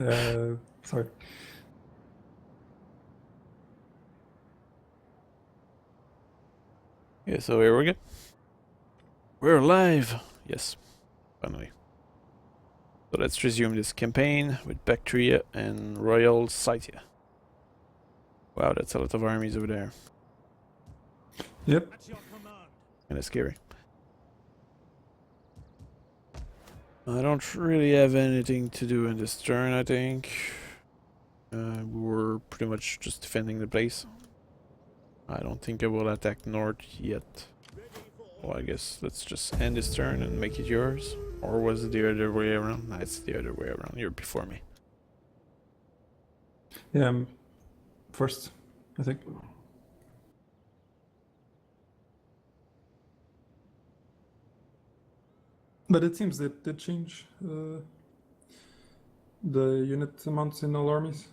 Sorry. Yeah, so here we go. We're live! Yes, finally. So let's resume this campaign with Bacteria and Royal Scythia. Wow, that's a lot of armies over there. Yep. Kinda scary. I don't really have anything to do in this turn, I think. We're pretty much just defending the place. I don't think I will attack north yet. Well, I guess let's just end this turn and make it yours. Or was it the other way around? No, it's the other way around. You're before me. Yeah, I'm first, I think. But it seems that did change the unit amounts in all armies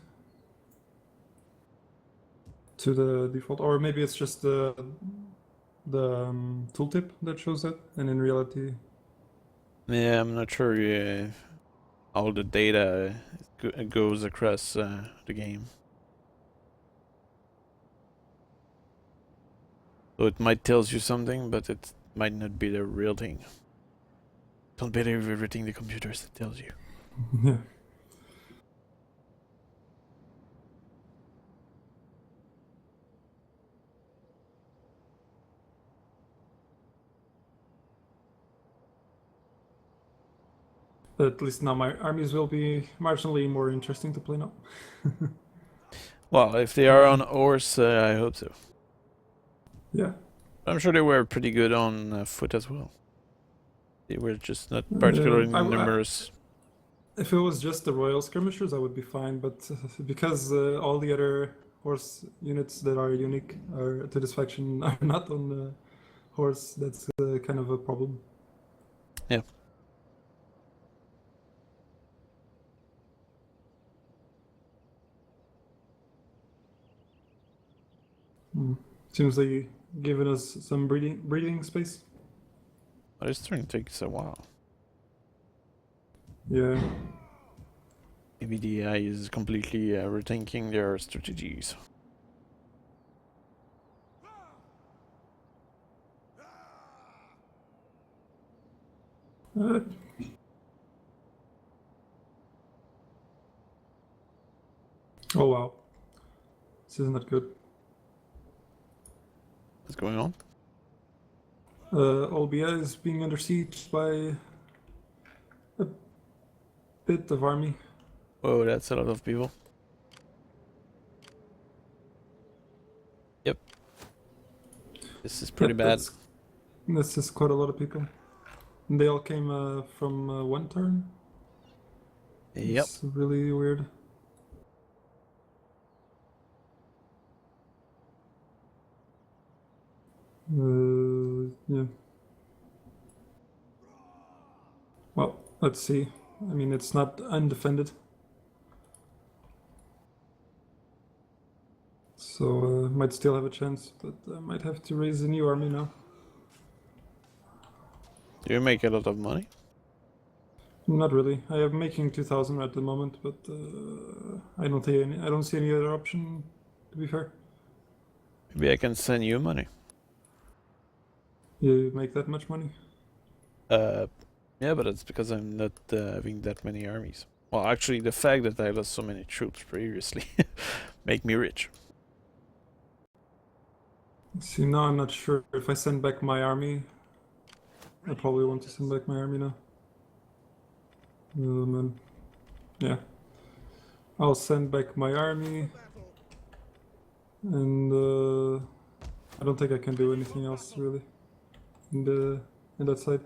to the default, or maybe it's just the tooltip that shows that, and in reality, Yeah, I'm not sure all the data goes across the game. So it might tells you something, but it might not be the real thing. Don't believe everything the computers tells you. yeah. But at least now my armies will be marginally more interesting to play now. Well, if they are on horse, I hope so. Yeah. I'm sure they were pretty good on foot as well. They were just not particularly numerous. If it was just the royal skirmishers, I would be fine. But because all the other horse units that are unique to this faction are not on the horse, that's kind of a problem. Yeah. Seems they given us some breathing space. But this turn takes a while. Yeah. Maybe the AI is completely rethinking their strategies. Oh wow. This isn't that good. What's going on? Obia is being under siege by a bit of army. Whoa, that's a lot of people. Yep. This is pretty bad. This is quite a lot of people. And they all came from one turn. Yep. It's really weird. Yeah. Well, let's see. I mean, it's not undefended. So might still have a chance, but I might have to raise a new army now. Do you make a lot of money? Not really. I am making 2,000 at the moment, but I don't see any other option. To be fair. Maybe I can send you money. You make that much money? Yeah, but it's because I'm not having that many armies. Well, actually, the fact that I lost so many troops previously make me rich. See, now I'm not sure if I send back my army. I probably want to send back my army now. Yeah. I'll send back my army. And I don't think I can do anything else really in that side.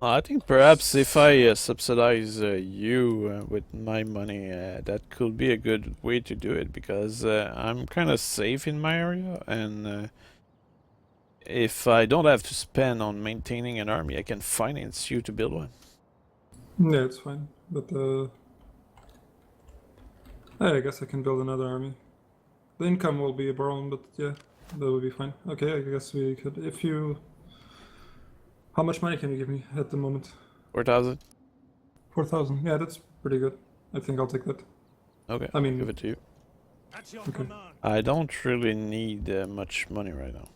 I think perhaps if I subsidize you with my money, that could be a good way to do it, because I'm kind of safe in my area, and if I don't have to spend on maintaining an army, I can finance you to build one. Yeah, it's fine, but I guess I can build another army. The income will be borrowed, but yeah, that will be fine. Okay, I guess we could. If you, how much money can you give me at the moment? 4,000. 4,000. Yeah, that's pretty good. I think I'll take that. Okay, I mean, give it to you. At your Okay. command. I don't really need much money right now.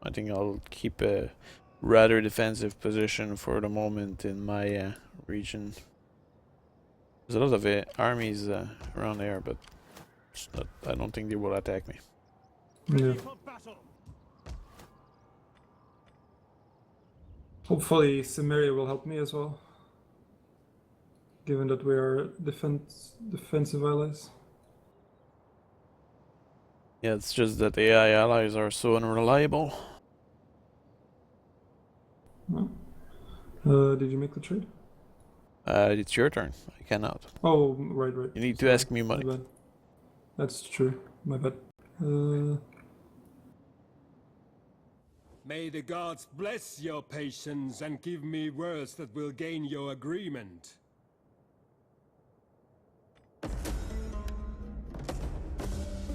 I think I'll keep a rather defensive position for the moment in my region. There's a lot of armies around there, but it's not, I don't think they will attack me. Ready yeah. for battle. Hopefully, Cimmeria will help me as well. Given that we are defensive allies. Yeah, it's just that AI allies are so unreliable. No. Did you make the trade? It's your turn. I cannot. Oh, right. You need to Sorry, ask me money. my bad. That's true. My bad. May the gods bless your patience and give me words that will gain your agreement.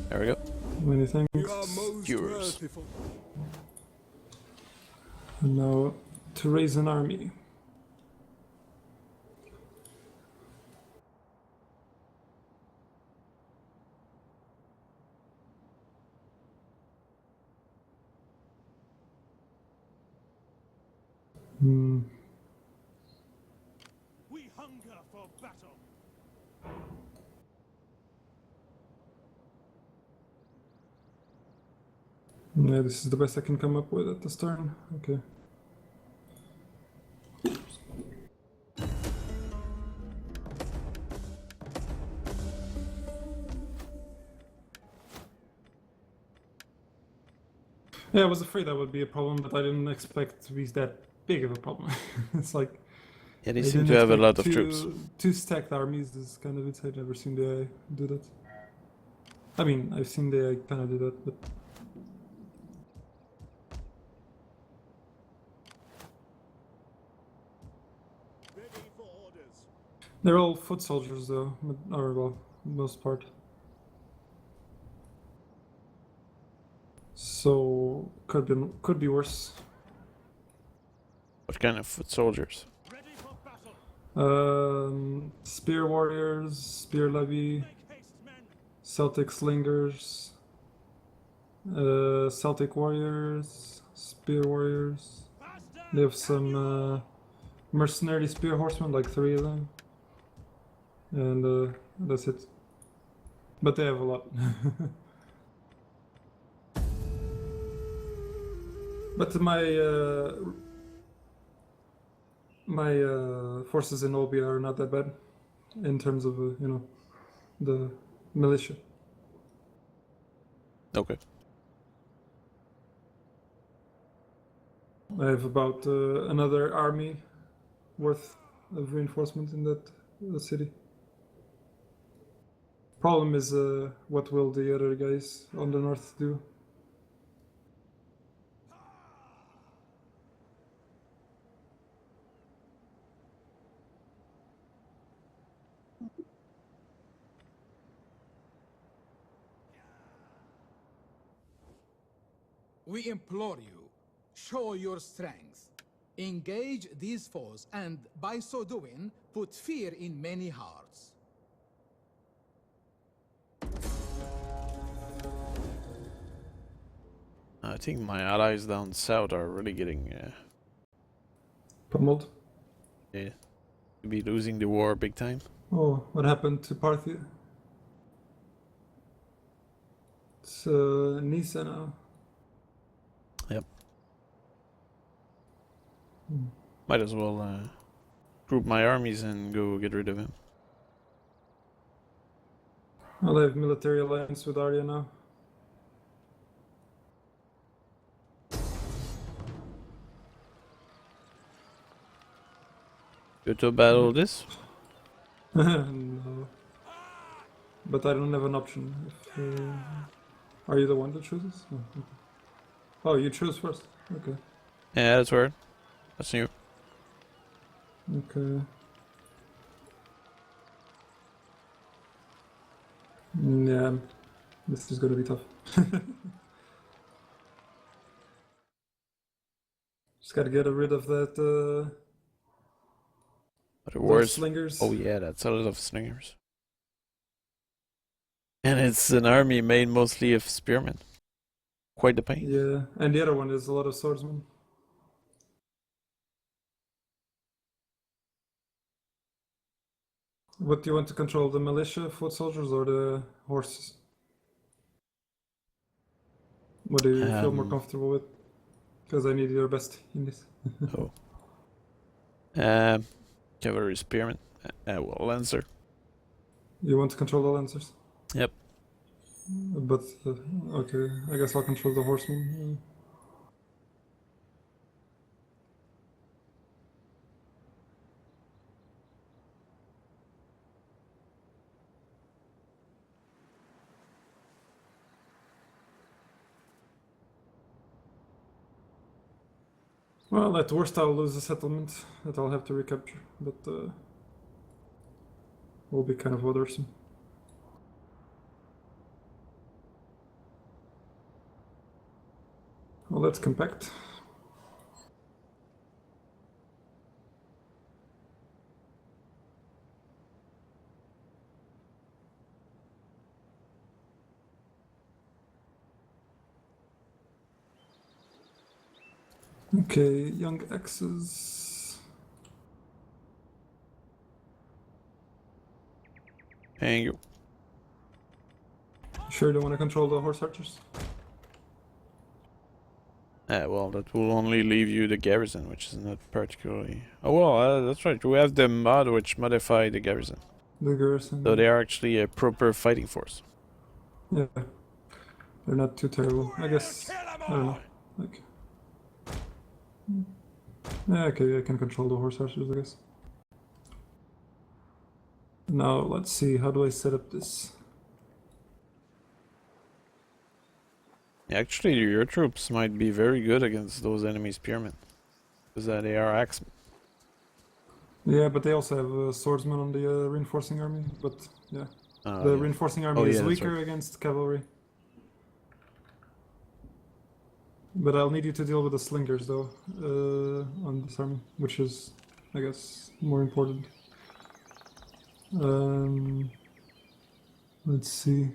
There we go. Many thanks. You are most Yours. worthful. And now to raise an army. Hmm. We hunger for battle. Yeah, this is the best I can come up with at this turn. Okay. Yeah, I was afraid that would be a problem, but I didn't expect it to be that big of a problem. It's like Yeah, they I seem didn't to have a expect lot of troops. Two stacked armies is kind of insane. I've never seen the AI do that. I mean, I've seen the AI kind of do that, but Ready for orders. they're all foot soldiers, though, or well, most part. So could be worse. What kind of foot soldiers? Ready for battle. Spear warriors, spear levy, Make haste, men. Celtic slingers, Celtic warriors, spear warriors. Faster. They have some mercenary spear horsemen, like 3 of them, and that's it. But they have a lot. But my forces in Obia are not that bad in terms of the militia. Okay. I have about another army worth of reinforcement in that city. Problem is, what will the other guys on the north do? We implore you, show your strength. Engage these foes and, by so doing, put fear in many hearts. I think my allies down south are really getting Pummeled. to be losing the war big time. Oh, what happened to Parthia? It's Nisa now. Yep. Might as well group my armies and go get rid of him. Well, I have military alliance with Arya now. Go to battle this? No. But I don't have an option. If, are you the one that chooses? Oh, okay. Oh, you choose first. Okay. Yeah, that's weird. That's new. Okay. Yeah, this is gonna be tough. Just gotta get rid of that But the Those worst. slingers. Oh yeah, that's a lot of slingers. And it's an army made mostly of spearmen. Quite the pain. Yeah, and the other one is a lot of swordsmen. What do you want to control, the militia, foot soldiers, or the horses? What do you feel more comfortable with? Because I need your best in this. Oh. Cavalry spearmen. Well, lancer. You want to control the lancers? Yep. But, okay, I guess I'll control the horsemen. Well, at worst I'll lose a settlement that I'll have to recapture, but will be kind of bothersome. Well, let's compact. Okay, young axes. Thank you. Sure, don't want to control the horse archers? Well, that will only leave you the garrison, which is not particularly... Oh well, that's right. We have the mod which modify the garrison. The garrison. So they are actually a proper fighting force. Yeah, they're not too terrible. I guess. I don't know. Like. Yeah, okay, I can control the horse archers, I guess. Now, let's see, how do I set up this? Actually, your troops might be very good against those enemy spearmen. Because they are axemen. Yeah, but they also have swordsmen on the reinforcing army, but yeah. The Yeah. reinforcing army is yeah, that's weaker right. against cavalry. But I'll need you to deal with the slingers, though, on this army, which is, I guess, more important. Let's see.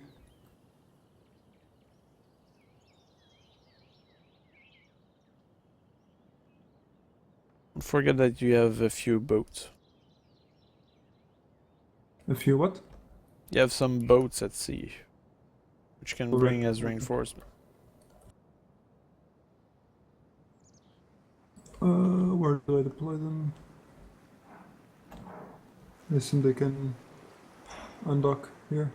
Don't forget that you have a few boats. A few what? You have some boats at sea, which can Okay. bring as reinforcement. Where do I deploy them? I assume they can undock here.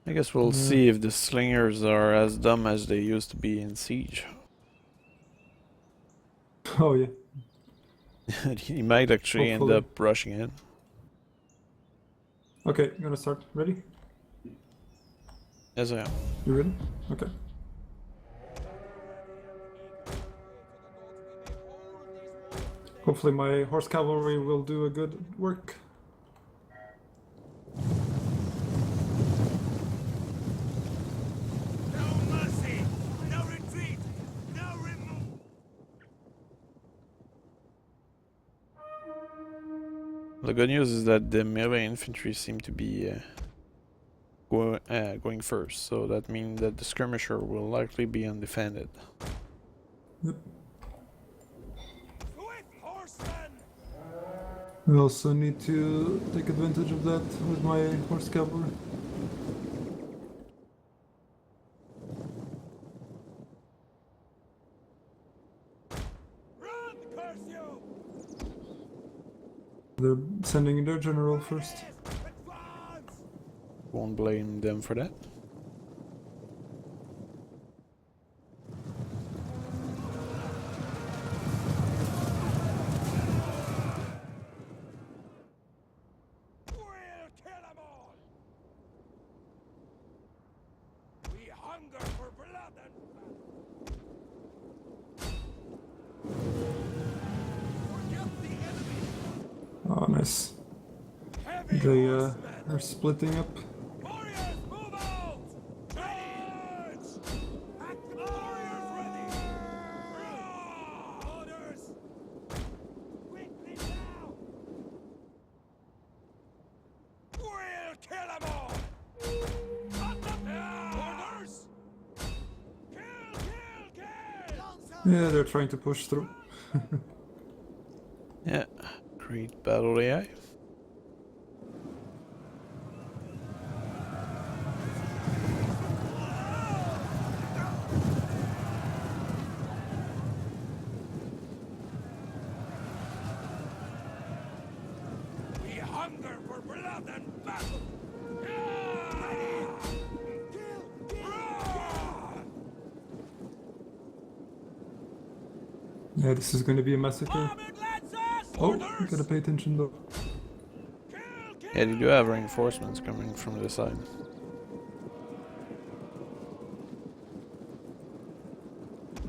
I guess we'll see if the slingers are as dumb as they used to be in Siege. Oh yeah. He might actually end Hopefully. up rushing in. Okay, I'm gonna start. Ready? Yes, I am. You ready? Okay. Hopefully my horse cavalry will do a good work. No mercy! No retreat! No remove! The good news is that the melee infantry seem to be going first, so that means that the skirmisher will likely be undefended. Yep. Swift horsemen! I also need to take advantage of that with my horse cavalry. Run, curse you! They're sending in their general first. Advance! Won't blame them for that. We'll kill them all! We hunger for blood and fat! They are splitting up. Warriors, move out! Charge! Warriors ready! Orders! Quickly now! We'll kill them all! Cut them down! Orders! Kill! Yeah, they're trying to push through. Yeah. Great battle AI. We hunger for blood and battle! Yeah, this is going to be a massacre. Oh, you gotta pay attention though. Yeah, they do have reinforcements coming from the side.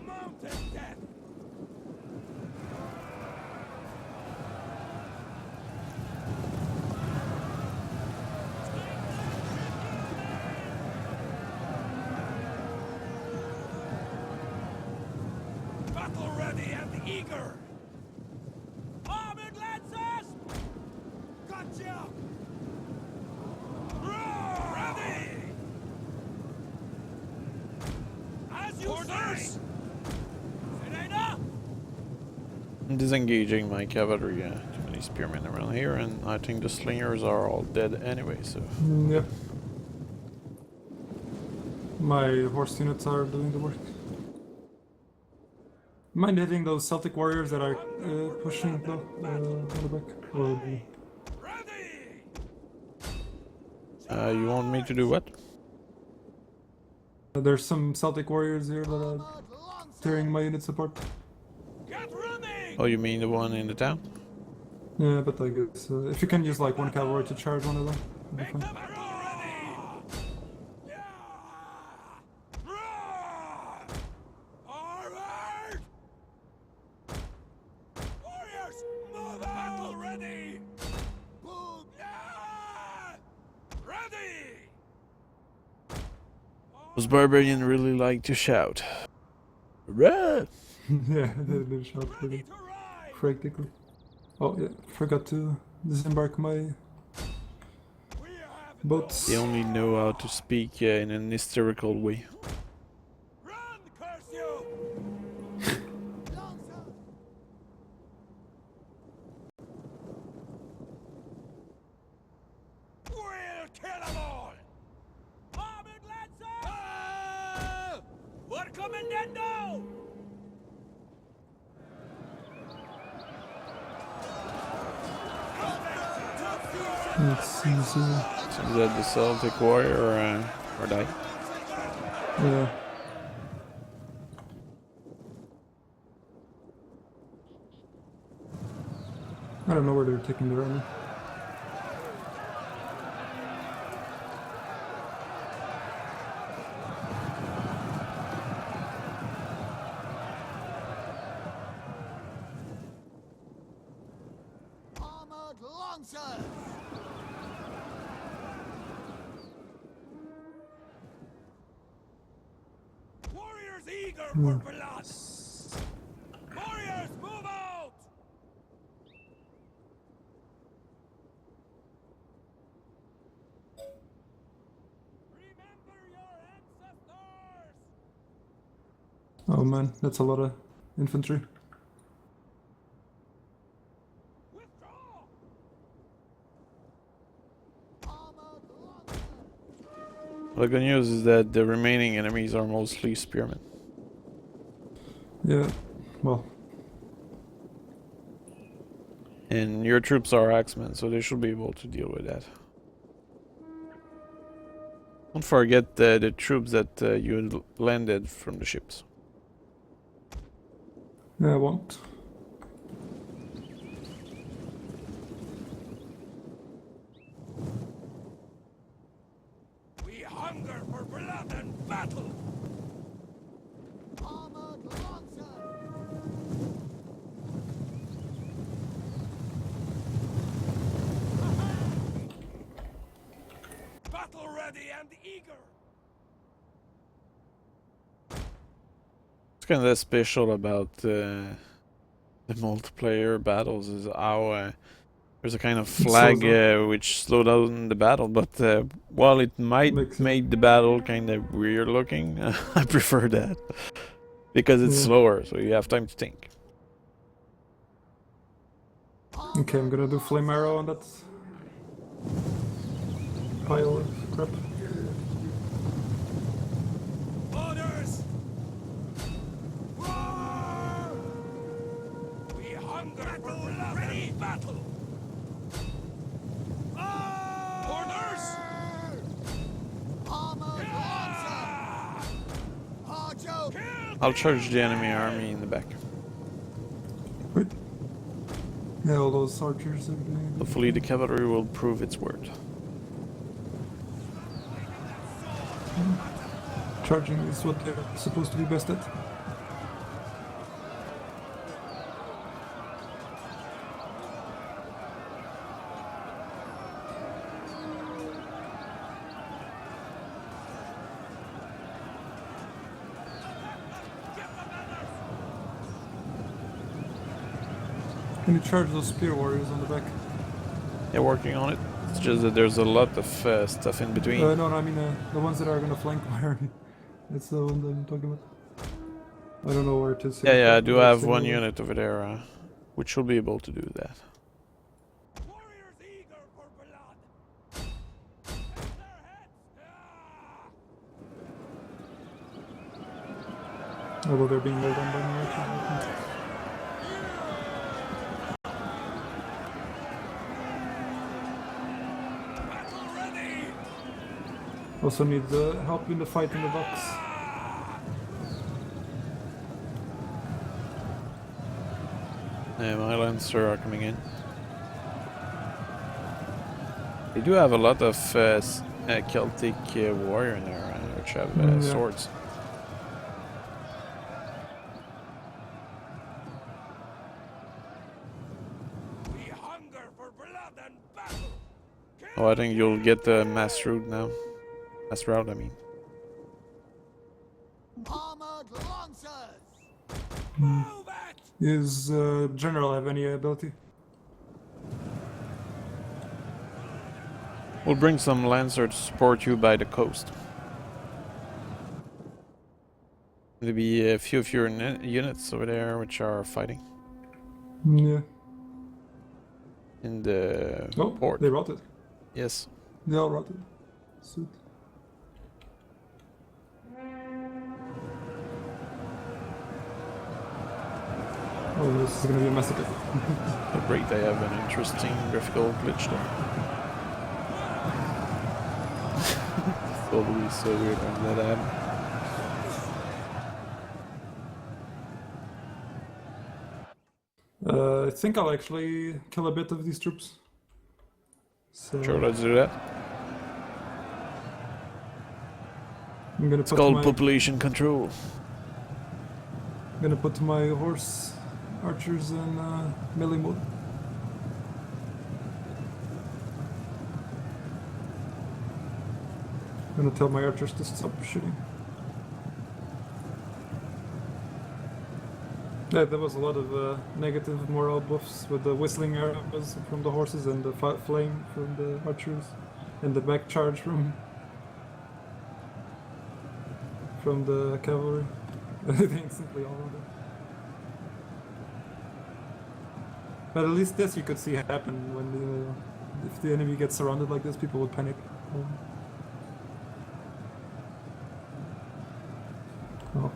Mountain death! Battle ready and eager! Armored lancers! Gotcha! Ready! As you say! Serena! I'm disengaging my cavalry. Too many spearmen around here, and I think the slingers are all dead anyway, so... Yeah. My horse units are doing the work. Mind hitting those Celtic warriors that are pushing though on the back? Or Ready! You want me to do what? there's some Celtic warriors here that are tearing my units apart. Get running! Oh, you mean the one in the town? Yeah, but I guess if you can use like one cavalry to charge one of them, that'd Make be the fine. battle ready! Yeah! Run! Forward! Warriors, move out! Battle ready! Boom! Yeah! Ready! Those barbarians really like to shout. Hurrah! Yeah, they shot Ready pretty to ride! frantically. Oh yeah, forgot to disembark my We have boats. They only know how to speak in an hysterical way. Run, curse you! We'll kill them all! Armored lancers! Por comandando! It's easy. Seems that the Celtic warrior or die. Yeah. I don't know where they're taking their army. Armored lancers! Warriors eager for blood! Warriors, move out! Remember your ancestors! Oh man, that's a lot of infantry. Withdraw! Armored lancers! The good news is that the remaining enemies are mostly spearmen. Yeah, well, And your troops are axemen, so they should be able to deal with that. Don't forget the troops that you landed from the ships. yeah, I won't. We hunger for blood and battle! Armored lancers! and eager. It's kind of special about the multiplayer battles is how there's a kind of flag which slow down the battle, but while it might make the battle kind of weird looking, I prefer that because it's slower, so you have time to think. Okay, I'm gonna do flame arrow on that pile of crap. Orders! Roar! We hunger for blood and battle! Orders! Armored lancer! Arjo! I'll charge the enemy army in the back. Wait. Yeah, all those archers are doing. Hopefully the cavalry will prove its worth. Charging is what they're supposed to be best at. Can you charge those spear warriors on the back? Yeah, working on it. It's just that there's a lot of stuff in between. No, I mean the ones that are gonna flank my army. That's the one that I'm talking about. I don't know where to see. Yeah, I do have one unit over there, which will be able to do that. Warriors eager for blood! At their heads! Although they're being well done by me, actually. Battle ready! Also need help in the fight in the docks. Yeah, my Lancer are coming in. They do have a lot of Celtic warrior in there, which have swords. We hunger for blood and battle! Oh, I think you'll get the mass route now. Mass route, I mean. Armored lancers! Move it! Is General have any ability? We'll bring some Lancer to support you by the coast. There'll be a few of your units over there which are fighting Yeah. in the Oh, port. they rotted. Yes. They all rotted. Sweet. Oh, this is gonna be a massacre. Great, they have an interesting graphical glitch there. It's probably so weird when that happened. I think I'll actually kill a bit of these troops. So Sure, let's do that. I'm gonna It's put called my population control. my horse archers in melee mode. I'm gonna tell my archers to stop shooting. Yeah, there was a lot of negative morale buffs with the whistling arrows from the horses and the flame from the archers, and the back charge from the cavalry. They instantly all of it. But at least this you could see happen when if the enemy gets surrounded like this, people would panic. Oh,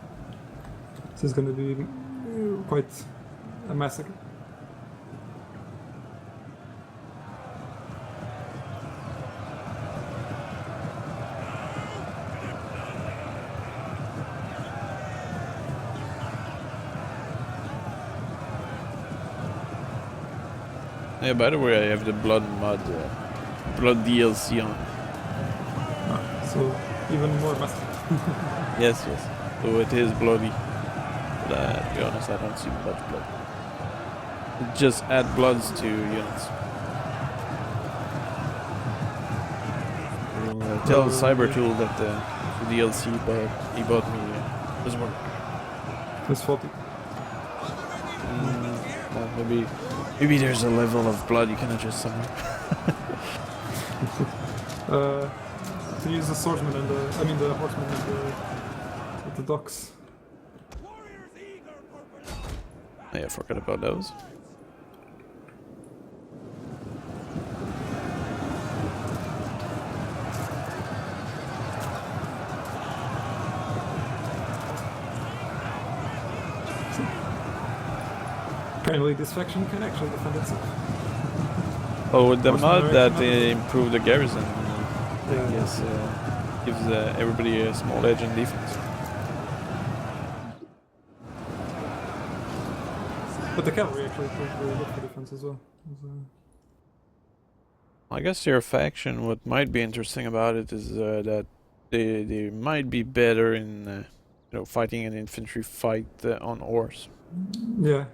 this is going to be quite a massacre. Yeah, by the way, I have the blood DLC on. So even more massacre. Yes. So it is bloody. But to be honest, I don't see much blood. Just add bloods to units. tell Cyber Tool that the DLC but he bought me doesn't work. It's faulty. Well, maybe there's a level of blood you can adjust somewhere. To use the swordsman and the horseman at the docks. Warriors eager for blood. Yeah, I forgot about those. Apparently this faction can actually defend itself. Oh, with the Horseman mod that direction, they improved the garrison, Yeah. I guess gives everybody a small edge in defense. But the cavalry actually proved really good for defense as well. I guess your faction, what might be interesting about it is that they might be better in fighting an infantry fight on horse Yeah.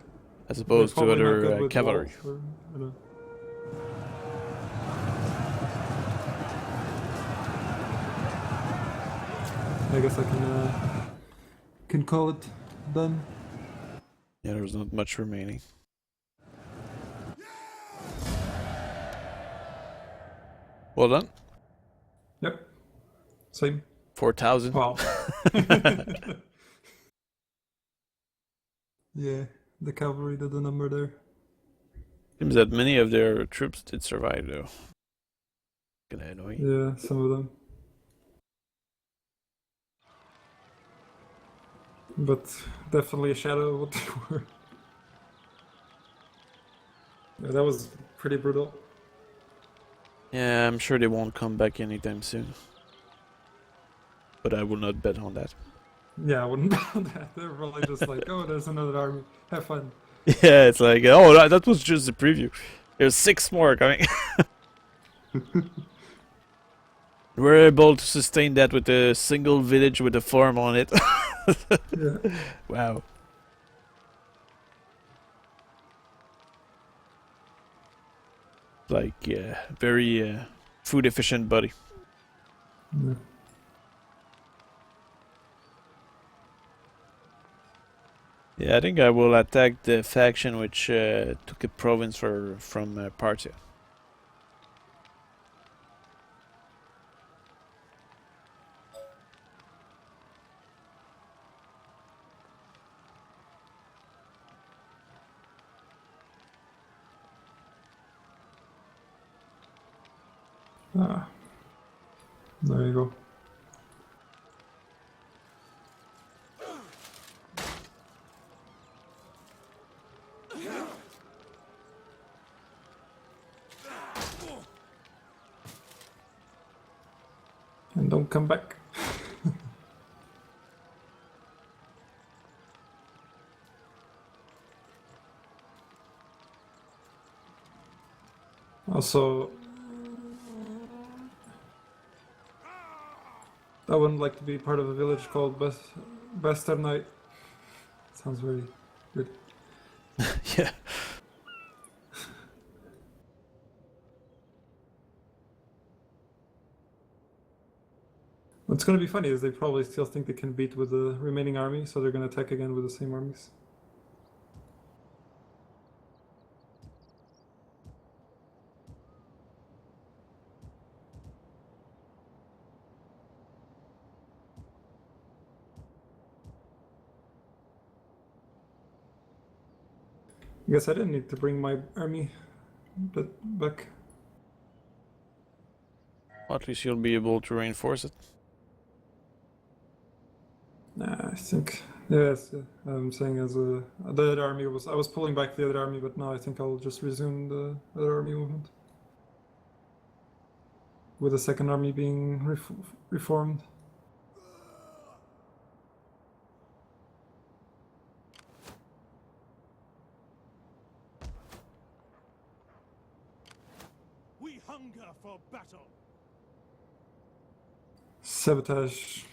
as opposed to They're probably not other good with cavalry. walls or, you know. I guess I can call it done. Yeah, there's not much remaining. Well done. Yep. Same. 4,000. Wow. Yeah, the cavalry did the number there. Seems that many of their troops did survive though. Kinda annoying. Yeah, some of them. But definitely a shadow of what they were. Yeah, that was pretty brutal. Yeah, I'm sure they won't come back anytime soon. But I will not bet on that. Yeah, I wouldn't bet on that. They're probably just like, oh, there's another army. Have fun. Yeah, it's like, oh, that was just a preview. There's 6 more coming. We're able to sustain that with a single village with a farm on it. Yeah. Wow. Like, very food efficient buddy. Yeah. Yeah, I think I will attack the faction which took a province from Parthia. Ah. There you go. And don't come back. Also, I wouldn't like to be part of a village called Bastard Night. Sounds very good. Yeah. What's going to be funny is they probably still think they can beat with the remaining army, so they're going to attack again with the same armies. I guess I didn't need to bring my army back. Well, at least you'll be able to reinforce it. Nah, I think yes. I'm saying as the other army I was pulling back the other army, but now I think I'll just resume the other army movement with the second army being reformed. We hunger for battle. Sabotage.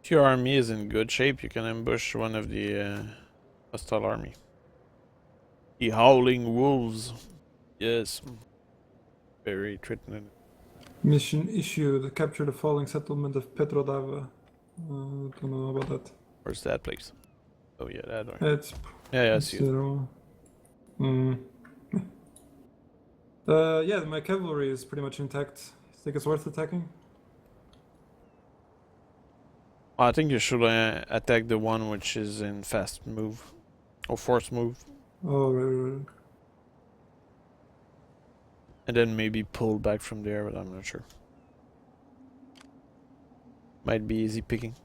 If your army is in good shape, you can ambush one of the hostile army. The howling wolves. Yes. Very threatening. Mission issued. Capture the falling settlement of Petrodava. Don't know about that. Where's that place? Oh yeah, that one. It's Yeah, I see it. zero. Yeah, my cavalry is pretty much intact. Think it's worth attacking? I think you should attack the one which is in fast move. Or force move. Oh, right. And then maybe pull back from there, but I'm not sure. Might be easy picking.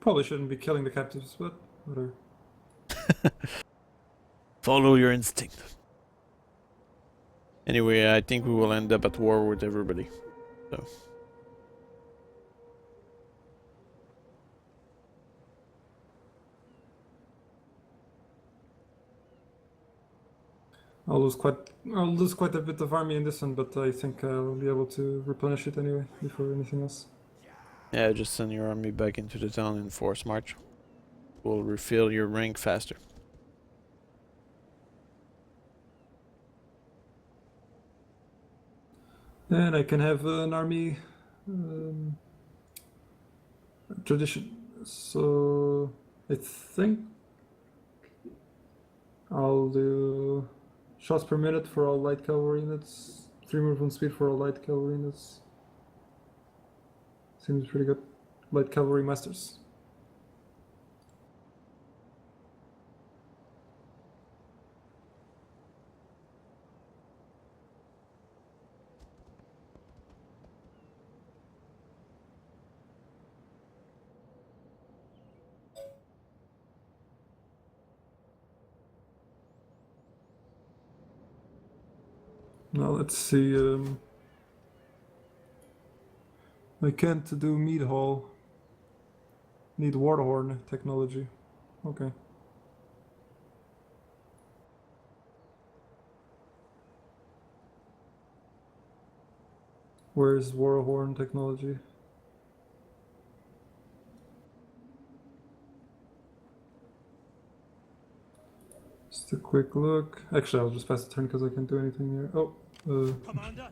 Probably shouldn't be killing the captives, but whatever. Follow your instinct. Anyway, I think we will end up at war with everybody. So. I'll lose quite a bit of army in this one, but I think I'll be able to replenish it anyway before anything else. Yeah, just send your army back into the town in force march. Will refill your rank faster. And I can have an army tradition. So I think I'll do shots per minute for all light cavalry units, 3 movement speed for all light cavalry units. Seems pretty good. Light cavalry masters. Now let's see. I can't do meat hall. Need warhorn technology. Okay. Where's warhorn technology? Just a quick look. Actually, I'll just pass the turn because I can't do anything here. Oh. Commander?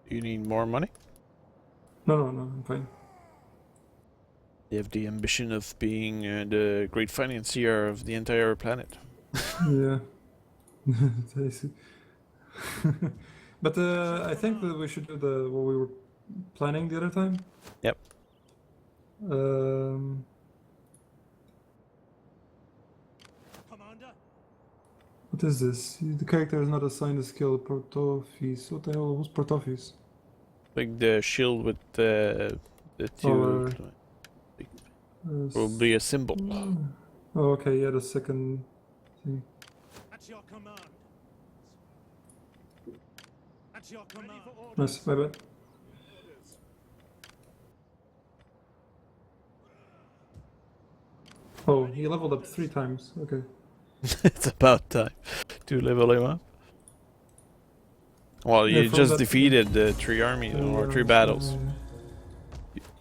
You need more money? No, I'm fine. You have the ambition of being the great financier of the entire planet. Yeah. I see. But I think that we should do what we were planning the other time. Yep. Commander? What is this? The character is not assigned a skill. Protofis. What the hell? Who's Protofis? Like the shield with the two. Probably a symbol. Oh, okay. Yeah, the second thing. At your command. At your command. Nice. My bad. Oh, he leveled up 3 times. Okay. It's about time to level him up. Well, Yeah, you from just that- defeated the 3 armies or 3 Yeah, battles.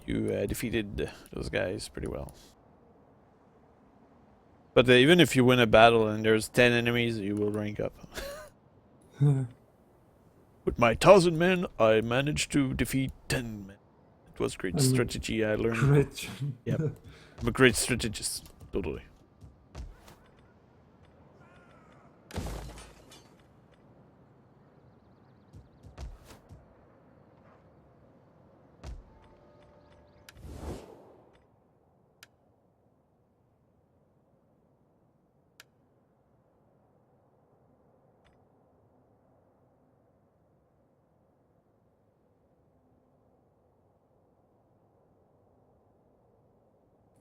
You defeated those guys pretty well. But even if you win a battle and there's 10 enemies, you will rank up. With my 1,000 men, I managed to defeat 10 men. It was great I'm strategy I learned. Great. Yep. I'm a great strategist, totally.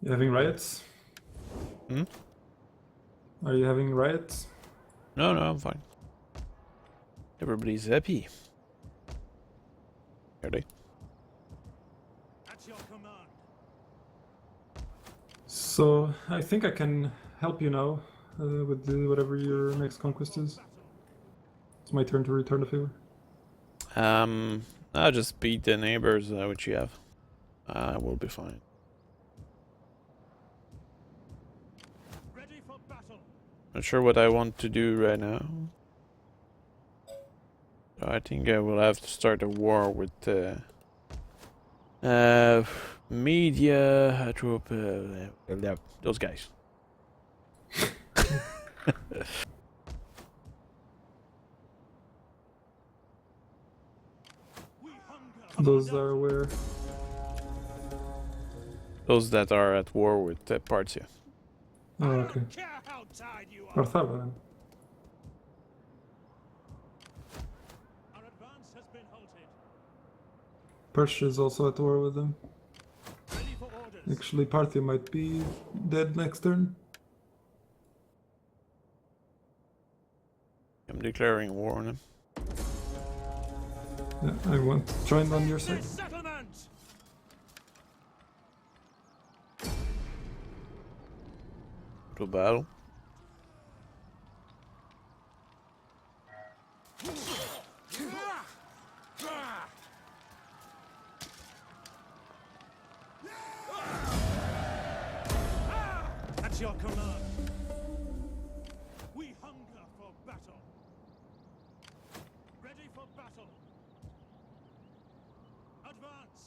You having riots? Hmm? Are you having riots? No, I'm fine. Everybody's happy. Are they? So I think I can help you now with whatever your next conquest is. It's my turn to return the favor. I'll just beat the neighbors which you have. I will be fine. Ready for battle. Not sure what I want to do right now. I think I will have to start a war with media, those guys. We hunger. Those are where. Those that are at war with Partia. Oh, I okay. don't care how tired you are. Arthala. Our advance has been halted. Persia is also at war with them. Ready for orders. Actually, Parthia might be dead next turn. I'm declaring war on them. Yeah, I want to join on your side. This settlement. To battle. At your command. We hunger for battle. Ready for battle. Advance.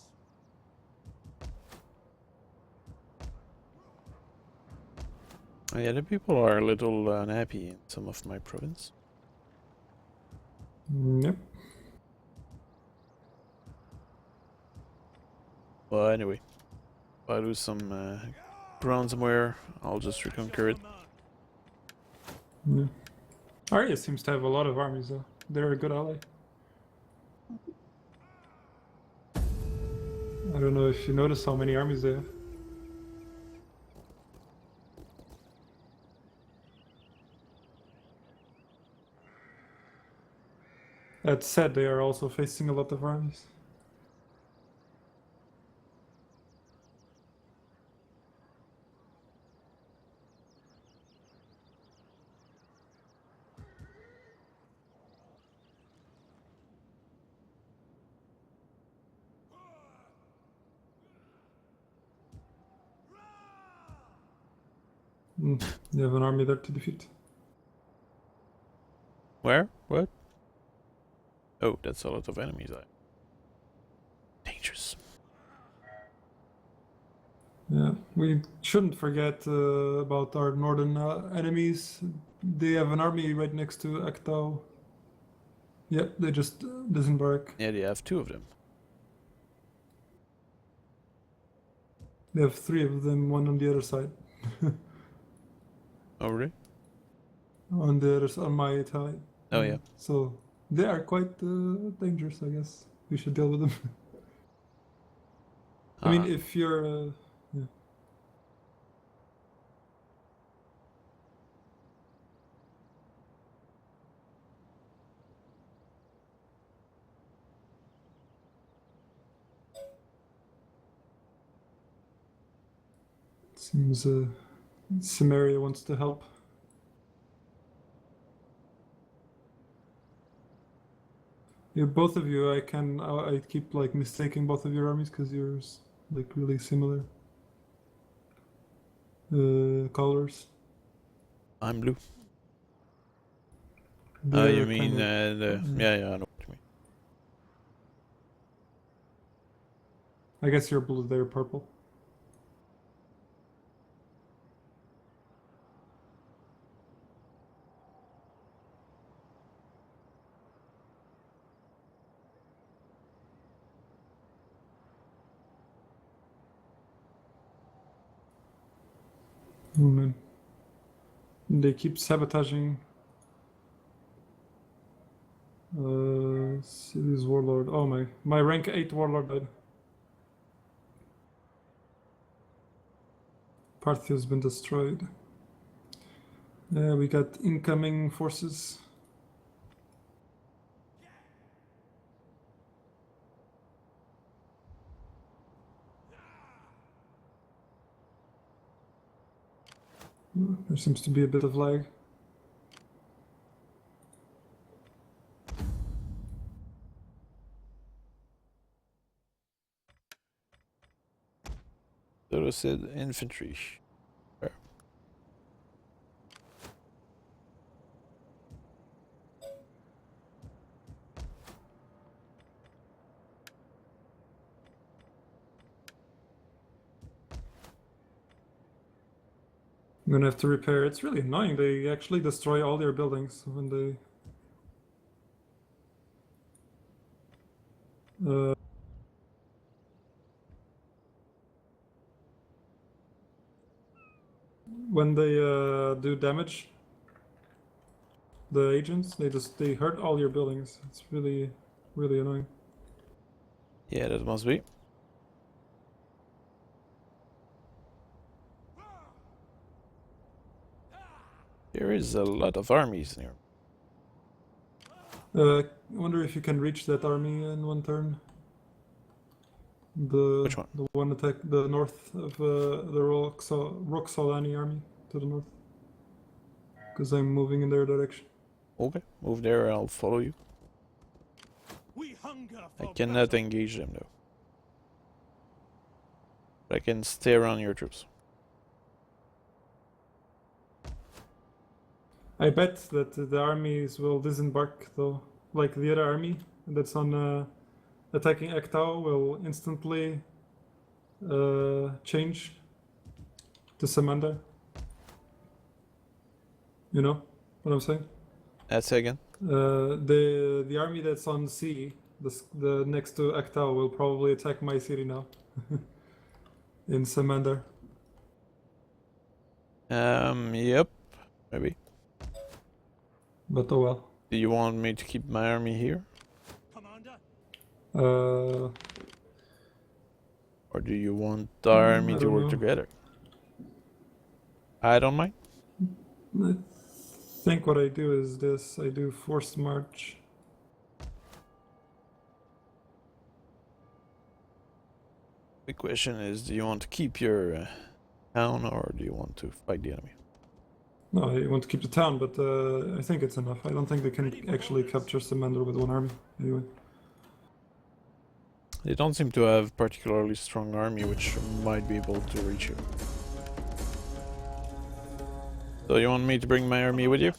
Yeah, the people are a little unhappy in some of my province. Yep. Well, anyway, if I lose some ground somewhere, I'll just reconquer it. Yeah. Arya seems to have a lot of armies though. They're a good ally. I don't know if you notice how many armies they have. That said, they are also facing a lot of armies. You have an army there to defeat. Where? What? Oh, that's a lot of enemies. Dangerous. Yeah, we shouldn't forget about our northern enemies. They have an army right next to Aktau. Yeah, they just disembark. Yeah, they have two of them. They have three of them, one on the other side. Oh, really? On the other on my side. Oh, yeah. So they are quite dangerous, I guess. We should deal with them. I mean, if you're... yeah. Seems Samaria wants to help. Yeah, both of you, I keep like mistaking both of your armies because yours like really similar colors. I'm blue. They're You mean kinda- yeah, I know what you mean. I guess you're blue, they're purple. Oh man. They keep sabotaging city's warlord. Oh my rank 8 warlord died. Parthia's been destroyed. Yeah, we got incoming forces. There seems to be a bit of lag. So said infantry. I'm gonna have to repair. It's really annoying. They actually destroy all their buildings when they. When they do damage, the agents they hurt all your buildings. It's really annoying. Yeah, that must be. There is a lot of armies near. I wonder if you can reach that army in one turn. Which one? The one attack the north of the Roxolani army to the north. Because I'm moving in their direction. Okay, move there, I'll follow you. We hunger I for cannot battle. engage them though. But I can stay around your troops. I bet that the armies will disembark though. Like the other army that's on attacking Ektau will instantly change to Samanda. You know what I'm saying? That's again. The army that's on sea, the next to Ektau, will probably attack my city now. In Samandar. Yep, maybe. But oh well. Do you want me to keep my army here? Commander, Or do you want the army I to don't work know. together? I don't mind. I think what I do is this. I do forced march. The question is, do you want to keep your town or do you want to fight the enemy? No, I want to keep the town, but I think it's enough. I don't think they can actually capture Samandar with one army. Anyway. They don't seem to have particularly strong army, which might be able to reach you. So you want me to bring my army with you?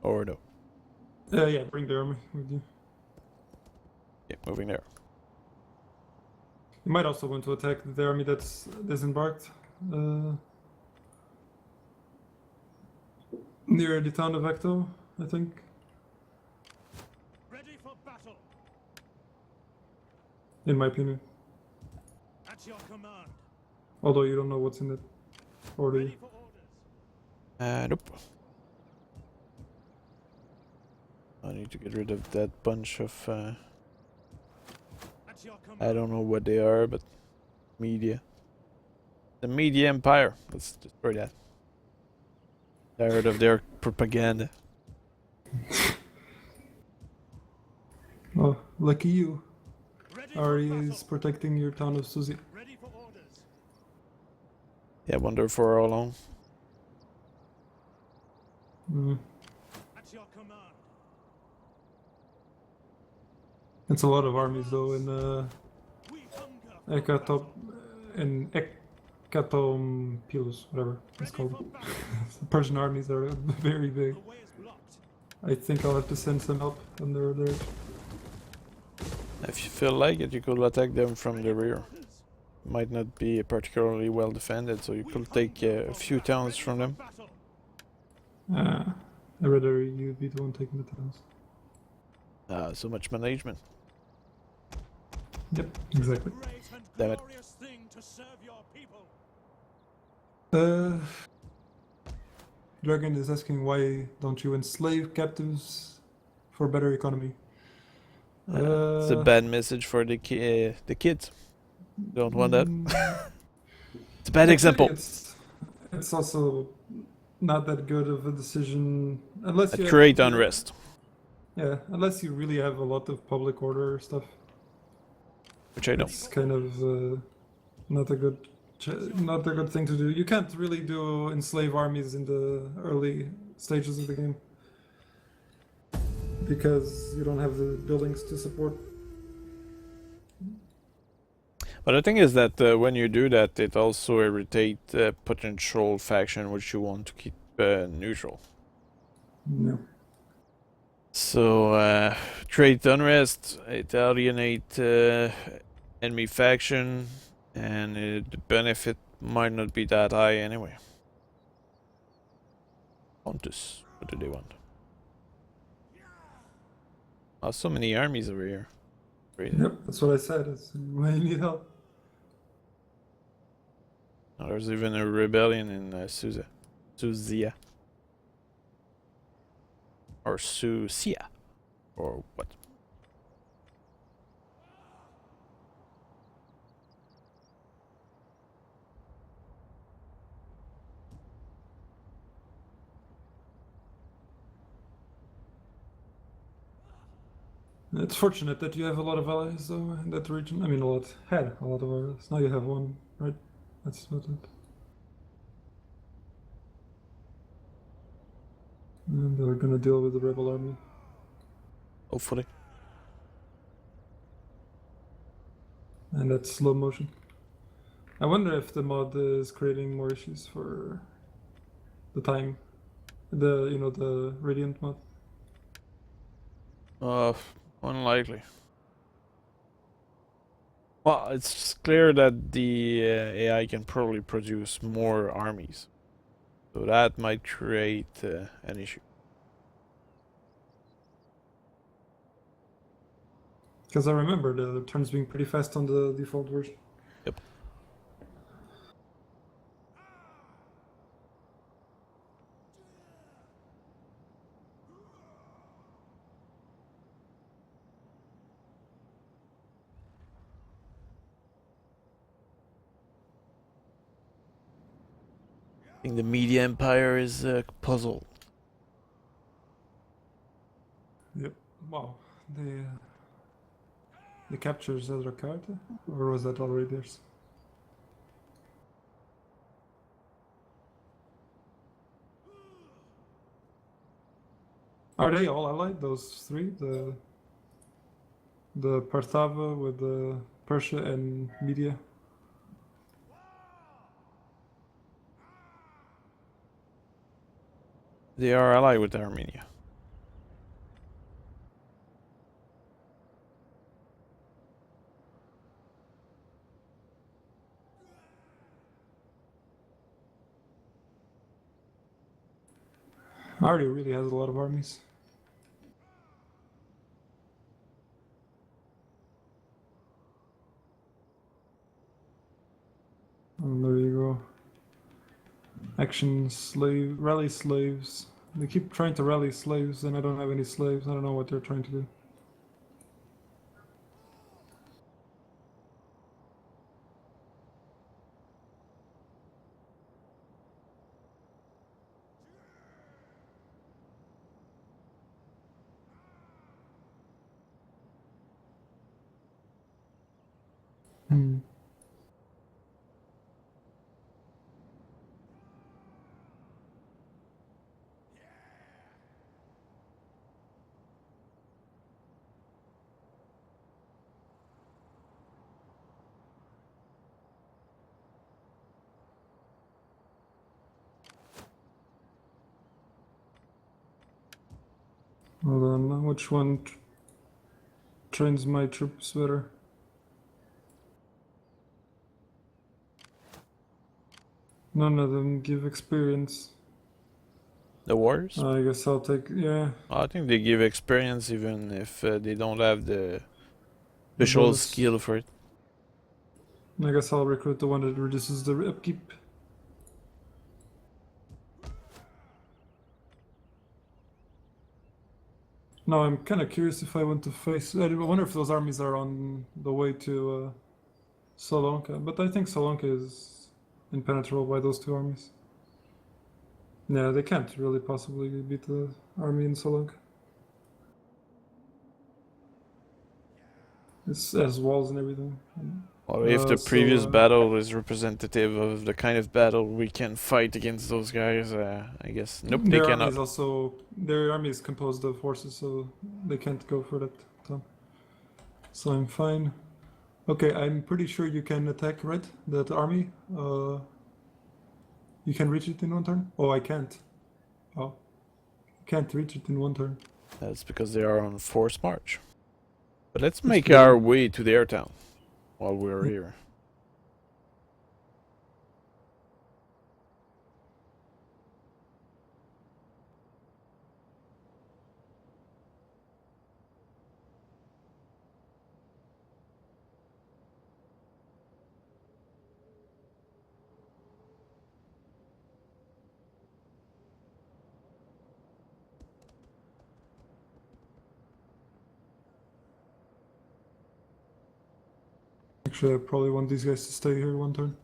Or no? Yeah, bring the army with you. Yeah, moving there. You might also want to attack the army that's disembarked. Near the town of Ecto, I think. ready for battle. In my opinion. At your command. Although you don't know what's in it. Or do you? Ready for orders. Nope. I need to get rid of that bunch of, At your command. I don't know what they are, but media. The media empire. Let's destroy that. Tired of their propaganda. Oh, lucky you. Ready for Ari battle. is protecting your town of Suzy. Ready for orders. Yeah, wonder for how long. Mm. At your command. It's a lot of armies though in We hunger for battle. Ekatompilus, whatever it's Ready called. for battle. The Persian armies are very big. The way is blocked. I think I'll have to send some help on their direction. If you feel like it, you could attack them from the rear. Might not be particularly well defended, so you could take a few towns from them. Battle. I'd rather you be the one taking the towns. So much management. Yep, exactly. Great and Damn it. glorious thing to serve your people. Dragon is asking why don't you enslave captives for better economy? It's a bad message for the kids. Don't want that. It's a bad Actually, example. It's also not that good of a decision unless you It have- create unrest. Yeah, unless you really have a lot of public order stuff. Which I don't. It's kind of not a good not a good thing to do. You can't really do enslave armies in the early stages of the game because you don't have the buildings to support. But the thing is that when you do that, it also irritates potential faction which you want to keep neutral. No. So create unrest, it alienate enemy faction, and the benefit might not be that high anyway. Pontus, what do they want? Oh, so many armies over here. Great. Yep, that's what I said. It's why you need help. Oh, there's even a rebellion in Suzia. Or Susia. Or what? It's fortunate that you have a lot of allies, though, in that region. I mean, had a lot of allies. Now you have one, right? That's about it. And they're gonna deal with the rebel army. Hopefully. And that's slow motion. I wonder if the mod is creating more issues for the time. The Radiant mod. Unlikely. Well, it's clear that the AI can probably produce more armies. So that might create an issue. Because I remember the turns being pretty fast on the default version. Yep. I think the media empire is puzzled. Yep. Wow. They captured Zerg, or was that already theirs? Are they all allied? Those three, the Parthava with the Persia and Media. They are allied with Armenia. Ardy really has a lot of armies. And there you go. Rally slaves. They keep trying to rally slaves, and I don't have any slaves. I don't know what they're trying to do. Hmm. Hold on, which one trains my troops better? None of them give experience. The wars? I guess I'll take, yeah. I think they give experience even if they don't have the special bonus. skill for it. I guess I'll recruit the one that reduces the upkeep. Now I'm kind of curious if I want to face. I wonder if those armies are on the way to Salonka, but I think Salonka is impenetrable by those two armies. Yeah, they can't really possibly beat the army in Salonka. It has walls and everything. Or if the So, previous battle is representative of the kind of battle we can fight against those guys, I guess. Nope, they their cannot. army is also their army is composed of horses, so they can't go for that. So I'm fine. Okay, I'm pretty sure you can attack red that army. You can reach it in one turn. Oh, I can't. Oh, can't reach it in one turn. That's because they are on forced march. But let's That's make pretty our good. way to their town while we're here. Actually, I probably want these guys to stay here one turn.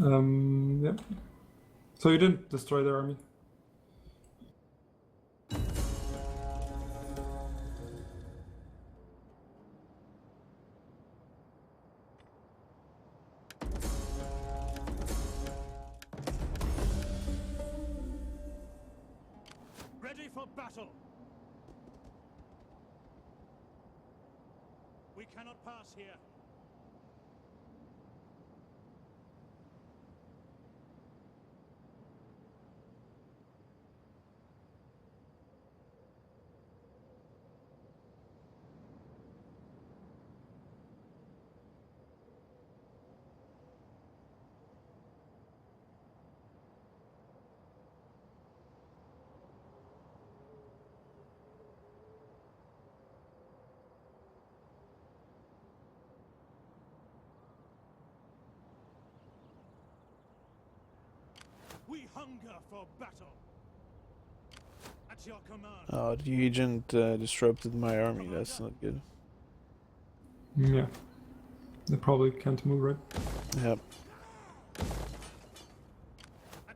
Yep. So you didn't destroy their army. Ready for battle. We cannot pass here. We hunger for battle. At your command. Oh, the agent disrupted my army. That's not good. Yeah. They probably can't move, right? Yep.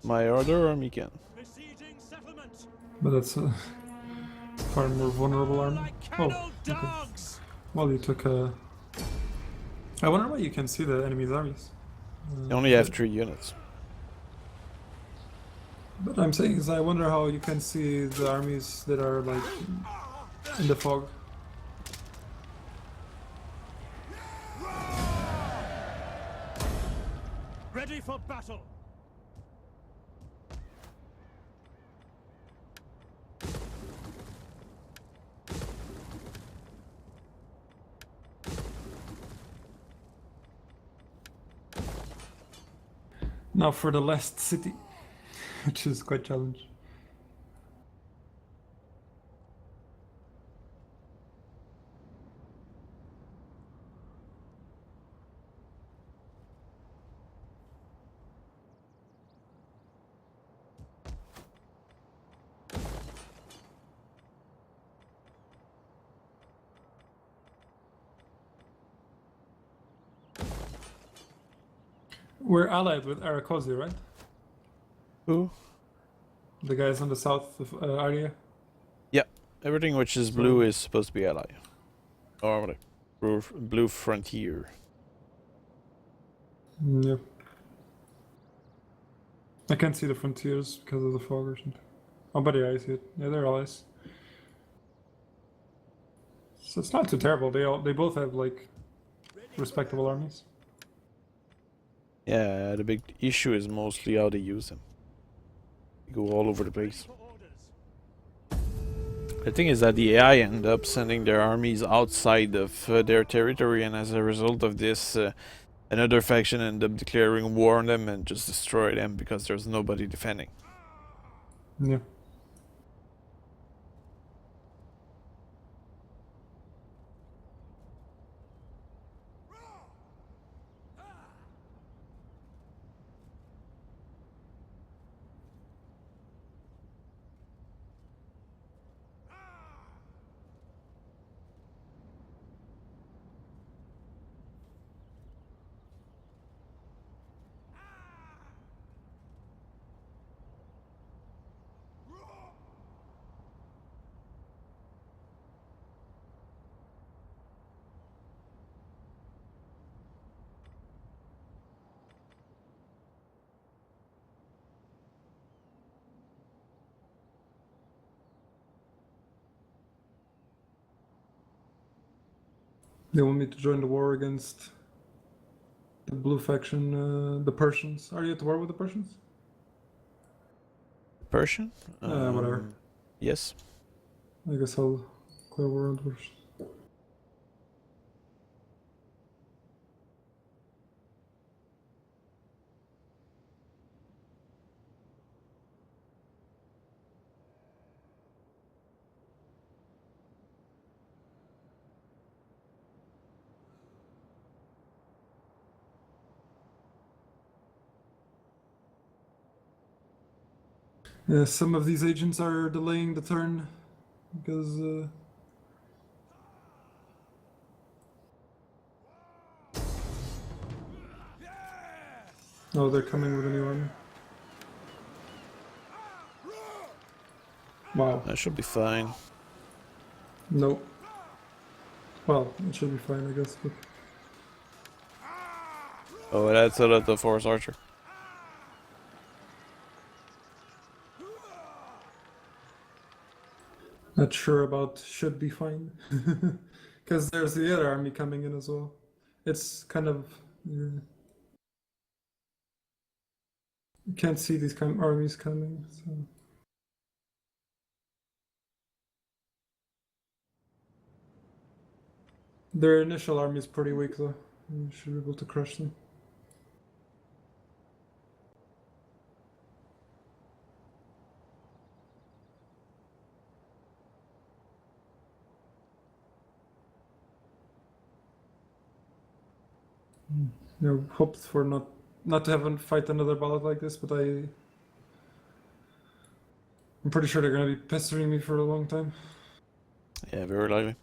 My other army can. Besieging settlement. But that's a far more vulnerable army. Like Oh, kennel okay. dogs. Well, you took a... I wonder why you can see the enemy's armies. They only have 3 units. But I'm saying is I wonder how you can see the armies that are like in the fog. Ready for battle. Now for the last city, which is quite challenging. We're allied with Arakosi, right? Who? The guys on the south of area. Everything which is blue is supposed to be ally. Or like blue frontier. Yep. I can't see the frontiers because of the fog or something. Oh, but yeah, I see it. Yeah, they're allies. So it's not too terrible. They both have like respectable armies. Yeah, the big issue is mostly how they use them. They go all over the Ready place. for orders. The thing is that the AI end up sending their armies outside of their territory, and as a result of this, another faction end up declaring war on them and just destroy them because there's nobody defending. Yeah. They want me to join the war against the blue faction, the Persians. Are you at war with the Persians? Persian? Whatever. Yes. I guess I'll clear war on the Persians. Yeah, some of these agents are delaying the turn because oh, they're coming with a new army. Wow. That should be fine. Nope. Well, it should be fine, I guess. But Oh, that's a lot of force archer. not sure about should be fine because there's the other army coming in as well. It's kind of you can't see these kind of armies coming. So. Their initial army is pretty weak though. You should be able to crush them. Hoped for not to have a fight another ballot like this, but I'm pretty sure they're gonna be pestering me for a long time. Yeah, very likely.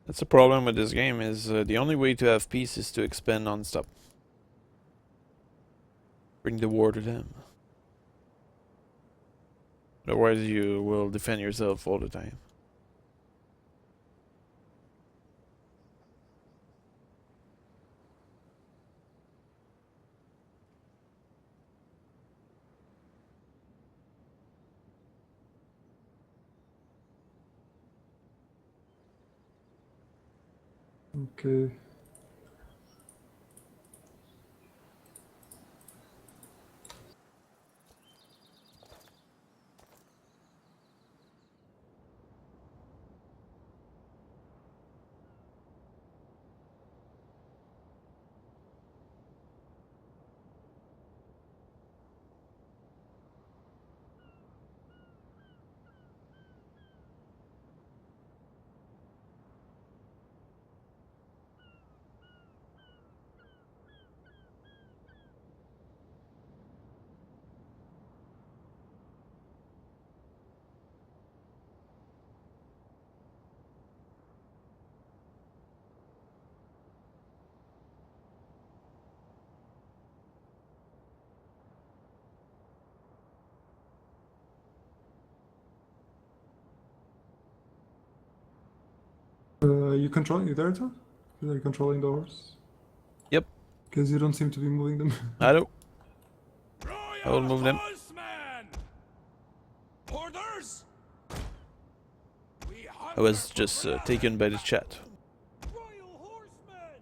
That's the problem with this game, is the only way to have peace is to expand non-stop. Bring the war to them. Otherwise you will defend yourself all the time. Okay. You controlling you there, Tom? Are you controlling the horse? Yep. Because you don't seem to be moving them. I will move them. Orders? I was just taken by the chat. Royal horsemen!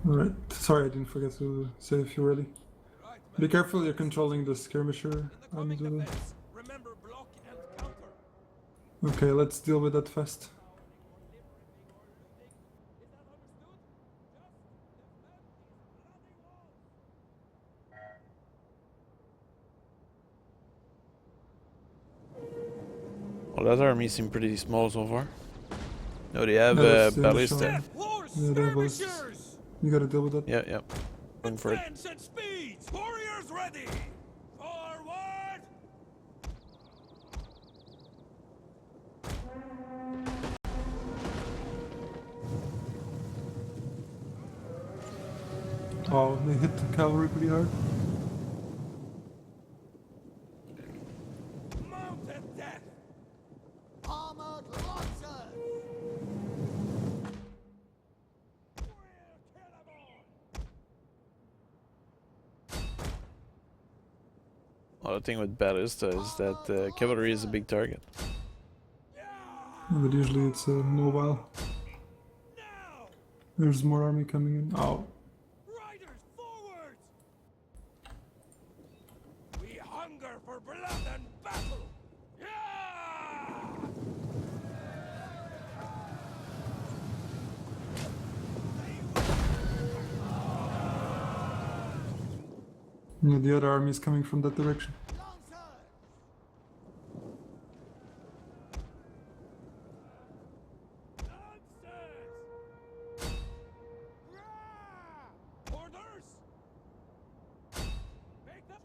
Alright. Sorry, I didn't forget to say if you're ready. Be careful, you're controlling the skirmisher army. Remember block and counter. Okay, let's deal with that fast. Well, that army seems pretty small so far. No, they have That's the ballista. initial- Horse Yeah, that was- skirmishers! You gotta deal with that. Yeah, yeah. Going for it. Advance and speed! Warriors ready! They hit the cavalry pretty hard. Mounted death! Armored lancers! We'll kill 'em all! Well, the thing with ballista is that cavalry is a big target. But usually it's mobile. Now! There's more army coming in. Oh, Riders forward! We hunger for blood and battle! Yeah! yeah, the other army is coming from that direction. Lancers! Lancers! Rah! Orders! Make the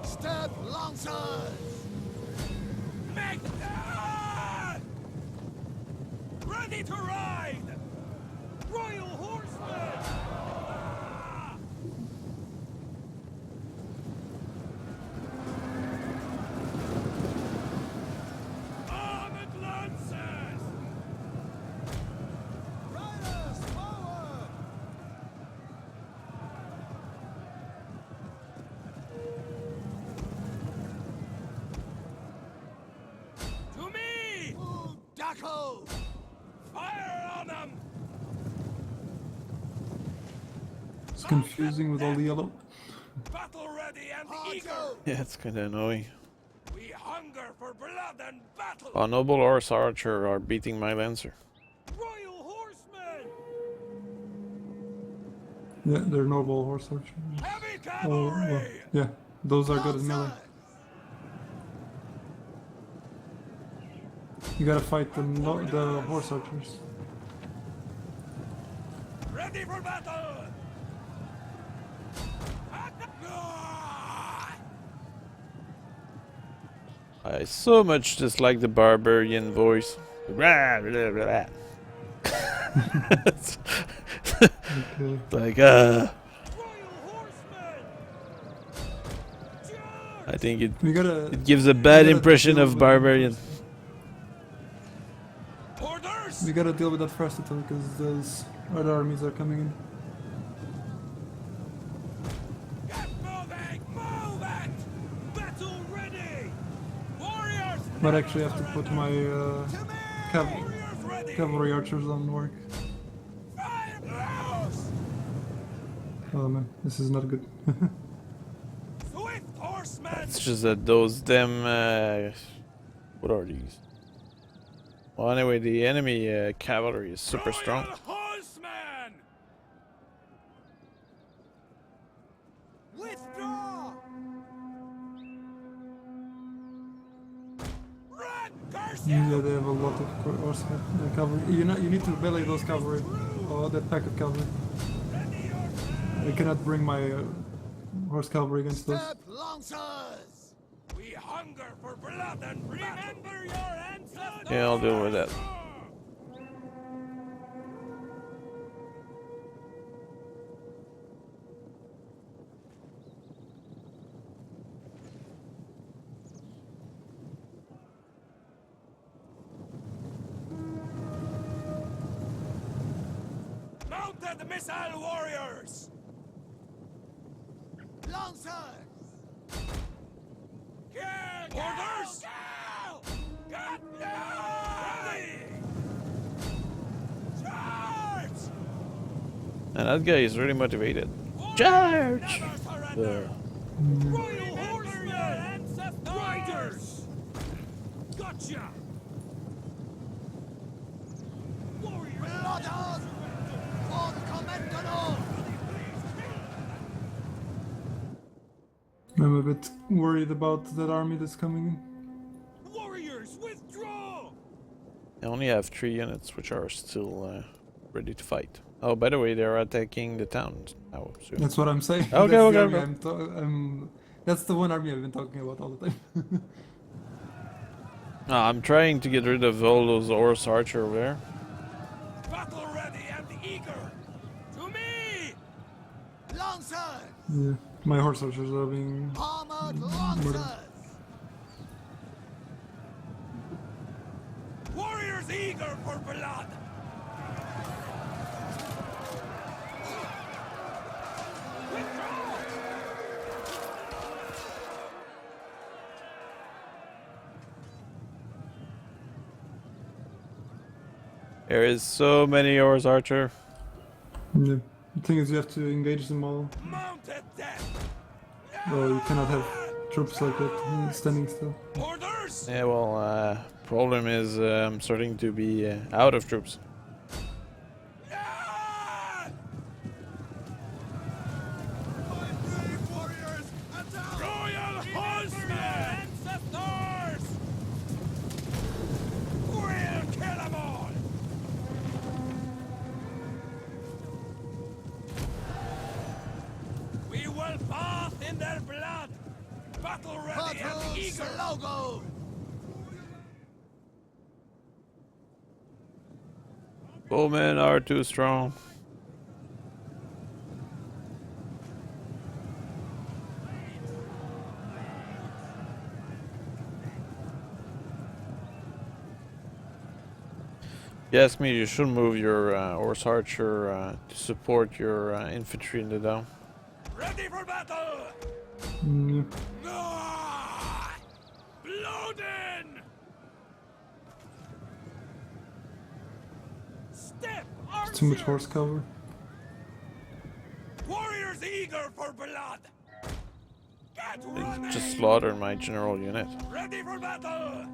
Step lancers! Make that! Ready to ride! Royal horsemen! Ah! Armored lances! Riders forward! To me! Daco! Fire on them! It's confusing with all the yellow. Battle ready and eager! Hardo! Yeah, it's kind of annoying. We hunger for blood and battle! Oh, noble horse archer are beating my lancer. Royal horsemen! Yeah, they're noble horse archers. Heavy Oh, well, cavalry! yeah, those are good at melee. Lancers! You gotta fight the horse archers. Ready for battle! Ah! I so much dislike the barbarian voice. Blah, blah, blah. It's Okay. like, Royal horsemen! I think it We gotta. gives a bad gotta impression deal of with barbarian. Orders! We gotta deal with that first attack because those other armies are coming in. Get moving! Move it! Battle ready! Warriors! But actually, I have to put my Warriors ready! cavalry archers on work. Fire blows! Oh man, this is not good. Swift horsemen! It's just that those them what are these? Well, anyway, the enemy cavalry is super strong. Royal horsemen! Withdraw! Run! Curse Yeah, you! they have a lot of horse cavalry. You need to melee those cavalry. Oh, that pack of cavalry. Ready your men! I cannot bring my horse cavalry against those. Step lancers! We hunger for blood and remember your ancestors! Yeah, I'll deal with that. Mounted missile warriors! Lancers! Orders! Get ready! Charge! And that guy is really motivated. Warriors Charge! never surrender! There. Royal horsemen! Riders! Gotcha! Warriors! Blooders! For the Commandant! I'm a bit worried about that army that's coming in. Warriors, withdraw! I only have 3 units which are still ready to fight. Oh, by the way, they're attacking the town now soon. That's what I'm saying. Okay, That's the okay, army that's the one army I've been talking about all the time. I'm trying to get rid of all those horse archer over there. Battle ready Yeah, my horse archers are being Armored murdered. lancers! Warriors eager for blood! There is so many yours, Archer. Yeah. The thing is, you have to engage them all. Mounted death! Well, you cannot have troops like that standing still. Orders! Yeah, well, problem is I'm starting to be out of troops. Ah! My brave warriors, attack! Royal horsemen! Ancestors! We'll kill them all! We will bath in their blood! Battle ready and Battle eager! Slogo! Bowmen are too strong. If you ask me, you should move your horse archer to support your infantry in the down. Ready for battle! Yeah. Ah! Loading! Step, It's too much archers! horse cover. Warriors eager for blood! Get ready! Just slaughter my general unit. Ready for battle!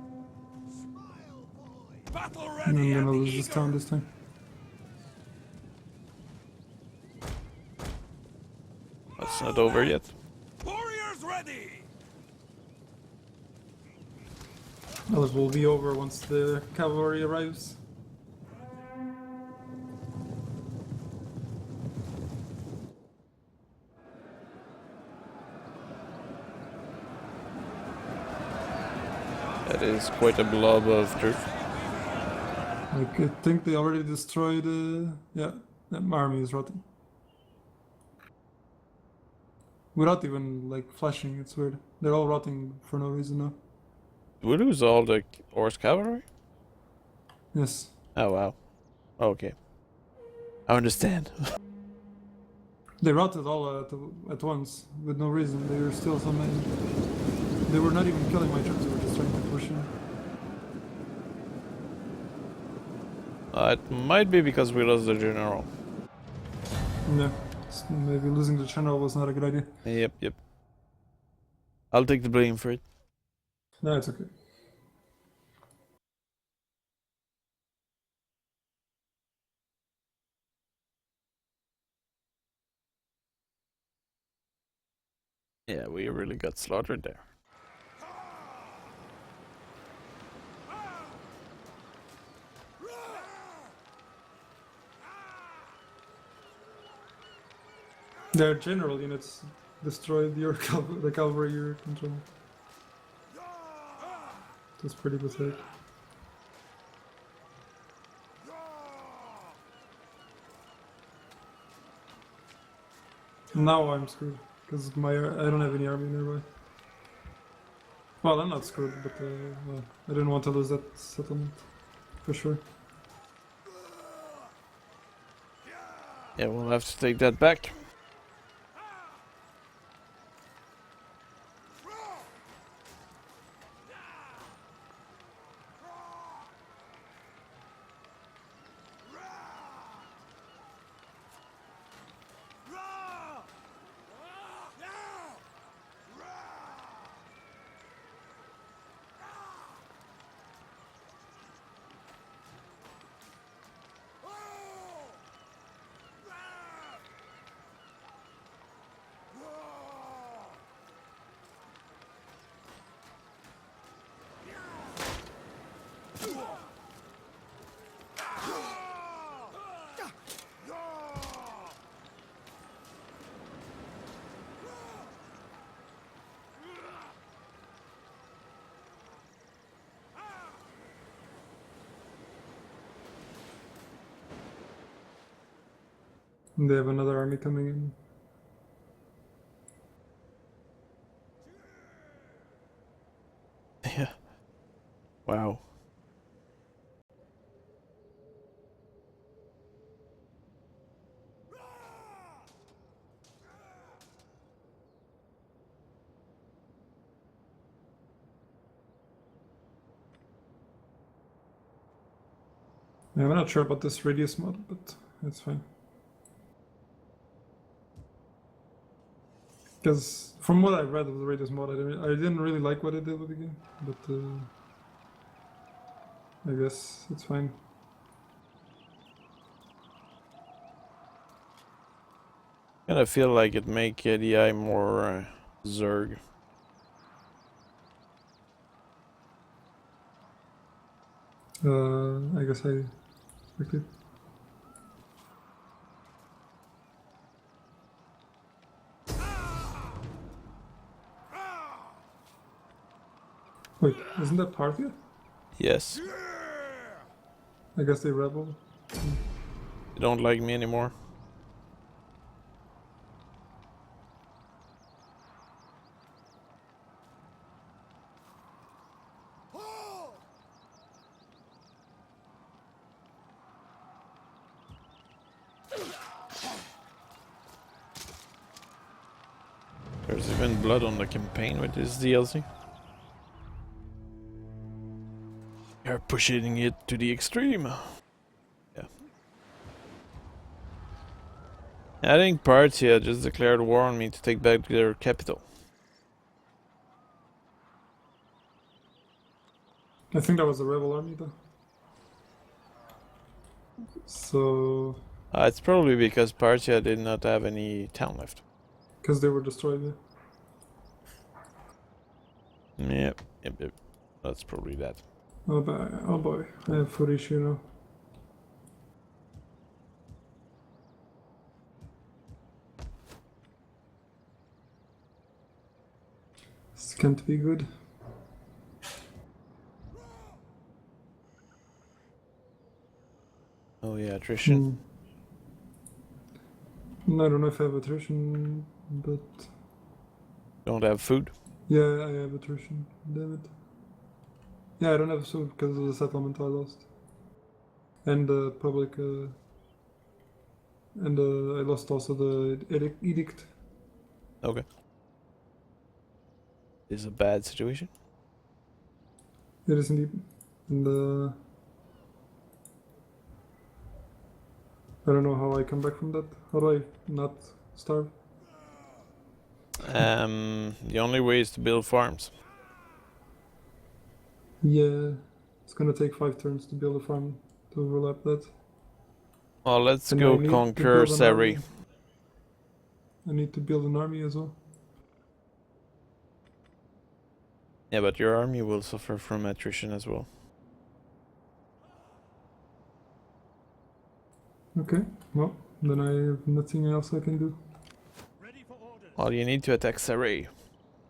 Battle I'm ready gonna and lose this town eager! this time. That's not over yet. Warriors ready! Well, it will be over once the cavalry arrives. That is quite a blob of troops. Like, I think they already destroyed, yeah, that army is rotting. Without even, like, flashing, it's weird. They're all rotting for no reason now. We lose all the horse cavalry? Yes. Oh wow. Okay. I understand. They rotted all at once, with no reason. They were still so many. They were not even killing my troops, they were just trying to push in. It might be because we lost the general. Yeah. Maybe losing the general was not a good idea. Yep. I'll take the blame for it. No, it's okay. Yeah, we really got slaughtered there. Their general units destroyed your the cavalry you're controlling. That's pretty pathetic. Now I'm screwed, because I don't have any army nearby. Well, I'm not screwed, but well, I didn't want to lose that settlement, for sure. Yeah, we'll have to take that back. And they have another army coming in. Wow. Yeah, I'm not sure about this radius mod, but it's fine. Because from what I read of the radius mod, I didn't really like what it did with the game, but I guess it's fine. Kind of feel like it make ADI more Zerg. I guess I expect it. Wait, isn't that Parthia? Yes. I guess they rebel. They don't like me anymore. There's even blood on the campaign with this DLC. You're pushing it to the extreme. Yeah. I think Parthia just declared war on me to take back their capital. I think that was a rebel army though. So, It's probably because Parthia did not have any town left. because they were destroyed, yeah. Yep. That's probably that. Oh boy, I have food issue now. This can't be good. Oh yeah, attrition. I don't know if I have attrition, but Don't have food. yeah, I have attrition. Damn it. Yeah, I don't have food because of the settlement I lost, and the public, and I lost also the edict. Okay. This is a bad situation. It is indeed, and I don't know how I come back from that. How do I not starve? The only way is to build farms. Yeah, it's gonna take 5 turns to build a farm to overlap that. Well, let's And I go need to conquer build an Sari. army. I need to build an army as well. Yeah, but your army will suffer from attrition as well. Okay, well, then I have nothing else I can do. Ready for orders. Well, you need to attack Sarai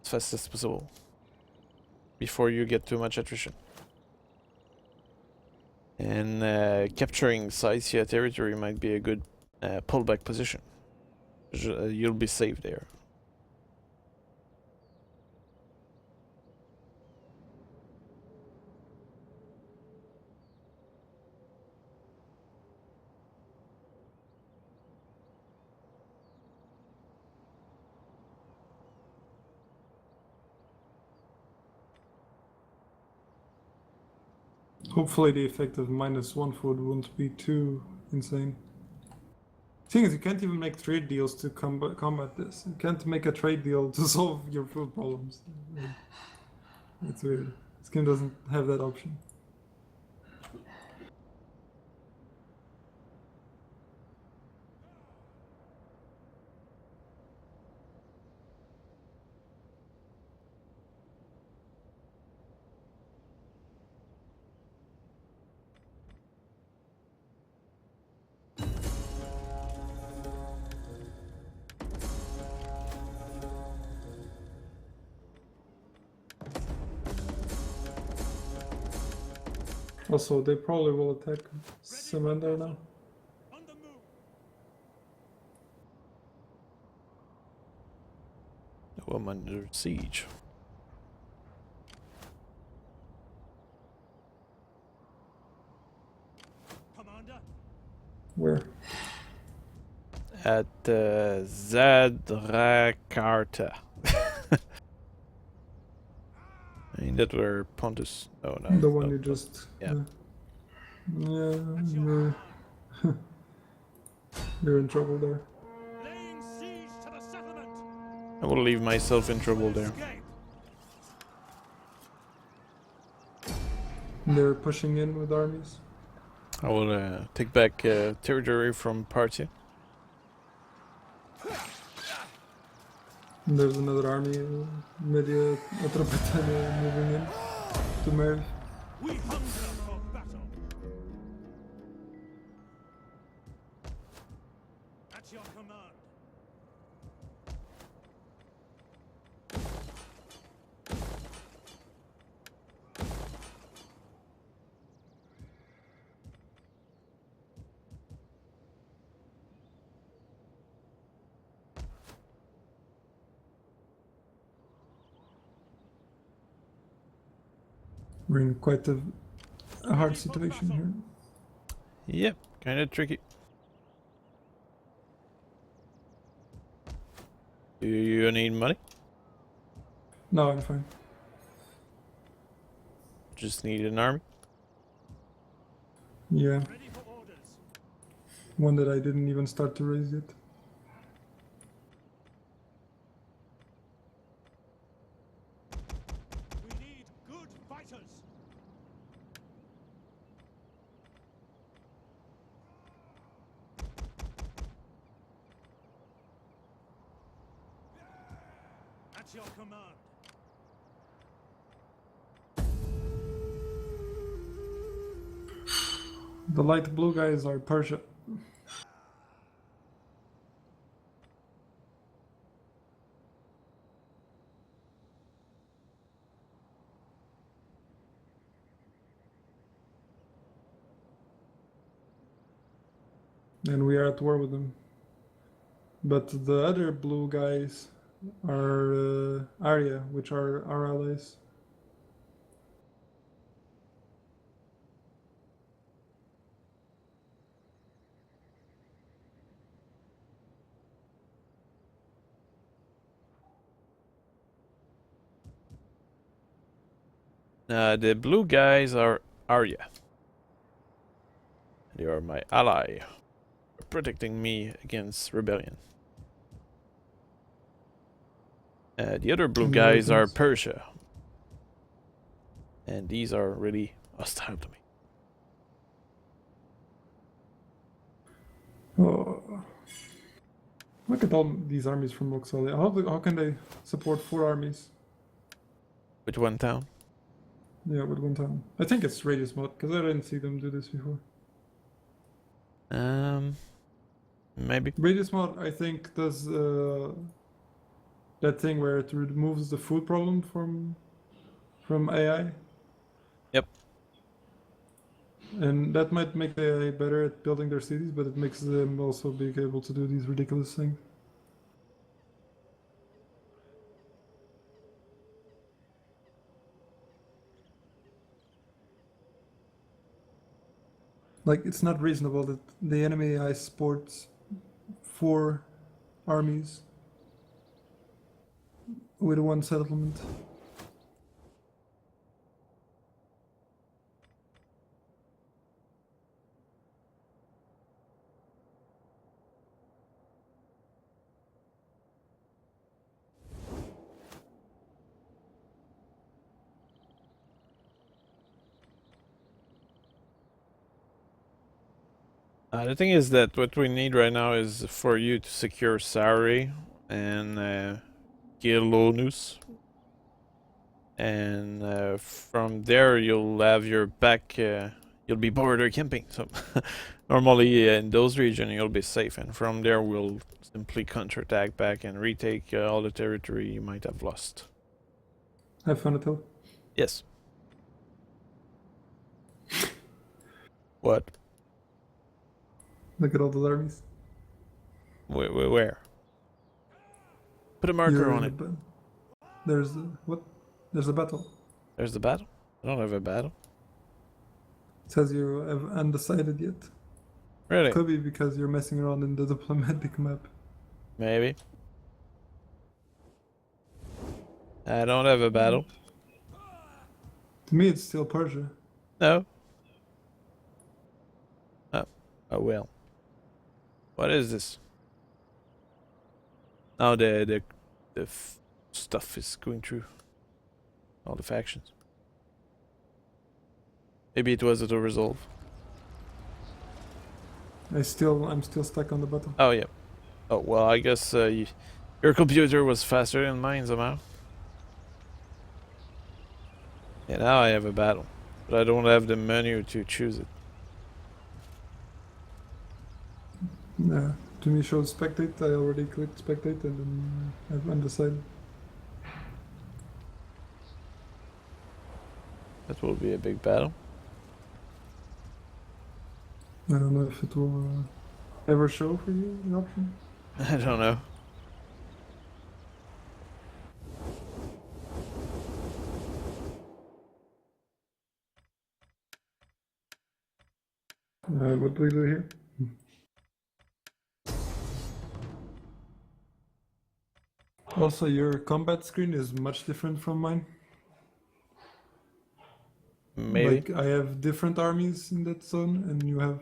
as fast as possible before you get too much attrition. And capturing Scythia territory might be a good pullback position. You'll be safe there. Hopefully the effect of -1 food won't be too insane. Thing is, you can't even make trade deals to combat this. You can't make a trade deal to solve your food problems. It's weird. This game doesn't have that option. Also, they probably will attack Samandar now. On the move. Oh, I'm under siege. Where? At Zadrakarta. I mean, that were Pontus. Oh no. The one no, you no. just. Yeah. Yeah, you're in trouble there. Laying siege to the settlement. I will leave myself in trouble there. Escape. They're pushing in with armies. I will take back territory from Partia. And there's another army, Media Atropatana, moving in to Merv. We hunger for battle. At your command. We're in quite a hard situation here. Yep, kind of tricky. Do you need money? No, I'm fine. Just need an army? Yeah, Ready for orders. one that I didn't even start to raise yet. We need good fighters. At your command. The light blue guys are Persia. And we are at war with them. But the other blue guys are Arya, which are our allies. The blue guys are Arya. They are my ally, protecting me against rebellion. The other blue And the guys are Americans? Persia. And these are really hostile to me. Oh. Look at all these armies from Roxalia. How can they support 4 armies? With one town? Yeah, with one town. I think it's Radius mod, because I didn't see them do this before. Maybe. Radius mod, I think, does that thing where it removes the food problem from AI. Yep. And that might make the AI better at building their cities, but it makes them also be able to do these ridiculous things. Like, it's not reasonable that the enemy AI supports 4 armies with 1 settlement. The thing is that what we need right now is for you to secure Sari and Gelonus. And from there you'll have your back, you'll be border camping. So normally in those regions you'll be safe. And from there we'll simply counterattack back and retake all the territory you might have lost. Have fun, Attila. Yes. What? Look at all those armies. Where? Put a marker You're on in it. the There's the, what? There's a battle. There's the battle? I don't have a battle. It says you have undecided yet. Really? Could be because you're messing around in the diplomatic map. Maybe. I don't have a battle. To me, it's still Persia. No. Oh well. What is this? Oh, the stuff is going through all the factions. Maybe it was auto resolve. I'm still stuck on the bottom. Oh yeah. Oh well, I guess your computer was faster than mine somehow. Yeah, now I have a battle, but I don't have the menu to choose it. Yeah, to me shows spectate. I already clicked spectate and then I'm undecided. That will be a big battle. I don't know if it will ever show for you the option. I don't know. What do we do here? Also, your combat screen is much different from mine. Maybe. Like, I have different armies in that zone, and you have...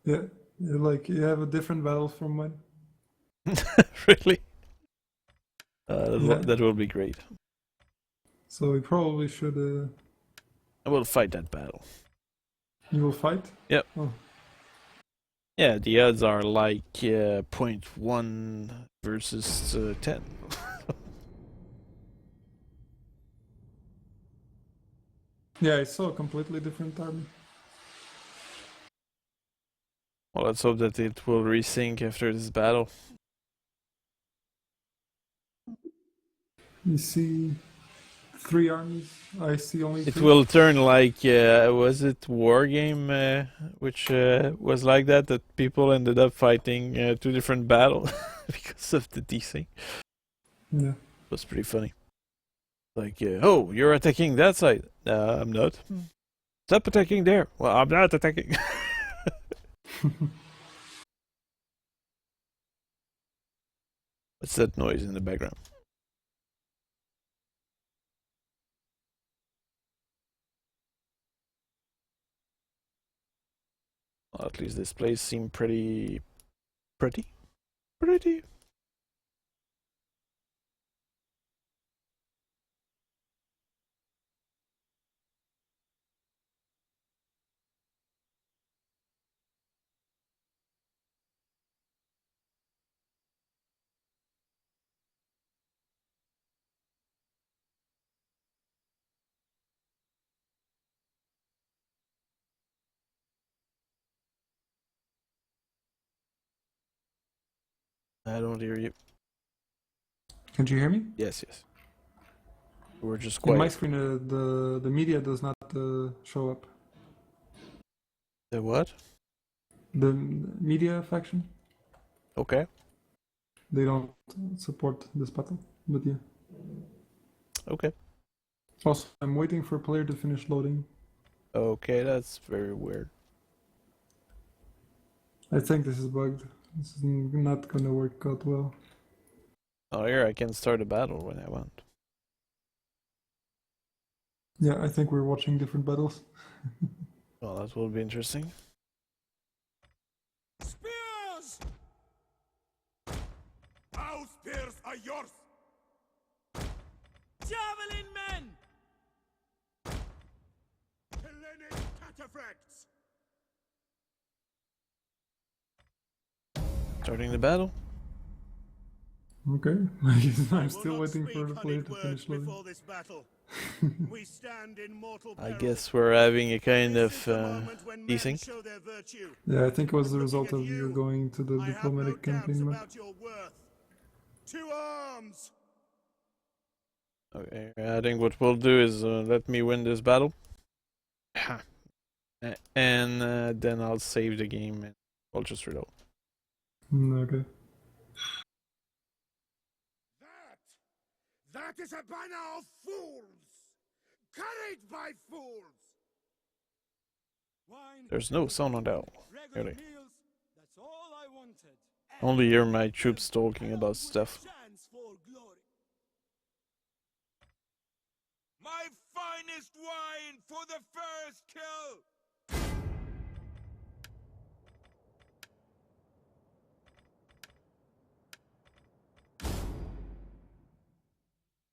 Yeah, like, you have a different battle from mine. Really? Yeah. That will be great. So we probably should... I will fight that battle. You will fight? Yep. Oh. Yeah, the odds are like 0.1 versus 10. Yeah, I saw a completely different army. Well, let's hope that it will resync after this battle. You see 3 armies. I see only It 3. will turn like, was it War Game, which was like that people ended up fighting 2 different battles because of the desync. Yeah. It was pretty funny. Like, oh, you're attacking that side. I'm not. Stop attacking there. Well, I'm not attacking. What's that noise in the background? Well, at least this place seemed pretty. I don't hear you. Can you hear me? Yes. We're just In my quiet. screen, the media does not show up. The what? The media faction, Okay. they don't support this battle. But yeah. Okay. Also, I'm waiting for player to finish loading. Okay, that's very weird. I think this is bugged. This is not gonna work out well. Oh, here I can start a battle when I want. Yeah, I think we're watching different battles. Well, that will be interesting. Spears! Our spears are yours! Javelin men! Hellenic cataphracts! Starting the battle. Okay, I'm still waiting for the player to finish loading. This battle. We stand in mortal I peril. guess we're having a kind This of is the moment when men desync. show their virtue. Yeah, I think it was the Looking result at of you going to the I have no diplomatic doubts campaign map. about your worth. To arms! Okay, I think what we'll do is let me win this battle. And then I'll save the game and I'll just reload. Okay. That is a banner of fools! Carried by fools! Wine, There's no sound on that. regular Really. meals, that's all I wanted. Only hear my troops talking about stuff. Chance for glory. My finest wine for the first kill!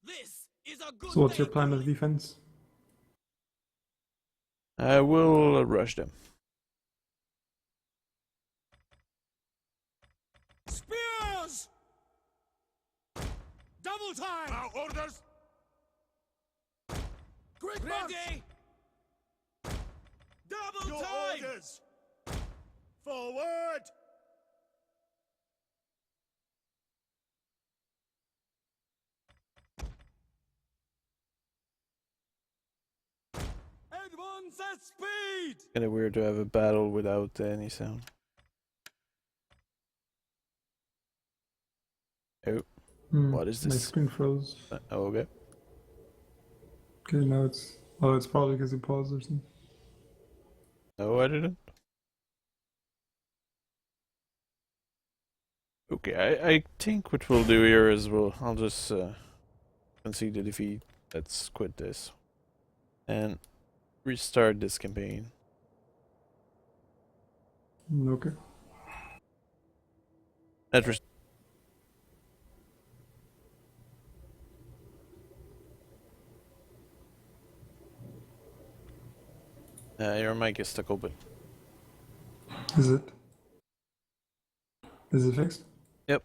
This is a good So what's your day plan to of defense? I will rush them. Spears! Double time! Now orders! Quick ready! Double Your time! orders! Forward! Advance at speed! Kinda weird to have a battle without any sound. Oh, what is My this? screen froze. Okay. Okay, now it's... Oh, it's probably because you paused or something. No, I didn't. Okay, I think what we'll do here is I'll just concede the defeat. Let's quit this. And restart this campaign. Okay. Attrition. Your mic is stuck open. Is it? Is it fixed? Yep.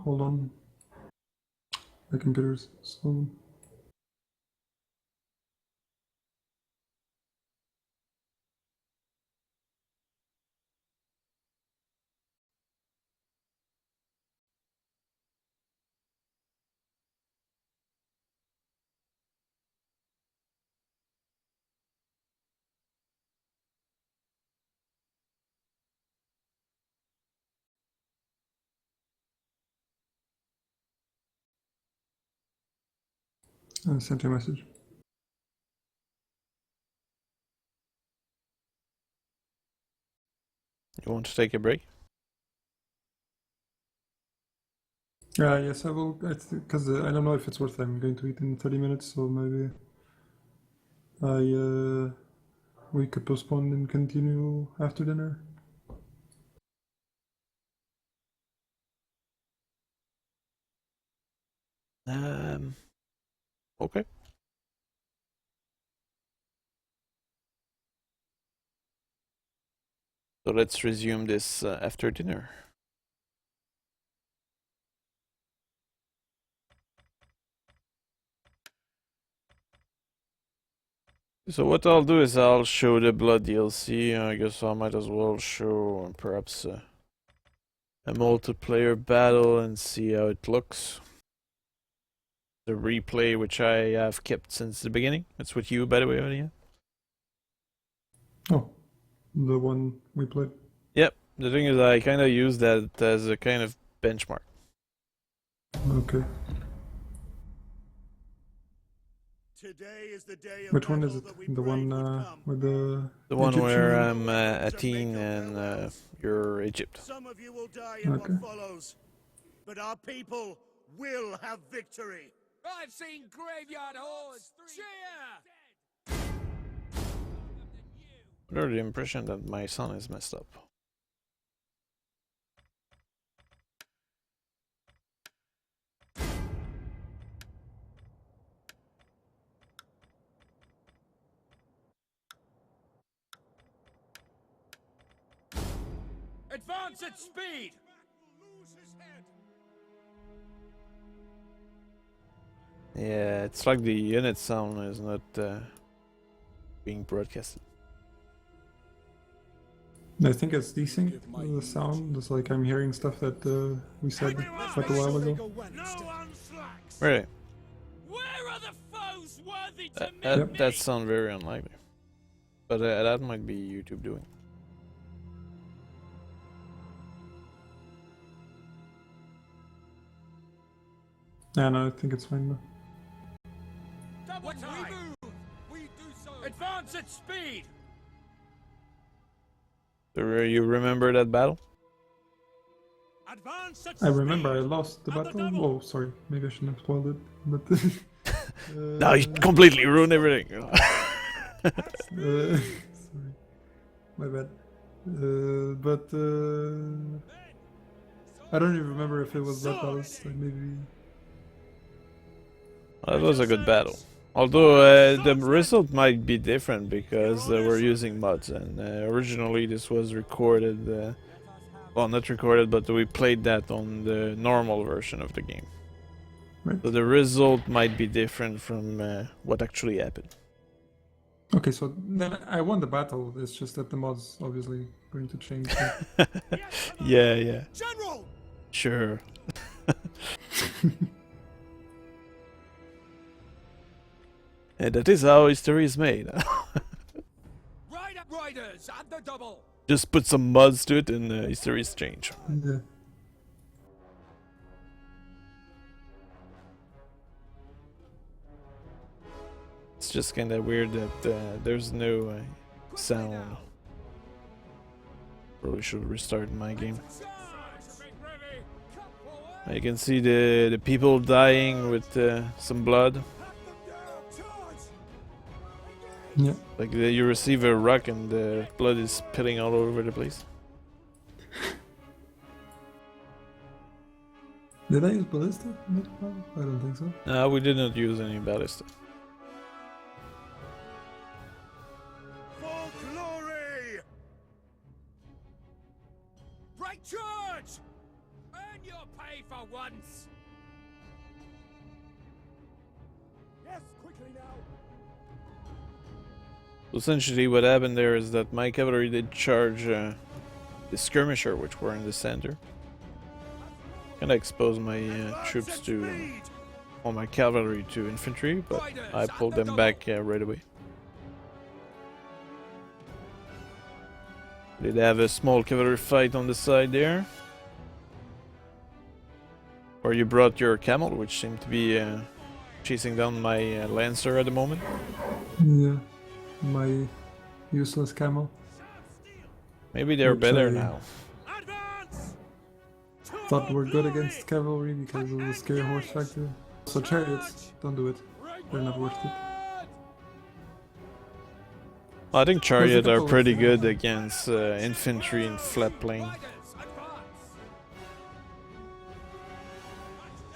Hold on. My computer's slow. I sent you a message. You want to take a break? Yes, I will. Because I don't know if it's worth it. I'm going to eat in 30 minutes, so maybe we could postpone and continue after dinner. Okay. So let's resume this after dinner. So what I'll do is I'll show the blood DLC. I guess I might as well show perhaps a multiplayer battle and see how it looks. The replay, which I have kept since the beginning. It's with you, by the way, Odia. Oh, the one we played. Yep. The thing is, I kind of use that as a kind of benchmark. Okay. Today is the day of Which one is battle it? that we The prayed one would come. with the The one Egyptian where one? I'm Athene and you're Egypt. Some of you will die in Okay. what follows, but our people will have victory. I've seen graveyard hordes! Cheer! I'm under the impression that my son is messed up. Advance at speed! Yeah, it's like the unit sound is not being broadcasted. I think it's desync, the sound. It's like I'm hearing stuff that we said quite a while ago. No one slacks. Really? Where are the foes worthy to meet That, me? that sounds very unlikely. But that might be YouTube doing. Yeah, no, I think it's fine though. Double time. We move. We do so. Advance at speed. So, you remember that battle? Advance at I remember I speed. lost the At the battle. double. Oh, sorry. Maybe I shouldn't have spoiled it. But No, you completely ruined everything. sorry, my bad. But I don't even remember if it was that battle. So maybe. That was a good battle. Although the result might be different because we're using mods, and originally this was recorded. Well, not recorded, but we played that on the normal version of the game. Right. So the result might be different from what actually happened. Okay, so then I won the battle. It's just that the mod's obviously going to change. Yeah, General. sure. And that is how history is made. Ride up, riders at the double. Just put some mods to it and history is changed. Yeah. It's just kind of weird that there's no sound. Probably should restart my game. You can see the people dying with some blood. Yeah. Like you receive a rock and the blood is spilling all over the place. Did I use ballista? in that battle? I don't think so. No, we did not use any ballista. For glory. Break charge. Earn your pay for once. Yes, quickly now. Essentially what happened there is that my cavalry did charge the skirmisher, which were in the center. Kinda exposed my troops to, or my cavalry to infantry, but I pulled them back right away. Did have a small cavalry fight on the side there. Or you brought your camel, which seemed to be chasing down my lancer at the moment. Yeah. My useless camel. Maybe they're Which better I- now. Advance. Thought we're good against cavalry because of the scary horse factor. So chariots, don't do it. They're not worth it. I think chariot are couple of pretty things. good against infantry in flat plane. Riders, advance.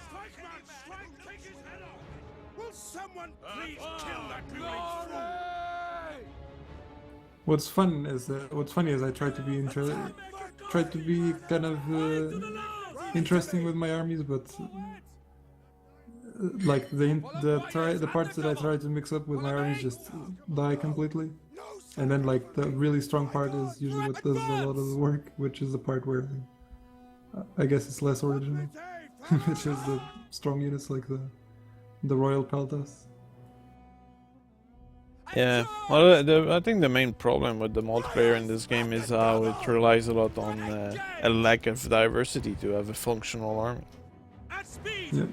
Strike, man, strike. Take his head off. Will someone please kill that great fool? What's funny is I try to be kind of interesting with my armies, but like the parts that I try to mix up with my armies just die completely, and then like the really strong part is usually what does a lot of the work, which is the part where I guess it's less original, which is the strong units like the royal peltas. Yeah, well, I think the main problem with the multiplayer in this game is how it relies a lot on a lack of diversity to have a functional army. At speed. Yeah.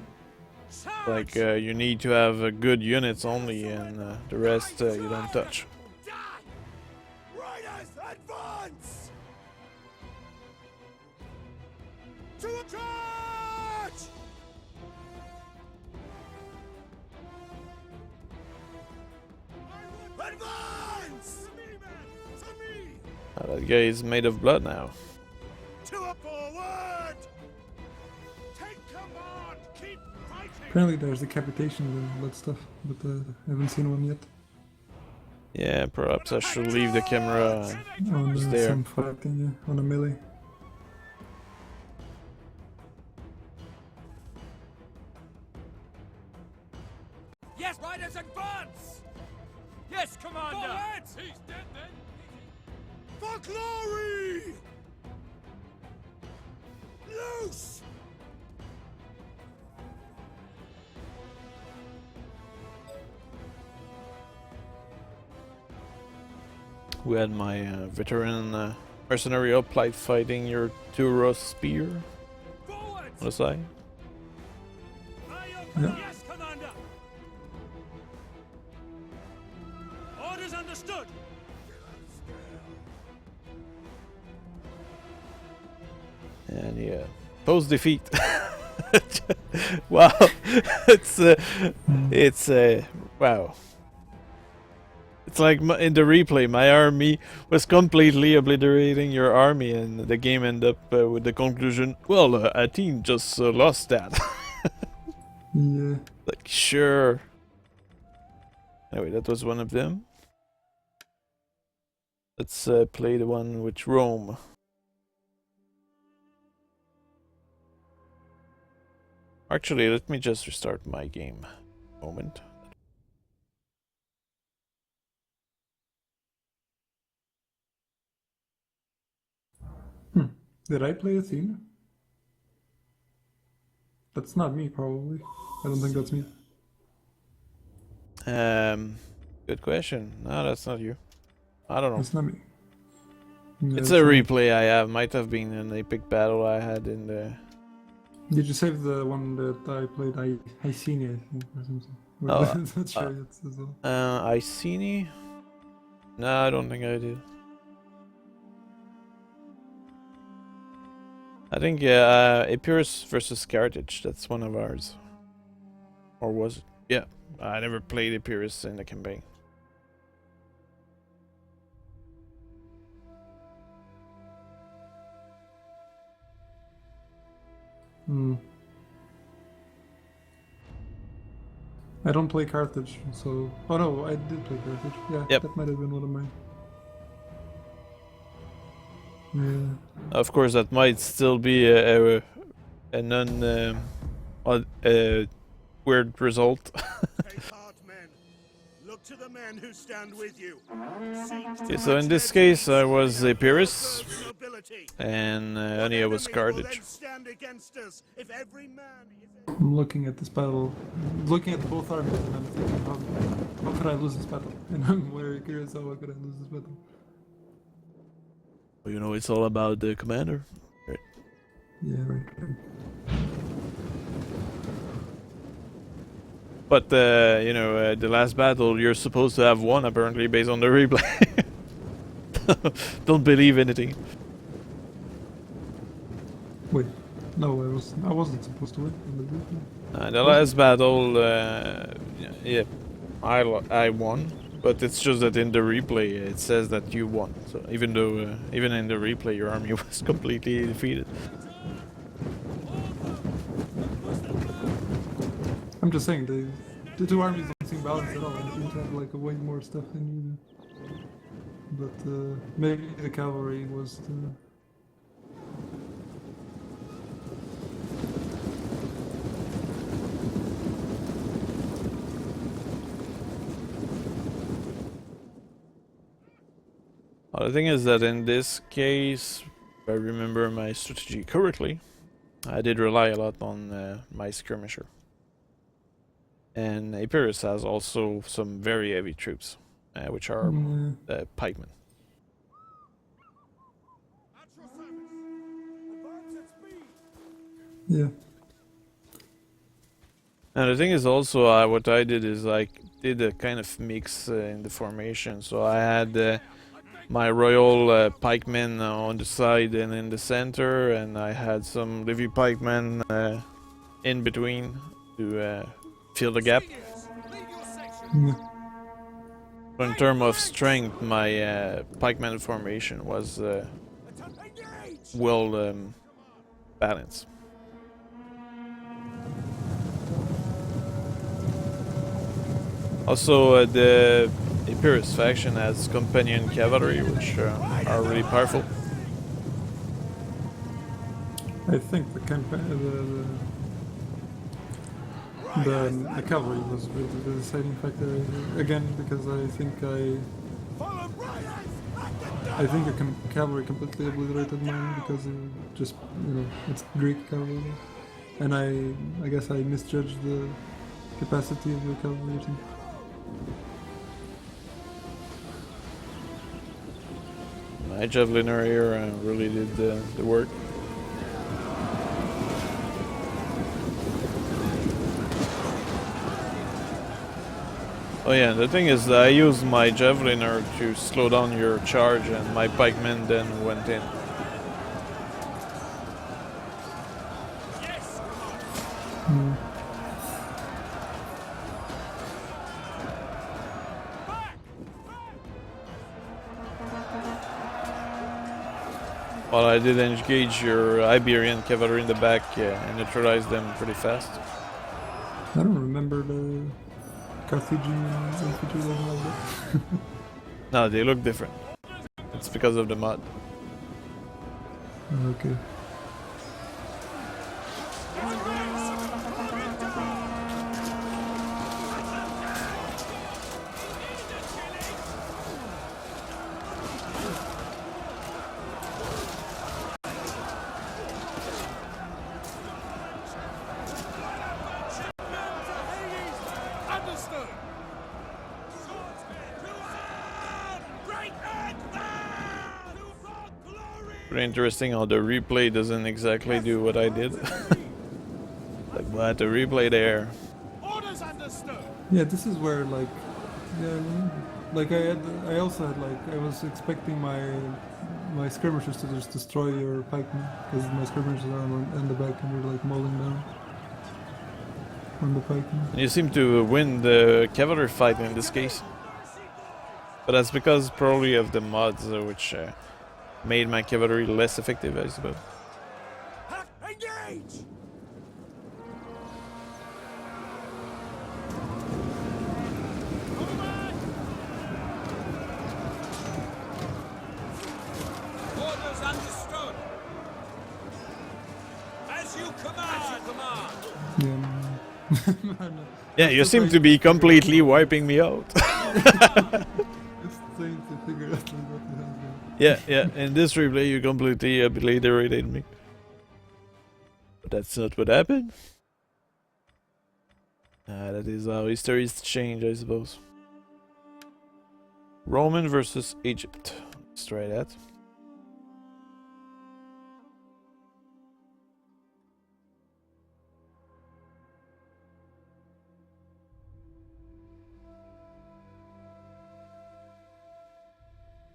Charge. Like, you need to have good units only, and the rest you don't touch. Die. Riders, advance. To a charge. Advance. To me, man. To me. That guy is made of blood now. To a forward. Take command. Keep fighting. Apparently there's decapitations and all that stuff, but I haven't seen one yet. Yeah, perhaps I should leave the camera. On Just there. some fighting, yeah, on a melee. Yes, riders, advance. Yes, commander. Forward. He's dead then. For glory! Loose! We had my veteran mercenary hoplite fighting your Duro spear Forward! on the side. Yeah. Yes, Commander! Orders understood! And yeah, post defeat. Wow, it's wow. It's like in the replay, my army was completely obliterating your army, and the game ended up with the conclusion, well, a team just lost that. Yeah. Like, sure. Anyway, that was one of them. Let's play the one with Rome. Actually, let me just restart my game. Moment. Did I play Athena? That's not me, probably. I don't think that's me. Good question. No, that's not you. I don't know. It's not me. Yeah, It's a replay I have. Might have been an epic battle I had in the... Did you save the one that I played? I seen it, I think, or something. Oh, Not sure yet as well. Iceni? No, I don't think I did. I think Epirus versus Carthage, that's one of ours. Or was it? Yeah, I never played Epirus in the campaign. I don't play Carthage, so... Oh no, I did play Carthage. Yeah, Yep. that might have been one of mine. Yeah. Of course, that might still be a weird result. Take heart, men. Look to the men who stand with you. Okay, so in this case, I was Epirus, and Ania was Carthage. Stand against us if every man is I'm looking at this battle, looking at both armies, and I'm thinking, how could I lose this battle? And I'm very curious how could I lose this battle? Well, you know, it's all about the commander. Right. Yeah, right. But, you know, the last battle you're supposed to have won, apparently, based on the replay. Don't believe anything. Wait, no, I wasn't supposed to win. The last battle, yeah, I won. But it's just that in the replay it says that you won. So even though, even in the replay, your army was completely defeated. I'm just saying, the two armies don't seem balanced at all. They seem to have like way more stuff than you do. But maybe the cavalry was the... Well, the thing is that in this case, if I remember my strategy correctly, I did rely a lot on my skirmisher. And Epirus has also some very heavy troops, which are pikemen. Yeah. And the thing is also, what I did is I did a kind of mix in the formation. So I had my royal pikemen on the side and in the center, and I had some Livy pikemen in between to fill the gap. Yeah. So in terms of strength, my pikeman formation was well balanced. Also, the Epirus faction has companion cavalry, which are really powerful. I think the cavalry was really the deciding factor again, because I think I... Follow Brian at the I think your cavalry completely obliterated mine because just, you know, it's Greek cavalry. And I guess I misjudged the capacity of your cavalry team. My javeliner here really did the work. Oh yeah, the thing is that I used my javeliner to slow down your charge and my pikemen then went in. Well, I did engage your Iberian cavalry in the back and neutralize them pretty fast. I don't remember the Carthaginian infantry looking like that. No, they look different. It's because of the mod. Okay. Understood. Great Pretty interesting how the replay doesn't exactly do what I did. Like, what, the replay there? Orders understood. Yeah, this is where like, yeah, like I also had like I was expecting my skirmishers to just destroy your pikemen because my skirmishers are on the back and we're like mauling down on the pikemen. And you seem to win the cavalry fight in this case, but that's because probably of the mods which made my cavalry less effective, I suppose. Engage. Orders understood. As you command. Yeah. Yeah, you seem to be completely wiping me out. It's trying to figure out what the hell is going. Yeah, in this replay you completely obliterated me. But that's not what happened. That is how histories change, I suppose. Roman versus Egypt. Let's try that.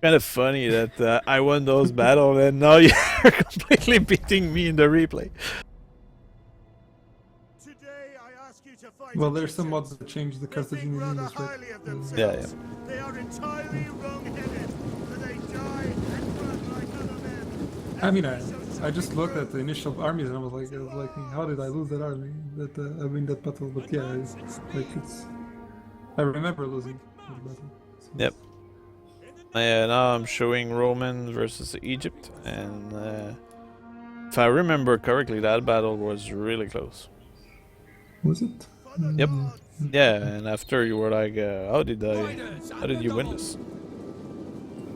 Kind of funny that I won those battles and now you're completely beating me in the replay. Today I ask you to fight. Well, there's some mods that change the Carthaginian units, right? Yeah. They are entirely wrong-headed, for they die and run like other men. I mean, I just looked at the initial armies and I was like, how did I lose that army? That I win that battle? But yeah, it's like I remember losing that battle. So. Yep. Now I'm showing Roman versus Egypt, and if I remember correctly, that battle was really close. Was it? Yep. Yeah, and after you were like, how did you win this?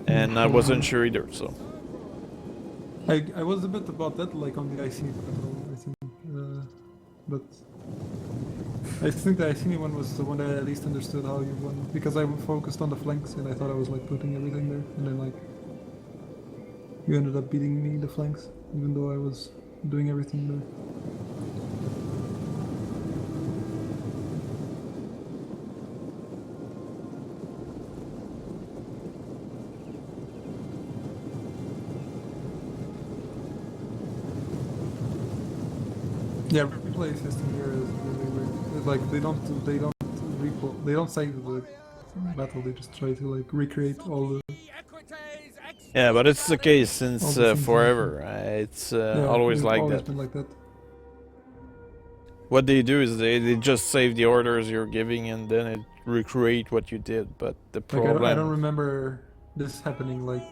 And I wasn't sure either, so. I was a bit about that, like on the Iceni battle, I think, but I think the Iceni one was the one that I at least understood how you won, because I focused on the flanks and I thought I was like putting everything there, and then like you ended up beating me the flanks, even though I was doing everything there. Yeah, replay system here is really weird. It's like they don't save the battle. They just try to like recreate all the. Yeah, but it's the case since things forever. It's always it's like always that. been like that. What they do is they just save the orders you're giving and then it recreate what you did. But the Like problem. I don't remember this happening. Like,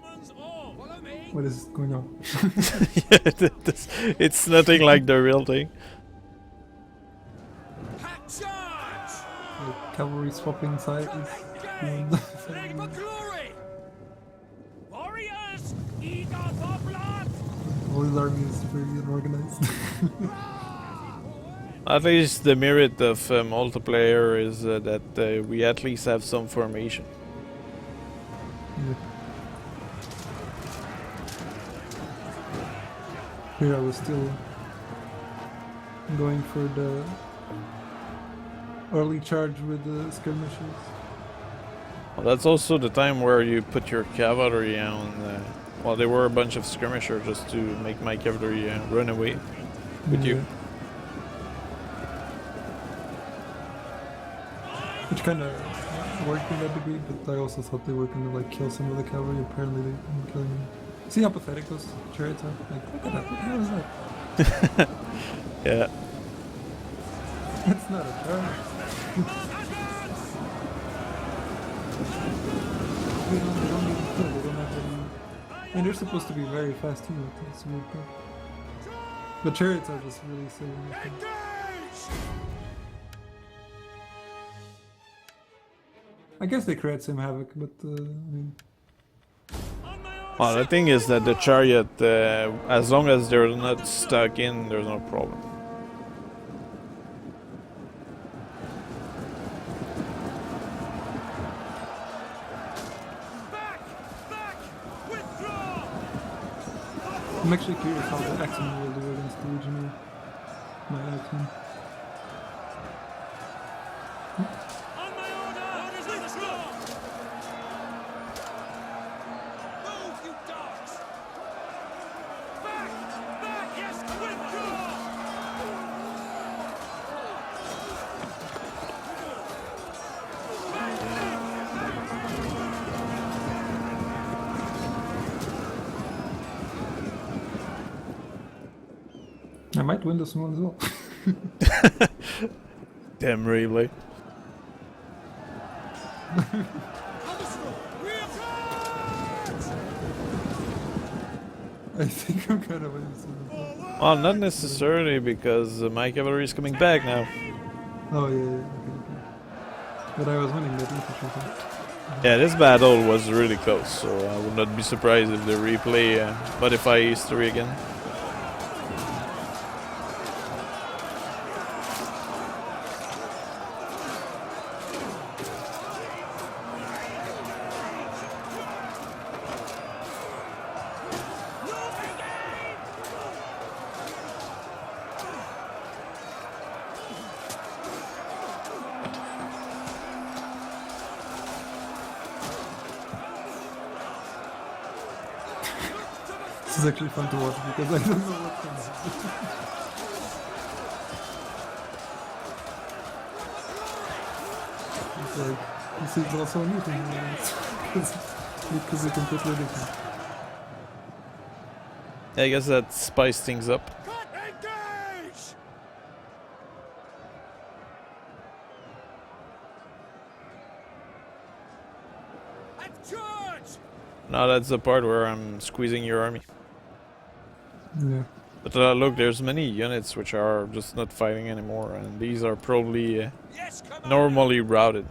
what is going on? Yeah, it's nothing like the real thing. Like cavalry swapping sides. Glory! Warriors! All his army is very unorganized. At least the merit of multiplayer is that we at least have some formation. Yeah. Here I was still going for the early charge with the skirmishers. Well, that's also the time where you put your cavalry on. Well, there were a bunch of skirmishers just to make my cavalry run away with you. Which kind of worked in that degree, but I also thought they were going to like kill some of the cavalry. Apparently they didn't kill me. See how pathetic those chariots are? Like, look at that, what the hell is that? Yeah. It's not a chariot. They don't even kill, they don't have any... And they're supposed to be very fast too, that's weird part. The chariots are just really silly. I guess they create some havoc, but I mean... Well, the thing is that the chariot, as long as they're not stuck in, there's no problem. I'm actually curious how the Axemen will do against the original. My Axemen. I might win this one as well. Damn, really. I think I'm kind of winning this one. Well, not necessarily, because my cavalry is coming back now. Oh yeah, okay. But I was winning that infantry fight. Yeah, this battle was really close, so I would not be surprised if the replay modify history again. This is actually fun to watch because I don't know what can happen. It's like, you see also anything because it's completely different. I guess that spiced things up. Engage! At charge! Now that's the part where I'm squeezing your army. Yeah. But look, there's many units which are just not fighting anymore, and these are probably Yes, come on! normally routed.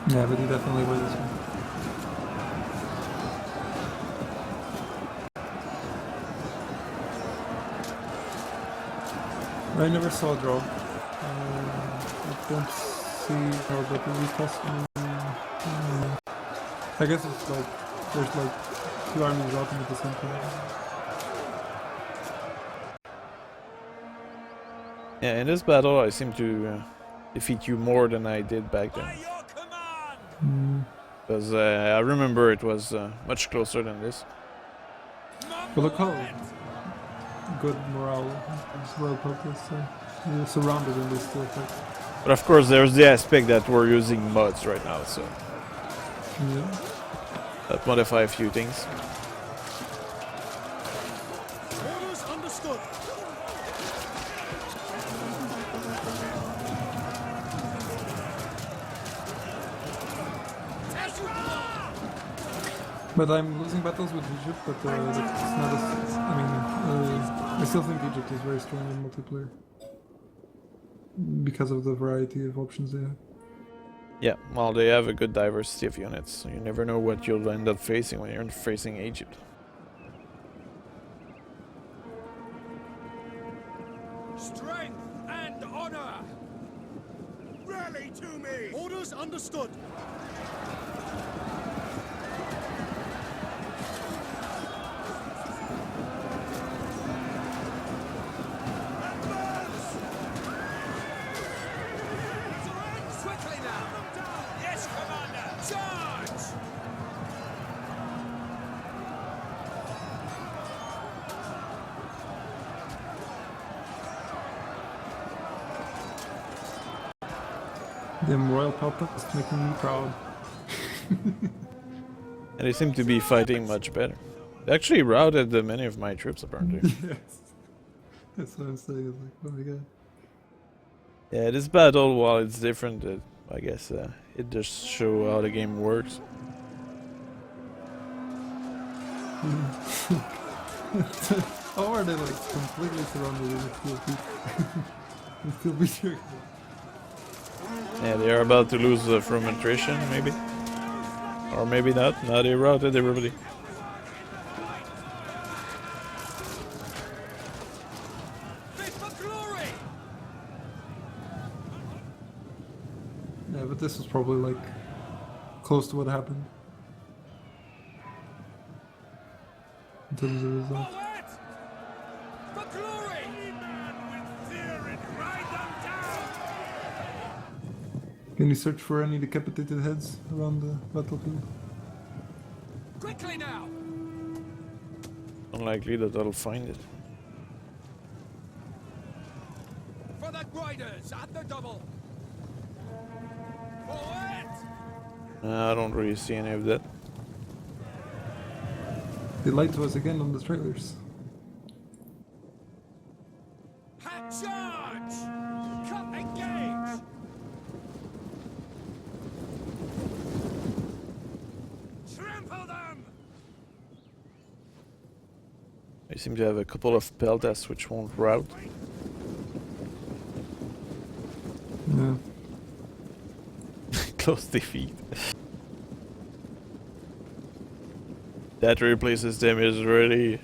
Yeah, but he definitely wins this one. I never saw a draw. I don't see how that will be possible. I guess it's like there's like two armies routing at the same time. Yeah, in this battle I seem to defeat you more than I did back then. Because I remember it was much closer than this. But look how good morale is well focused. You're surrounded and they still fight. But of course there's the aspect that we're using mods right now, so Yeah. that modify a few things. Orders understood. But I'm losing battles with Egypt, but it's not as... I mean, I still think Egypt is very strong in multiplayer. Because of the variety of options they have. Yeah, well, they have a good diversity of units, so you never know what you'll end up facing when you're facing Egypt. Strength and honor! Rally to me! Orders understood! Advance! Quickly now! Yes, Commander! Charge! Them royal puppets making me proud. And they seem to be fighting much better. They actually routed many of my troops, apparently. Yes. That's what I'm saying. It's like, oh my god. Yeah, this battle, while it's different, I guess it just shows how the game works. How are they like completely surrounded with PvP? And still be sure. Yeah, they are about to lose from attrition, maybe. Or maybe not. Now they routed everybody. Fit for glory! Yeah, but this was probably like close to what happened. In terms of results. Forward! For glory! Any man with fear and ride them down! Can you search for any decapitated heads around the battlefield? Quickly now! Unlikely that I'll find it. For the Griders at the double! Forward! I don't really see any of that. They lied to us again on the trailers. Hat charge! Cut engage! Trample them! I seem to have a couple of peltas which won't route. Yeah. Close defeat. That replaces them is really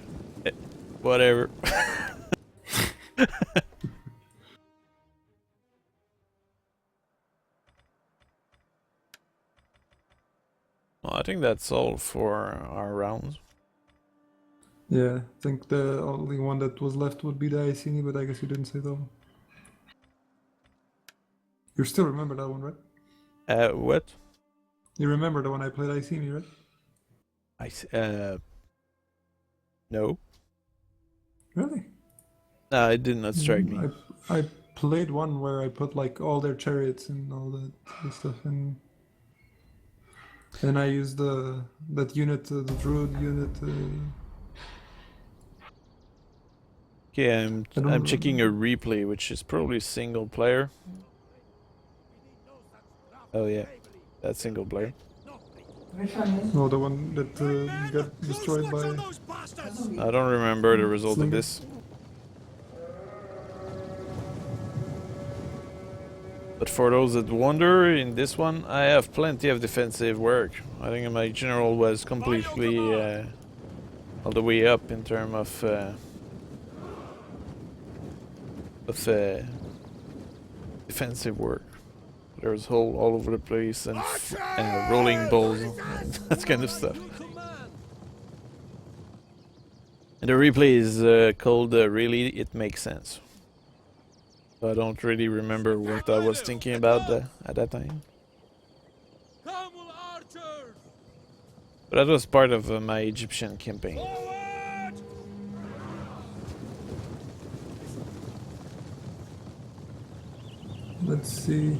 whatever. Well, I think that's all for our rounds. Yeah, I think the only one that was left would be the Iceni, but I guess you didn't say that one. You still remember that one, right? What? You remember the one I played Iceni, right? No. Really? No, it did not strike me. I played one where I put like all their chariots and all that stuff in. And I used that unit, the druid unit. Okay, I don't I'm checking a remember. replay, which is probably single player. Oh yeah, that's single player. No, the one that got destroyed by. Those bastards! I don't remember the result of Slinger. this. But for those that wonder, in this one, I have plenty of defensive work. I think my general was completely all the way up in terms of defensive work. There's hole all over the place and rolling balls, that kind of stuff. And the replay is called Really It Makes Sense. So I don't really remember what I was thinking about at that time. Come, archers! But that was part of my Egyptian campaign. Forward! Let's see.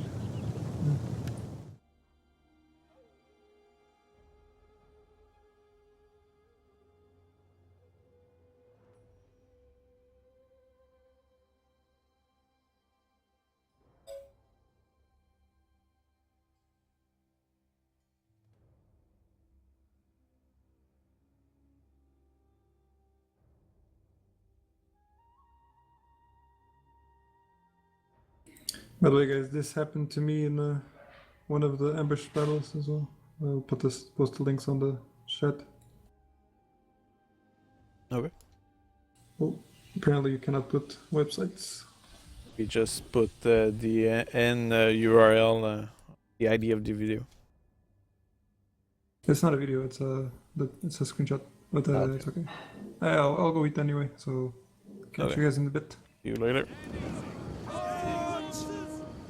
By the way, guys, this happened to me in one of the ambush battles as well. I'll post the links on the chat. Okay. Oh, apparently you cannot put websites. We just put the URL, the ID of the video. It's not a video. It's a screenshot. But Okay. it's okay. I'll go eat anyway. So catch Okay. you guys in a bit. See you later.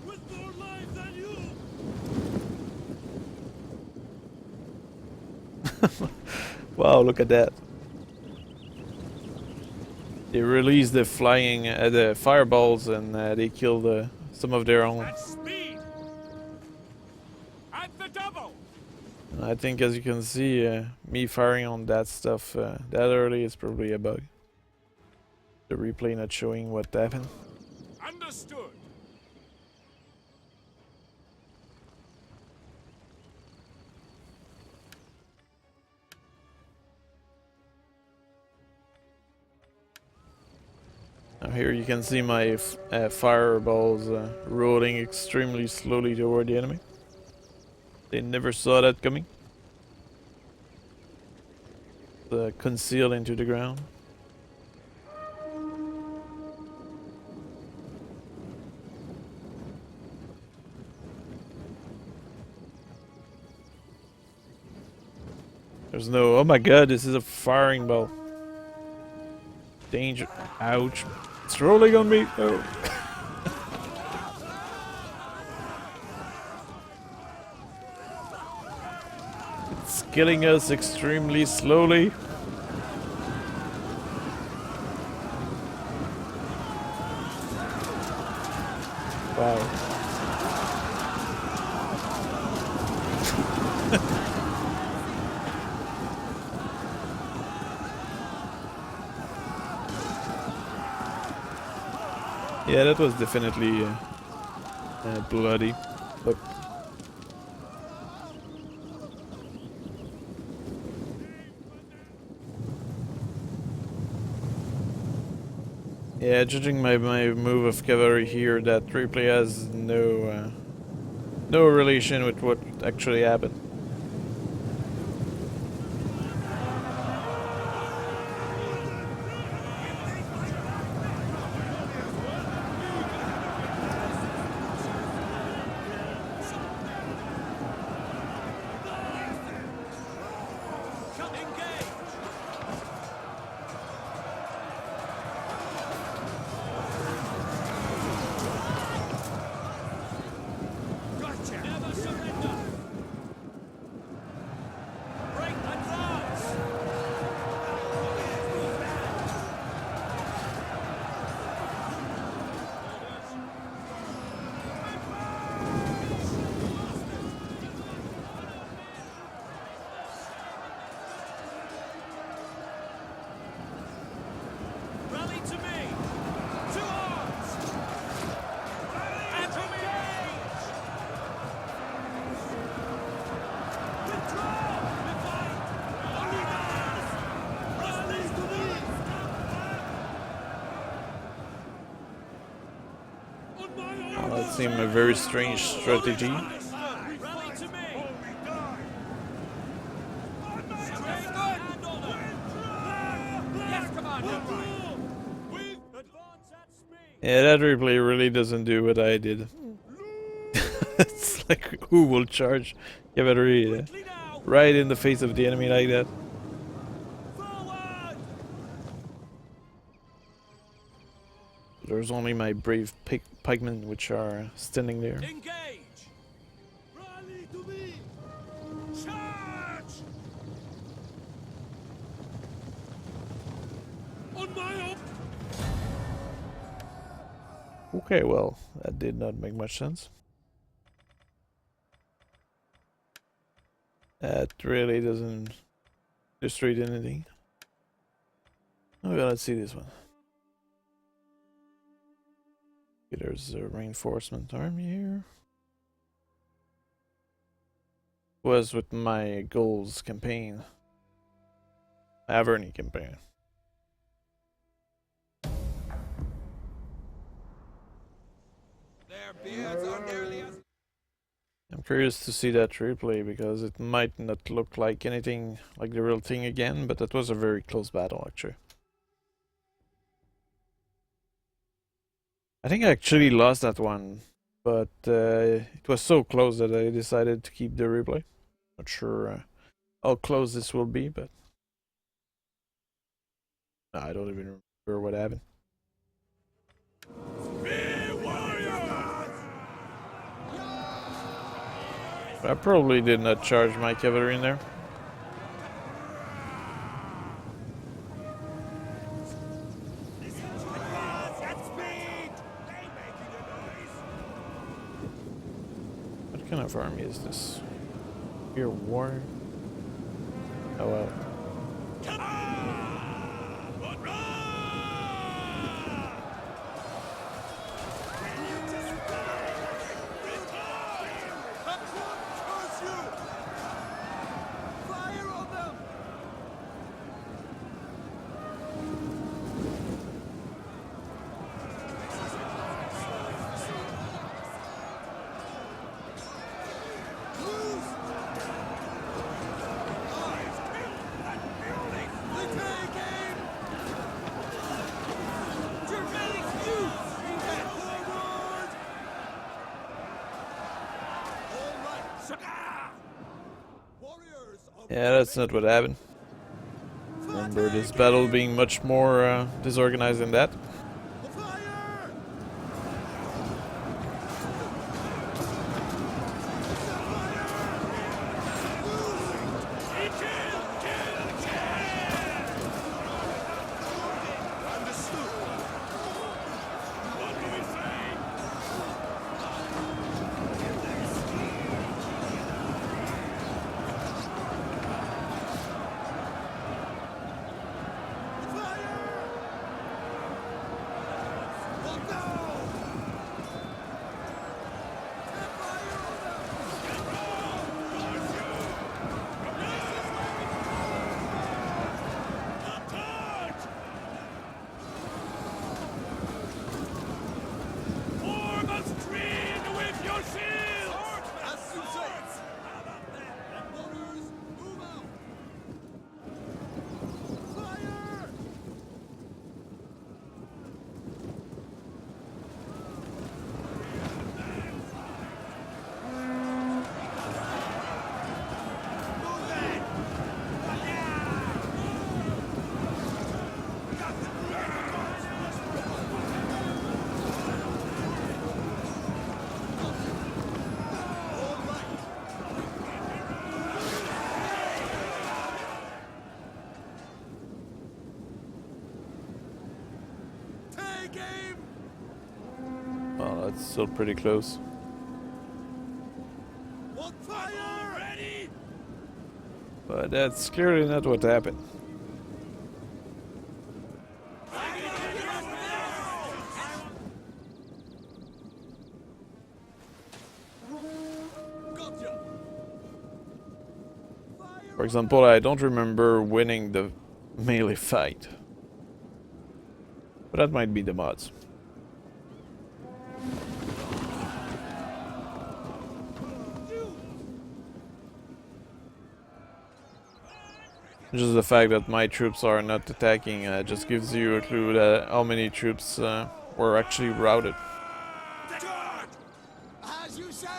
With more life than you! Wow, look at that. They released the the fireballs and they killed some of their own. At speed! At the double! And I think, as you can see, me firing on that stuff that early is probably a bug. The replay not showing what happened. Understood! Now here you can see my fireballs rolling extremely slowly toward the enemy. They never saw that coming. Concealed into the ground. There's no... Oh my god, this is a firing ball. Danger. Ouch. It's rolling on me. Oh. It's killing us extremely slowly. Wow. Yeah, that was definitely bloody. Look. Yeah, judging my move of cavalry here, that replay has no relation with what actually happened. That seemed a very strange strategy. Yeah, that replay really doesn't do what I did. It's like, who will charge cavalry right in the face of the enemy like that? There's only my brave pikemen which are standing there. Engage! Rally to me! Charge! On my own! Okay, well, that did not make much sense. That really doesn't illustrate anything. Okay, let's see this one. Okay, there's a reinforcement army here. Was with my goals campaign. Averny campaign. Their beards are nearly as... I'm curious to see that replay because it might not look like anything like the real thing again, but that was a very close battle actually. I think I actually lost that one, but it was so close that I decided to keep the replay. Not sure how close this will be, but I don't even remember what happened. I probably did not charge my cavalry in there. What kind of army is this? Here, war? Oh well. Yeah, that's not what happened. Remember this battle being much more disorganized than that. Well, that's still pretty close. But that's clearly not what happened. For example, I don't remember winning the melee fight. But that might be the mods. Just the fact that my troops are not attacking just gives you a clue that how many troops were actually routed. As you say.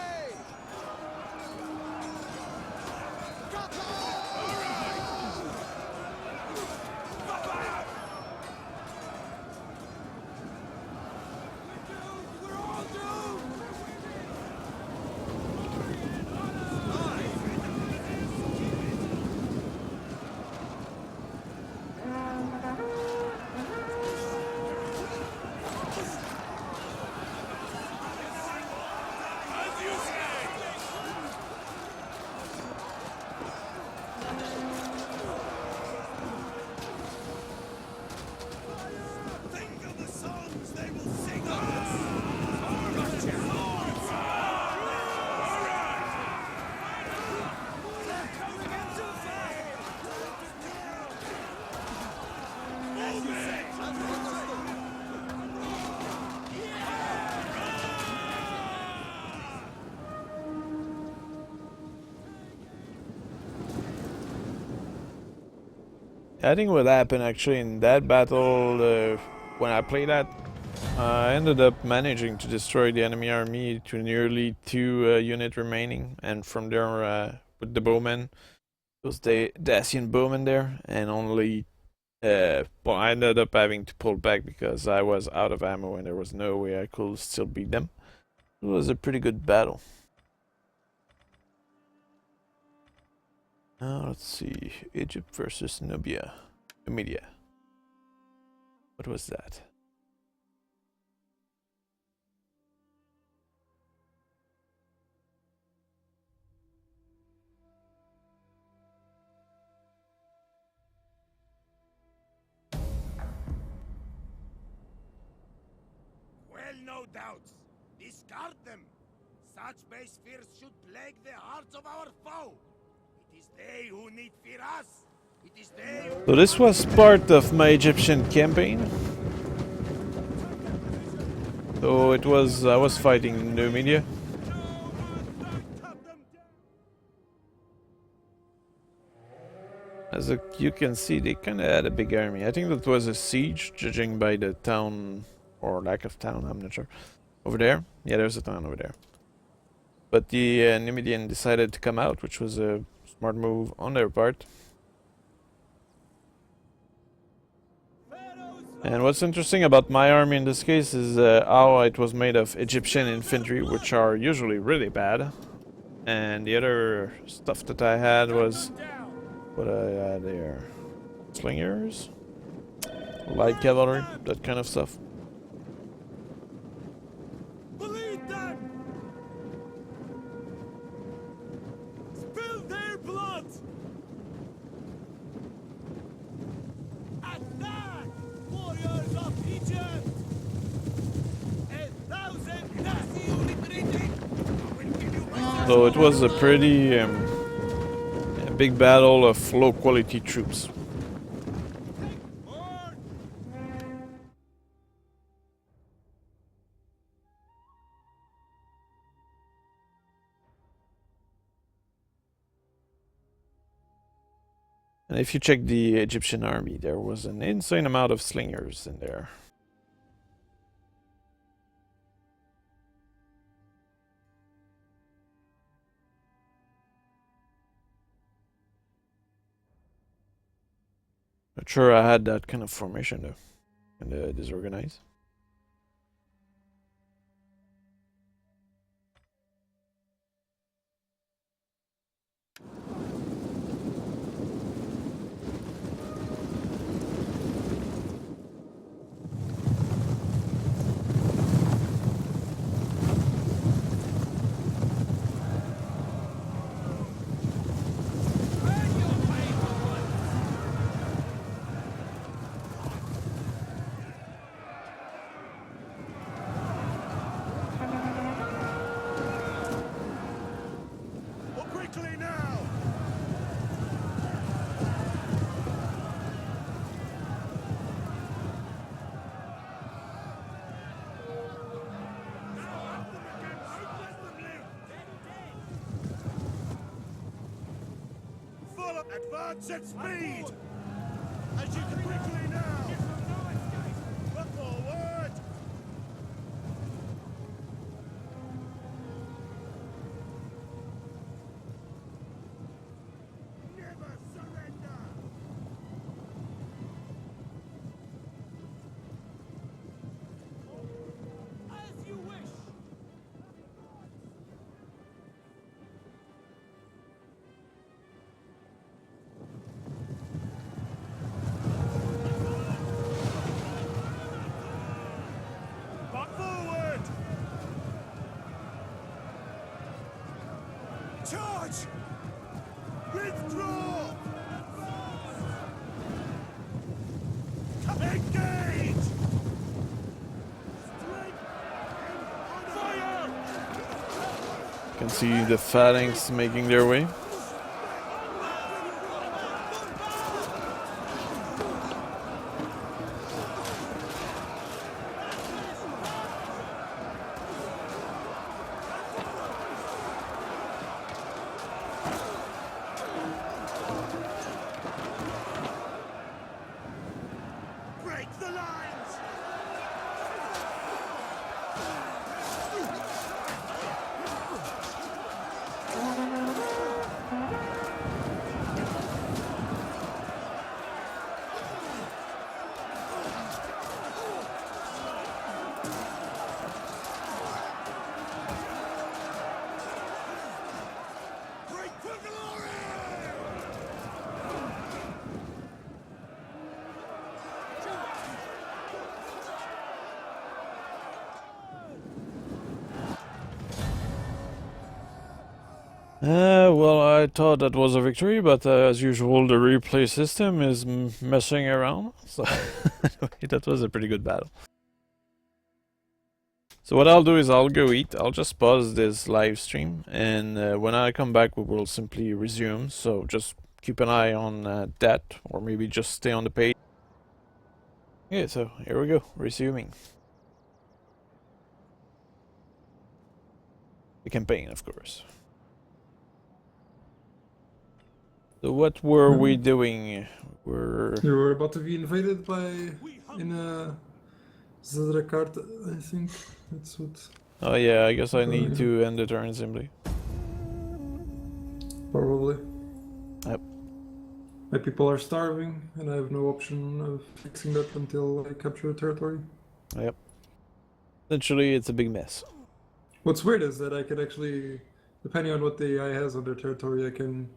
I think what happened actually in that battle, when I played that, I ended up managing to destroy the enemy army to nearly 2 units remaining, and from there with the bowmen, it was the Dacian bowmen there, and only well, I ended up having to pull back because I was out of ammo and there was no way I could still beat them. It was a pretty good battle. Now let's see, Egypt versus Nubia. Numidia. What was that? Well, no doubts. Discard them. Such base fears should plague the hearts of our foe. It is they who need fear us. It is they who... So this was part of my Egyptian campaign. So it was, I was fighting Numidia. As you can see, they kind of had a big army. I think that was a siege, judging by the town, or lack of town, I'm not sure. Over there? Yeah, there's a town over there. But the Numidian decided to come out, which was a smart move on their part. And what's interesting about my army in this case is how it was made of Egyptian infantry, which are usually really bad. And the other stuff that I had was... what I had there? Slingers? Light cavalry? That kind of stuff. Bleed them! Spill their blood! Attack! Warriors of Egypt! 1,000 Nazi retreating! So it was a pretty big battle of low quality troops. And if you check the Egyptian army, there was an insane amount of slingers in there. Not sure I had that kind of formation though, and disorganized. Quickly now! Follow! Advance at speed! As you can quickly now! Look forward! Never surrender! As you wish! Forward! Charge! Withdraw! Engage! Fire! You can see the phalanx making their way. Well, I thought that was a victory, but as usual, the replay system is messing around. So anyway, that was a pretty good battle. So what I'll do is I'll go eat. I'll just pause this live stream, and when I come back, we will simply resume. So just keep an eye on that, or maybe just stay on the page. Okay, so here we go, resuming the campaign, of course. So what were we doing? You were about to be invaded by in a Zerg, I think. That's what. Oh yeah, I guess I need yeah. to end the turn simply. Probably. Yep. My people are starving, and I have no option of fixing that until I capture a territory. Yep. Essentially, it's a big mess. What's weird is that I could actually, depending on what the AI has on their territory, I can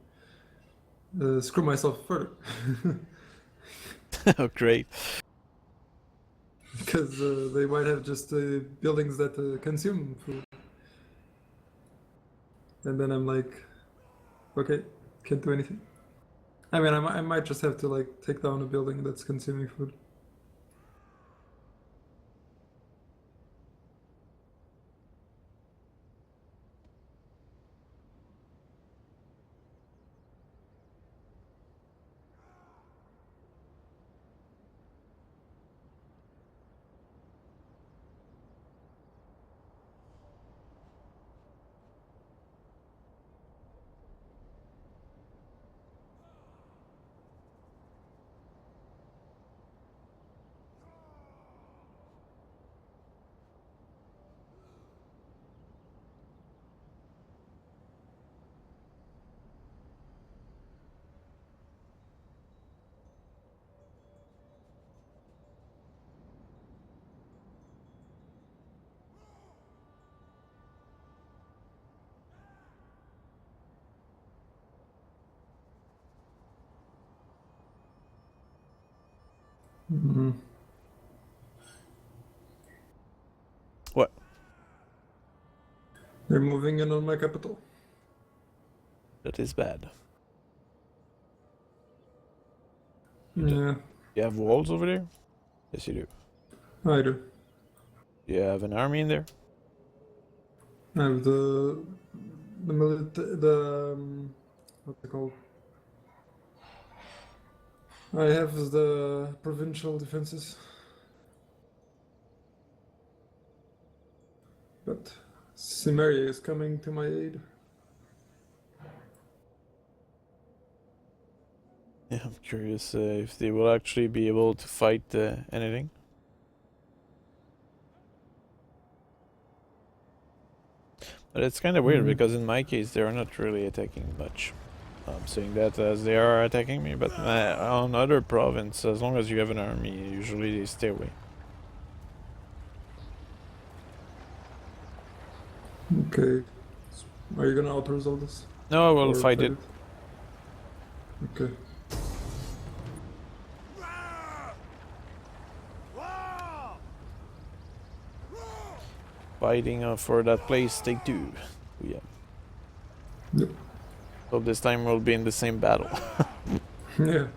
screw myself further. Oh, great. Because they might have just buildings that consume food. And then I'm like, okay, can't do anything. I mean, I might just have to like take down a building that's consuming food. Mm-hmm. What? They're moving in on my capital. That is bad. Yeah, You have walls over there? Yes, you do. I do. You have an army in there? I have the what's it called? I have the provincial defenses. But Cimmeria is coming to my aid. Yeah, I'm curious if they will actually be able to fight anything. But it's kind of weird because in my case they are not really attacking much. I'm saying that as they are attacking me, but on other province, as long as you have an army, usually they stay away. Okay. Are you gonna auto-resolve this? No, I will Or fight it. Okay. Fighting for that place, take 2. Yeah. Yep. So this time we'll be in the same battle. Yeah.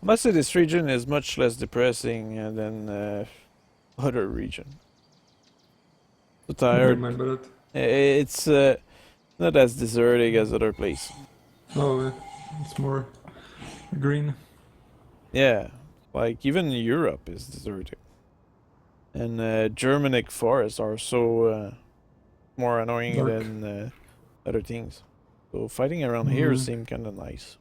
Must say this region is much less depressing than other region. So I don't tired. mind about it. It's not as desertic as other places. Oh, yeah. It's more green. Yeah, like even Europe is desertic. And Germanic forests are so more annoying Dark. than other things. So fighting around here Mhm. seemed kind of nice.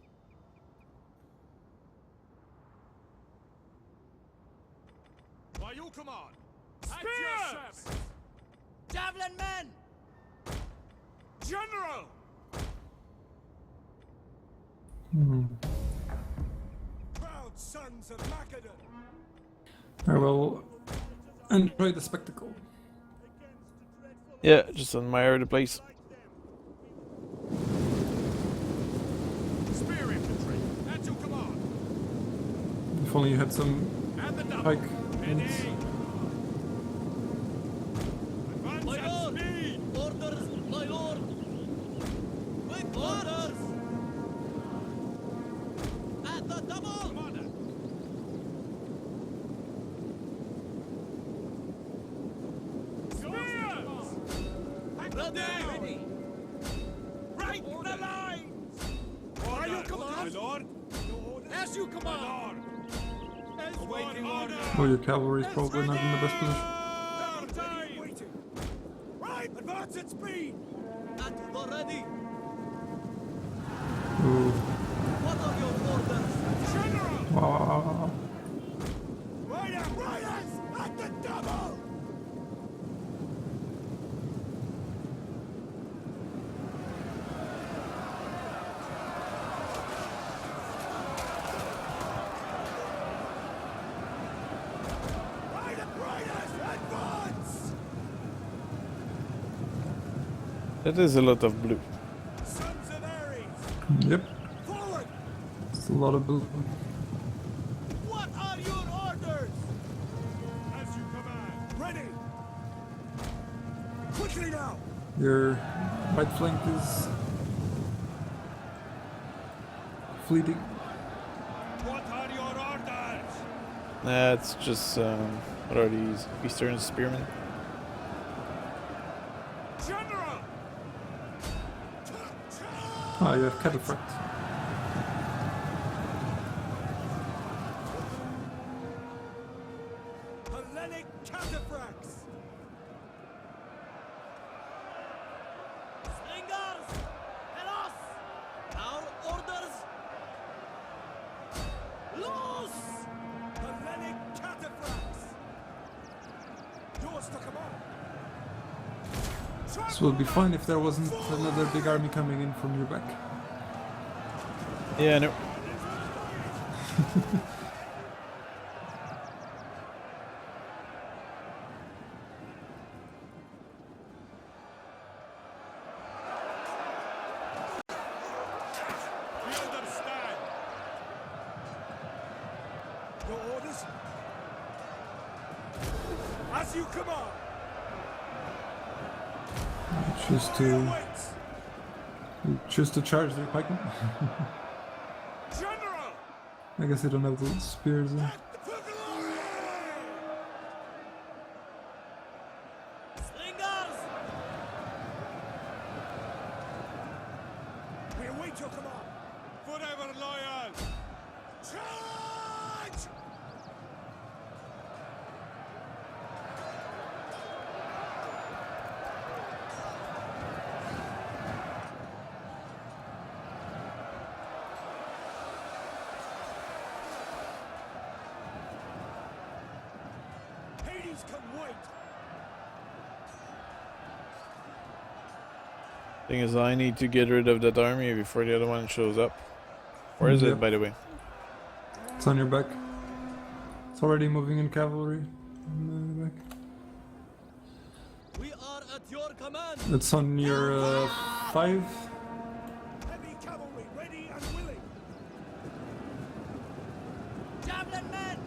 By your command. At your service. Javelin men! General! Hmm. Proud sons of Macedon. I will enjoy the spectacle. Yeah, just admire the place. Spear infantry. At your command. If only you had some And the double. pike. Ready. units. Advance at speed. Orders, my lord! With orders! At the double! Commander. Spears! Ready! Right the lines! By your command, my lord. As you My command! lord. As Awaiting order. Oh, your cavalry is probably not in the best position. Time. Waiting. Right. Advance at speed. At the ready! Ooh. What are your orders? General. Wow. Riders at the double. Riders, advance. That is a lot of blue. Sons of Ares, Yep. forward. It's a lot of blue. What are your orders? As you command. Ready. Quickly now. Your right flank is fleeting. What are your orders? That's just what are these Eastern spearmen? General. Ah, you have cataphract. Hellenic cataphracts. Slingers! Helos! Our orders! Loose! Hellenic cataphracts. Yours to command. This would be fine if there wasn't another big army coming in from your back. Yeah, no. We understand. Your orders? As you command. Choose to charge their pikemen. General! I guess they don't have the spears. For glory! Slingers! We await your command. Forever loyal. Charge! Hades can wait. Thing is, I need to get rid of that army before the other one shows up. Where is Yep. it, by the way? It's on your back. It's already moving in cavalry. On the back. We are at your command! It's on your 5. Heavy cavalry ready and willing. Javelin men!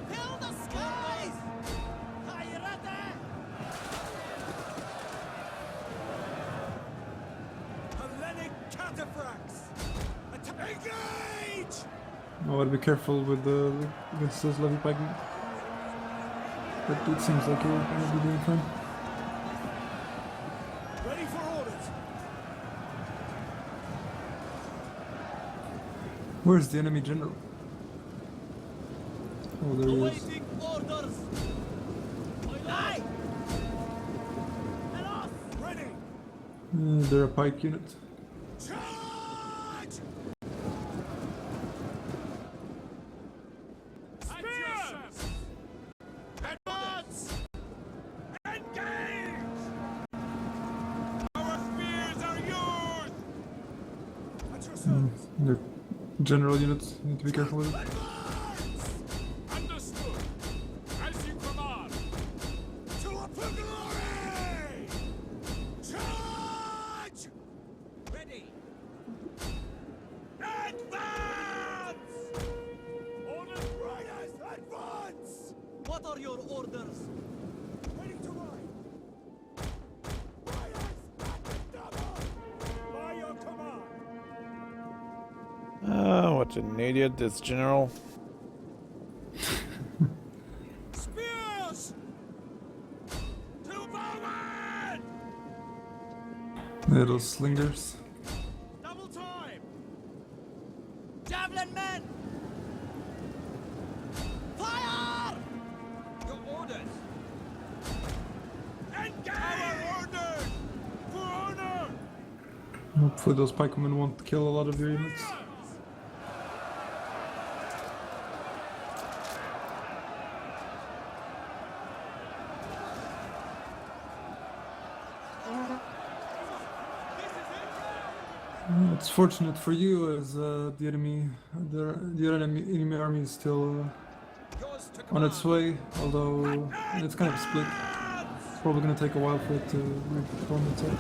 Fill the skies! Hayrata! Hellenic cataphracts. Engage! I would be careful with the against those levy pikemen. But it seems like you're gonna be doing fine. Ready for orders. Where's the enemy general? Oh, there he is. Awaiting orders. Aye. Ready. They're a pike unit. Charge! Spears! Advance! Engage! Our spears are yours! At your service. They're general units. You need to be careful with it. Advance! Understood. As you command. To a glory! Charge! Ready. Advance! Orders, riders, advance! What are your orders? Ready to ride. Riders, at the double! By your command. What an idiot, this general. Spears! To forward! Little slingers. Double time! Javelin men! Fire! Your orders! Engage! Our orders! For honor! Hopefully those pikemen won't kill a lot of your units. It's fortunate for you as the enemy army is still Yours to on its way, although it's kind of split. It's probably going to take a while for it to reform itself.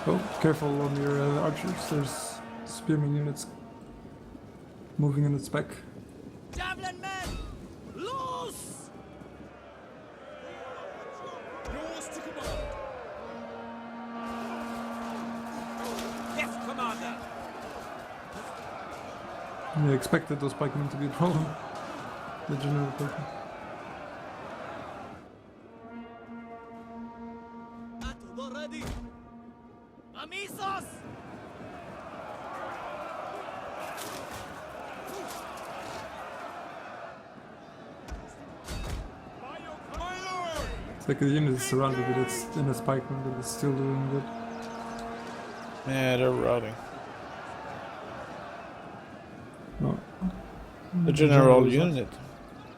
Oh, careful on your archers. There's spearman units moving in its back. Javelin men! Loose! Yours to command! Yes, Commander! I expected those pikemen to be a problem. The general pikemen. At the ready! Amisos! My lord! It's like the unit is surrounded with its in a pikeman, but it's still doing good. Yeah, they're routing. No. The general is not. unit.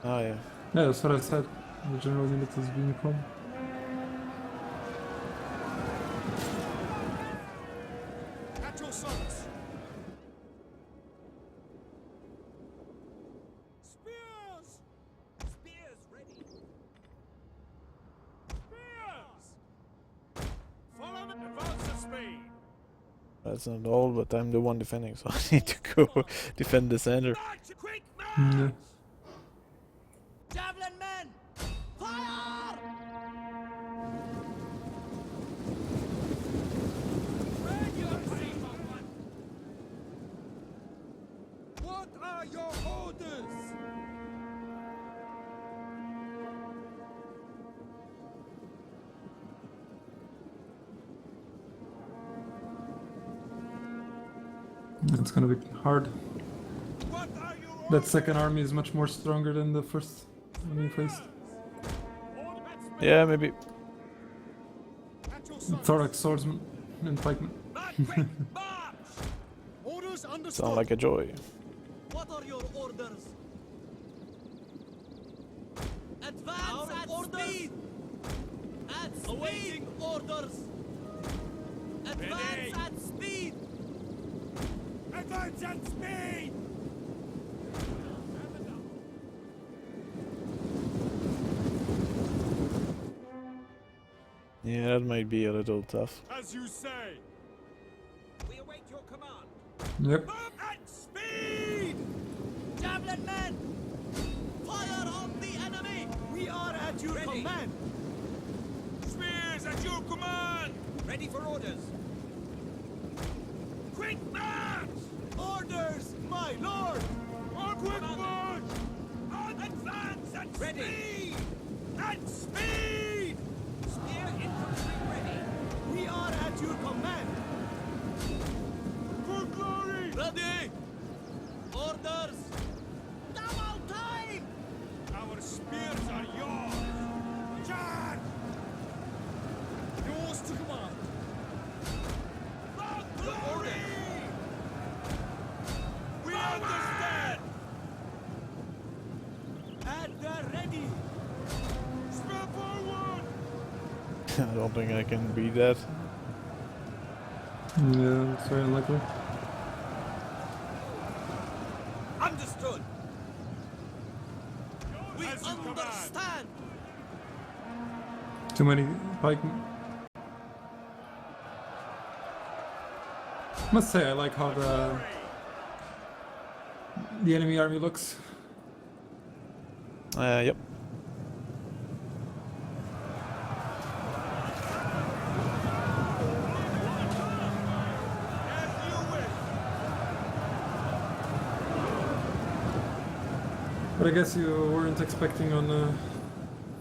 Oh yeah. Yeah, that's what I said. The general unit is being a problem. At your service! Spears! Spears ready! Spears! Follow me! Advance at speed! That's not all, but I'm the one defending, so I need to go defend the center. March! Quick Yeah. march! Javelin men! Fire! What are your orders? It's gonna be hard. What are your That second army is much more stronger than the first army faced. Yeah, maybe. At your service. Thorax swordsman and pikemen. March! Quick march! Orders understood. Sound like a joy. What are your orders? Advance at speed! At speed! Awaiting orders! Advance at speed! Advance at speed! Yeah, that might be a little tough. As you say! We await your command! Yep. Move at speed! Javelin men! Fire on the enemy! We are at your command! Spears at your command! Ready for orders! Quick march! Orders, my lord! On quick march! On advance and speed! And speed! Spear infantry ready. We are at your command. For glory! Ready! Orders! Double time! Our spears are yours! Charge! Yours to command. For glory! We understand! At the ready! Spell forward! I don't think I can beat that. Yeah, it's very unlikely. Understood! We As you command. understand! Too many pikemen. Must say, I like how the enemy army looks. Yep. But I guess you weren't expecting on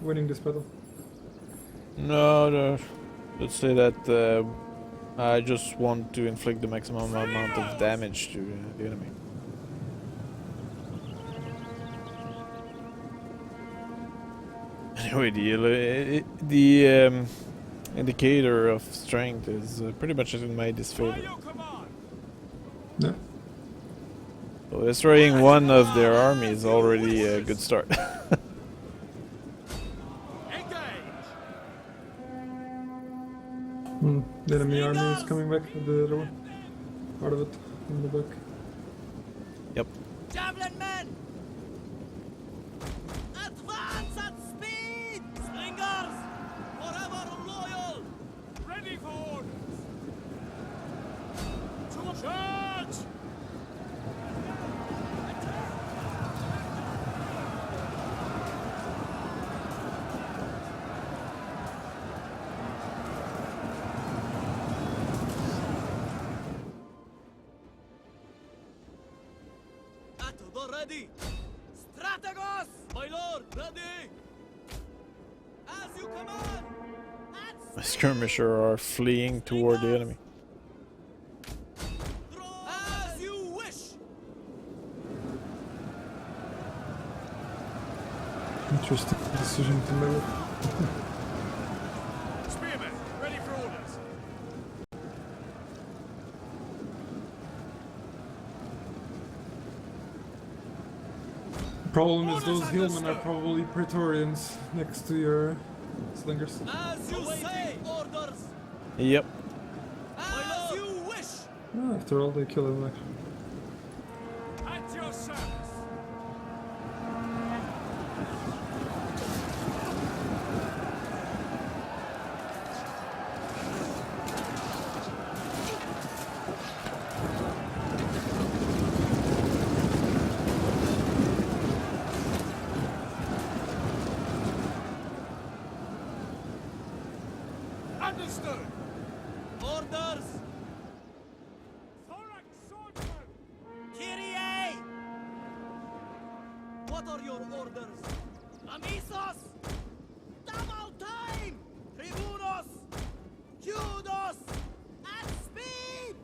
winning this battle. No, no. Let's say that I just want to inflict the maximum amount of damage to the enemy. Anyway, the indicator of strength is pretty much in my disfavor. Your command! Yeah. So destroying one of their army is already a good start. Engage! The enemy army is coming back with the other one. Part of it in the back. Yep. Javelin men! Advance at speed! Slingers! Forever loyal! Ready for orders! To charge! At the ready! Strategos! My lord, ready! As you command! At My skirmisher are fleeing toward the enemy. as you wish! Interesting decision to make. Spearmen, ready for orders! Problem is those hillmen are probably Praetorians next to your slingers. As you say! Orders! Yep. As you wish! After all, they kill him actually. At your service! Understood! Orders! Thorax swordsman! Kyrie! What are your orders? Amisos! Double time! Tribunos! Judos! At speed!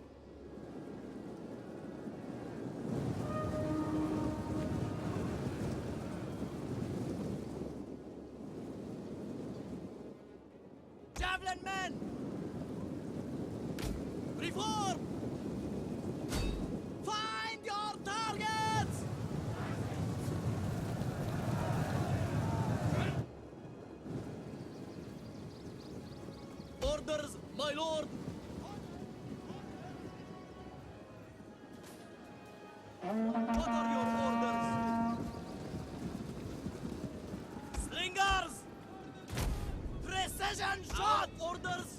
Javelin men! Reform! Find your targets! Orders, my lord! What are your orders? Slingers! Precision shot! Orders!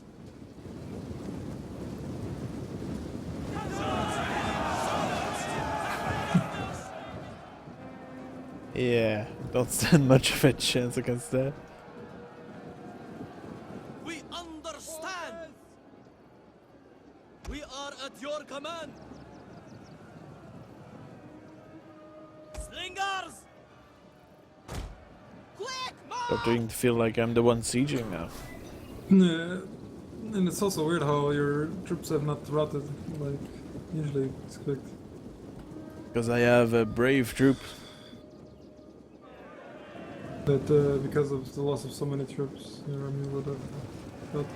Yeah, don't stand much of a chance against that. We understand! We are at your command! Starting to feel like I'm the one sieging now. Yeah, and it's also weird how your troops have not routed, like usually expect. Because I have a brave troop. That because of the loss of so many troops, your army would have routed.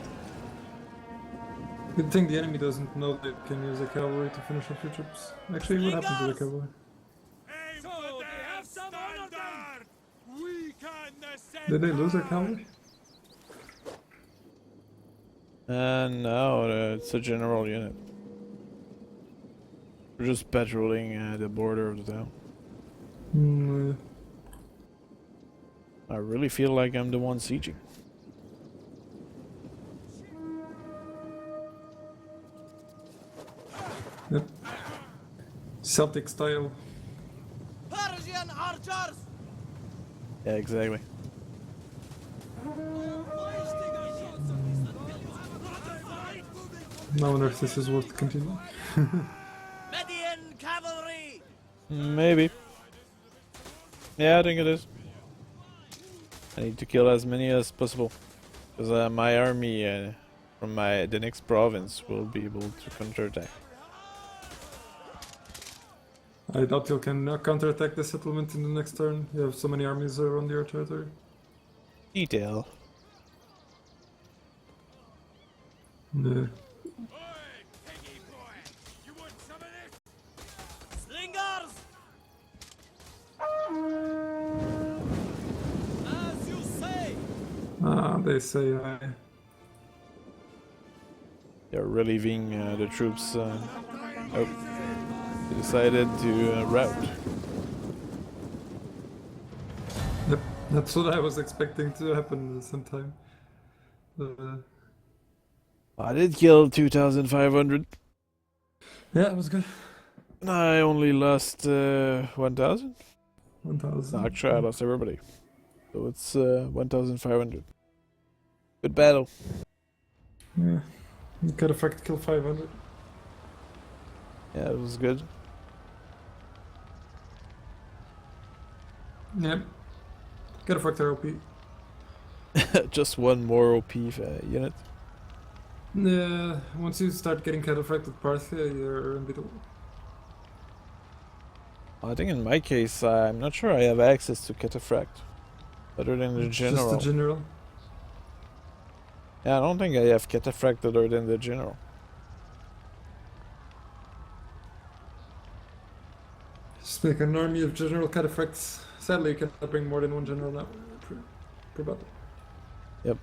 Good thing the enemy doesn't know they can use a cavalry to finish off your troops. Actually, what happened to the cavalry? Aim So for they the have some honor then. standard! Weaken the Did they lose their center! cavalry? No, it's a general unit. We're just patrolling the border of the town. I really feel like I'm the one sieging. Yep. Celtic style. Persian archers! Yeah, exactly. I wonder if this is worth continuing. Median cavalry! Maybe. Yeah, I think it is. I need to kill as many as possible. Because my army from the next province will be able to counterattack. I doubt you can counterattack the settlement in the next turn. You have so many armies around your territory. Detail. Yeah. Oi, piggy boy! You want some of this? Slingers! As you say! Ah, they say I. They're relieving the troops. Oh, they decided to rout. Yep, that's what I was expecting to happen sometime. I did kill 2,500. Yeah, it was good. I only lost 1,000. 1,000. Actually, I lost everybody. So it's 1,500. Good battle. Yeah. You could have kill 500. Yeah, it was good. Yep. Gotta fuck their OP. Just one more OP unit. Yeah, once you start getting cataphracted with Parthia, you're unbeatable. I think in my case, I'm not sure I have access to cataphract. Other than the general. Just the general. Yeah, I don't think I have cataphract other than the general. Just make an army of general cataphracts. Sadly, you cannot bring more than one general now per battle. Yep.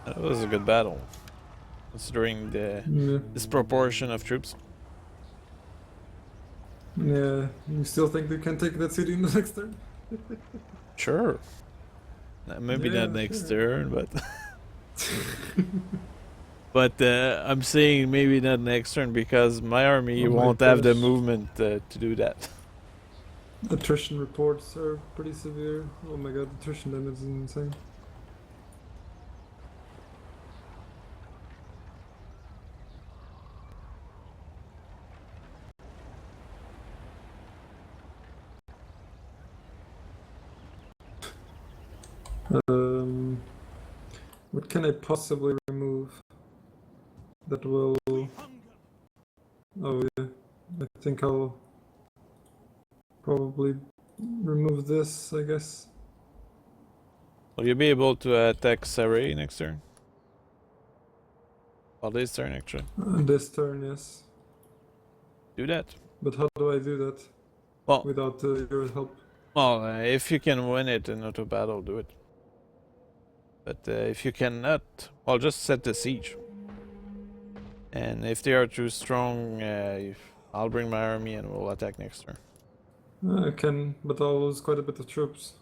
That was a good battle, considering the disproportion of troops. Yeah, you still think they can take that city in the next turn? Sure. Maybe Yeah, not next sure. turn, but but I'm saying maybe not next turn because my army Oh my won't have the gosh. movement to do that. Attrition reports are pretty severe. Oh my god, attrition damage is insane. What can I possibly remove that will... Oh yeah, I think I'll probably remove this, I guess. Will you be able to attack Saray next turn? Well, this turn actually. This turn, yes. Do that. But how do I do that Well, without your help? well, if you can win it in auto battle, do it. But if you cannot, well, just set the siege. And if they are too strong, I'll bring my army and we'll attack next turn. I can, but I'll lose quite a bit of troops.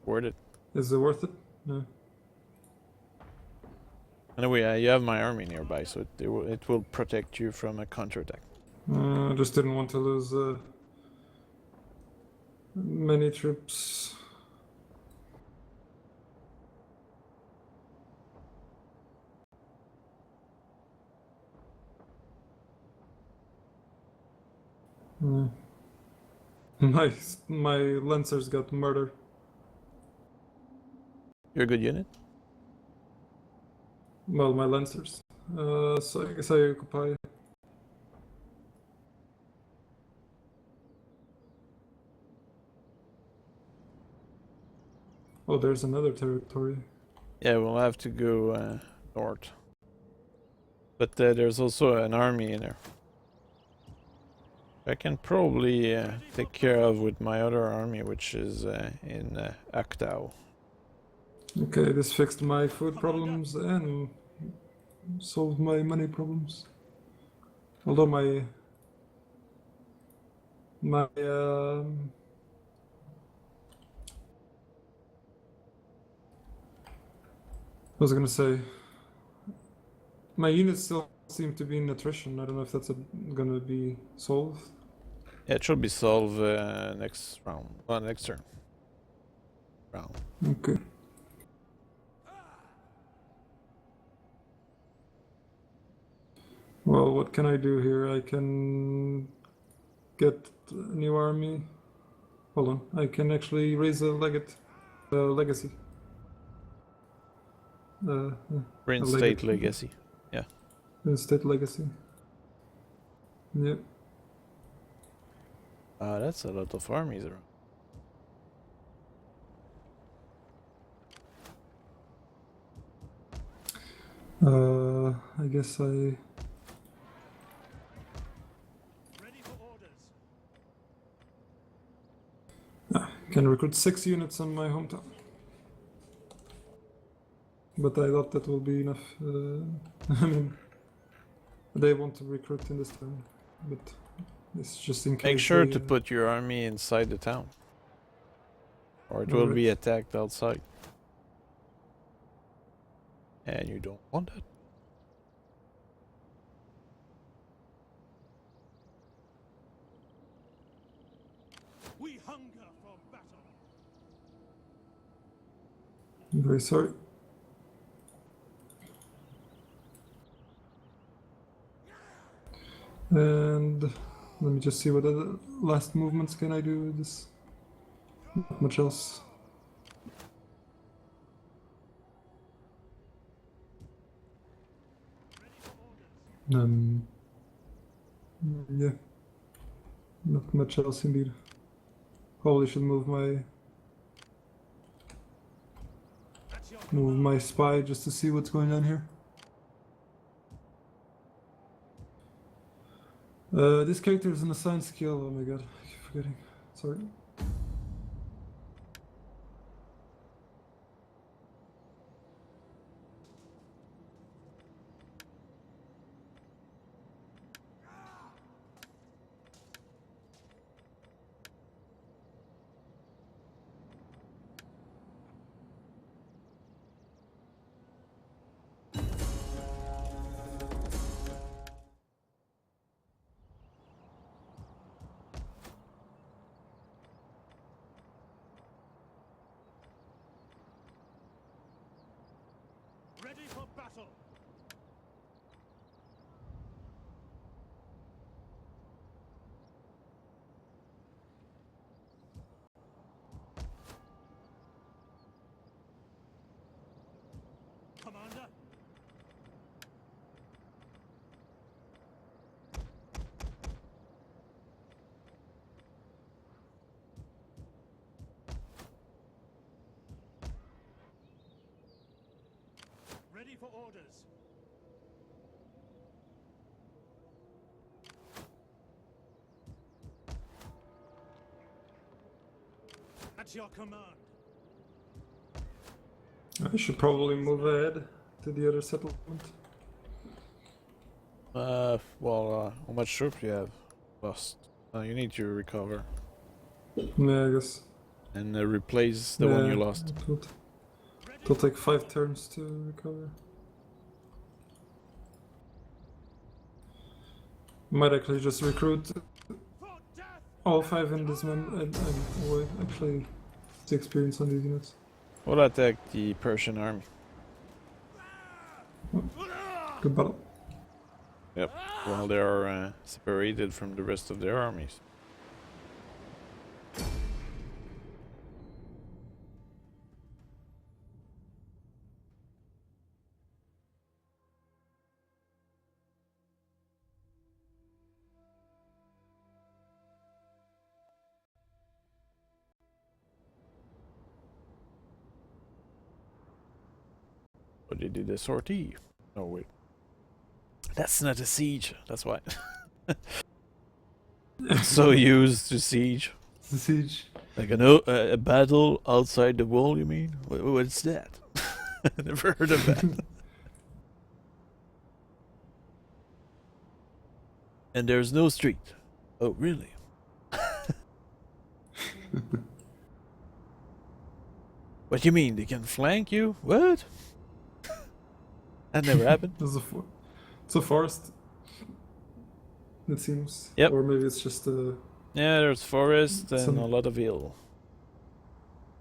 Worth it. Is it worth it? No. Anyway, you have my army nearby, so it will protect you from a counterattack. I just didn't want to lose many troops. My lancers got murdered. You're a good unit. Well, my lancers. So I guess I occupy. Oh, there's another territory. Yeah, we'll have to go north. But there's also an army in there. I can probably take care of with my other army, which is in Aktau. Okay, this fixed my food problems and solved my money problems. Although my I was gonna say, my units still seem to be in attrition. I don't know if that's gonna be solved. Yeah, it should be solved next round. Well, next turn. Round. Okay. Well, what can I do here? I can get a new army. Hold on, I can actually raise a legacy. Reinstate legacy. Yeah. State legacy. Yep. That's a lot of armies around. I guess I. Ready for orders. Can recruit 6 units on my hometown. But I thought that will be enough. I mean, they want to recruit in this turn, but it's just in case. Make sure they, to put your army inside the town, or it will be attacked outside. And you don't want that. We hunger for battle. I'm very sorry. And let me just see what other last movements can I do with this. Not much else. Yeah, not much else indeed. Probably should move my spy just to see what's going on here. This character is an assigned skill. Oh my god, I keep forgetting. Sorry. Ready for battle. Commander. for orders. At your command. I should probably move ahead to the other settlement. Well, how much troops you have lost? You need to recover Yeah, I guess. and replace the one you lost. It'll take 5 turns to recover. Might actually just recruit For death! all 5 in this man and avoid actually the experience on these units. We'll attack the Persian army. Good battle. Yep. While they are separated from the rest of their armies. But they did a sortie. Oh wait. That's not a siege, that's why. So used to siege. The siege. Like a battle outside the wall, you mean? What's that? Never heard of that. And there's no street. Oh, really? What you mean? They can flank you? What? That never happened. It's a forest. It seems. Yep. Or maybe it's just a. Yeah, there's forest and a lot of hill.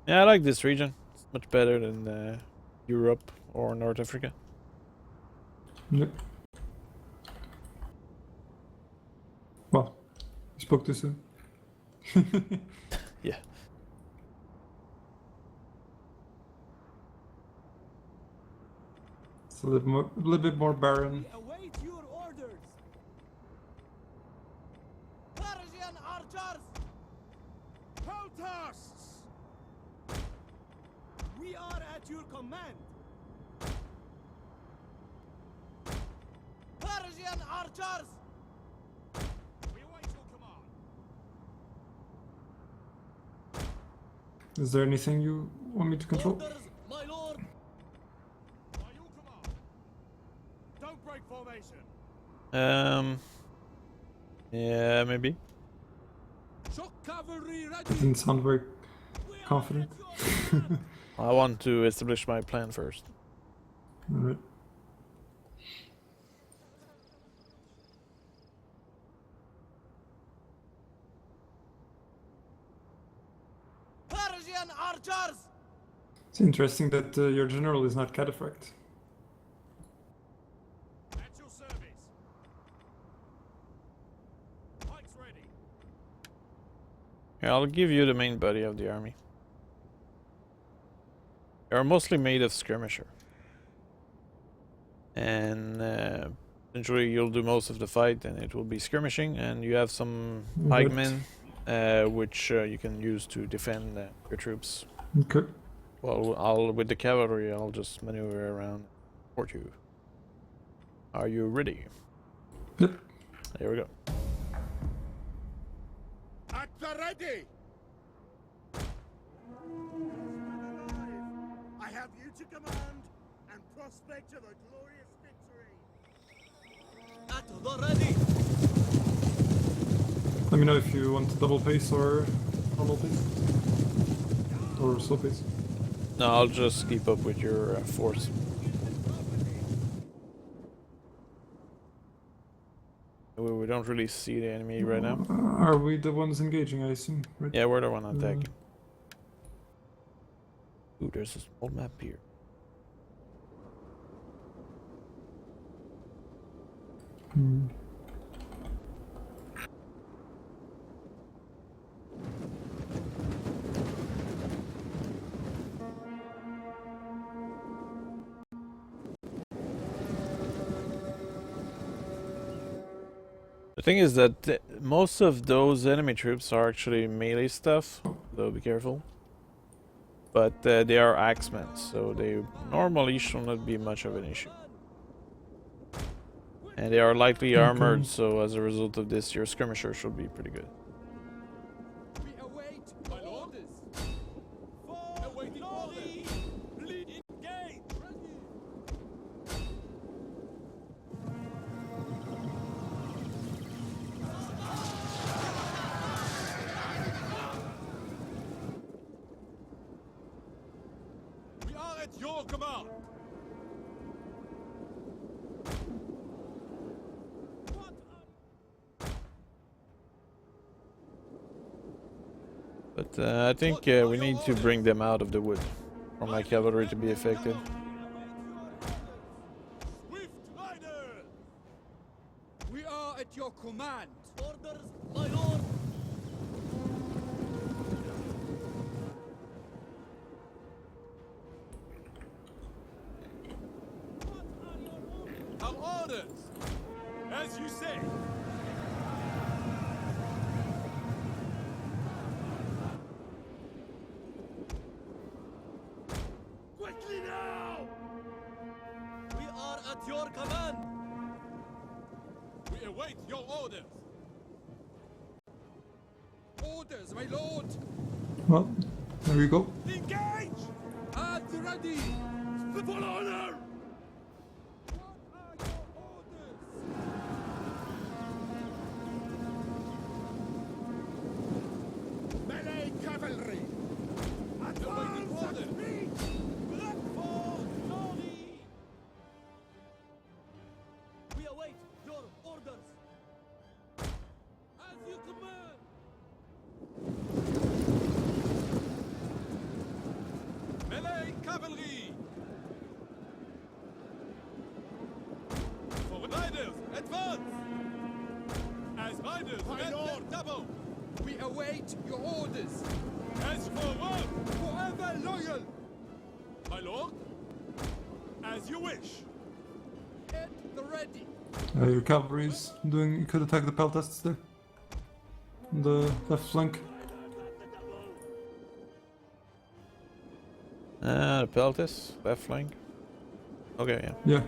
Yeah, I like this region. It's much better than Europe or North Africa. Yep. Well, you spoke too soon. Yeah. It's a little bit more barren. We await your orders. Persian archers! Protests! We are at your command. Persian archers! We await your command. Is there anything you want me to control? Orders, my lord. By your command. Don't break formation. Yeah, maybe. Shock cavalry It ready. didn't sound very We are confident. at your command. I want to establish my plan first. Alright. Persian archers! It's interesting that your general is not cataphract. At your service. Pikes ready. Yeah, I'll give you the main body of the army. They are mostly made of skirmisher. And eventually you'll do most of the fight and it will be skirmishing, and you have some pikemen which you can use to defend your troops. Okay. Well, with the cavalry, I'll just maneuver around and support you. Are you ready? Yep. Here we go. At the ready! I have you to command and prospect of a glorious victory. At the ready. Let me know if you want double pace or normal pace. Or slow pace. No, I'll just keep up with your force. We don't really see the enemy right now. Are we the ones engaging, I assume? Right? Yeah, we're the one attacking. Ooh, there's a small map here. Hmm. The thing is that most of those enemy troops are actually melee stuff, so be careful. but they are axemen, so they normally should not be much of an issue. And they are lightly armored, so as a result of this, your skirmisher should be pretty good. We await my orders. Awaiting orders. Lead engage. We are at your command. But I think we need to bring them out of the wood for my cavalry to be effective. Swift rider. We are at your command. Orders, my lord. Our orders, as you say. Quickly now! We are at your command. We await your orders. Orders, my lord. Well, there you go. Engage! At the ready! For honor! What are your orders? Melee cavalry! Advance at speed! Look for glory! We await your orders. As you command! Melee cavalry! For riders, advance! As riders, my lord, double! We await your orders. As forward, forever loyal! My lord, as you wish. At the ready. Your cavalry's doing. You could attack the peltasts there. On the left flank. The peltas, left flank. Okay, yeah.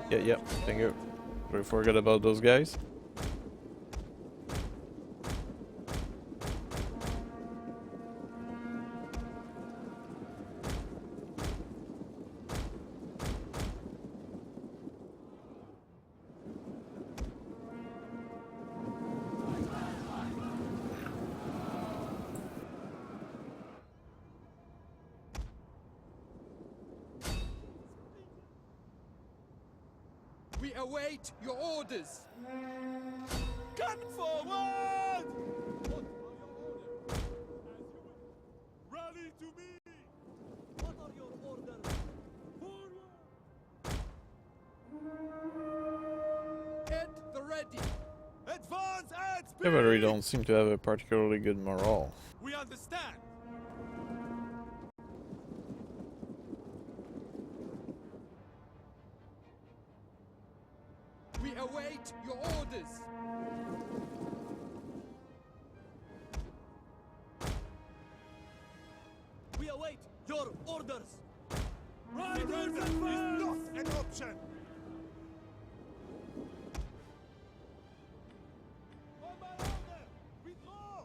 Yeah. Thank you. We forgot about those guys. We await your orders. Gun forward! What are your orders? Rally to me! What are your orders? Forward! At the ready. Advance at speed! Cavalry don't seem to have a particularly good morale. We understand. We await your orders. We await your orders. Riders is not an option. On my order, withdraw.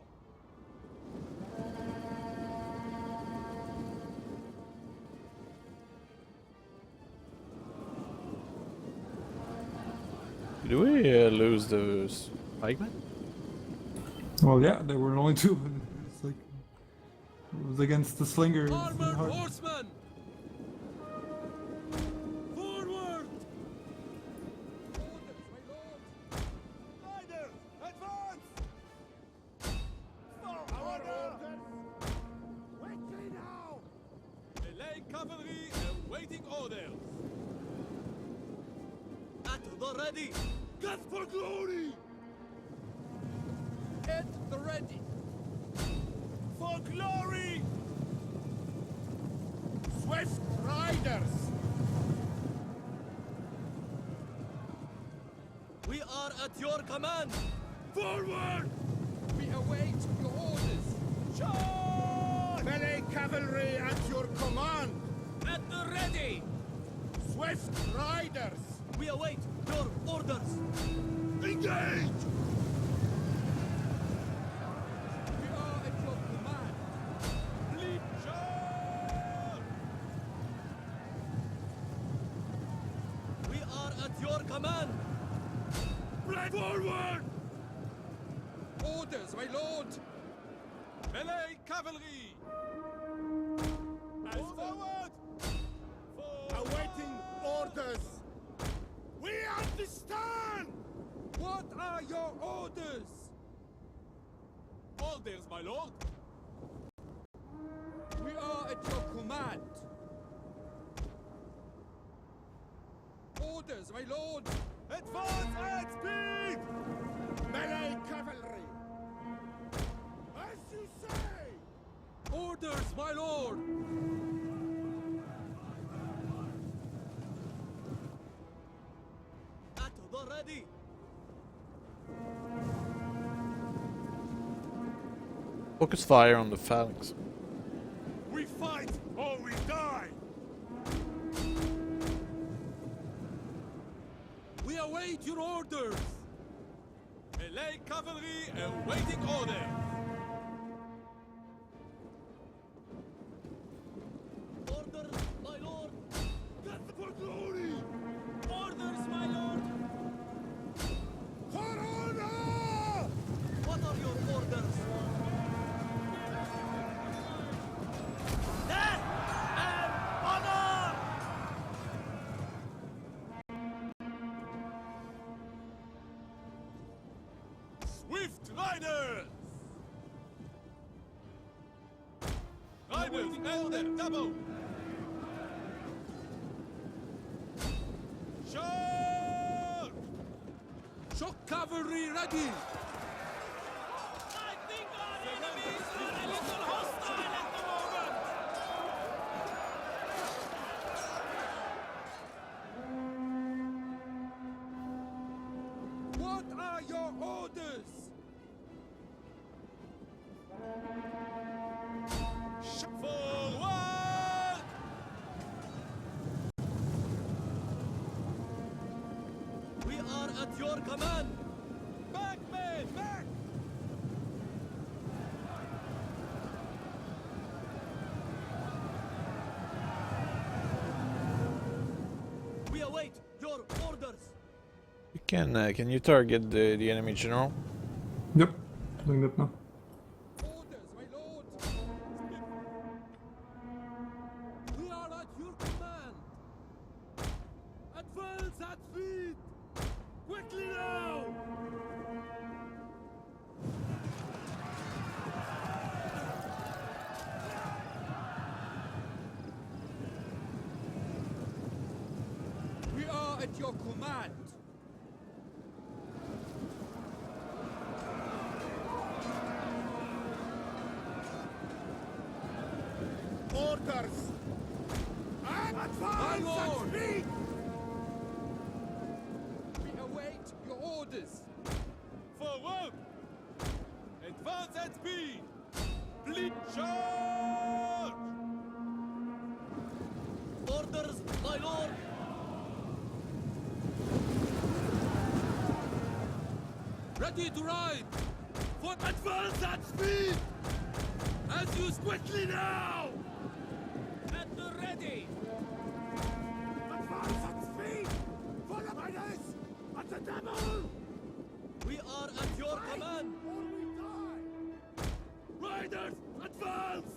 Did we lose those pikemen? Well, yeah, there were only two. It's like it was against the slinger. It's Armored hard. horsemen. Forward. Orders, my lord. Riders, advance. For our orders. Quickly now. Melee cavalry awaiting orders. At the ready. Gun for glory. At the ready. For glory. Swift riders. We are at your command. Forward. We await your orders. Charge! Melee cavalry at your command! At the ready! Swift riders! We await your orders! Engage! We are at your command! Bleed charge! We are at your command! Forward! Orders, my lord! Melee cavalry! As forward! Awaiting orders! We understand! What are your orders? Orders, my lord! We are at your command! Orders, my lord! Advance at speed! Melee cavalry! As you say! Orders, my lord! At the ready! Focus fire on the phalanx. We fight or we die! We await your orders! Melee cavalry awaiting orders! Orders, my lord! Death for glory! Orders, my lord! For honor! What are your orders? Death and honor! Swift riders! Riders, elder, double! Charge! Shock cavalry ready! I think our enemies are a little hostile at the moment! What are your orders? Forward! We are at your command! Back, men! Back! We await your orders! You can you target the enemy general? Yep, doing that now. Orders, my lord! We are at your command! Advance at speed! Quickly now! We are at your command! Orders! Advance at lord! speed! We await your orders! Forward! Advance at speed! Bleed charge! Orders, my lord! Ready to ride! For advance at speed! As you quickly now! At the ready! Advance at speed! Follow riders! At the double! We are at your command! Or we die! Riders, advance!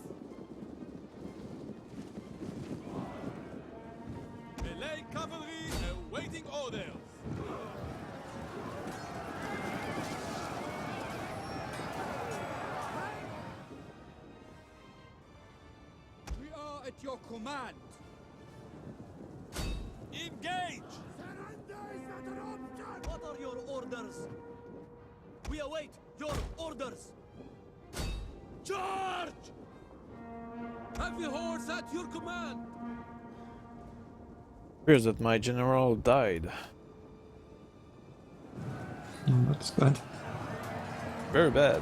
Melee cavalry awaiting orders! We are at your command! Engage! Surrender is not an option! What are your orders? We await your orders! Charge! Heavy horse at your command! Appears that my general died. No, that's bad. Very bad.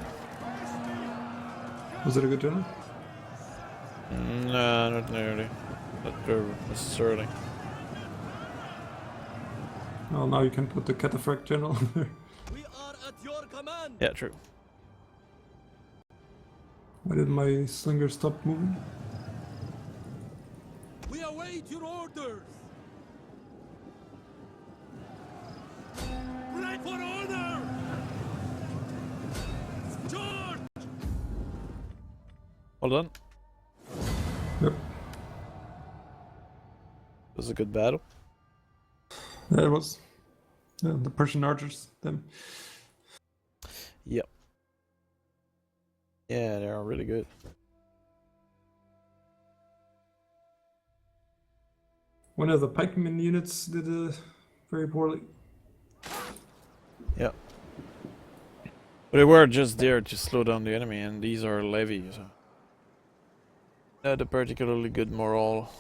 Was it a good general? No, not nearly. Not necessarily. Well, now you can put the cataphract general there. We are at your command. Yeah, true. Why did my slinger stop moving? We await your orders. Right for order. Charge. Well done. Yep. It was a good battle. Yeah, it was. Yeah, the Persian archers, them. Yep. Yeah, they are really good. One of the pikeman units did very poorly. Yeah. But they were just there to slow down the enemy, and these are levies. So. Not a particularly good morale.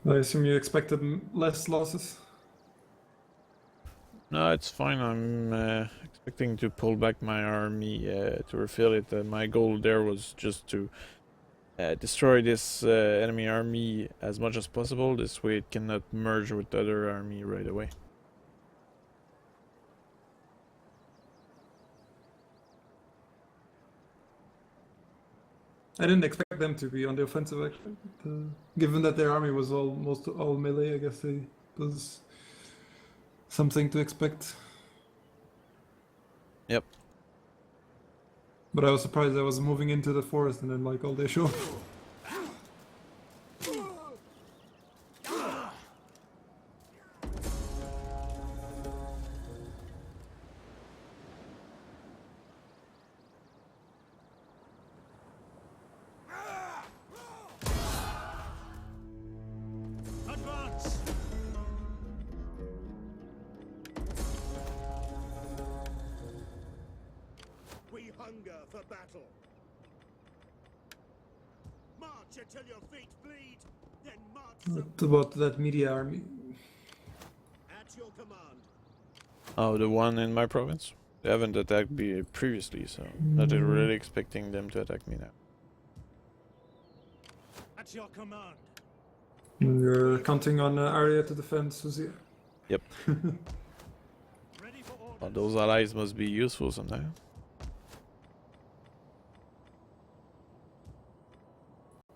I assume you expected less losses. No, it's fine. I'm expecting to pull back my army to refill it. My goal there was just to destroy this enemy army as much as possible. This way it cannot merge with the other army right away. I didn't expect them to be on the offensive actually. But, given that their army was almost all melee, I guess it was something to expect. Yep. But I was surprised I was moving into the forest and then like all they show. Advance! We hunger for battle. March until your feet bleed, then march What about that media army? at your command. Oh, the one in my province? They haven't attacked me previously, so not really expecting them to attack me now. At your command. You're counting on Arya to defend Suzie. Yep. Ready for order. Well, those allies must be useful sometime.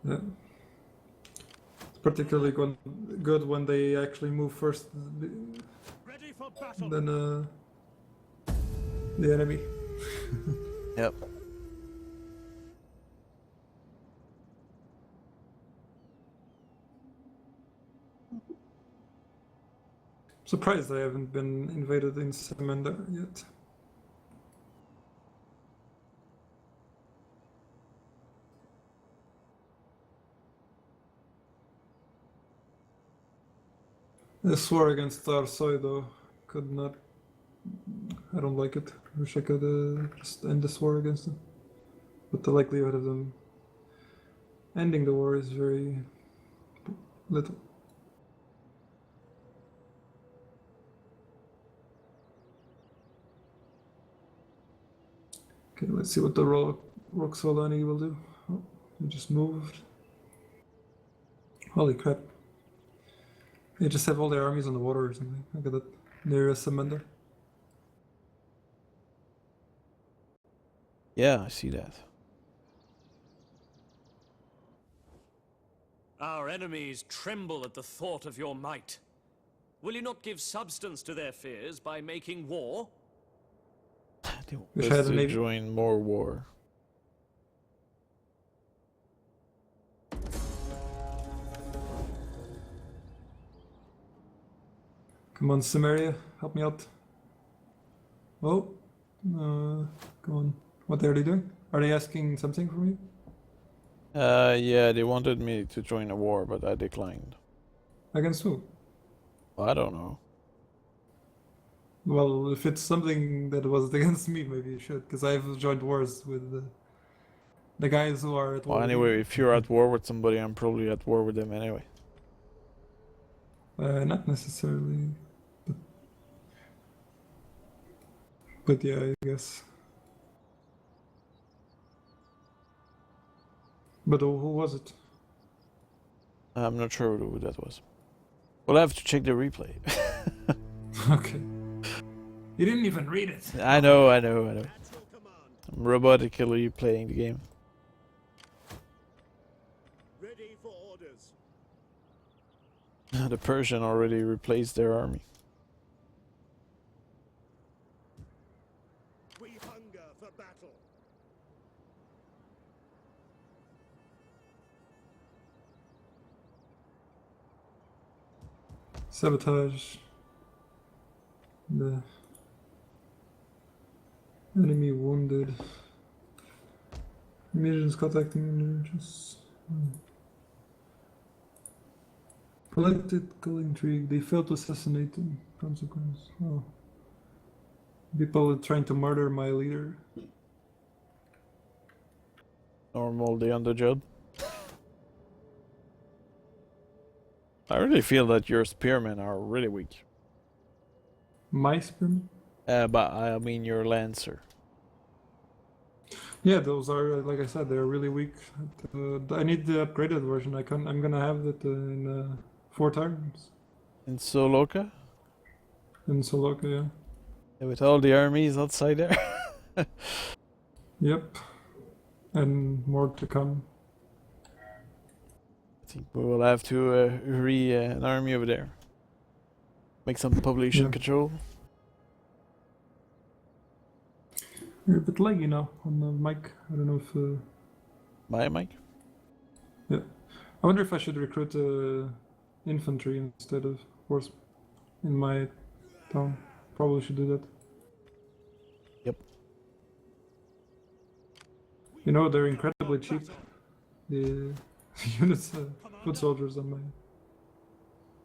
Yeah. It's particularly good when they actually move first, Ready for battle. than the enemy. Yep. Surprised I haven't been invaded in Samanda yet. This war against Tarsoi though could not. I don't like it. Wish I could just end this war against them. But the likelihood of them ending the war is very little. Okay, let's see what the Roxolani will do. Oh, he just moved. Holy crap. They just have all their armies on the water or something. Look at that. Near Samanda. Yeah, I see that. Our enemies tremble at the thought of your might. Will you not give substance to their fears by making war? They want Wish I us had a to navy. join more war. Come on, Samaria, help me out. Oh, come on. What are they doing? Are they asking something from you? Yeah, they wanted me to join a war, but I declined. Against who? I don't know. Well, if it's something that was against me, maybe you should, because I've joined wars with the guys who are at war. Well, with anyway, you. if you're at war with somebody, I'm probably at war with them anyway. Not necessarily, but yeah, I guess. But who was it? I'm not sure who that was. We'll have to check the replay. Okay. You didn't even read it. I know. At your command. I'm robotically playing the game. Ready for orders. The Persian already replaced their army. We hunger for battle. Sabotage. The enemy wounded. Missions contacting just political intrigue. They failed to assassinate him. Consequence. Oh. People are trying to murder my leader. Normal day on the job. I really feel that your spearmen are really weak. My spearmen? But I mean your lancer. Yeah, those are, like I said, they're really weak. I need the upgraded version. I'm gonna have that in 4 turns. In Soloka? In Soloka, yeah. Yeah, with all the armies outside there. Yep. And more to come. I think we will have to an army over there. Make some population Yeah. control. You're a bit laggy now on the mic. I don't know if... My mic? I wonder if I should recruit infantry instead of horsemen in my town. Probably should do that. Yep. You know, they're incredibly cheap. The units, foot soldiers on my...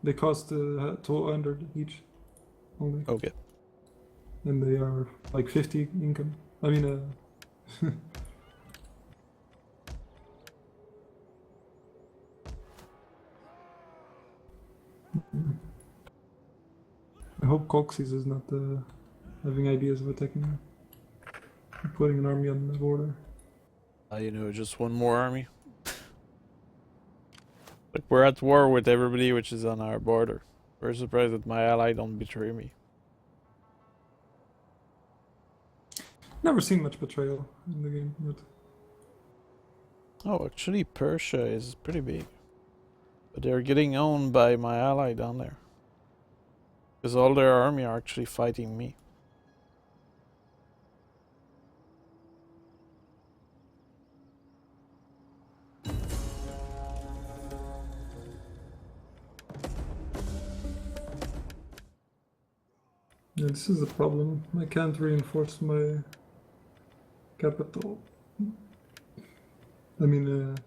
They cost 200 each. Only. Okay. And they are like 50 income. I mean, I hope Coxes is not having ideas of attacking me. Putting an army on the border. You know, just one more army. Like, we're at war with everybody which is on our border. Very surprised that my ally don't betray me. Never seen much betrayal in the game yet. Oh, actually, Persia is pretty big. But they're getting owned by my ally down there. Because all their army are actually fighting me. Yeah, this is a problem. I can't reinforce my capital. I mean,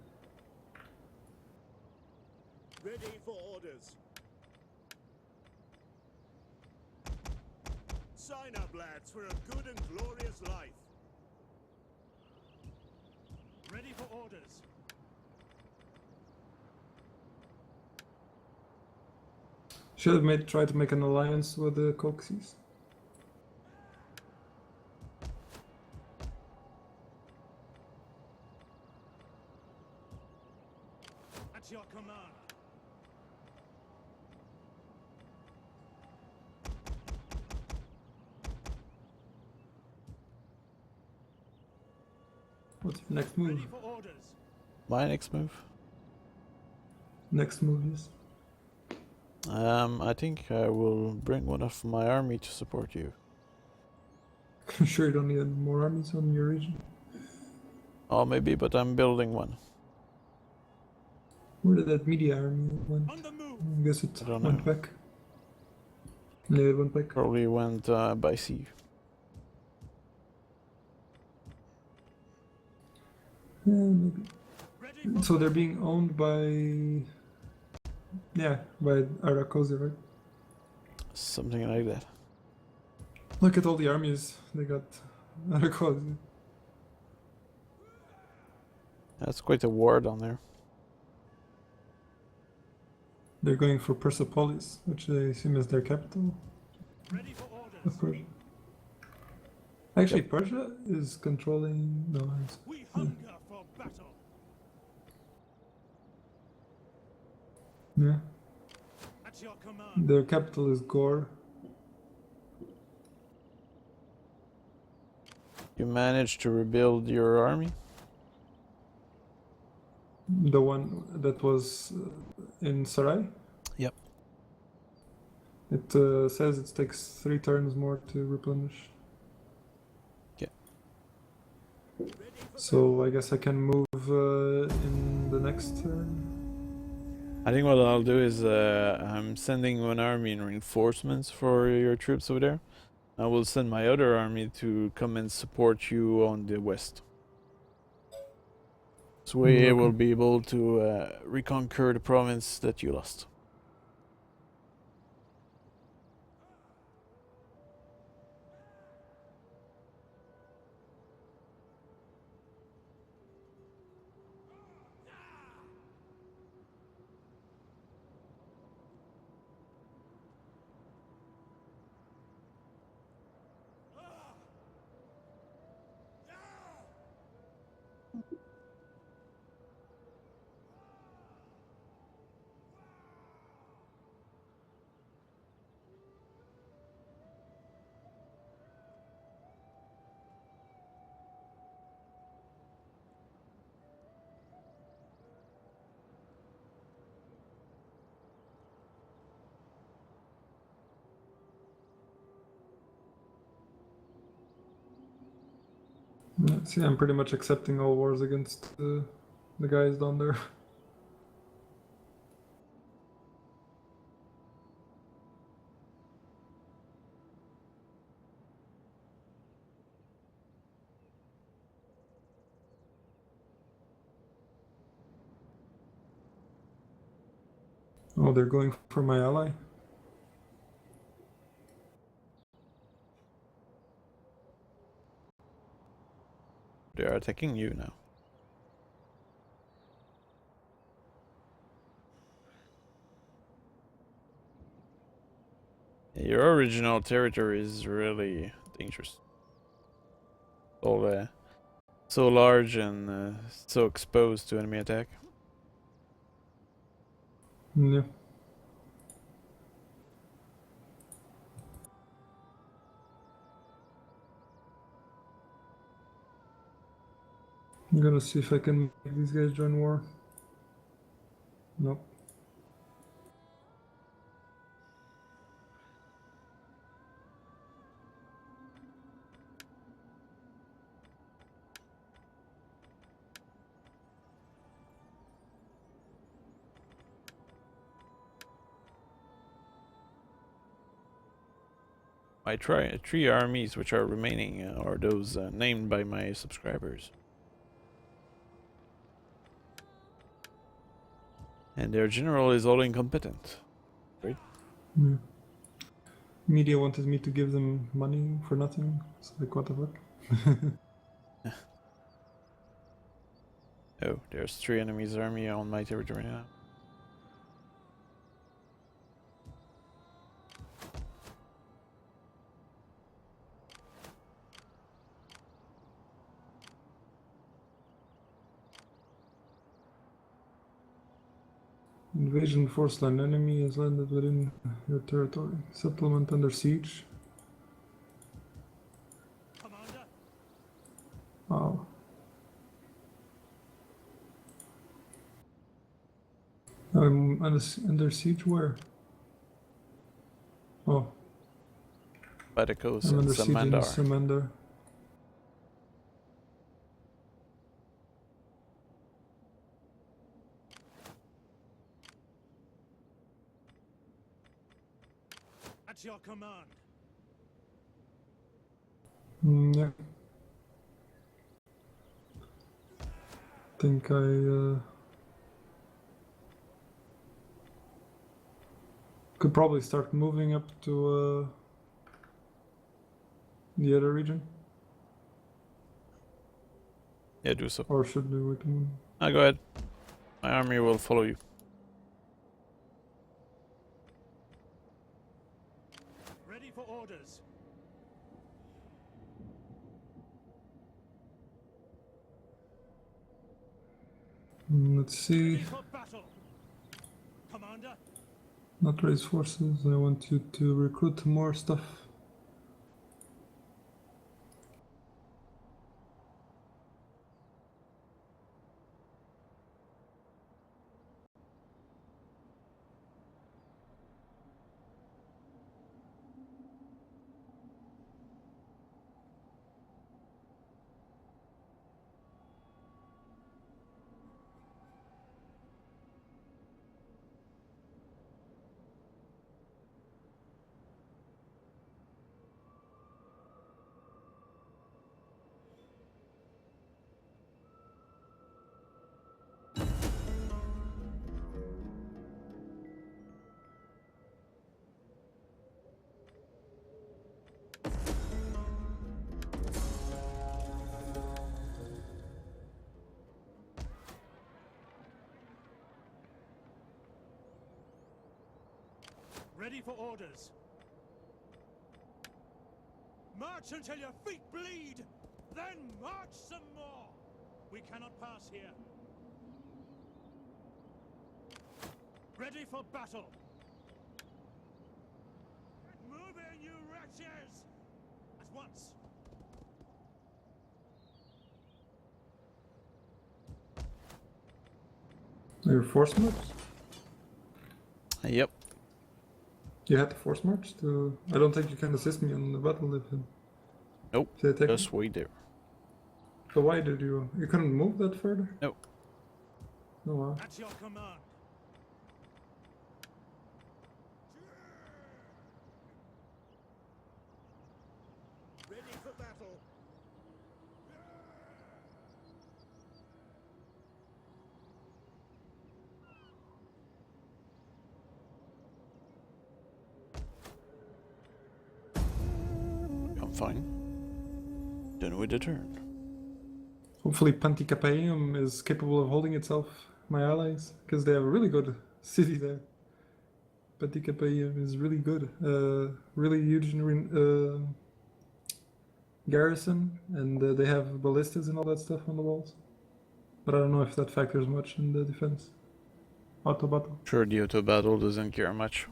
Ready for orders. Sign up, lads, for a good and glorious life. Ready for orders. should have tried to make an alliance with the Coxes. At your command. What's your next move? Ready for orders. My next move? Next move is... I think I will bring one of my army to support you. Sure you don't need more armies on your region? Oh, maybe, but I'm building one. Where did that media army went? On the move. I guess it I don't went know. back. Yeah, it went back. Probably went by sea. Yeah, maybe. Ready for So they're being owned by... Yeah, by Arakosi, right? Something like that. Look at all the armies they got. Better quality. That's quite a war down there. They're going for Persepolis, which they assume is their capital Ready for orders. of Persia. Actually, Persia is controlling. No, it's, We hunger for battle. yeah. At your command. Their capital is Gore. You managed to rebuild your army? The one that was in Sarai. Yep. It says it takes 3 turns more to replenish. Okay. So I guess I can move in the next turn. I think what I'll do is I'm sending one army in reinforcements for your troops over there. I will send my other army to come and support you on the west. So we Okay. will be able to reconquer the province that you lost. Yeah, see, I'm pretty much accepting all wars against the guys down there. Oh, they're going for my ally. They are attacking you now. Your original territory is really dangerous. All so large and so exposed to enemy attack. Yeah. I'm gonna see if I can make these guys join war. Nope. My three armies which are remaining are those named by my subscribers. And their general is all incompetent. Right? Yeah. Media wanted me to give them money for nothing. It's like, what the fuck? Oh, there's 3 enemies army on my territory now. Invasion force line enemy has landed within your territory. Settlement under siege. Commander, Wow. I'm under siege where? Oh, By the coast I'm in under siege in Samandar. Samandar. at your command. Yeah. Think I could probably start moving up to the other region? Yeah, do so. Or should we wait a moment? Go ahead. My army will follow you. Ready for orders. Let's see. Ready for battle. Commander. Not raise forces. I want you to recruit more stuff. Ready for orders. March until your feet bleed, then march some more. We cannot pass here. Ready for battle. Move in, you wretches! At once. Your force march? Yep. You had to force march to. I don't think you can assist me on the battle if. Nope. If they attack me. Just wait there. So why did you? You couldn't move that further? Nope. Oh wow. At your command. Ready for battle. I'm fine. Done with the turn. Hopefully Panticapaeum is capable of holding itself, my allies, because they have a really good city there. Panticapaeum is really good. Really huge garrison, and they have ballistas and all that stuff on the walls. But I don't know if that factors much in the defense. Auto battle. Sure, the auto battle doesn't care much.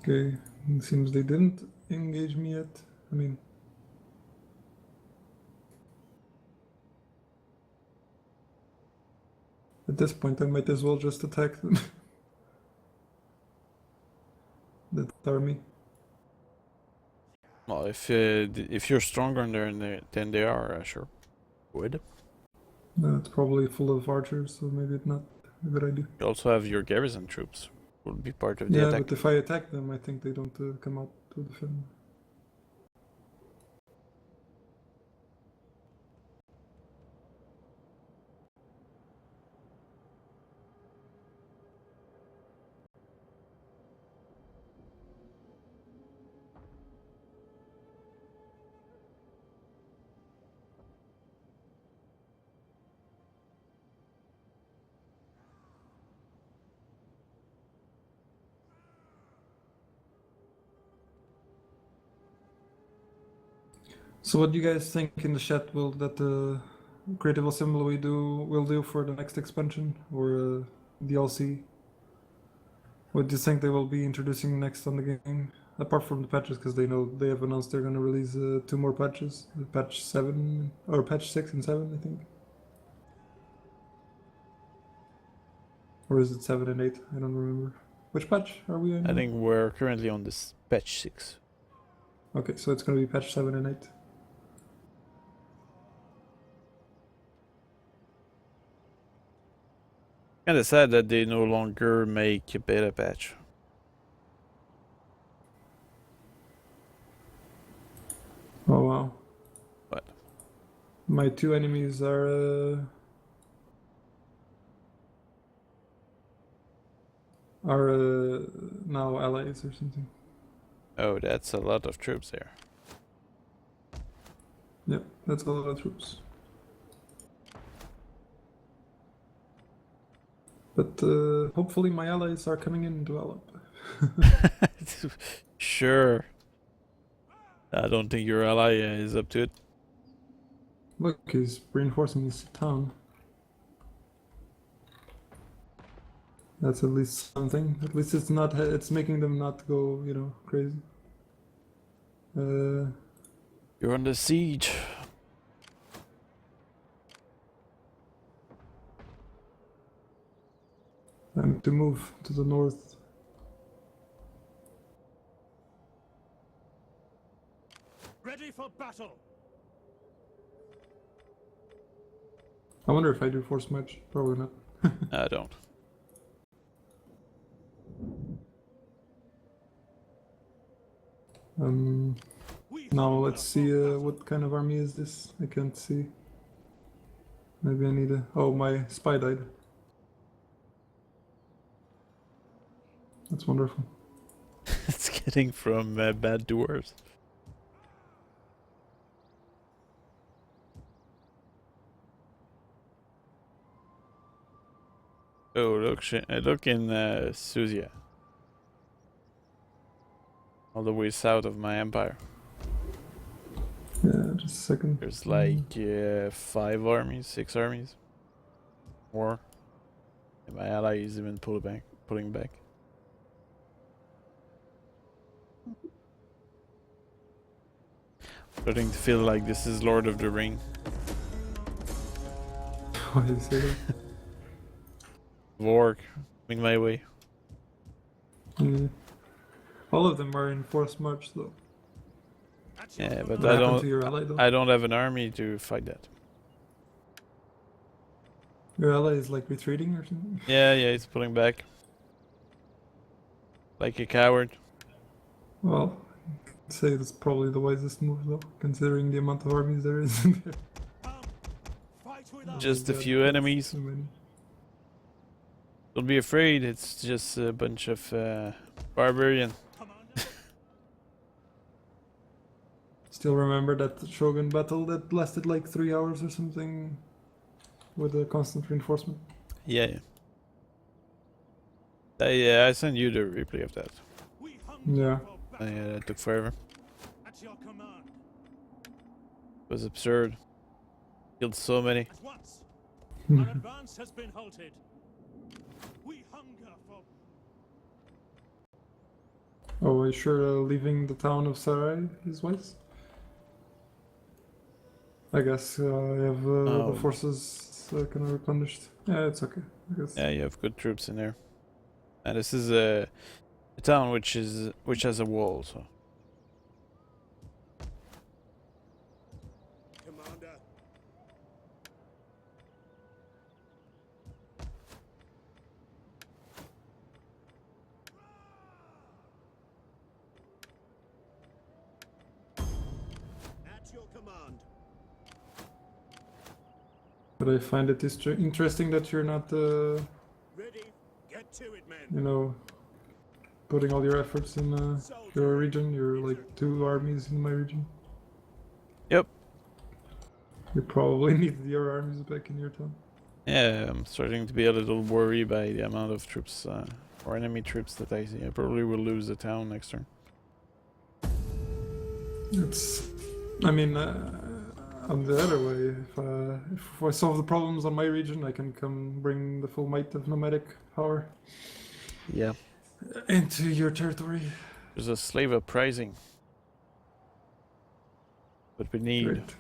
Okay, it seems they didn't engage me yet. I mean, at this point I might as well just attack them. That army. Well, if you're stronger than they are, sure. Would. It's probably full of archers, so maybe it's not a good idea. You also have your garrison troops. Will be part of the Yeah, attack. but if I attack them, I think they don't come out to defend. So what do you guys think in the chat? Will that the creative assembly will do for the next expansion or DLC? What do you think they will be introducing next on the game? Apart from the patches, because they have announced they're going to release 2 more patches, patch 7 or patch 6 and 7, I think. Or is it 7 and 8? I don't remember. Which patch are we in? I think we're currently on this patch 6. Okay, so it's going to be patch 7 and 8. Kinda sad that they no longer make a beta patch. Oh wow. What? My 2 enemies are now allies or something. Oh, that's a lot of troops there. Yep, that's a lot of troops. But hopefully my allies are coming in to help. Sure. I don't think your ally is up to it. Look, he's reinforcing his town. That's at least something. At least it's not. It's making them not go, you know, crazy. You're under siege. And to move to the north. Ready for battle. I wonder if I do force match. Probably not. I don't. Now let's see what kind of army is this. I can't see. Maybe I need a. Oh, my spy died. That's wonderful. It's getting from bad to worse. Oh, look in Suzia. All the way south of my empire. Yeah, just a second. There's like 5 armies, 6 armies. More. And my ally is even pulling back. Starting to feel like this is Lord of the Ring. Why do you say that? Vork, coming my way. Yeah. All of them are in force march though. Yeah, but What happened to your ally though? I don't have an army to fight that. Your ally is like retreating or something? Yeah, he's pulling back. Like a coward. Well, I'd say that's probably the wisest move though, considering the amount of armies there is in there. Fight with us. Just a God, few that's enemies. too many. Don't be afraid, it's just a bunch of barbarian. Commander. Still remember that Shogun battle that lasted like 3 hours or something with a constant reinforcement? Yeah. I sent you the replay of that. We hunger Yeah. for battle. That took forever. At your command. It was absurd. Killed so many. At once. Our advance has been halted. We hunger for. Oh, are you sure leaving the town of Sarai is wise? I guess I have Oh. the forces kind of replenished. Yeah, it's okay. I guess. Yeah, you have good troops in there. And this is a town which has a wall, so Commander. At your command. But I find it interesting that you're not, Ready. Get to it, men. you know, putting all your efforts in your region. You're like 2 armies in my region. Yep. You probably need your armies back in your town. yeah, I'm starting to be a little worried by the amount of troops or enemy troops that I see. I probably will lose the town next turn. It's, I mean, on the other way, if I solve the problems on my region, I can come bring the full might of nomadic power Yeah. into your territory. There's a slave uprising. What we need. Great.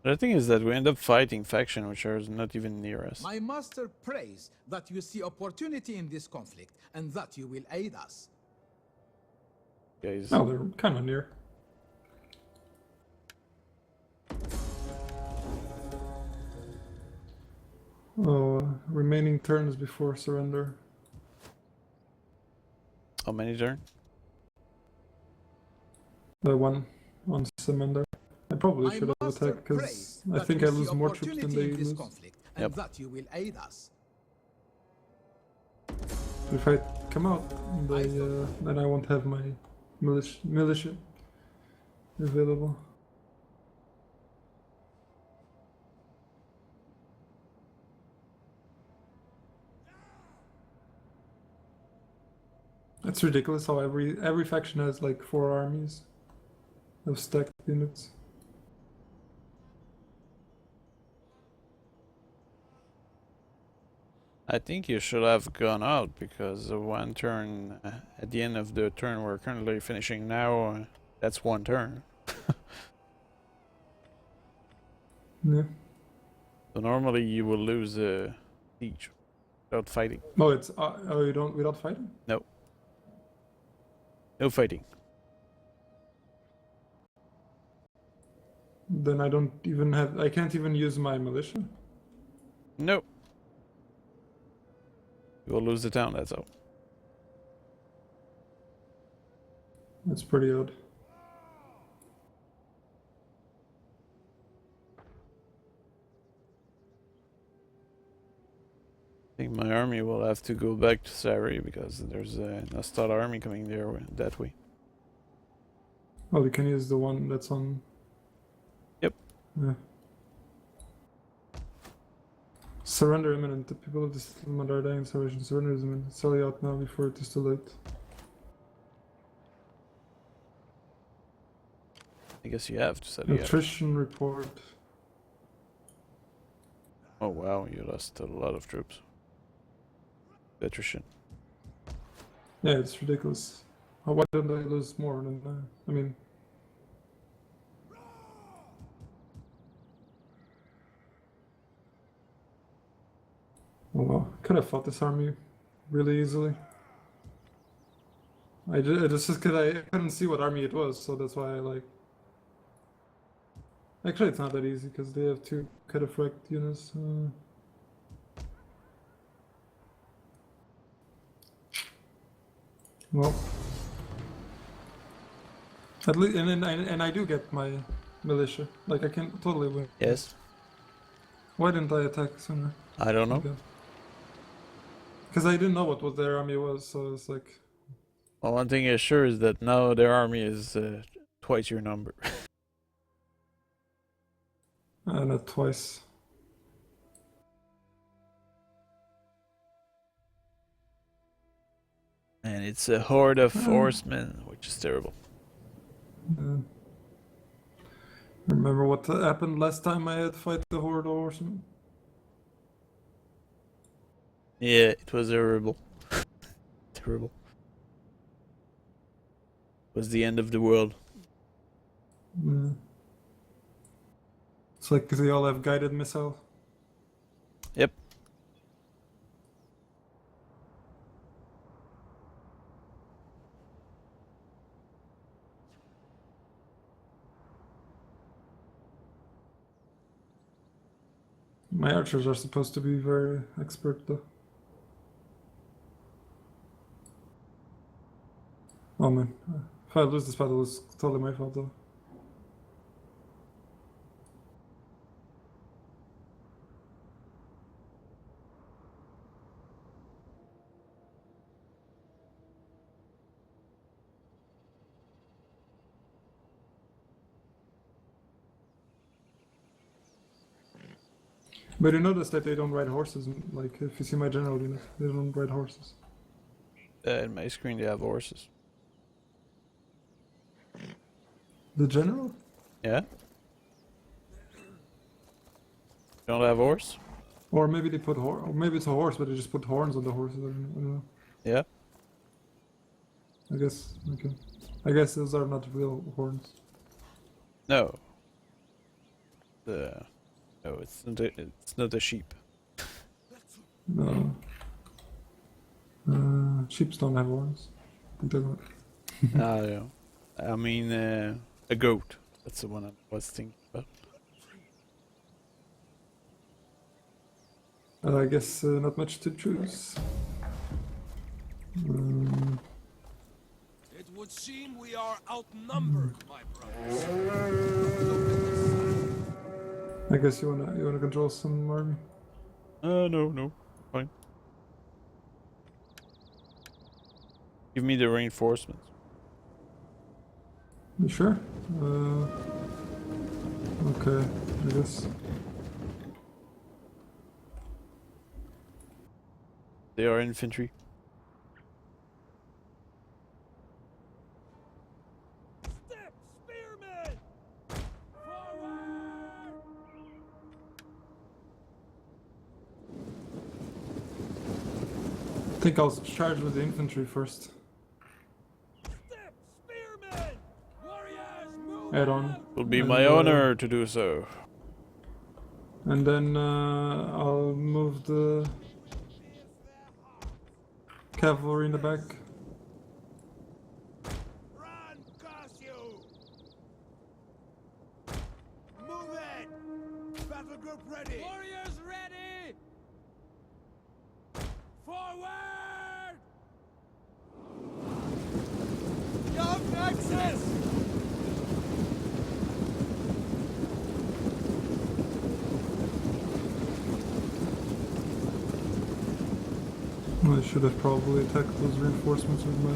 The thing is that we end up fighting faction which are not even near us. My master prays that you see opportunity in this conflict and that you will aid us. Guys, No, they're kind of near. Oh, remaining turns before surrender. how many turn? The one on surrender. I probably My should have master attacked because prays I that think you I see lose more troops than opportunity they in this lose. conflict and Yep. that you will aid us. If I come out, then I won't have my militia available. It's ridiculous how every faction has like 4 armies of stacked units. I think you should have gone out because one turn at the end of the turn we're currently finishing now, that's one turn. Yeah. So normally you will lose a siege without fighting. Oh, it's oh, you don't without fighting? No fighting. Then I don't even have. I can't even use my militia. No. You will lose the town, that's all. That's pretty odd. I think my army will have to go back to Sari because there's a Nostad army coming there that way. Well, you can use the one that's on. Yep. Yeah. Surrender imminent. The people of the settlement are dying in starvation. Surrender is imminent. Sell you out now before it is too late. I guess you have to set it up. Attrition report. Oh wow, you lost a lot of troops. Attrition. Yeah, it's ridiculous. Why don't I lose more than I mean. Oh well, could have fought this army really easily. Just because I couldn't see what army it was, so that's why I like. Actually, it's not that easy because they have 2 cataphract units. Well, at least, and I do get my militia. Like I can totally win. Yes. Why didn't I attack sooner? I don't know. Because I didn't know what their army was, so it's like. Well, one thing is sure is that now their army is twice your number. Not twice. And it's a horde of horsemen, which is terrible. Remember what happened last time I had to fight the horde of horsemen? Yeah, it was terrible. Terrible. It was the end of the world. Yeah. It's like they all have guided missile. Yep. My archers are supposed to be very expert though. Oh man, if I lose this battle, it's totally my fault though. But you notice that they don't ride horses. Like if you see my general unit, they don't ride horses. In my screen they have horses. The general? Yeah? Don't have horse? Or maybe they put or maybe it's a horse, but they just put horns on the horses. I don't know. Yeah? I guess okay. I guess those are not real horns. No. No, it's not a sheep. No. Sheep don't have horns. They don't. Yeah. I mean, a goat. That's the one I was thinking about. I guess not much to choose. It would seem we are outnumbered, my brothers. I guess you wanna control some army. No, fine. Give me the reinforcements. You sure? Okay, I guess. They are infantry. Step, spearmen! Forward! I think I'll charge with the infantry first. Step, spearmen! Warriors, move Add on. out! It will be And, my honor to do so. And then I'll move the cavalry in the back. Run, curse you! Move it! Battle group ready! Warriors ready! Forward! Young Axis! I should have probably attacked those reinforcements with my...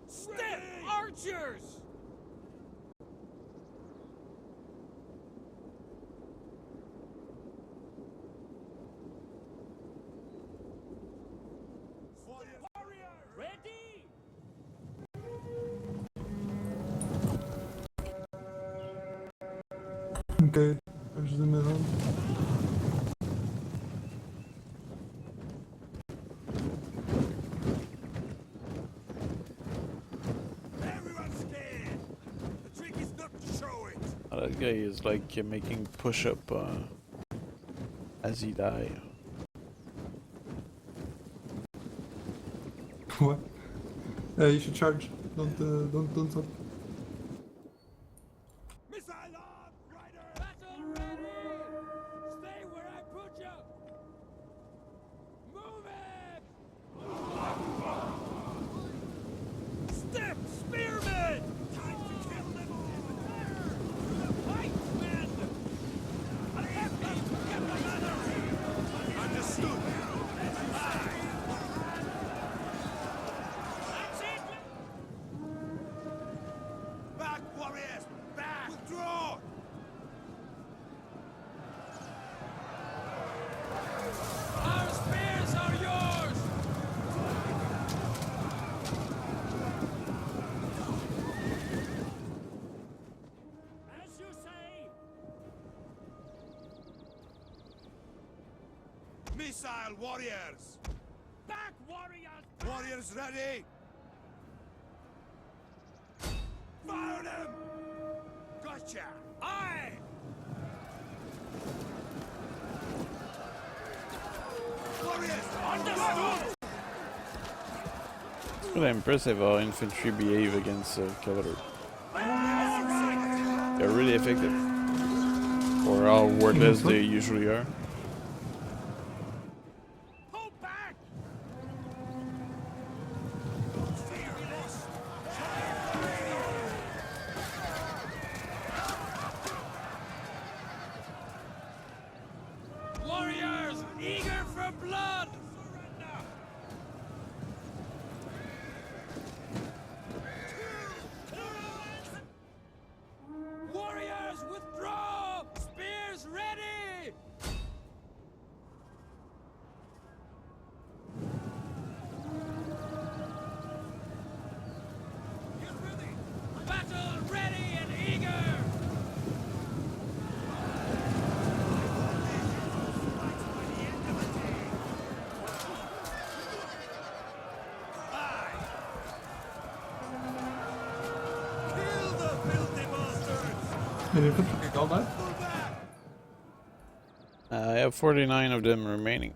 Step, archers! Ready! Okay, there's the middle. Everyone's scared! The trick is not to show it! That guy is like making push-up as he die. What? You should charge. Don't stop. Missile on, rider! Battle ready! Stay where I put you! Move it! Step, spearmen! Time to kill them all! Fight, men! Understood! That's it! Back, warriors! Back! Withdraw! Our spears are yours! As you say! Missile warriors! Back, warriors! Warriors ready! Fire them! Gotcha! Aye! Warriors! Understood! It's kind of impressive how infantry behave against cavalry. They're really effective. For how worthless they usually are. Pull back! Warriors, eager for blood! Surrender! And infantry all that? I have 49 of them remaining.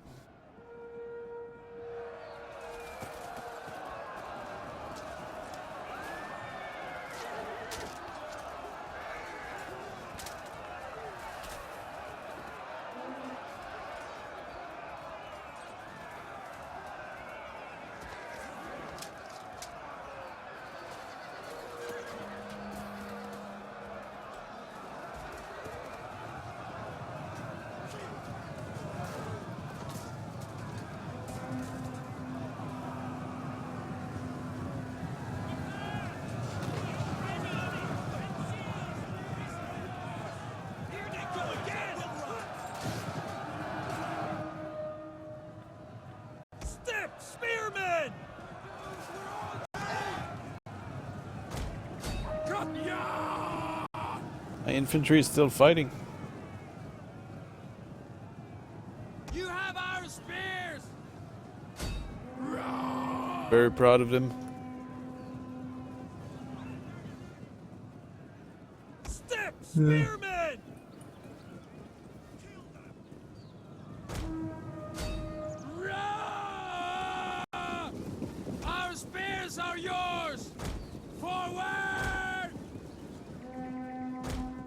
Step, spearmen! My infantry is still fighting. You have our spears! Very proud of them. Step, spearmen! Our spears are yours! Forward!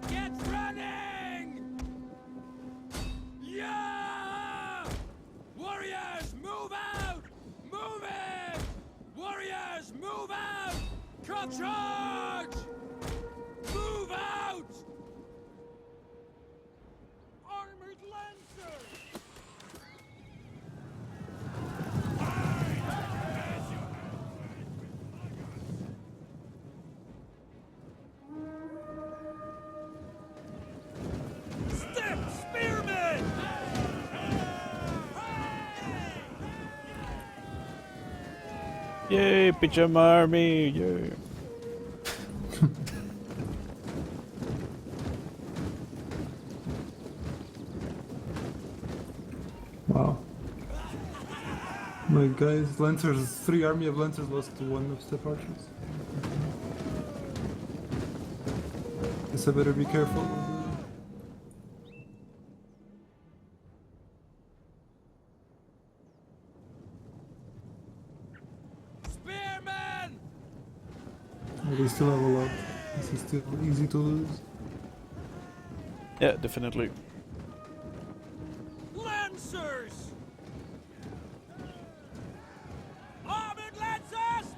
Get running! Yeah! Warriors, move out! Move it! Warriors, move out! Come charge! Move out! Armored lancers! Step, spearmen! Yay, Pajama Army! Yay! Wow. My guys, Lancers, 3 army of Lancers lost to 1 of Step Archers. Guess I better be careful. Spearmen! They still have a lot. This is still easy to lose. Yeah, definitely. Lancers! Armored lancers!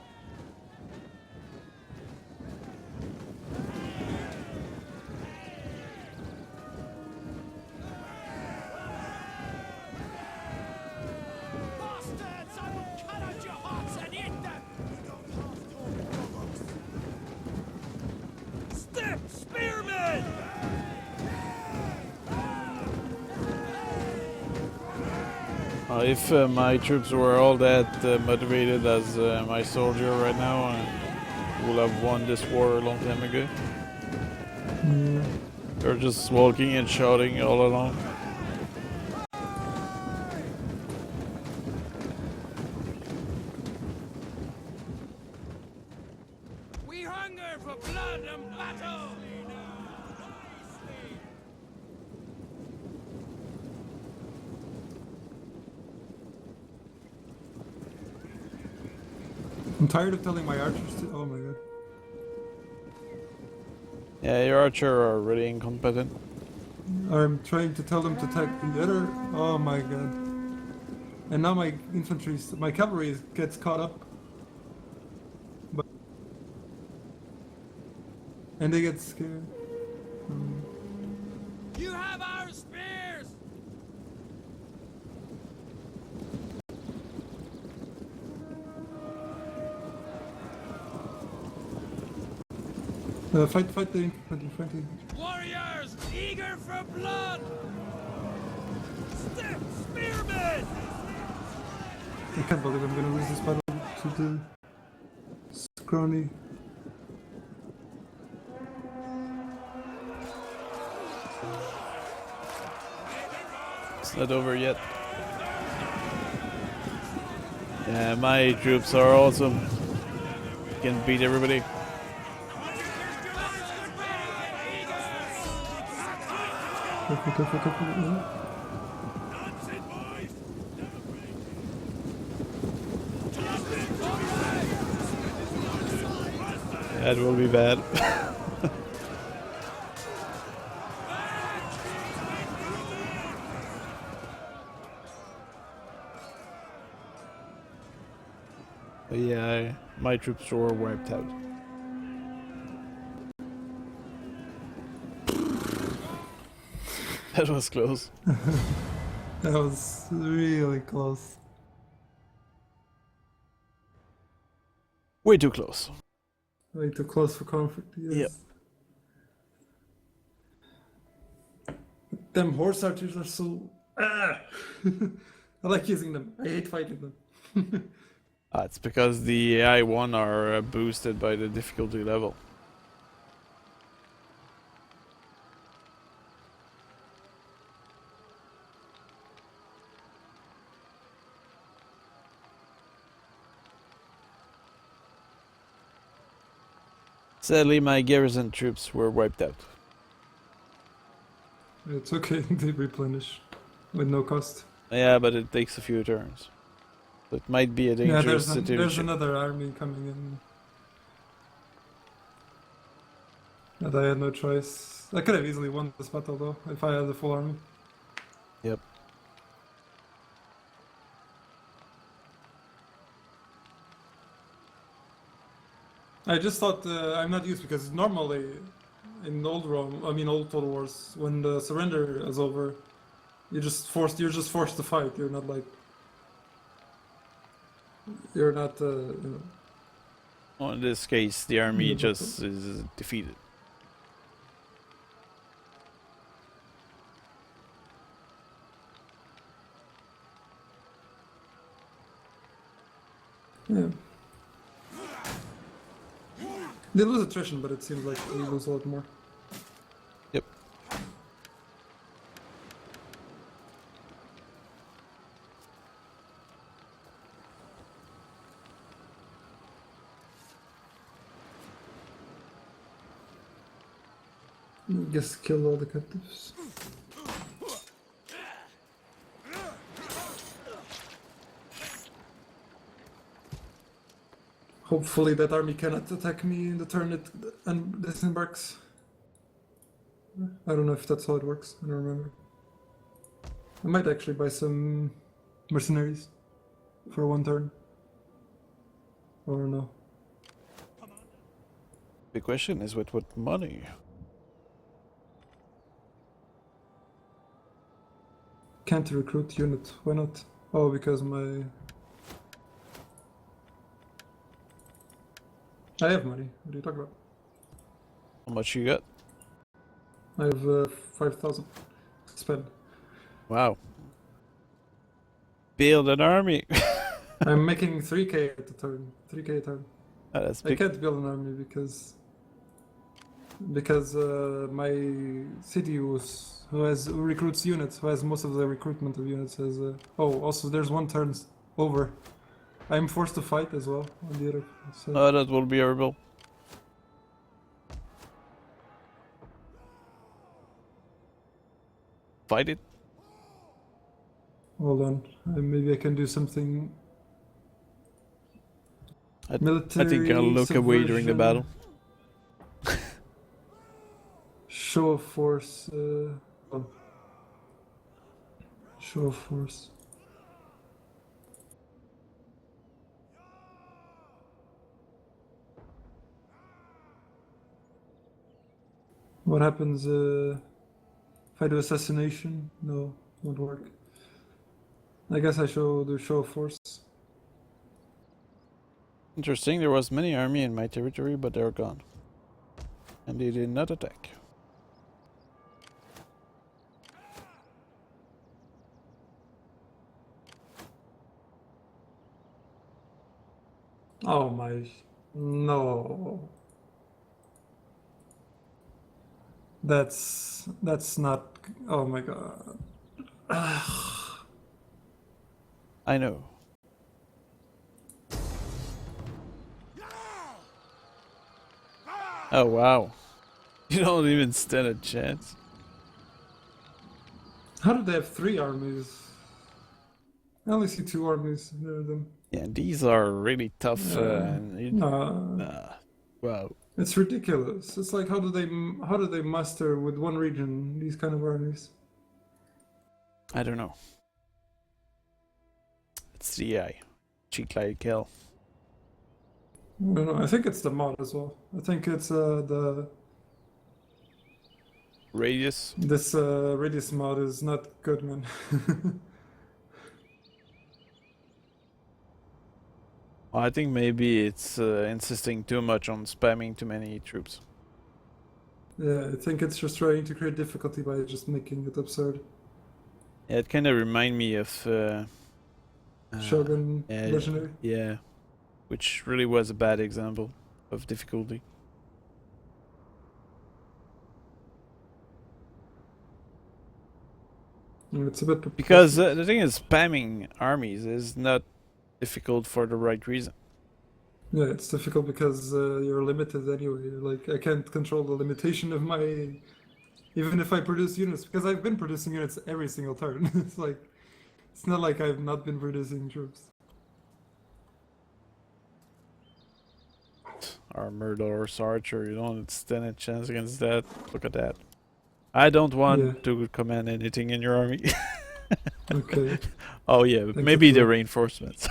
Bastards! I will cut out your hearts and eat them! Step, spearmen! If my troops were all that motivated as my soldier right now, we would have won this war a long time ago. They're just walking and shouting all along. We hunger for blood and battle! I'm tired of telling my archers to. Oh my god. Yeah, your archer are really incompetent. I'm trying to tell them to attack the other. Oh my god. And now my infantry, my cavalry gets caught up. But and they get scared. You have our spears! Fight the infantry. Warriors, eager for blood! Step, spearmen! I can't believe I'm gonna lose this battle to the scrawny. It's not over yet. Yeah, my troops are awesome. Can beat everybody. Careful, careful, careful. Yeah. That's it, boys! That will be bad. But yeah, my troops were wiped out. That was close. That was really close. Way too close. Way too close for comfort. Yes. Yep. Them horse archers are so. I like using them. I hate fighting them. It's because the AI1 are boosted by the difficulty level. Sadly, my garrison troops were wiped out. It's okay, they replenish with no cost. Yeah, but it takes a few turns. So it might be a Yeah, dangerous there's situation. another army coming in. And I had no choice. I could have easily won this battle though, if I had the full army. Yep. I just thought I'm not used because normally in old Rome, I mean old Total Wars, when the surrender is over, you're just forced to fight. You're not like you know. Well, in this case, the army Yeah, just is defeated. Yeah. They lose attrition, but it seems like they lose a lot more. Yep. I guess kill all the captives. Hopefully that army cannot attack me in the turn it disembarks. I don't know if that's how it works. I don't remember. I might actually buy some mercenaries for one turn. Or no. The question is with what money? Can't recruit unit. Why not? Oh, because my... I have money. What are you talking about? How much you got? I have 5,000 to spend. Wow. Build an army. I'm making 3k at a turn. 3k a turn. That's I big. can't build an army because my city who recruits units, who has most of the recruitment of units, has oh, also there's one turn over. I'm forced to fight as well on the other. So. Oh, that will be horrible. Fight it. Hold on, maybe I can do something. I Military think I'll look away during the subversion. battle. Show of force. Show of force. What happens if I do assassination? No, won't work. I guess I do show of force. Interesting, there was many army in my territory, but they're gone. And they did not attack. Oh my... No. That's not... Oh my god. I know. Oh wow. You don't even stand a chance. How do they have 3 armies? I only see 2 armies near them. Yeah, these are really tough. Wow. It's ridiculous. It's like how do they muster with one region these kind of armies? I don't know. It's the AI. Cheat like hell. I don't know. I think it's the mod as well. I think it's the Radius. this radius mod is not good, man. I think maybe it's insisting too much on spamming too many troops. Yeah, I think it's just trying to create difficulty by just making it absurd. Yeah, it kind of remind me of Shogun Legendary. Yeah, which really was a bad example of difficulty. It's a bit Because the thing is, spamming armies is not difficult for the right reason. yeah, it's difficult because you're limited anyway. Like I can't control the limitation of my, even if I produce units, because I've been producing units every single turn. It's like, it's not like I've not been producing troops. Armored horse archer, you don't stand a chance against that. Look at that. I don't want to command anything in your army. Okay. Oh yeah, Thanks maybe the for- reinforcements.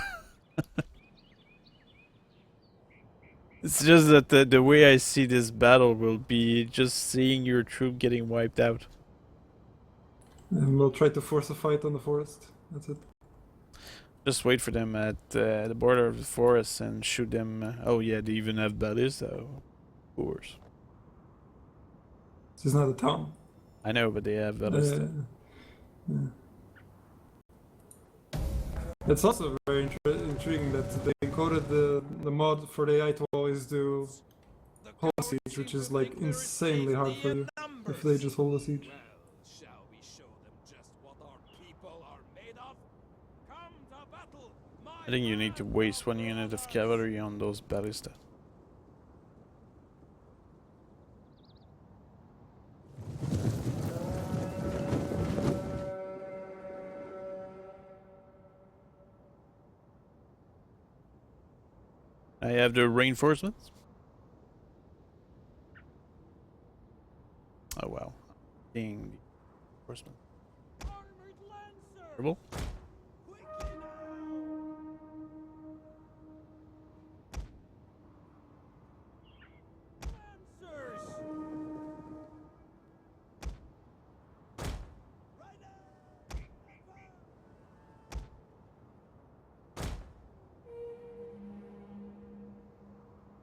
It's just that the way I see this battle will be just seeing your troop getting wiped out. And we'll try to force a fight on the forest. That's it. Just wait for them at the border of the forest and shoot them. Oh yeah, they even have ballista, of course. This is not a town. I know, but they have ballista. Yeah. It's also very intriguing that they coded the mod for the AI to always do hold siege, which is like insanely hard for you if they just hold a siege. Shall we show them just what our people are made of? Come to battle, I think you need to waste 1 unit of cavalry on those ballista. I have the reinforcements. Oh wow. Seeing the reinforcement. Terrible.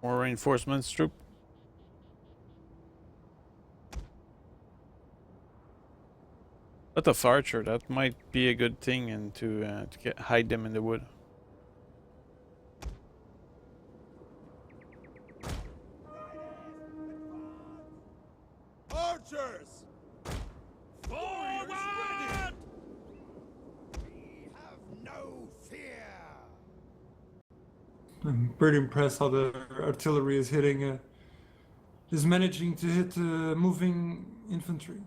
More reinforcements, troop. But the archer, that might be a good thing, and to hide them in the wood. Archers! Forward! We have no fear! I'm pretty impressed how the artillery is hitting, is managing to hit moving infantry.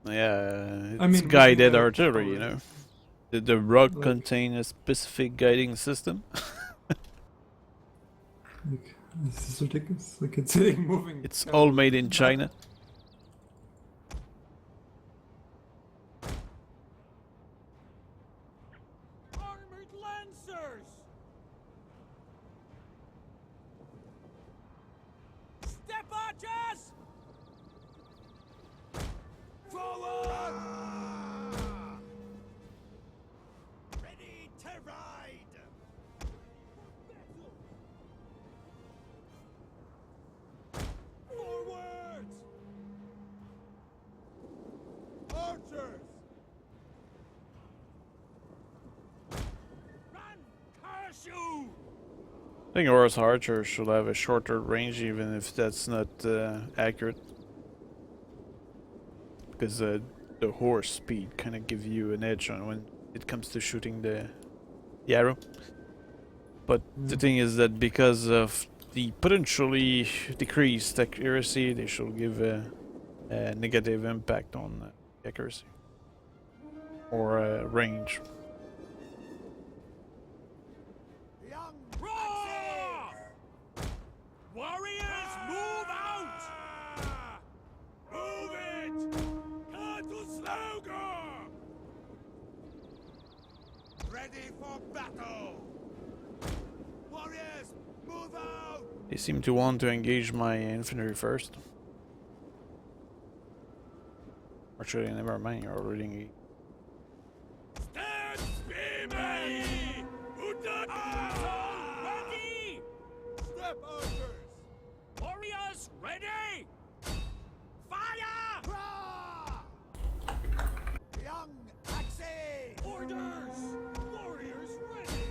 Yeah, I it's mean, guided looking at artillery, you know. Did the rock Like- contain a specific guiding system? Like, this is ridiculous. Like it's hitting moving. It's all made in China. Armored lancers! Step archers! Forward! Ready to ride! Forward! Archers! Run! Curse you! I think horse archer should have a shorter range, even if that's not accurate. Because the horse speed kind of gives you an edge on when it comes to shooting the arrow. But the thing is that because of the potentially decreased accuracy, they should give negative impact on accuracy or range. Young Roar! Warriors, move out! Move it! Come to Slogan! Ready for battle! Warriors, move out! They seem to want to engage my infantry first. Actually, never mind, you're already engaged. Stand spearmen! Ready! Step archers! Warriors, ready! Fire! Hurrah! Young axes! Orders! Warriors, ready!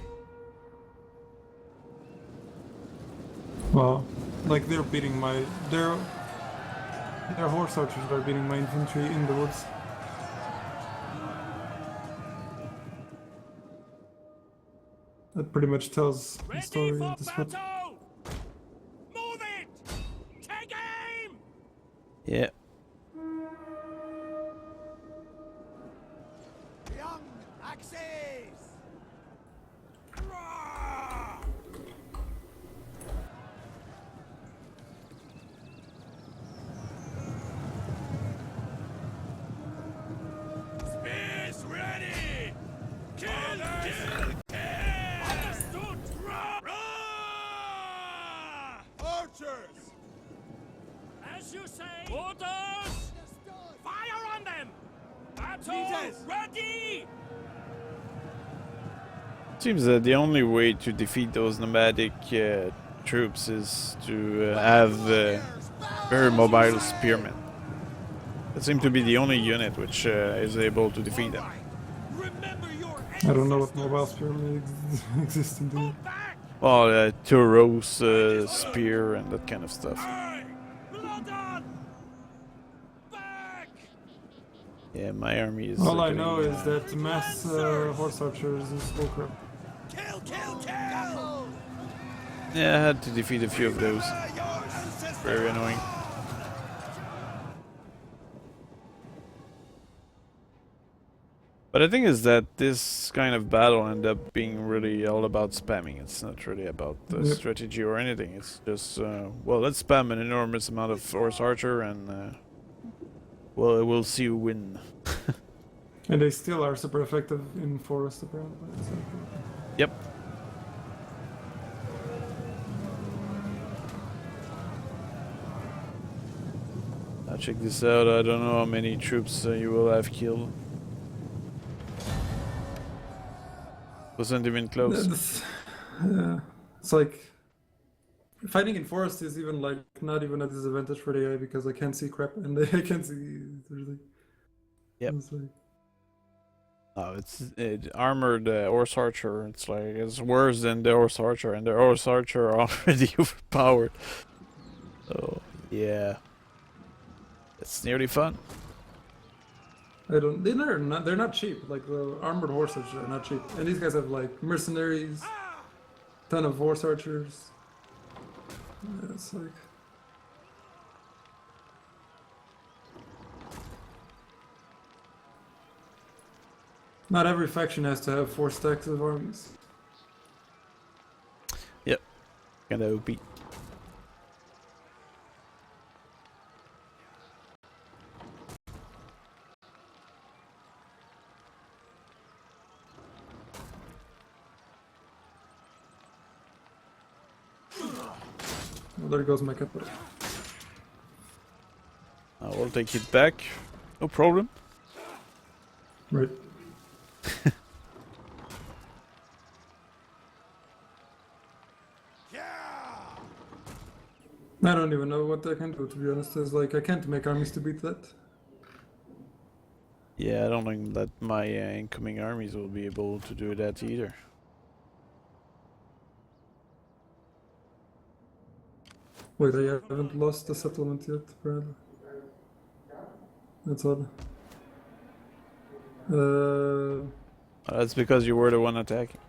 Wow, like they're beating my their horse archers are beating my infantry in the woods. That pretty much tells the Ready story for of this fight. battle! Move it! Take aim! Yeah. Young axes! Hurrah! Spears ready! Kill! Understood! Archers! As you say! Orders! Fire on them! Battle Jesus! ready! Seems that the only way to defeat those nomadic troops is to have very mobile spearmen. That seems to be the only unit which is able to defeat them. Remember your I don't know what mobile spearmen exist in the. back! Well, Turos, spear, and that kind of stuff. Blood on! Back! Yeah, my army is. All I getting, know is that mass horse archers is bullcrap. Kill, kill, kill! Yeah, I had to defeat a few of those. Very annoying. But the thing is that this kind of battle ended up being really all about spamming. It's not really about Yep. strategy or anything. It's just, well, let's spam an enormous amount of horse archer and, well, we'll see who win. And they still are super effective in forest apparently. So. Yep. Now check this out. I don't know how many troops you will have killed. Wasn't even close. Yeah, it's like fighting in forest is even like not even a disadvantage for the AI because I can't see crap and I can't see everything. Yep. It's like, No, it's armored horse archer. It's like it's worse than the horse archer, and the horse archer are already overpowered. Oh yeah, it's nearly fun. I don't. They're not cheap. Like the armored horses are not cheap, and these guys have like mercenaries, ton of horse archers. Yeah, it's like. Not every faction has to have 4 stacks of armies. Yep, kinda OP. Well, there goes my capital. I will take it back. No problem. Right. I don't even know what I can do, to be honest. It's like I can't make armies to beat that. Yeah, I don't think that my incoming armies will be able to do that either. Wait, I haven't lost the settlement yet, apparently. That's odd. That's because you were the one attacking.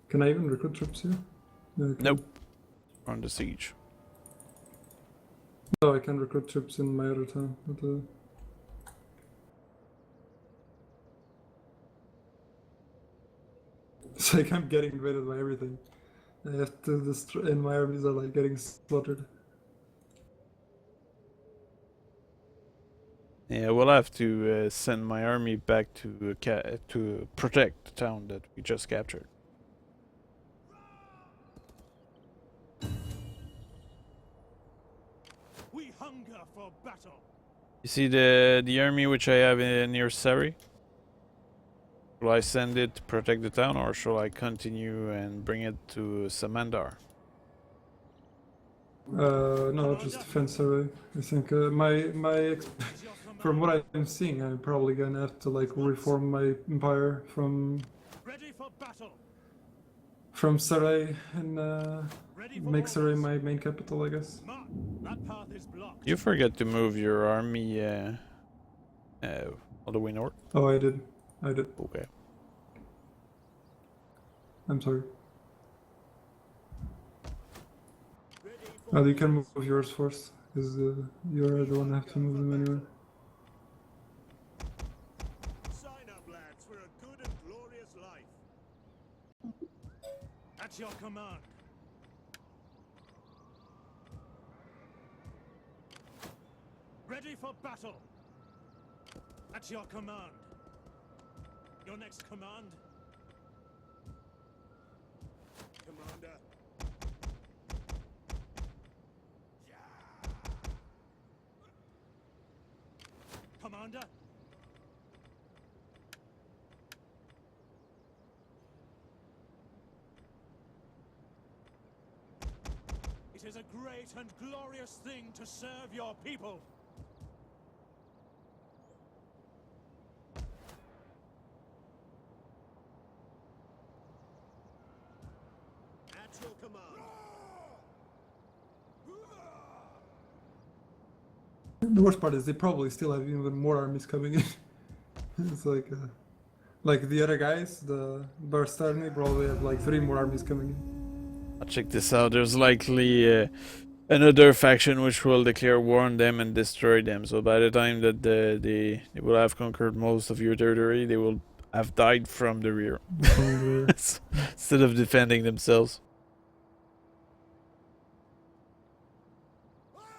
Can I even recruit troops here? Yeah, I can. Nope. On the siege. No, I can recruit troops in my other town. But, it's like I'm getting invaded by everything. I have to destroy, and my armies are like getting slaughtered. Yeah, we'll have to send my army back to protect the town that we just captured. We hunger for battle. You see the army which I have near Sari? Shall I send it to protect the town, or shall I continue and bring it to Samandar? No, just defense away. I think from what I'm seeing, I'm probably gonna have to like reform my empire Ready for battle. from Sarai and Ready for make Sarai orders. my main capital, I guess. Mark, that path is blocked. You forget to move your army all the way north. Oh, I did. Okay. I'm sorry. Ready for Oh, you can move yours first, because you're the one who have to move them anyway. Sign up, lads, for a good and glorious life. At your command. Ready for battle. At your command. Your next command. Commander. Commander. It is a great and glorious thing to serve your people. At your command. The worst part is they probably still have even more armies coming in. It's like the other guys, the Burst army probably have like 3 more armies coming in. Check this out. There's likely another faction which will declare war on them and destroy them. So by the time that they will have conquered most of your territory, they will have died from the rear instead of defending themselves.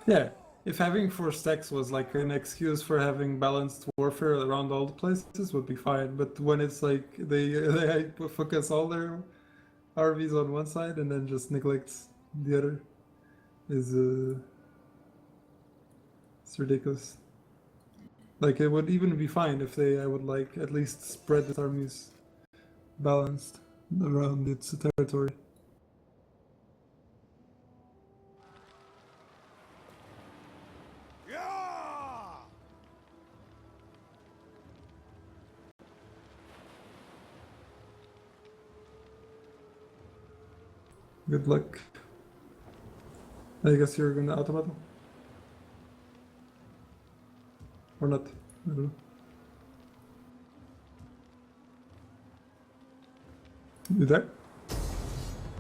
Yeah, if having 4 stacks was like an excuse for having balanced warfare around all the places would be fine. But when it's like they focus all their armies on one side and then just neglect the other, is it's ridiculous. Like it would even be fine if I would like at least spread the armies balanced around its territory. Good luck. I guess you're gonna auto battle? Or not? I don't know. You there?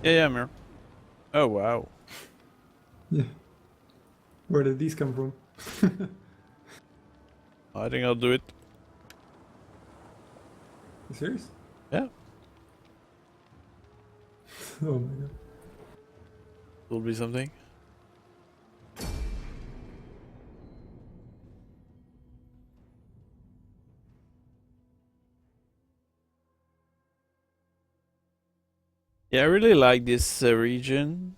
Yeah, I'm here. Oh wow. Yeah. Where did these come from? I think I'll do it. You serious? Yeah. Oh my god. Will be something. Yeah, I really like this region,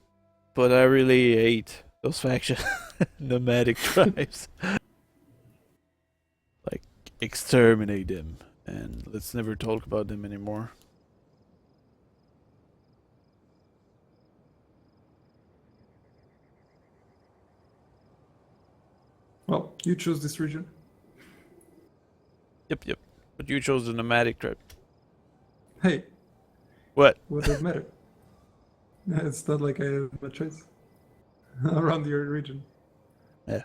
but I really hate those faction nomadic tribes. Like, exterminate them, and let's never talk about them anymore. Well, you chose this region. Yep. But you chose the nomadic tribe. Hey, What? what does it matter? It's not like I have a choice around your region. Yeah.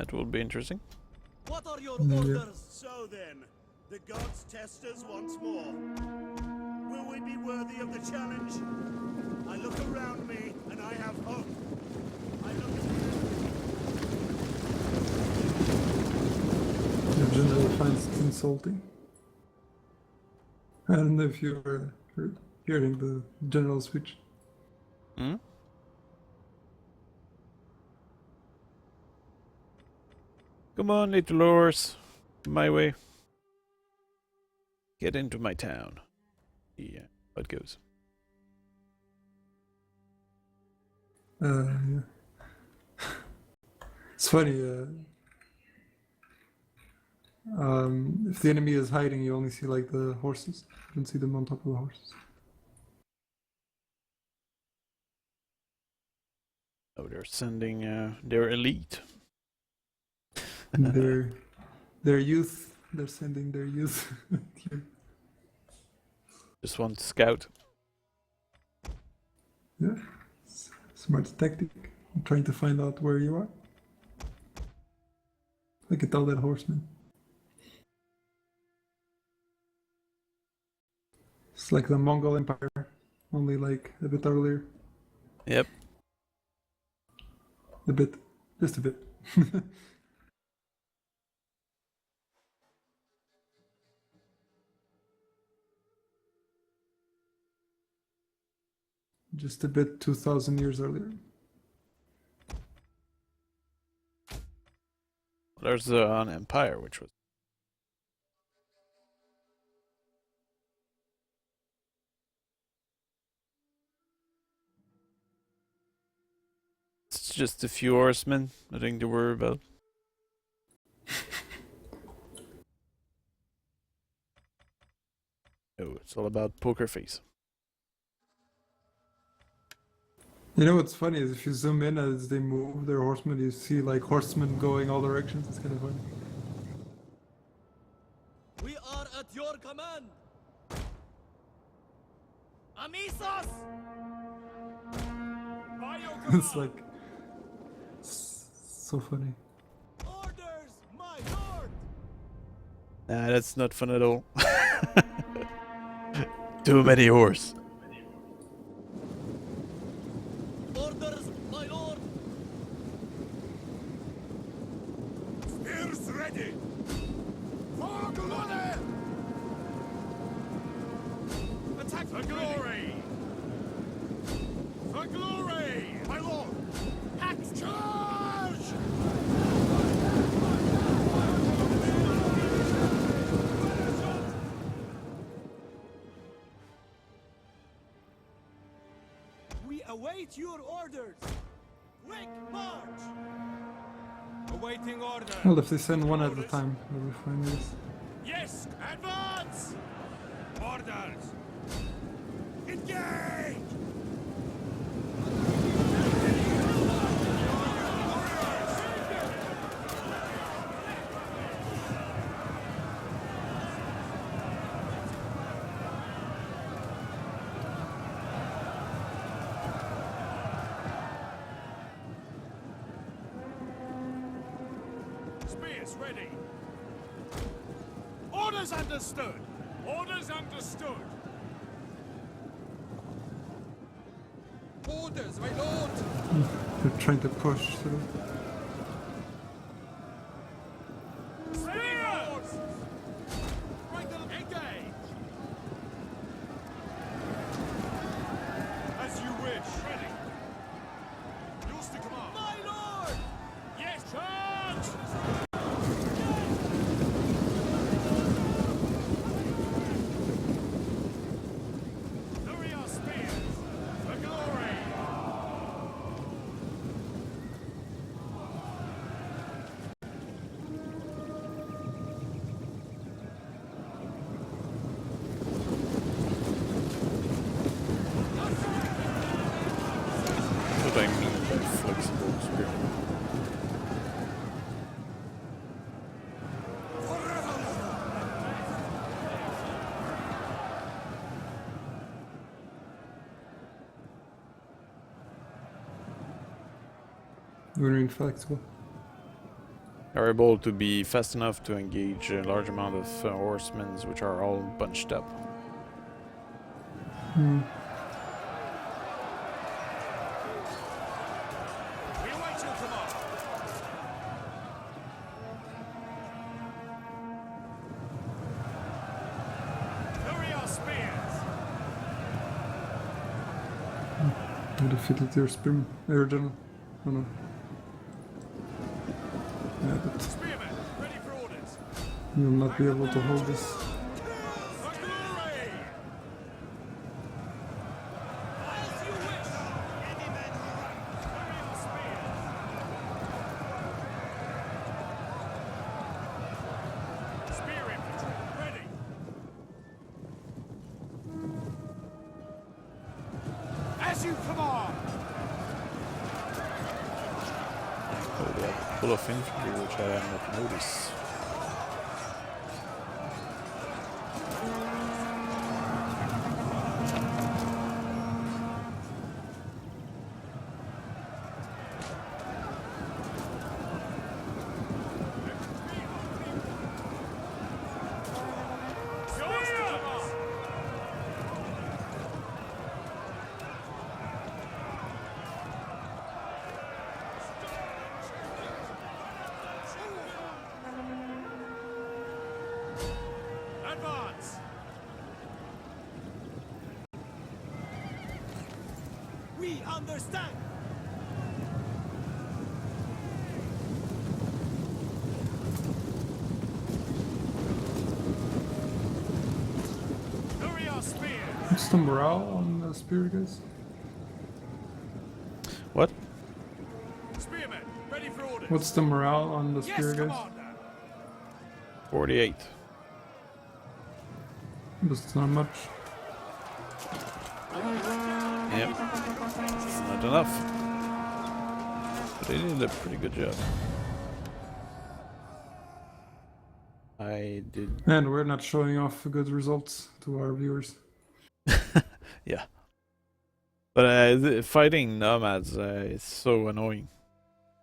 That will be interesting. What are your Yeah. orders? So then, the gods test us once more. Will we be worthy of the challenge? I look around me and I have hope. I look at The general finds it insulting. I don't know if you were hearing the general speech. Hmm? Come on, little horse. My way. Get into my town. Yeah, how it goes. Yeah. It's funny. If the enemy is hiding, you only see like the horses. You don't see them on top of the horses. Oh, they're sending their elite. And their youth. They're sending their youth here. Just one scout. Yeah. Smart tactic. I'm trying to find out where you are. I can tell that horseman. It's like the Mongol Empire, only like a bit earlier. Yep. A bit. Just a bit. Just a bit 2,000 years earlier. There's an empire, which was. It's just a few horsemen, nothing to worry about. Oh, it's all about poker face. You know what's funny is if you zoom in as they move their horsemen, you see like horsemen going all directions. It's kind of funny. We are at your command. Amisos! By your command. It's like so funny. Orders, my lord! Nah, that's not fun at all. Too many horse. Orders, my lord! spears ready. For glory! Attack for glory! For glory! My lord! Axe Charge! We await your orders! Quick march! Awaiting order. Well, if they send one at a time, we'll be fine with this. Yes, advance! Orders! Engage! Spears ready. Orders understood. Orders understood. Orders, my lord! They're trying to push through. Spears! Right them engage. As you wish. Ready. Yours to command. My lord! Yes, charge! Lower your spears. For glory. What I mean by flexible spirit. We're inflexible. are able to be fast enough to engage a large amount of horsemen, which are all bunched up. Hmm. We await your command. Lower our spears. I defeated your spearman, your general. Oh no. Yeah, but Spearmen, ready for orders. we will not be able to hold this. For glory! As you wish. Lower our spears. Spear infantry, ready. As you command. Oh, they have full of infantry, which I have not noticed. Yours to command. Advance. We understand. Lower our spears. What's the morale on the spear, guys? What? Spearmen, ready for orders. What's the morale on the Yes, spear, guys? Commander. 48. That's not much. Yep. It's not enough. But they did a pretty good job. I did. And we're not showing off good results to our viewers. Yeah. But fighting nomads is so annoying.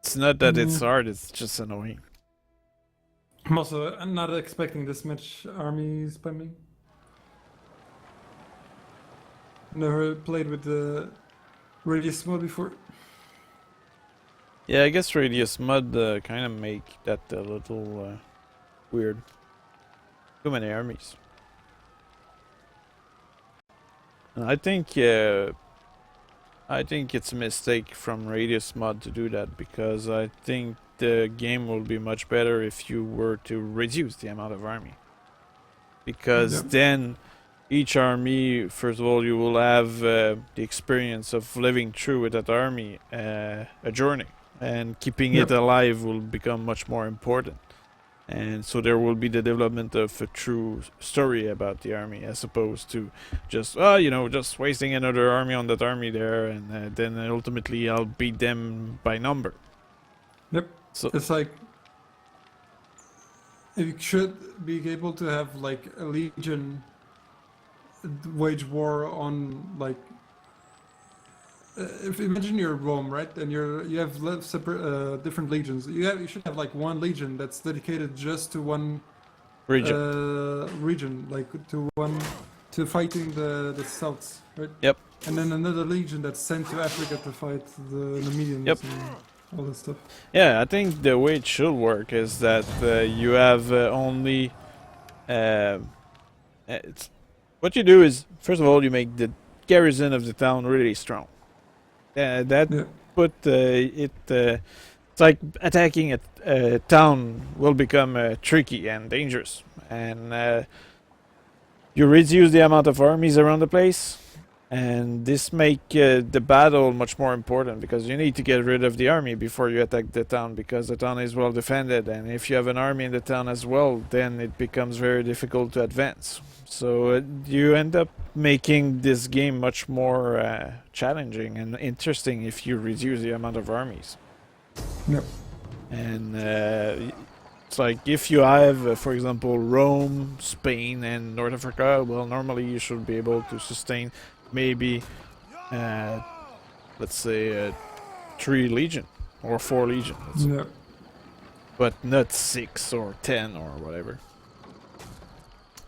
It's not that it's hard, it's just annoying. I'm not expecting this much army spamming. Never played with the radius mode before. Yeah, I guess radius mud kind of make that a little weird. Too many armies. And I think it's a mistake from radius mod to do that, because I think the game will be much better if you were to reduce the amount of army. Because Yep. then each army, first of all, you will have the experience of living through with that army a journey, and keeping it Yep. alive will become much more important. And so there will be the development of a true story about the army, as opposed to just, just wasting another army on that army there, and then ultimately I'll beat them by number. Yep. So It's like you should be able to have like a legion wage war on like if imagine you're Rome, right? And you have separate different legions. You should have like one legion that's dedicated just to one region, like to fighting the Celts, right? Yep. And then another legion that's sent to Africa to fight the Numidians. Yep. And all that stuff. yeah, I think the way it should work is that you have only. What you do is, first of all, you make the garrison of the town really strong. That Yeah. put it's like attacking a town will become tricky and dangerous, and you reduce the amount of armies around the place, and this make the battle much more important, because you need to get rid of the army before you attack the town, because the town is well defended, and if you have an army in the town as well, then it becomes very difficult to advance. So you end up making this game much more challenging and interesting if you reduce the amount of armies. Yep. And it's like if you have, for example, Rome, Spain, and North Africa, well, normally you should be able to sustain maybe, let's say, 3 legion or 4 legion. Yeah. but not 6 or 10 or whatever.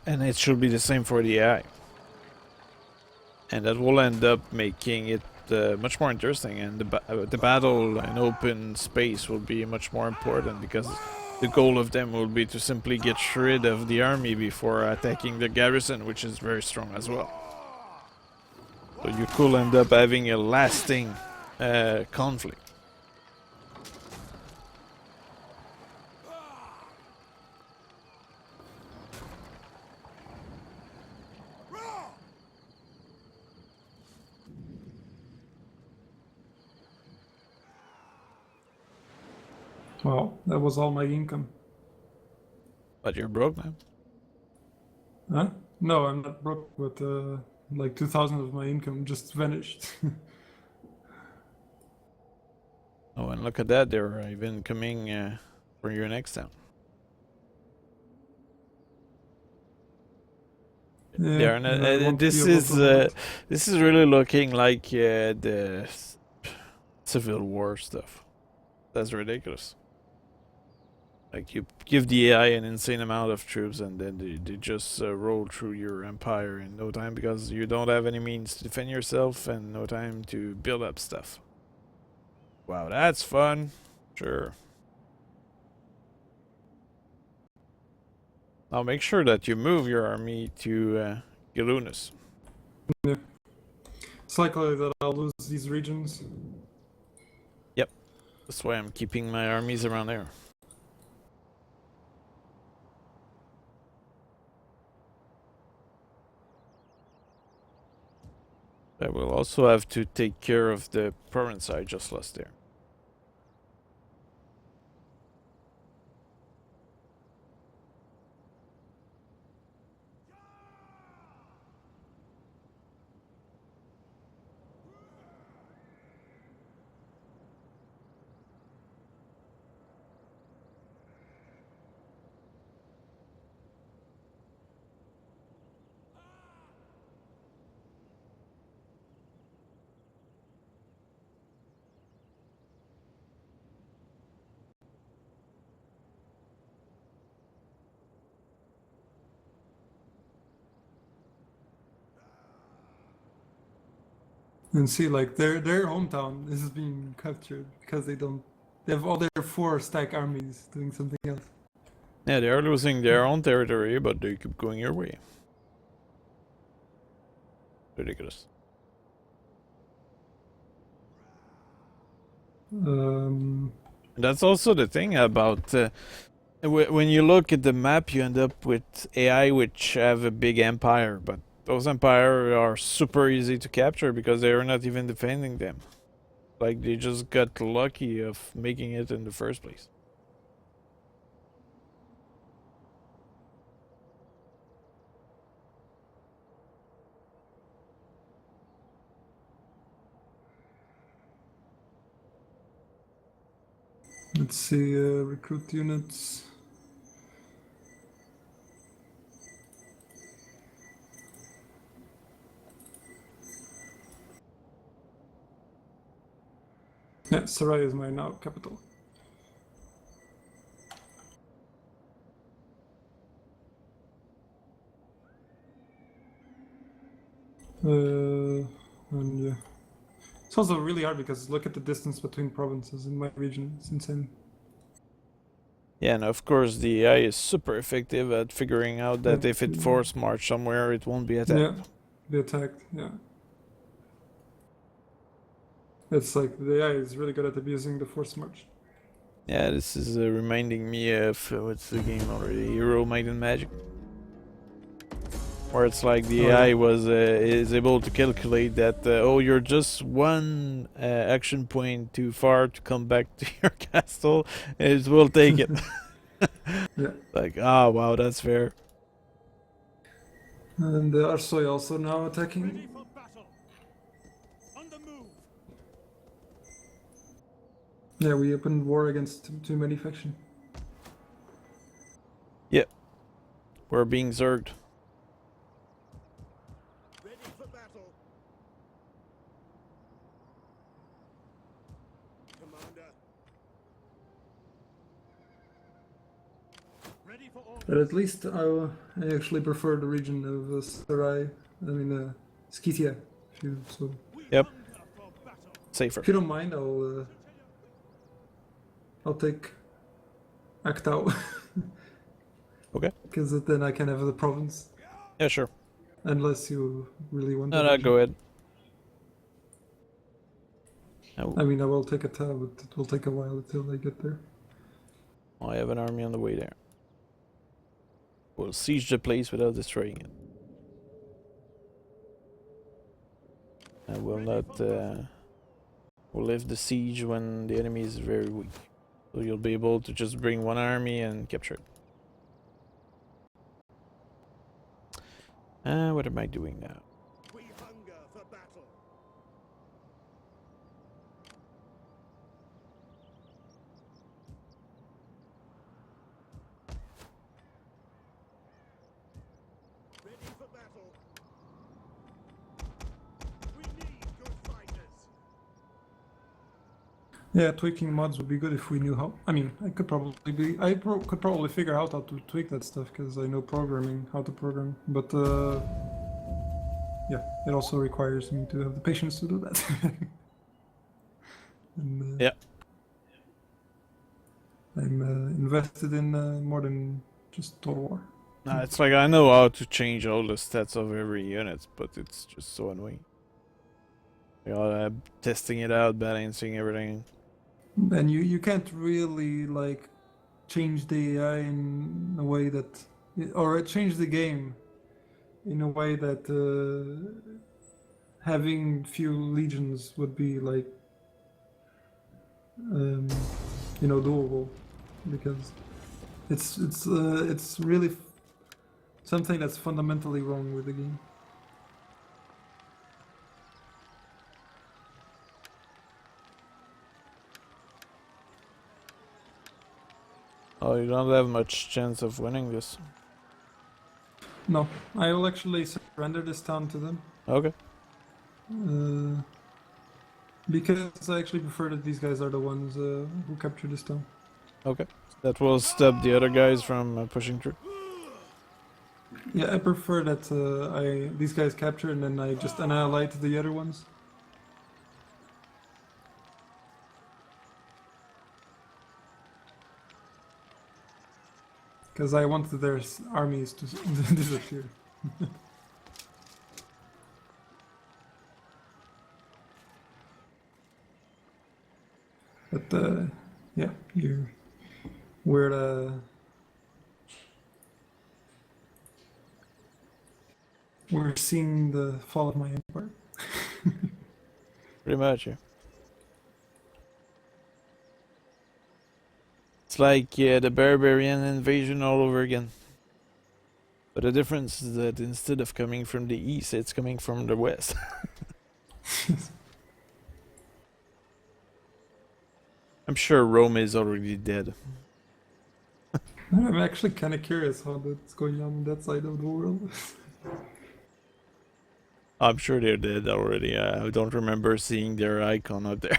And it should be the same for the AI. And that will end up making it much more interesting, and the battle in open space will be much more important, because the goal of them will be to simply get rid of the army before attacking the garrison, which is very strong as well. So you could end up having a lasting conflict. Wow, that was all my income. But you're broke now. Huh? No, I'm not broke, but like 2,000 of my income just vanished. Oh, and look at that, they're even coming for your next town. Yeah, They are not, and I won't be this able to this is really looking like the Civil War stuff. That's ridiculous. Like, you give the AI an insane amount of troops, and then they just roll through your empire in no time, because you don't have any means to defend yourself and no time to build up stuff. Wow, that's fun. Sure. Now make sure that you move your army to Galunus. Yeah. It's likely that I'll lose these regions. Yep. That's why I'm keeping my armies around there. I will also have to take care of the province I just lost there. And see, like their hometown is being captured because they have all their 4-stack armies doing something else. Yeah, they are losing their own territory, but they keep going your way. Ridiculous. Um, That's also the thing about when you look at the map, you end up with AI which have a big empire, but those empires are super easy to capture because they are not even defending them. Like, they just got lucky of making it in the first place. let's see, recruit units. Yeah, Sarai is my now capital. And yeah. It's also really hard because look at the distance between provinces in my region. It's insane. Yeah, and of course the AI is super effective at figuring out that if it force march somewhere, it won't be attacked. Yeah, be attacked, yeah. It's like the AI is really good at abusing the force march. Yeah, this is reminding me of what's the game already? Hero Might and Magic, where it's like the AI was is able to calculate that oh, you're just one action point too far to come back to your castle, it will take it. Yeah. Like, ah, wow, that's fair. And the Arsoi also now attacking. Ready for battle. On the move. Yeah, we opened war against too many factions. Yep. We're being zerged. Ready for battle. Commander. for order. But at least I actually prefer the region of Sarai. I mean, Skythia. So Yep. Hunger for battle. Safer. if you don't mind, I'll take Aktau. Okay. Because then I can have the province, Yeah, sure. unless you really want. No, the no, region. go ahead. I mean, I will take a tab, but it will take a while until I get there. I have an army on the way there. We'll siege the place without destroying it. And will not will lift the siege when the enemy is very weak. So you'll be able to just bring one army and capture it. What am I doing now? We hunger for battle. Ready for battle. We need good fighters. Yeah, tweaking mods would be good if we knew how. I mean, I could probably could probably figure out how to tweak that stuff because I know programming, how to program. But yeah, it also requires me to have the patience to do that. And, Yeah. I'm invested in more than just Total War. Nah, it's like I know how to change all the stats of every unit, but it's just so annoying. Testing it out, balancing everything. And you can't really like change the AI in a way that, or change the game in a way that having few legions would be like, you know, doable, because it's really something that's fundamentally wrong with the game. Oh, you don't have much chance of winning this. No, I will actually surrender this town to them. Okay. Because I actually prefer that these guys are the ones who capture this town. Okay. That will stop the other guys from pushing through. Yeah, I prefer that these guys capture and then I just annihilate the other ones. Because I want their armies to disappear. But yeah, we're seeing the fall of my empire. Pretty much, yeah. It's like the barbarian invasion all over again. But the difference is that instead of coming from the east, it's coming from the west. I'm sure Rome is already dead. I'm actually kind of curious how that's going on that side of the world. I'm sure they're dead already. I don't remember seeing their icon up there.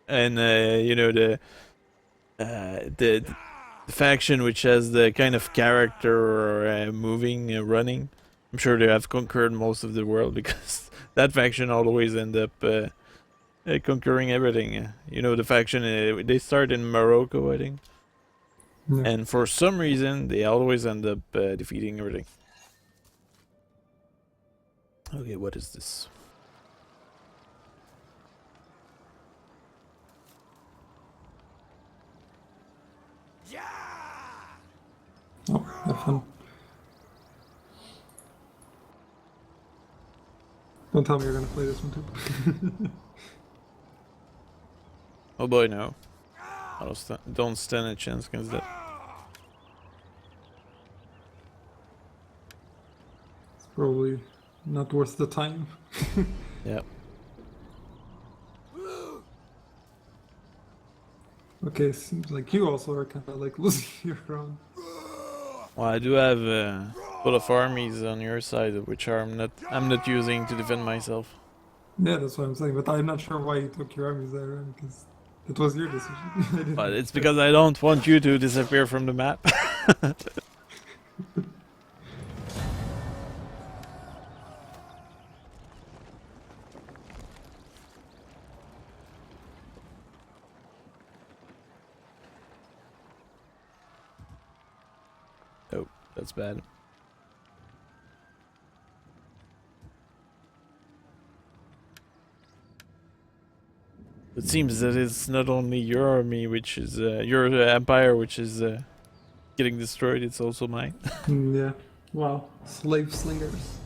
And you know, the faction which has the kind of character or moving, running. I'm sure they have conquered most of the world because that faction always end up conquering everything. You know, the faction they start in Morocco, I think, Yeah. and for some reason they always end up defeating everything. Okay, what is this? Oh, have fun. Don't tell me you're gonna play this one too. Oh boy, no. I don't stand a chance against that. It's probably not worth the time. Yeah. Okay, seems like you also are kind of like losing your ground. Well, I do have full of armies on your side, which I'm not using to defend myself. Yeah, that's what I'm saying. But I'm not sure why you took your armies there, because It was your decision. I didn't- But it's because I don't want you to disappear from the map. Oh, that's bad. It seems that it's not only your army, which is your empire, which is getting destroyed. It's also mine. Yeah. Wow. Slave slingers.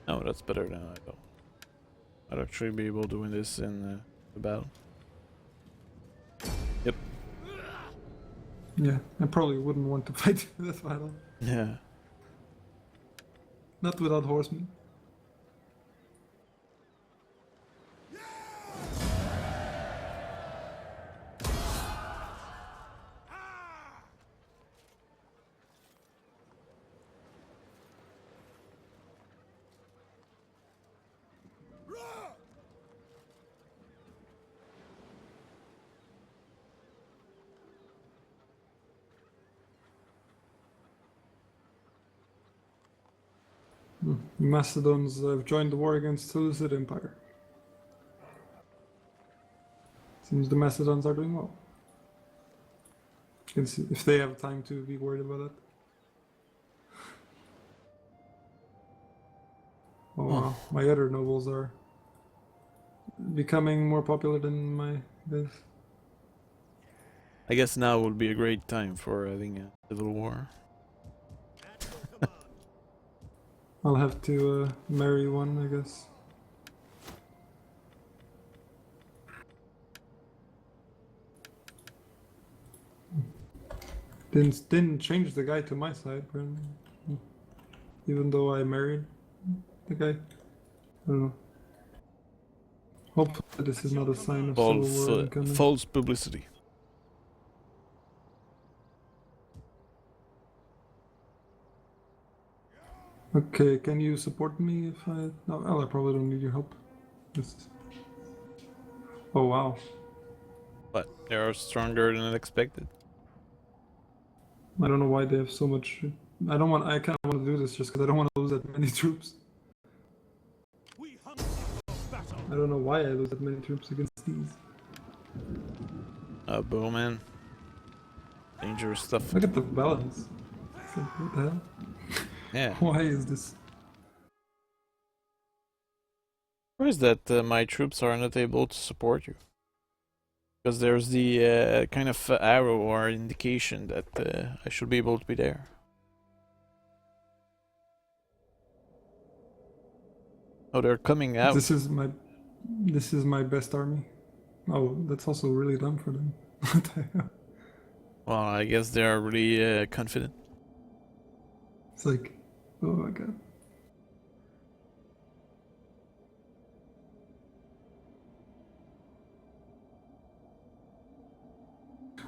Oh, that's better now. I'd actually be able to win this in the battle. Yep. Yeah. I probably wouldn't want to fight this battle. Yeah. Not without horsemen. The Macedons have joined the war against Seleucid Empire. Seems the Macedons are doing well. You can see if they have time to be worried about that. Oh wow, my other nobles are becoming more popular than my guys. I guess now would be a great time for having a civil war. I'll have to marry one, I guess. Didn't change the guy to my side, apparently. Even though I married the guy. I don't know. Hopefully this is not a sign of civil war incoming. False publicity. Okay, can you support me if I... No, well, I probably don't need your help. Just... Oh wow. But they are stronger than expected. I don't know why they have so much... I kind of want to do this just because I don't want to lose that many troops. We hunger for battle. I don't know why I lose that many troops against these. Bowman. Dangerous stuff. Look at the balance. It's like, what the hell? Yeah. Why is this? Why is that my troops are not able to support you? Because there's the kind of arrow or indication that I should be able to be there. Oh, they're coming out. This is my best army. Oh, that's also really dumb for them. What the hell? Well, I guess they are really confident. It's like, oh my god.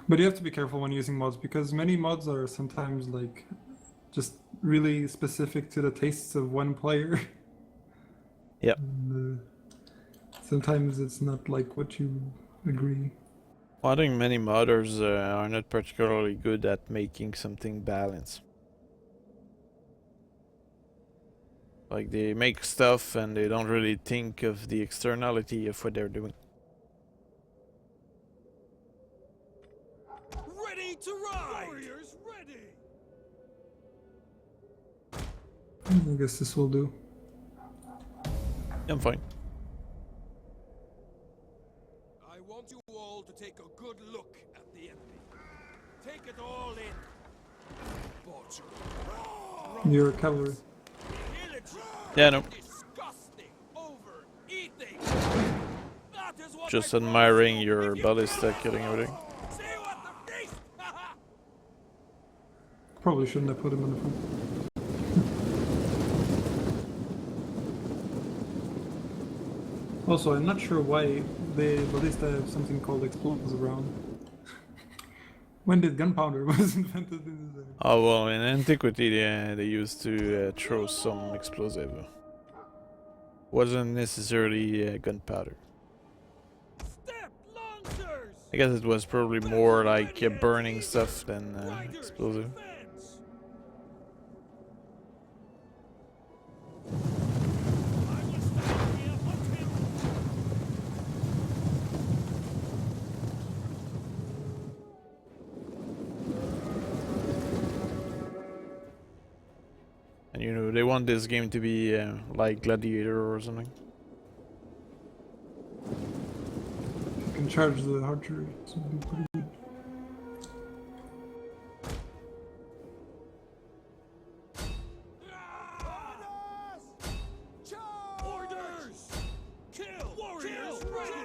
But you have to be careful when using mods because many mods are sometimes like just really specific to the tastes of one player. Yep. And, sometimes it's not like what you agree. Well, I think many modders are not particularly good at making something balanced. Like they make stuff and they don't really think of the externality of what they're doing. Ready to ride! Warriors ready! I guess this will do. I'm fine. I want you all to take a good look at the enemy. Take it all in. Butcher. Your cavalry. Yeah, no. Disgusting. Overeating. That is what Just I call admiring you. your If you ballista kill killing us, everything. see what the beast. Probably shouldn't have put him in the front. Also, I'm not sure why the ballista have something called explosives around. When did gunpowder was invented in this area? Oh well, in antiquity they used to throw some explosive. Wasn't necessarily gunpowder. I guess it was probably more like burning stuff than explosive. Defense. I will stand here until And you know, they want this game to be like Gladiator or something. You can charge the archery, so it'd be pretty good. orders. Kill. Warriors ready.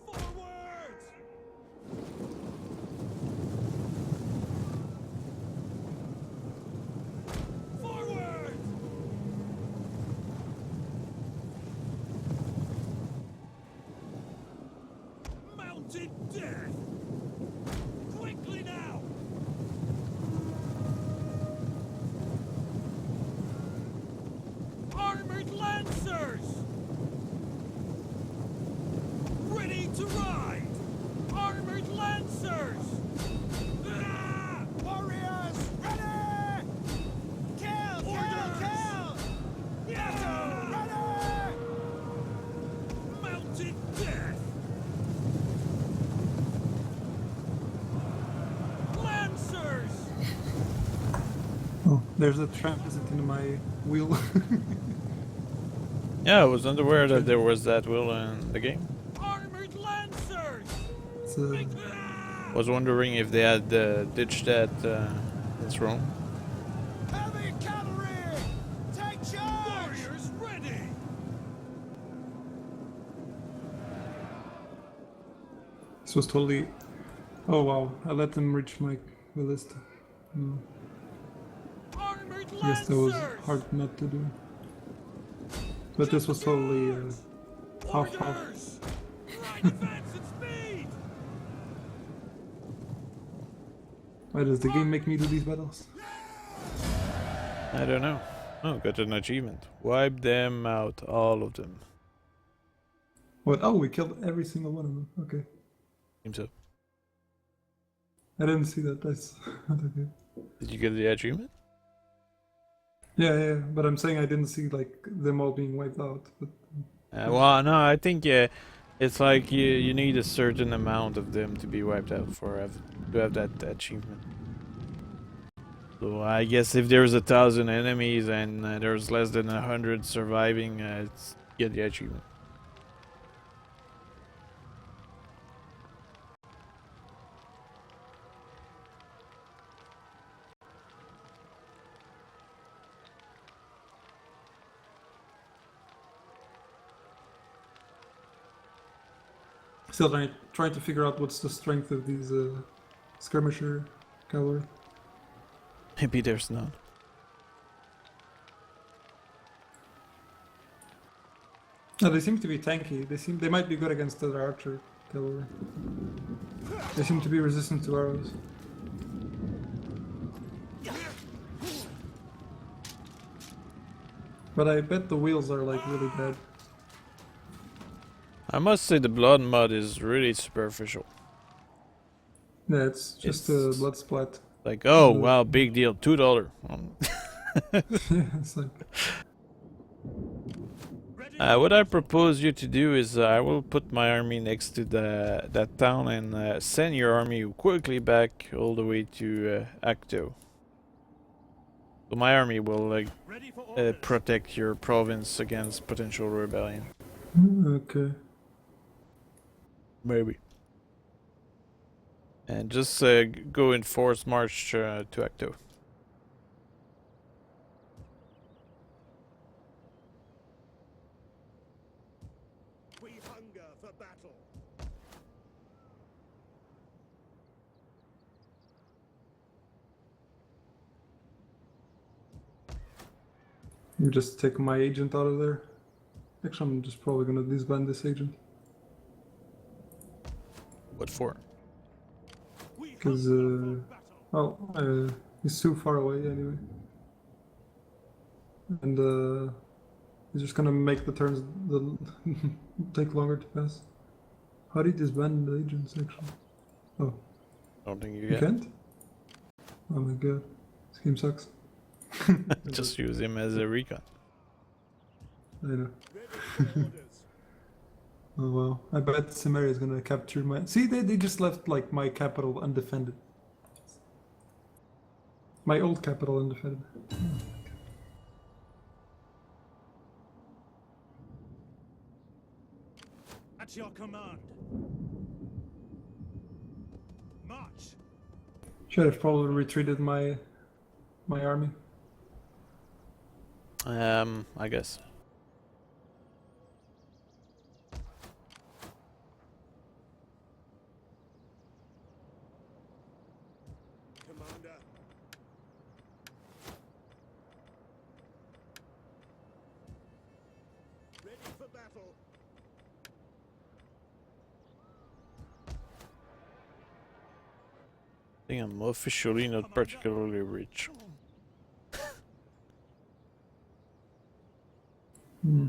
Forward. Forward. Mounted death. Quickly now. Armored lancers. Ready to ride. Armored lancers. Ah! Warriors, ready! Kill, Orders. kill! Yeah! Ready! Mounted death. Lancers. Oh, there's a transit in my wheel. Yeah, I was unaware that there was that wheel in the game. Armored lancers. It's, Ah! Was wondering if they had ditched that. That's wrong. Heavy cavalry! Take charge! Warriors ready. this was totally. Oh wow! I let them reach my list. No, Armored I guess that was lancers. hard not to do. But this was totally half. Orders. Right advance at speed. Why does the game make me do these battles? I don't know. Oh, got an achievement. Wipe them out, all of them. What? Oh, we killed every single one of them. Okay, Seems so. I didn't see that. That's okay. Did you get the achievement? Yeah, but I'm saying I didn't see like them all being wiped out. But Well, no, I think it's like you need a certain amount of them to be wiped out to have that achievement. So I guess if there's 1,000 enemies and there's less than 100 surviving, it's get the achievement. still trying to figure out what's the strength of these skirmisher cavalry. Maybe there's none. No, they seem to be tanky. They might be good against other archer cavalry. They seem to be resistant to arrows. But I bet the wheels are like really bad. I must say the blood mod is really superficial. Yeah, it's just a blood splat. Like, oh wow, big deal, $2. Yeah, it's like What I propose you to do is I will put my army next to that town and send your army quickly back all the way to Acto. So my army will Ready for orders. protect your province against potential rebellion. okay. Maybe. And just go in force march to Acto. We hunger for battle. You just take my agent out of there. Actually, I'm just probably gonna disband this agent What for? We because hunger for battle. he's too far away anyway, and he's just gonna make the turns take longer to pass. How do you disband the agents actually? Oh, Don't think you you can. can't? Oh my god. This game sucks. Just use him as a recon. I know. Ready for orders. Oh wow. I bet Cimmeria is gonna capture my... See, they just left like my capital undefended. My old capital undefended. At your command. March. Should have probably retreated my army. I guess. Commander. Ready for battle. I think I'm officially not particularly rich. Hmm.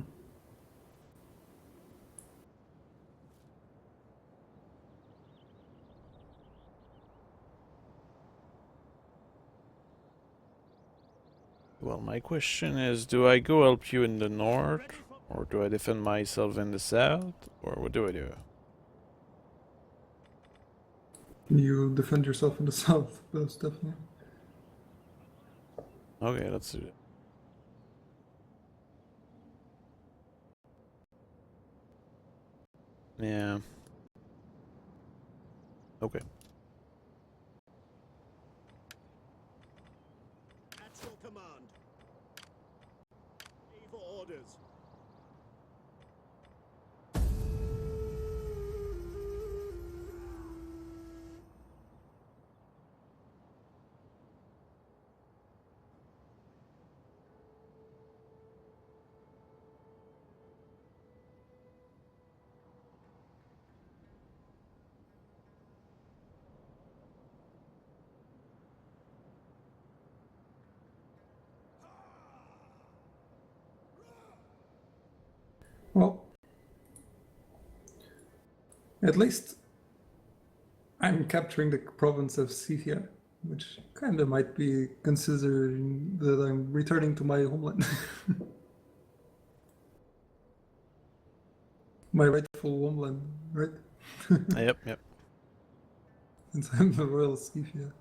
Well, my question is, do I go help you in the north, or do I defend myself in the south, or what do I do? You defend yourself in the south, most definitely. Okay, let's do it. Yeah. Okay. At your command. Ready for orders. Well, at least I'm capturing the province of Scythia, which kind of might be considering that I'm returning to my homeland. My rightful homeland, right? Yep. Since I'm the royal Scythia.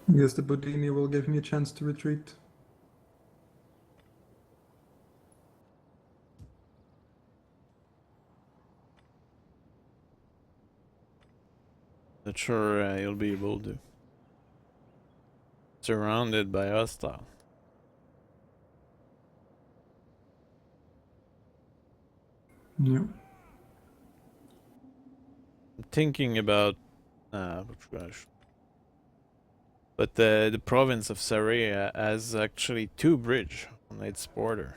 I guess the Bodini will give me a chance to retreat. Not sure you'll be able to. Surrounded by hostile. Yeah. I'm thinking about but the province of Saria has actually 2 bridges on its border.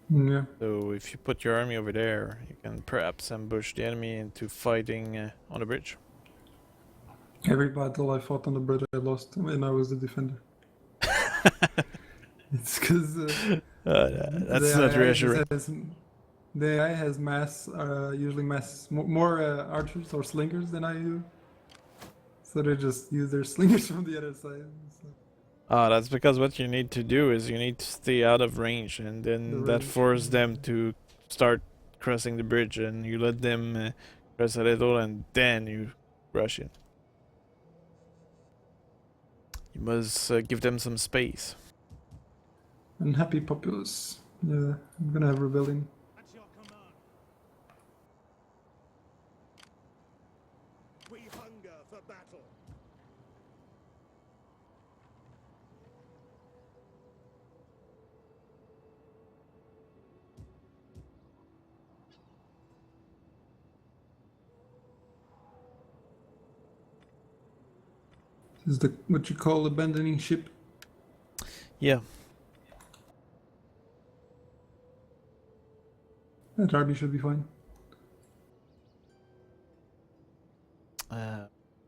Yeah. So if you put your army over there, you can perhaps ambush the enemy into fighting on the bridge. Every battle I fought on the bridge I lost when I was the defender. It's because that's not reassuring. The AI has usually more archers or slingers than I do. So they just use their slingers from the other side. So. That's because what you need to do is you need to stay out of range, and then that forces them to start crossing the bridge, and you let them cross a little, and then you rush in. You must give them some space. Unhappy populace. Yeah, I'm gonna have rebellion. At your command. is the what you call abandoning ship. Yeah. That army should be fine.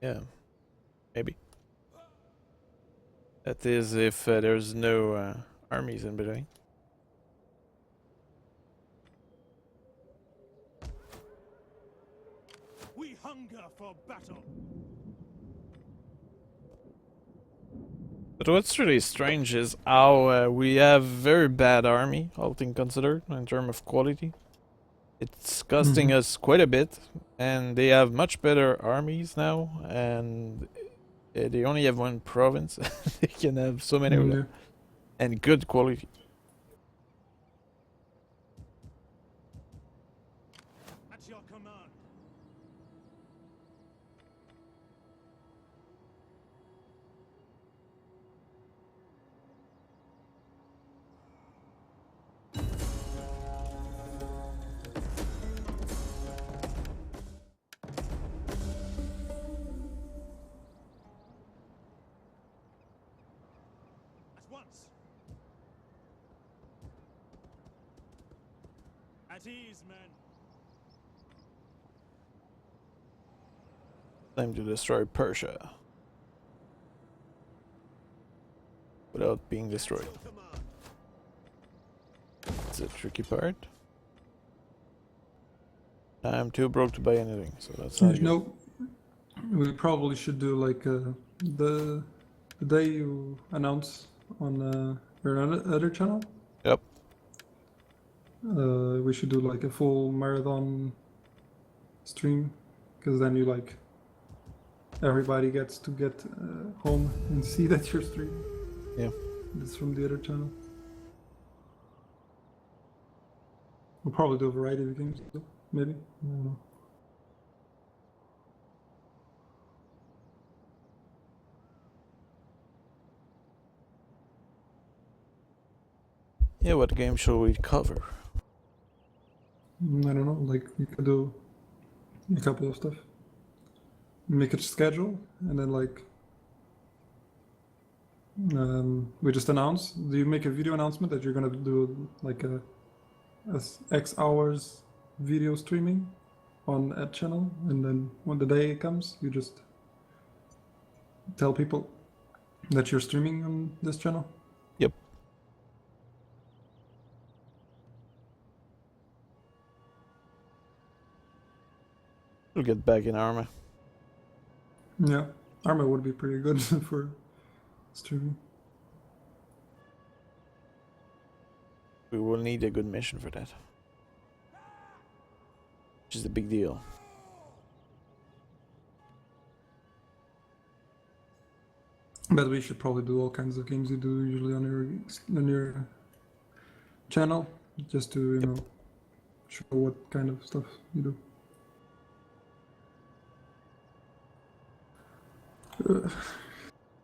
Yeah. Maybe. That is if there's no armies in between. We hunger for battle. But what's really strange is how we have very bad army, all things considered, in terms of quality. It's costing us quite a bit, and they have much better armies now, and they only have one province. They can have so many of them, and good quality. At your command. At once. At ease, men. Time to destroy Persia without being destroyed. At your command. It's a tricky part. I'm too broke to buy anything, so that's not good. No, we probably should do like the day you announce on your other channel. Yep. We should do like a full marathon stream, because then you like everybody gets to get home and see that you're streaming. Yeah. It's from the other channel. We'll probably do a variety of games, though. Maybe. I don't know. Yeah, what game shall we cover? I don't know. Like you could do a couple of stuff. Make a schedule, and then like we just announce. Do you make a video announcement that you're gonna do like a X hours video streaming on a channel, and then when the day comes, you just tell people that you're streaming on this channel? Yep. We'll get back in armor. Yeah, armor would be pretty good for streaming. We will need a good mission for that. Which is a big deal. But we should probably do all kinds of games you do usually on your channel, just to you know show what kind of stuff you do.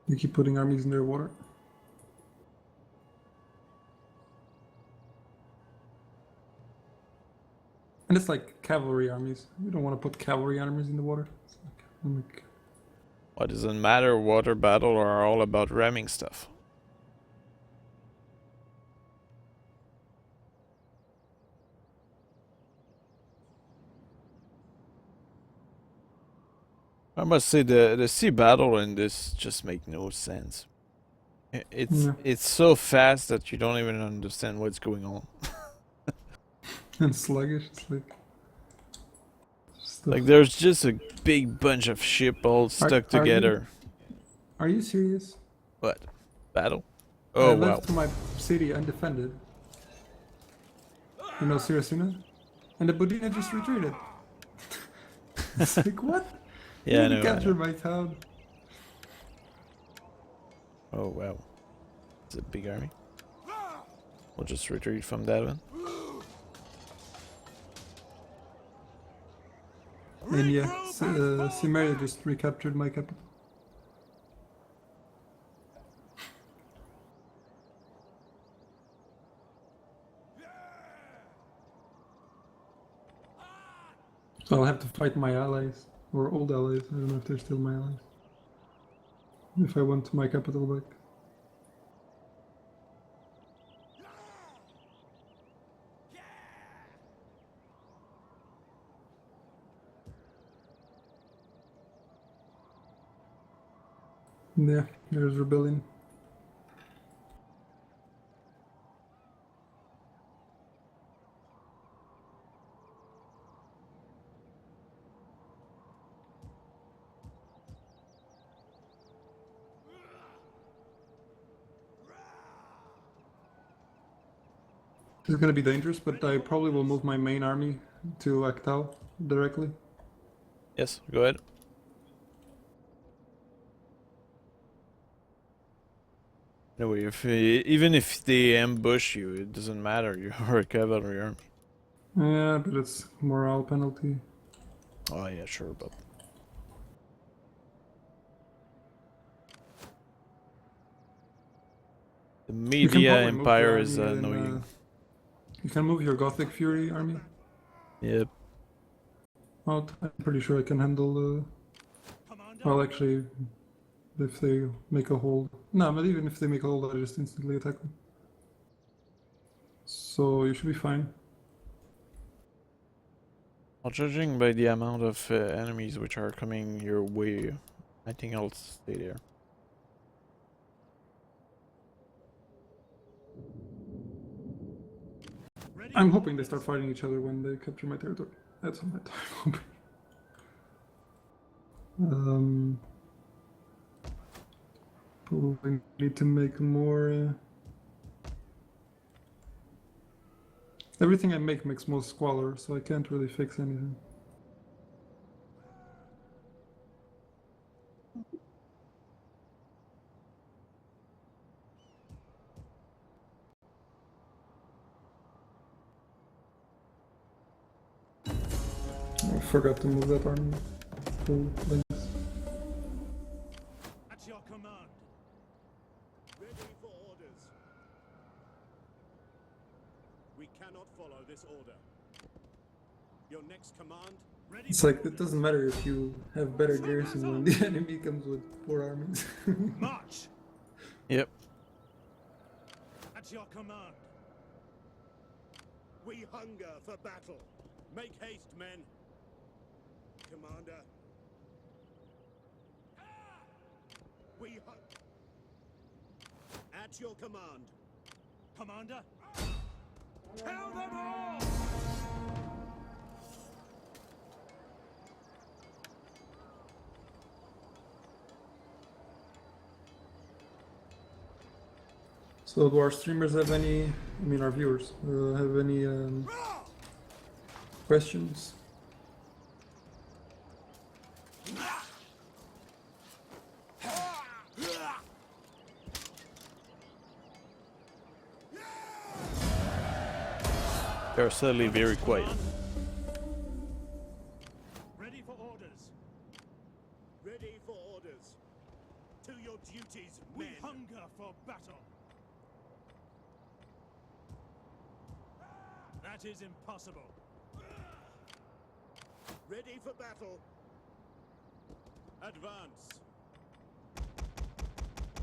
You keep putting armies in their water. And it's like cavalry armies. You don't want to put cavalry armies in the water. It's like, What doesn't matter, water battle are all about ramming stuff. I must say the sea battle in this just make no sense. It's so fast that you don't even understand what's going on. and sluggish. It's like there's just a big bunch of ship all stuck together. Are you serious? What? Battle? Oh I wow. left my city undefended. You know Sirasuna? And the Budina just retreated. It's like, what? Yeah, I You know. captured my town. Oh wow. It's a big army. We'll just retreat from that one. And yeah, Cimmeria just recaptured my capital. So I'll have to fight my allies, or old allies. I don't know if they're still my allies. if I want my capital back. Yeah, there's rebellion. This is gonna be dangerous, but I probably will move my main army to Actal directly. Yes, go ahead. Anyway, if even if they ambush you, it doesn't matter. You're a cavalry army. Yeah, but it's morale penalty. Oh yeah, sure, but the You can media probably move empire your is army in, annoying. You can move your Gothic Fury army. Yep. Out. I'm pretty sure I can handle. Commander, Well, actually, if they make a hold. No, but even if they make a hold, I just instantly attack them. So you should be fine. Well, judging by the amount of enemies which are coming your way, I think I'll stay there. ready I'm for hoping they orders. start fighting each other when they capture my territory. That's on my time. Probably need to make more. Everything I make makes more squalor, so I can't really fix anything. I forgot to move that army full length. At your command. Ready for orders. We cannot follow this order. Your next command? Ready It's for like it orders. doesn't matter if you have better garrison when the enemy comes with 4 armies. March. Yep. At your command. We hunger for battle. Make haste, men. Commander. We at your command. Commander. Tell them all! So do our streamers have any, I mean our viewers, have any questions? They're suddenly very quiet. Ready for orders. Ready for orders. To your duties, We men. hunger for battle. That is impossible. Ready for battle. Advance.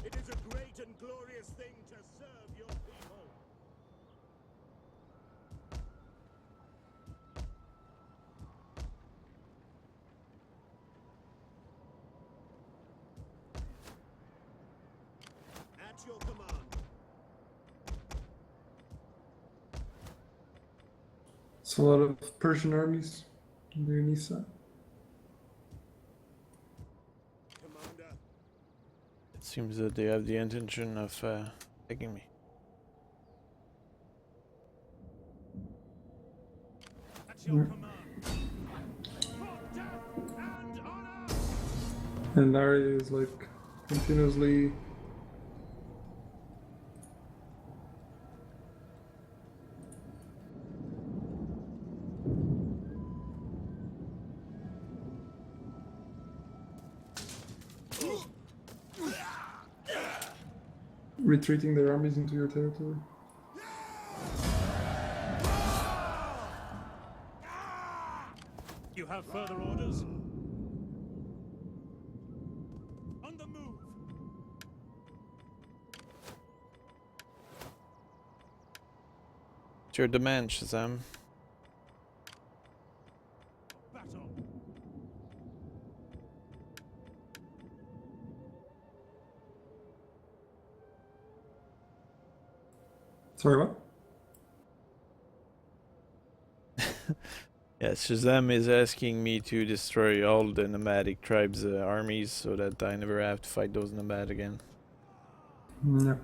It is a great and glorious thing to serve your people. At your command. It's a lot of Persian armies near Nisa. Commander. It seems that they have the intention of taking me. At your command. For death and honor. And Ari is like continuously retreating their armies into your territory. You have further orders? On the move. What's your demand, Shazam? Battle. Sorry, what? Yes, Shazam is asking me to destroy all the nomadic tribes' armies so that I never have to fight those nomad again. Yeah.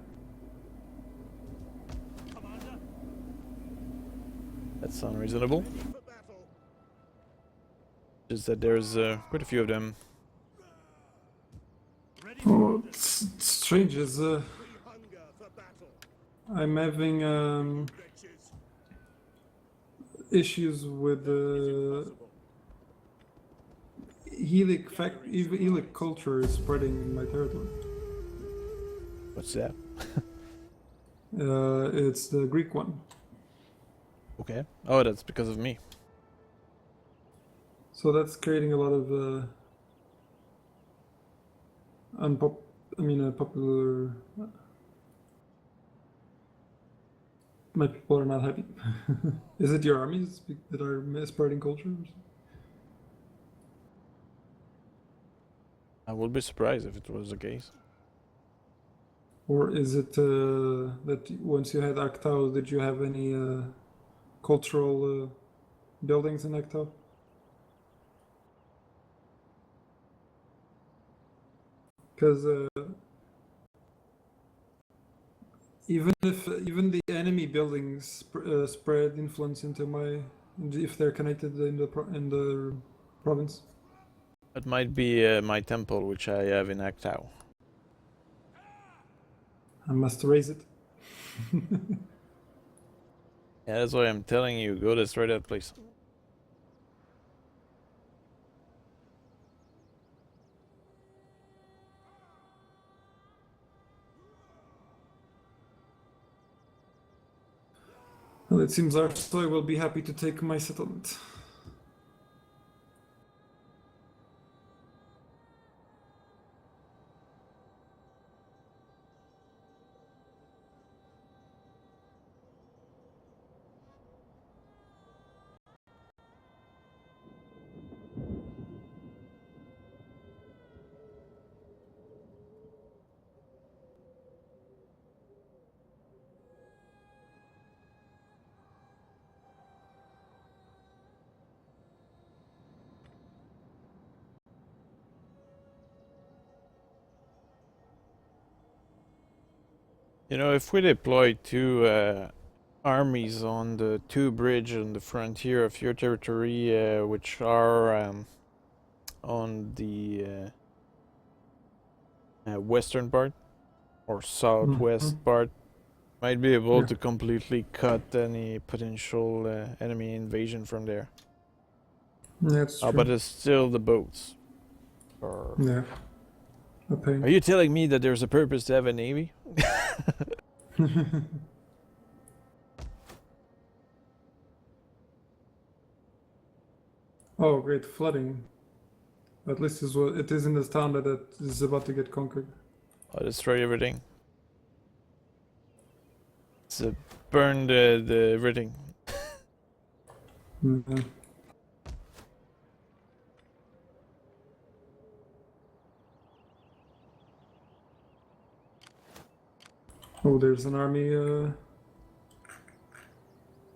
Commander. That sounds reasonable. Ready for battle. Just that there's quite a few of them. Ready for Oh, orders. it's strange. Is We hunger for battle. I'm having Wretches. issues with Helic culture is spreading in my territory. What's that? It's the Greek one. Okay. Oh, that's because of me. So that's creating a lot of popular. My people are not happy. Is it your armies that are spreading culture? I would be surprised if it was the case. Or is it that once you had Actau, did you have any cultural buildings in Actau? Because even the enemy buildings spread influence into if they're connected in the province. That might be my temple, which I have in Actau. I must raise it. Yeah, that's why I'm telling you, go destroy that place. Well, it seems Arstoy will be happy to take my settlement. You know, if we deploy two armies on the two bridge on the frontier of your territory, which are on the western part or southwest part, might be able Yeah. to completely cut any potential enemy invasion from there. That's true. But it's still the boats. Yeah. A pain. Are you telling me that there's a purpose to have a navy? Oh, great flooding. At least it is in this town that it is about to get conquered. I'll destroy everything. It's burn the everything. Yeah. Oh, there's an army. I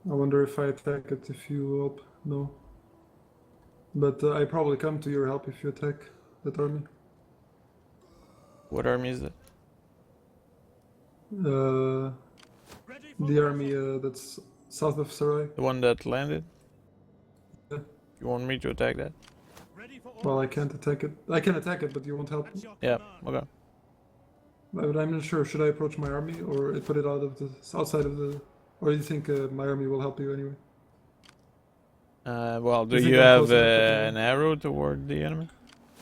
wonder if I attack it if you help. No. But I probably come to your help if you attack that army. What army is it? Ready for The battle. army that's south of Sarai. The one that landed? Yeah. You want me to attack that? Ready for Well, I orders. can't attack it. I can attack it, but you won't help At me. your Yeah, command. okay. But I'm not sure. Should I approach my army or put it out of the outside of the? Or do you think my army will help you anyway? Well, do You think you I'm have close enough to the- an arrow toward the enemy?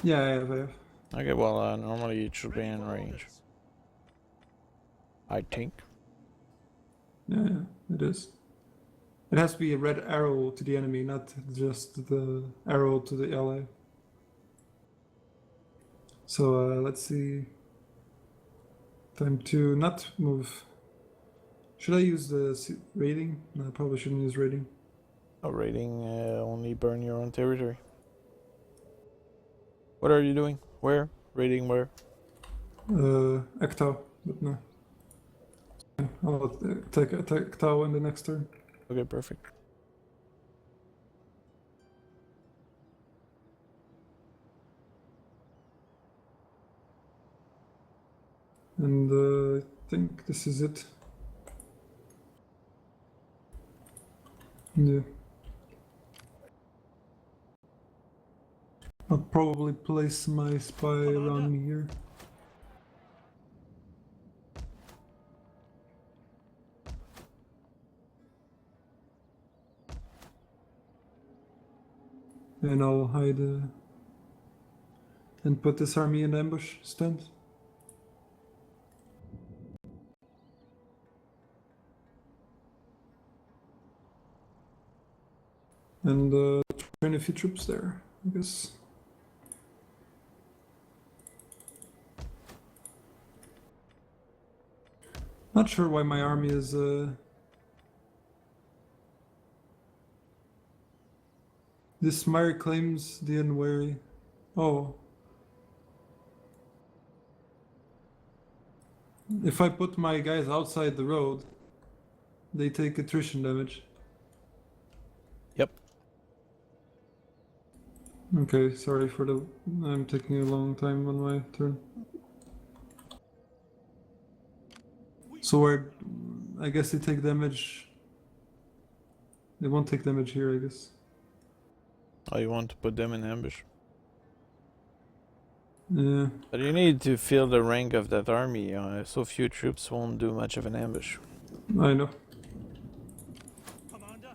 Yeah, I have. I have. Okay, well, normally it should be Ready in for range. orders. I think. Yeah, it is. It has to be a red arrow to the enemy, not just the arrow to the ally. So let's see. Time to not move. Should I use the raiding? No, I probably shouldn't use raiding. Oh, raiding only burn your own territory. What are you doing? Where? Raiding where? Ectau, but no. I'll take Ectau in the next turn. Okay, perfect. And I think this is it. Yeah. I'll probably place my spy around me here. And I'll hide and put this army in ambush stand. And train a few troops there, I guess. Not sure why my army is this Meyer claims the unwary. Oh. If I put my guys outside the road, they take attrition damage. Yep. Okay, sorry for the... I'm taking a long time on my turn. So where... I guess they take damage... They won't take damage here, I guess. Oh, you want to put them in ambush? Yeah. But you need to fill the rank of that army. So few troops won't do much of an ambush. I know. Commander,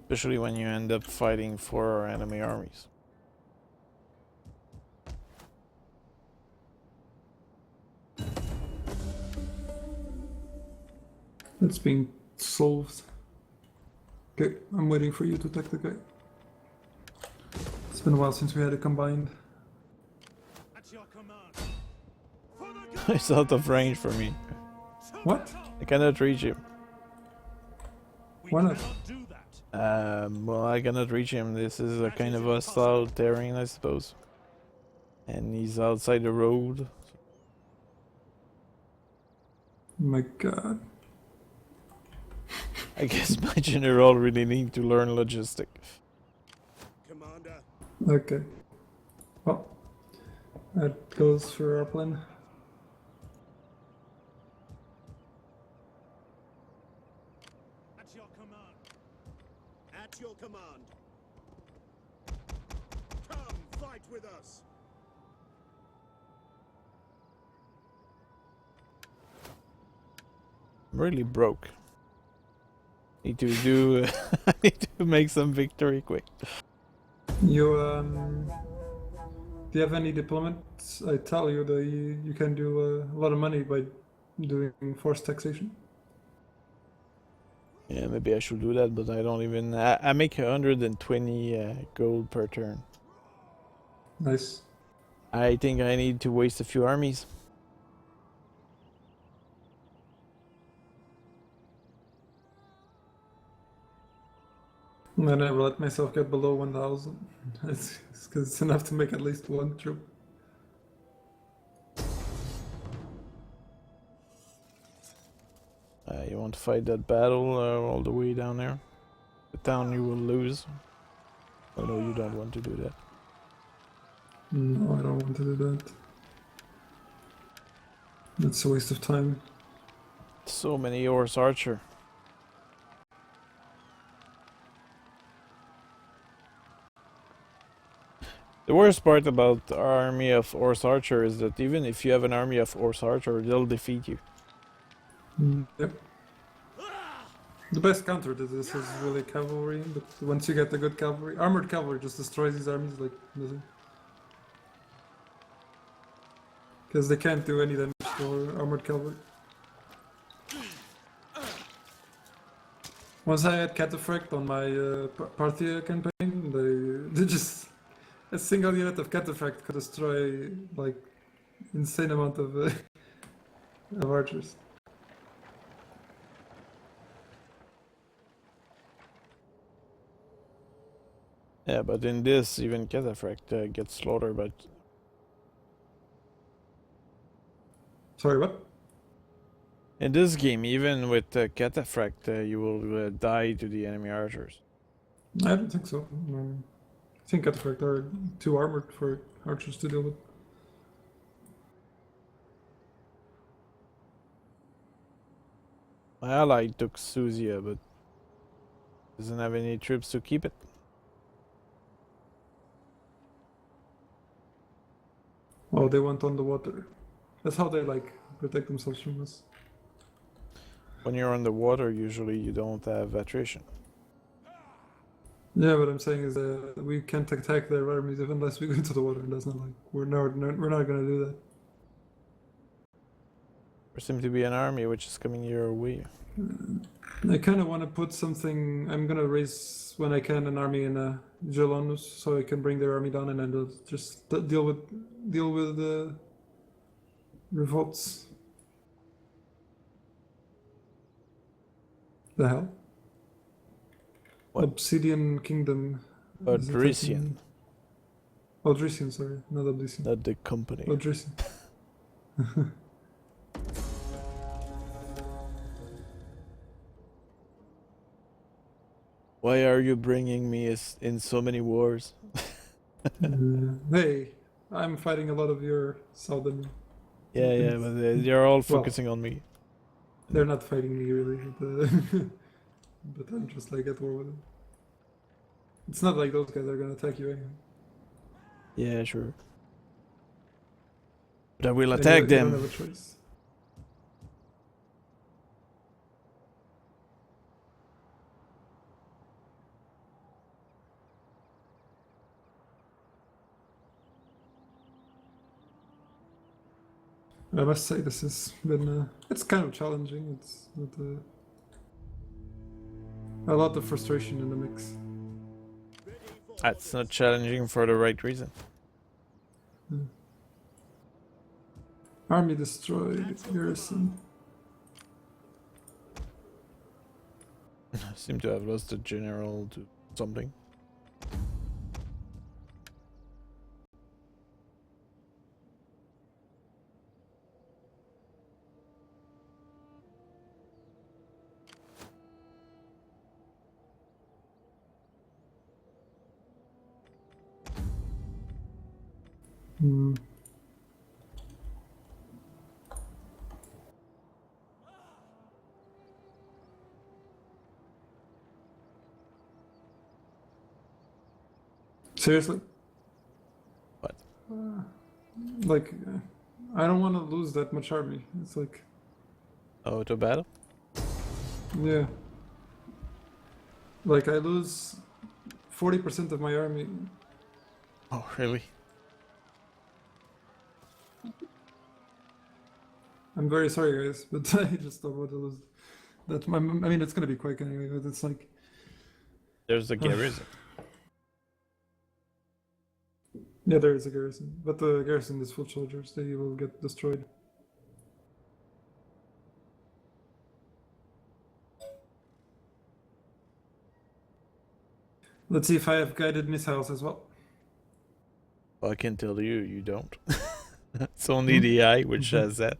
Especially when you end up fighting for enemy armies. That's being solved. Okay, I'm waiting for you to attack the guy. It's been a while since we had it combined. at your command. For the It's out of range for me. What? I cannot reach him. We Why not? cannot do that. Well, I cannot reach him. This is a kind of hostile terrain, I suppose. And he's outside the road. My god. I guess my general really need to learn logistic. Commander, Okay. Well, that goes for our plan. at your command. At your command. Come, fight with us. I'm really broke. Need to do. I need to make some victory quick. You, do you have any diplomats? I tell you that you can do a lot of money by doing forced taxation. Yeah, maybe I should do that, but I don't even. I make 120 gold per turn. Nice. I think I need to waste a few armies. I never let myself get below 1,000. It's because it's enough to make at least one troop. You want to fight that battle all the way down there? The town you will lose. Oh no, you don't want to do that. No, I don't want to do that. That's a waste of time. So many horse archer. The worst part about the army of horse archer is that even if you have an army of horse archer, they'll defeat you. Yep. The best counter to this is really cavalry, but once you get the good cavalry, armored cavalry just destroys these armies like nothing. Because they can't do any damage to armored cavalry. Once I had Cataphract on my Parthia campaign, they just... A single unit of Cataphract could destroy, like, insane amount of archers. Yeah, but in this, even Cataphract gets slaughtered, but Sorry, what? in this game, even with Cataphract, you will die to the enemy archers. I don't think so. I think Artifact are too armored for archers to deal with. My ally took Suzia, but doesn't have any troops to keep it. Oh, they went on the water. That's how they like protect themselves from us. When you're on the water, usually you don't have attrition. Yeah, what I'm saying is that we can't attack their armies unless we go into the water, and that's not like we're not gonna do that. There seems to be an army which is coming your way. I kind of want to put something. I'm gonna raise when I can an army in Gelonus, so I can bring their army down and then they'll just deal with the revolts. The hell? What? Obsidian Kingdom. is Odrician, attacking- Odrician, sorry, not Obsidian. not the company. Odrician. Why are you bringing me in so many wars? Hey, I'm fighting a lot of your southern. Yeah, but they're all focusing on me. They're not fighting me really, but I'm just like at war with them. It's not like those guys are gonna attack you anyway. Yeah, sure. But I will And attack you them. don't have a choice. I must say this has been it's kind of challenging. It's not a lot of frustration in the mix. That's not challenging for the right reason. Army destroyed, garrison. Seem to have lost the general to something. Hmm. Seriously? What? Like, I don't want to lose that much army. It's like, Oh, to battle? yeah. Like, I lose 40% of my army. Oh, really? I'm very sorry, guys, but I just don't want to lose that. I mean, it's gonna be quick anyway, but it's like, There's the garrison. yeah, there is a garrison, but the garrison is full soldiers. They will get destroyed. Let's see if I have guided missiles as well. I can tell you, you don't. It's only the eye which has that.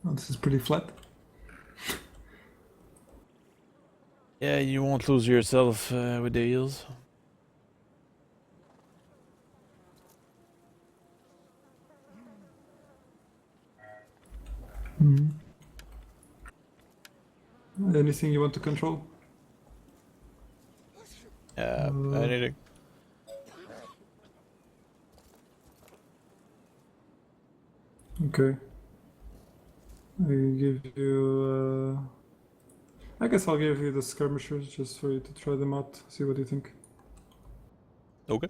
Oh, this is pretty flat. Yeah, you won't lose yourself with the heals. Anything you want to control? Anything. Okay. I give you. I guess I'll give you the skirmishers just for you to try them out, see what you think. Okay.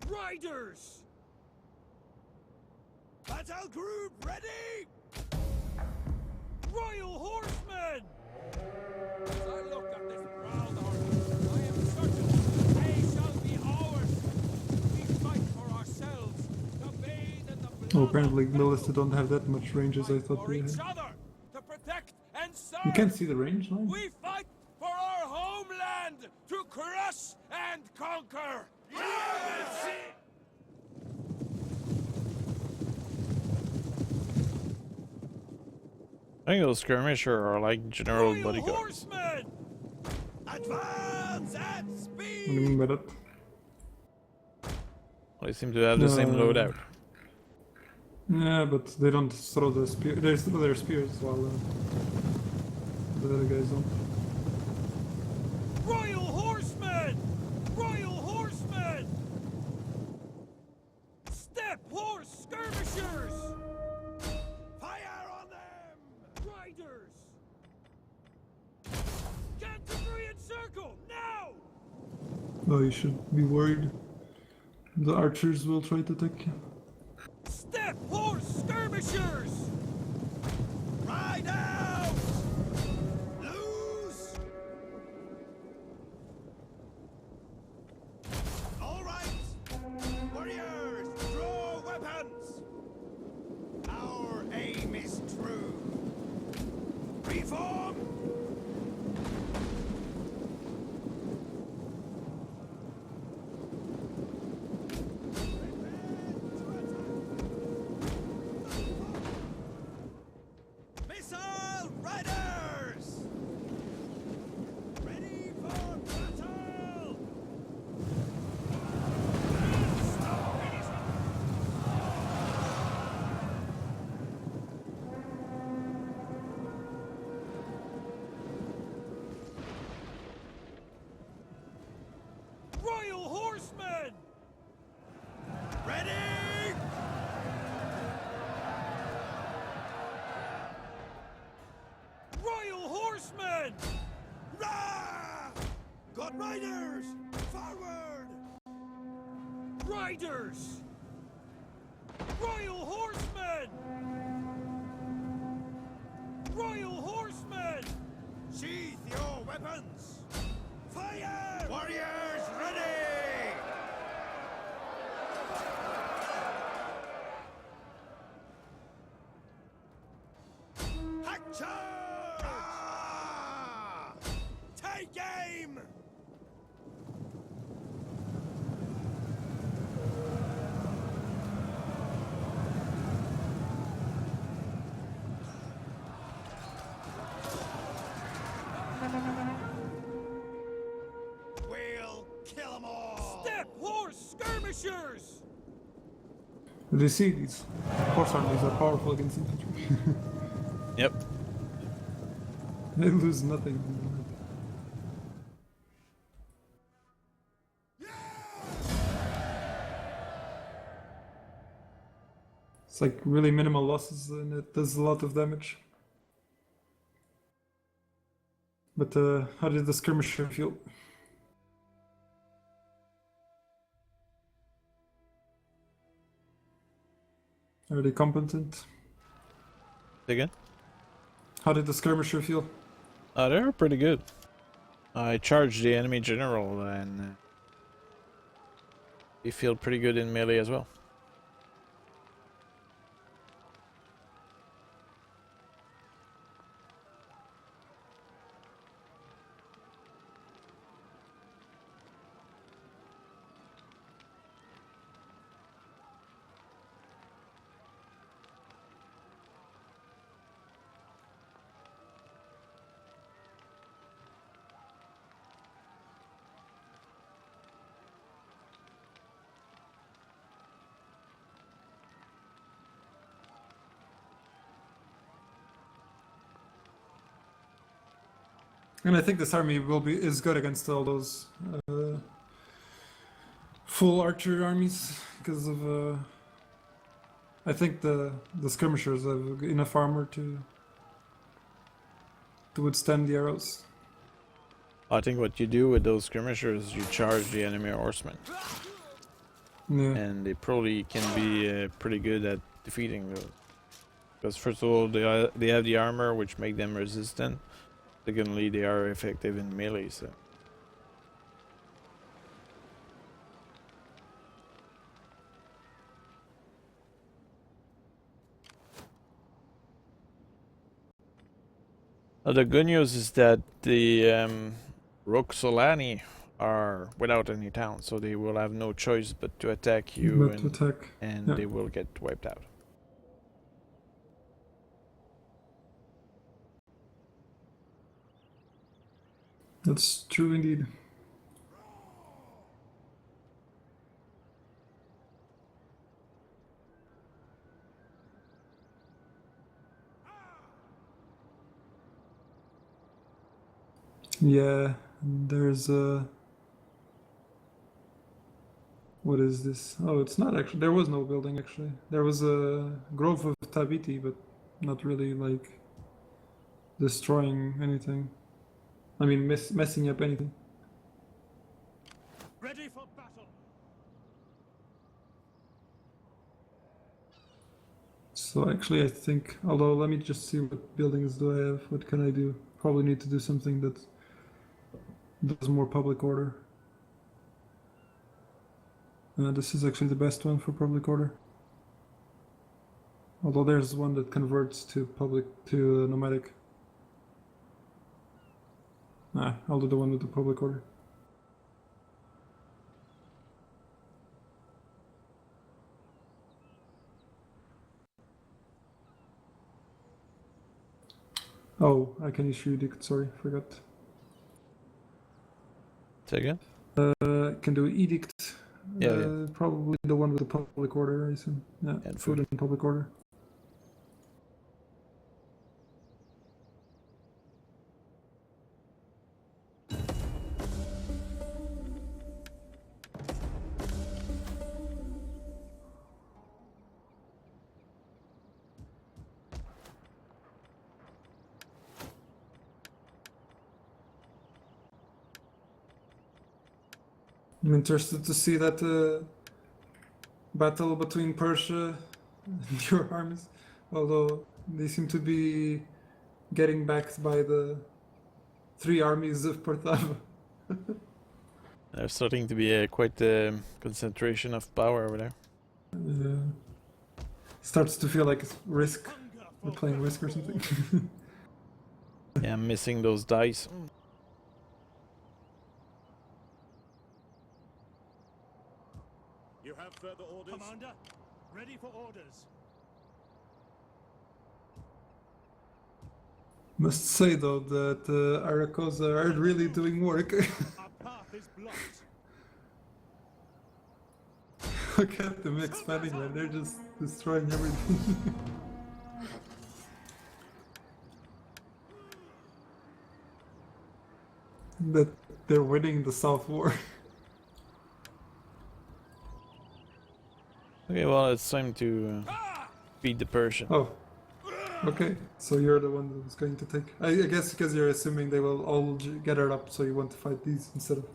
Riders! Battle group ready! Royal horsemen! As I look at this proud army, I am certain they shall be ours. We fight for ourselves, to bathe in the blood Oh, apparently of Melissa don't have that much range as I fight thought for they each had. other, to protect and serve. You can't see the range line? We fight for our homeland, to crush and conquer. Yes! I think those skirmisher are like general Royal bodyguards. horsemen! Advance at What do you speed! mean by that? They seem to have the same No. loadout. Yeah, but they don't throw the spear. They throw their spears while the other guys don't. Royal horsemen! Royal horsemen! Step horse skirmishers! Fire on them! Riders! Cavalry encircle, now! Oh, you should be worried. The archers will try to attack you. Step horse skirmishers! Ride out! Loose! All right! Warriors, draw weapons! Our aim is true. Reform! Missile riders! Ready for battle! Royal horsemen! Ready! Royal horsemen! Rah! Got riders! Forward! Riders! Royal horsemen! Royal horsemen! Sheath your weapons! Fire! Warriors ready! Hack charge! Ah! Take aim! We'll kill them all! Step horse skirmishers! They see these horse armies are powerful against infantry. Yep. They lose nothing. It's like really minimal losses and it does a lot of damage. But how did the skirmisher feel? Are they competent? Again? How did the skirmisher feel? They're pretty good. I charged the enemy general and he feel pretty good in melee as well. And I think this army is good against all those full archer armies because of I think the skirmishers have enough armor to withstand the arrows. I think what you do with those skirmishers, you charge the enemy horsemen, Yeah. and they probably can be pretty good at defeating those. Because first of all, they have the armor, which make them resistant. Secondly, they are effective in melee. So. The good news is that the Roxolani are without any town, so they will have no choice but to attack you, But to attack. and Yeah. they will get wiped out. That's true indeed. Yeah, there's a... What is this? Oh, it's not actually... There was no building, actually. There was a grove of Tabiti, but not really, like, destroying anything. I mean, messing up anything. Ready for battle. So actually, I think... Although, let me just see what buildings do I have. What can I do? Probably need to do something that does more public order. This is actually the best one for public order. Although there's one that converts to nomadic. Nah, I'll do the one with the public order. Oh, I can issue edict, sorry, forgot. Say again? Can do edict. Yeah, Probably the one with the public order, I assume. Yeah, And food and public order. I'm interested to see that battle between Persia and your armies, although they seem to be getting backed by the 3 armies of Portava. there's starting to be quite a concentration of power over there. Starts to feel like it's Risk. Hunger We're for playing Risk or battle. something. Yeah, I'm missing those dice. You have further orders? Commander, ready for orders. Must say though that Arakosa are really doing work. Our path is blocked. Look at them expanding, man. They're just destroying everything. That they're winning the South War. Okay, well, it's time to beat the Persian. Oh, okay. So you're the one who's going to take. I guess because you're assuming they will all gather up, so you want to fight these instead of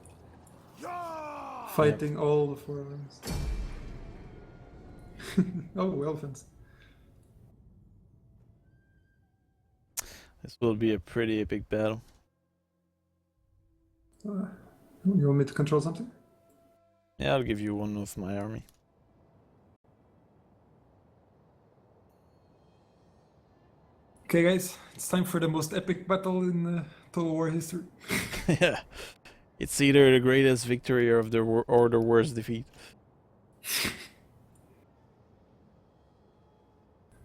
fighting all the 4 armies. Oh, well, fence. This will be a pretty epic battle. You want me to control something? Yeah, I'll give you one of my army. Okay, guys, it's time for the most epic battle in Total War history. Yeah, it's either the greatest victory or the worst defeat.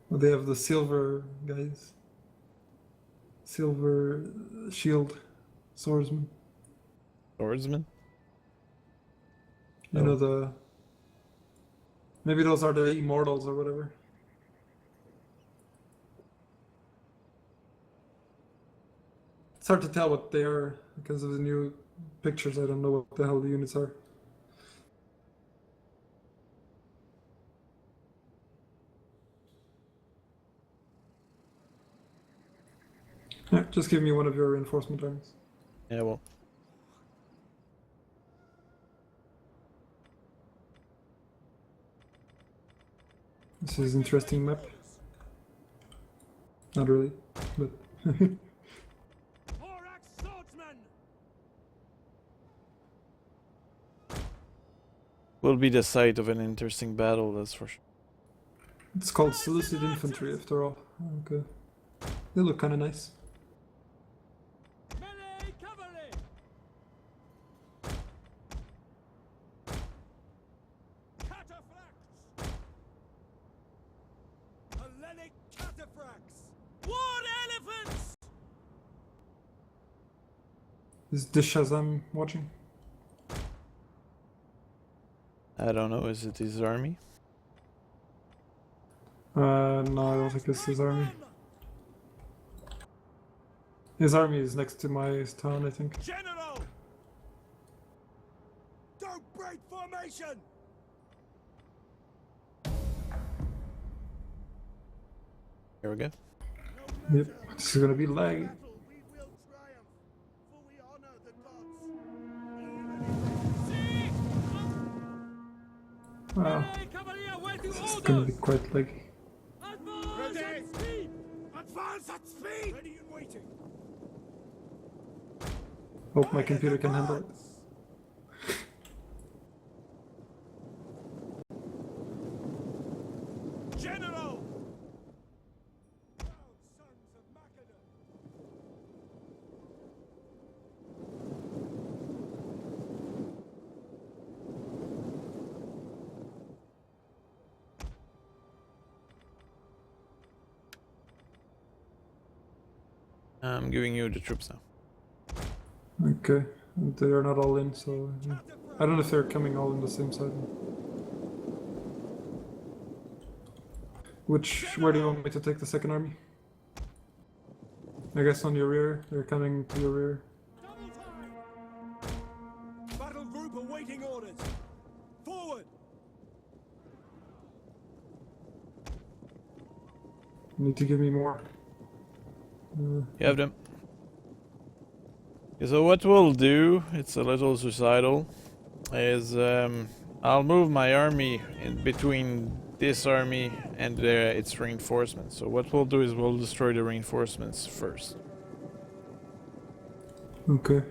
Well, they have the silver guys. Silver shield swordsman. Swordsman? You know the... Maybe those are the immortals or whatever. It's hard to tell what they are because of the new pictures. I don't know what the hell the units are. Yeah, just give me one of your reinforcement armies. Yeah, well. This is interesting map. Not really, but Thorax swordsman! Will be the site of an interesting battle, that's for sure. it's called Seleucid Infantry after all. Okay. They look kinda nice. Melee cavalry! Cataphracts! Hellenic cataphracts! War elephants! Is this Shazam watching? I don't know, is it his army? No, I don't think it's his army. His army is next to my town, I think. General! Don't break formation! Here we go. Yep, this is gonna be laggy. Battle, we will triumph, for we honor the gods. Wow, Melee cavalry awaiting this is gonna be orders! quite laggy. Advance at speed! Advance at speed! Ready and waiting. Hope my computer can handle it. General! Proud sons of Macedon. I'm giving you the troops now. Okay, they are not all in, so yeah. I don't know if they're coming all in the same side. Where do you want me to take the second army? I guess on your rear. They're coming to your rear. Battle group awaiting orders! Forward! You need to give me more. You have them. Okay, so what we'll do, it's a little suicidal, is I'll move my army in between this army and its reinforcements. So what we'll do is we'll destroy the reinforcements first. Okay.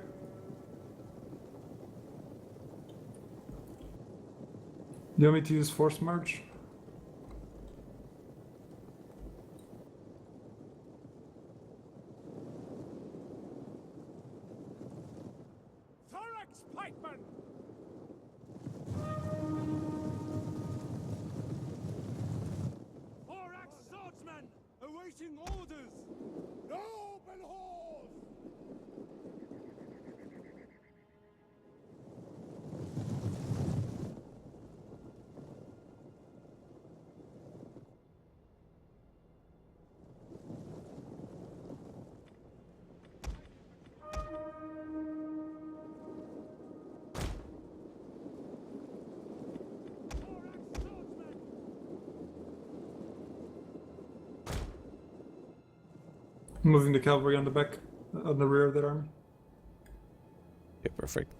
Do you want me to use force march? Thorax pikeman! Thorax swordsman! Awaiting orders! Noble horse! Moving the cavalry on the back, on the rear of that army. Okay, perfect.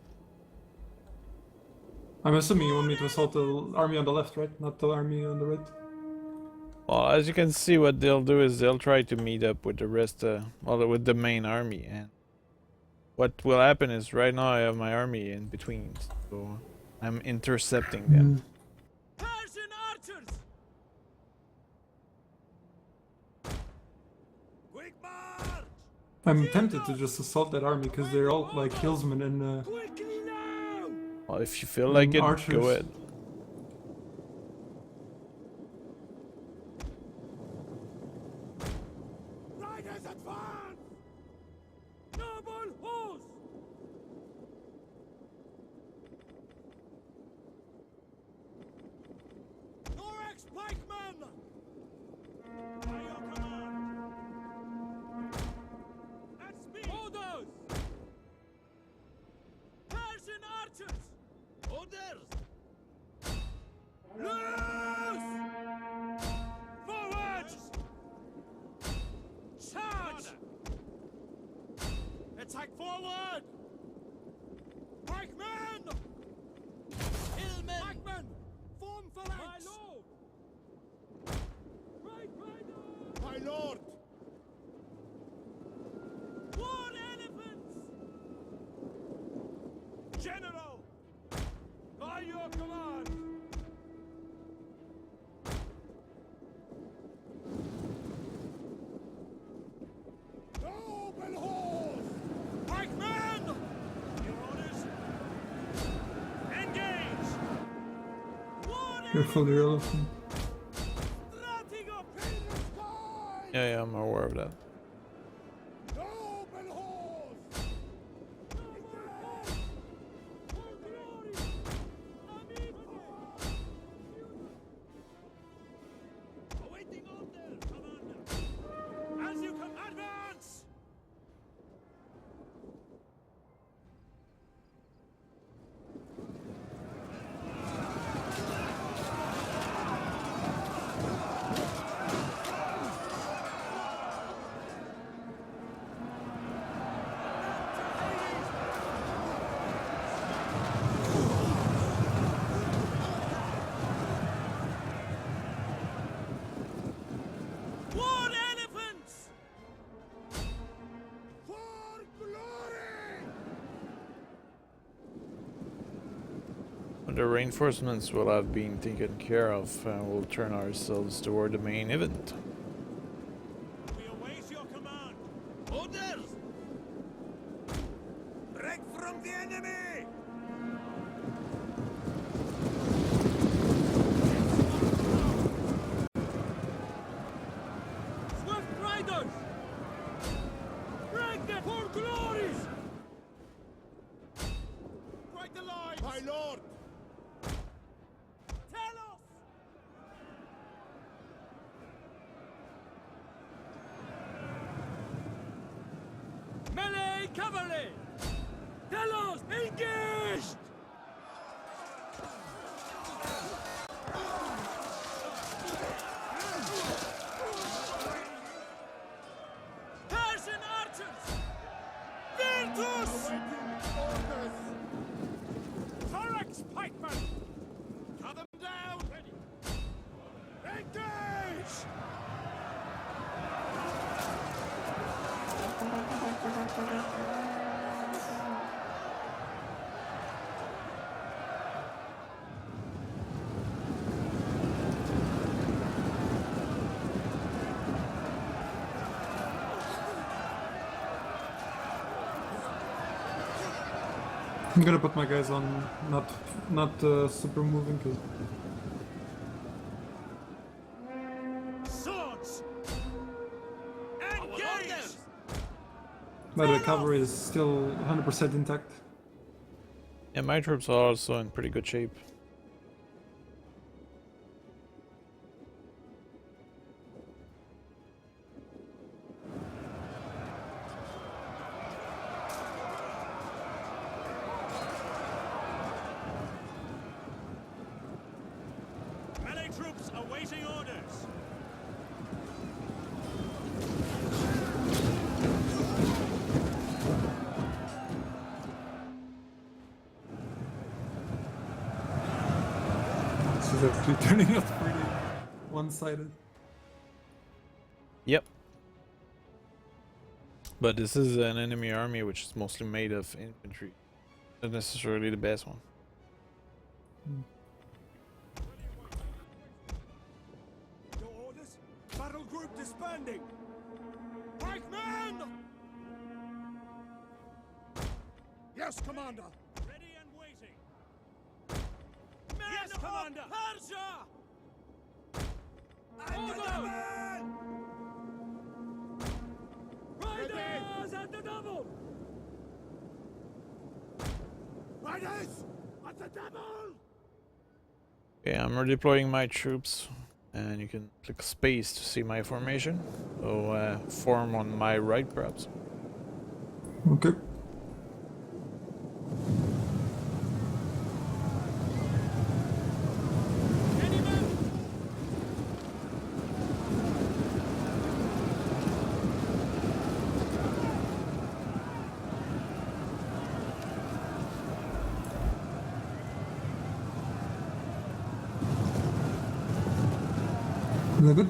I'm assuming you want me to assault the army on the left, right? Not the army on the right? Well, as you can see, what they'll do is they'll try to meet up with the rest, well, with the main army, and what will happen is right now I have my army in between, so I'm intercepting them. Persian archers! Quick march! I'm tempted to just assault that army because they're all like hillsmen and Quickly now! Well, if you feel like it, archers. go ahead. Riders advance! Noble horse! Thorax pikeman! By your command! At speed! Orders! Persian archers! Orders! Loose! Forward! Charge! Forward! Pikemen! Hillmen! Pikemen! Form phalanx! My lord! Right rider! My lord! War elephants! General! By your command! Noble horse! Pikemen! Your orders? Engage! War Careful, your elephant. Stratego! Yeah, I'm aware of that. Noble horse! Awaiting order, Commander! As you come, advance! War elephants! For glory! When the reinforcements will have been taken care of, we'll turn ourselves toward the main event. We await your command! Orders! Break from the enemy! Swift riders! Break them for glory! Break the lines! My lord! Tell us! Melee cavalry! Tell us! Engaged! Persian archers! Virtus! Orders! Thorax pikemen! Cut them down! Ready! Engage! I'm gonna put my guys on not super moving because Swords! Engage! the cavalry is still 100% intact. Yeah, my troops are also in pretty good shape. Melee troops awaiting orders! This is actually turning out pretty one-sided. Yep. But this is an enemy army which is mostly made of infantry. Not necessarily the best one. Your orders? Battle group disbanding! Pikemen! Yes, Commander! Ready and waiting! Men yes, Commander! Persia! Order! Riders at the double! Riders! At the double! Okay, I'm redeploying my troops, and you can click space to see my formation. So form on my right, perhaps. Okay. Is that good?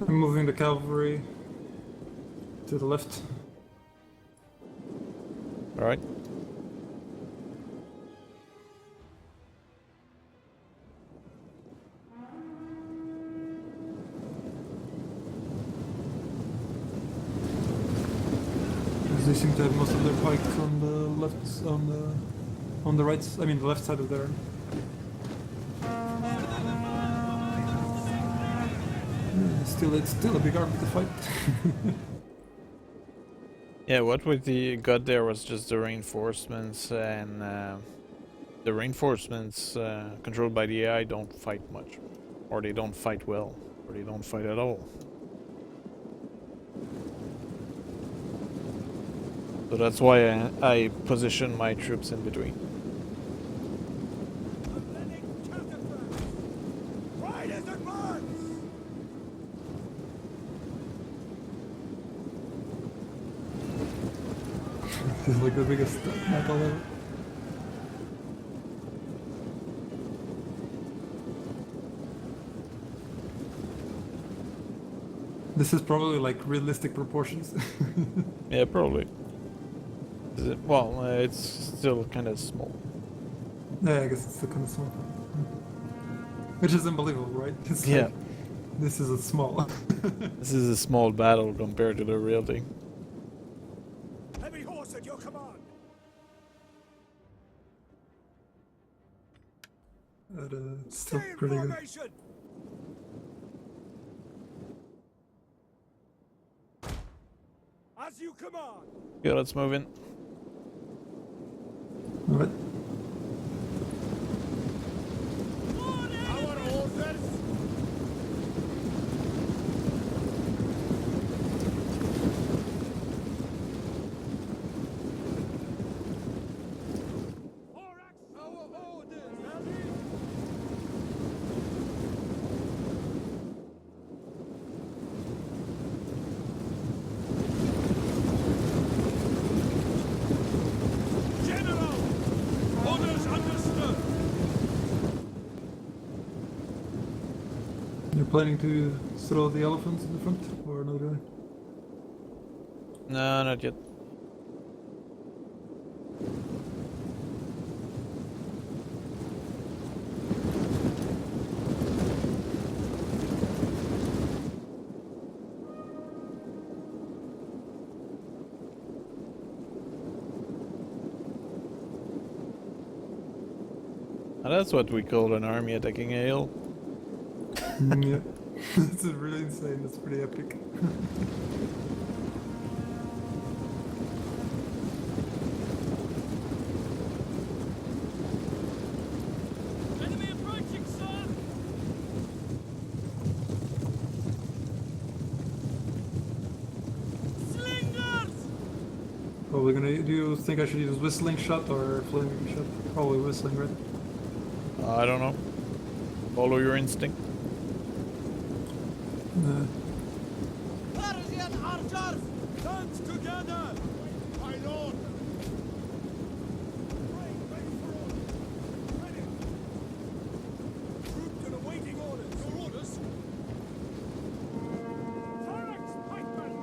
I'm moving the cavalry to the left. Alright. They seem to have most of their pike on the left, on the right. I mean, the left side of their. It's still a big army to fight. Yeah, what we got there was just the reinforcements, and the reinforcements controlled by the AI don't fight much, or they don't fight well, or they don't fight at all. So that's why I position my troops in between. Riders advance! This is like the biggest battle ever. This is probably like realistic proportions. Yeah, probably. Is it? Well, it's still kind of small. Yeah, I guess it's still kind of small. Which is unbelievable, right? It's Yeah. like, this is a small. This is a small battle compared to the real thing. Heavy horse at your command! But it's still Stay in pretty good. formation! As you command! Okay, let's move in. Alright. Our orders! Our orders! General! Orders understood! You're planning to throw the elephants in the front, or not really? No, not yet. And that's what we call an army attacking a hill. Yeah. This is really insane. That's pretty epic. Enemy approaching, sir! Slingers! Probably gonna. Do you think I should use whistling shot or flaming shot? Probably whistling, right? I don't know. Follow your instinct. Persian archers! Hands together! My lord! Ready! Troops are awaiting orders! Your orders? Phalanx pikemen!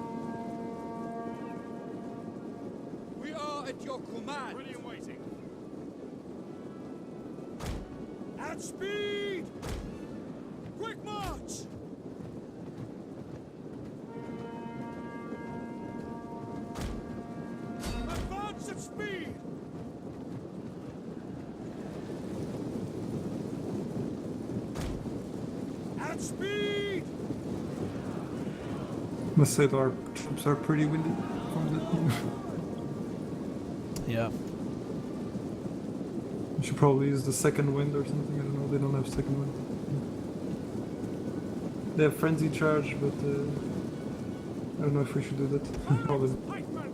We are at your command! Ready and waiting. At speed! Quick march! Advance at speed! At speed! Must say that our troops are pretty windy from the. Yeah. We should probably use the second wind or something. I don't know. They don't have second wind. They have frenzy charge, but I don't know if we should do that. Probably. Pikemen!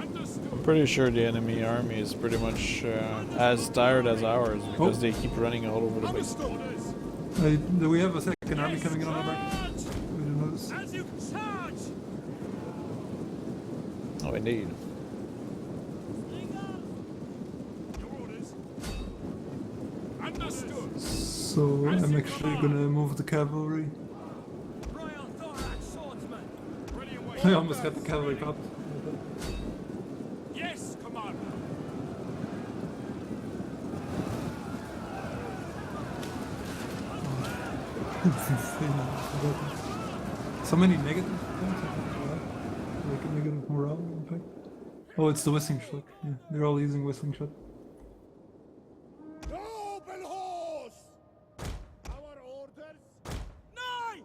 Understood! I'm pretty sure the enemy army is pretty much as tired as ours because they keep running all over the place. Understood! Do we have a second army coming in on our back? Charge! We didn't notice. As you charge! Oh, indeed. Understood. So I'm actually gonna move the cavalry. Royal Thorax swordsman. Ready and wait. I almost got the cavalry caught. Yes, Commander. It's insane. So many negative points. Like a negative morale impact. Oh, it's the whistling shot. Yeah, they're all using whistling shot. Noble horse! Our orders? Nine!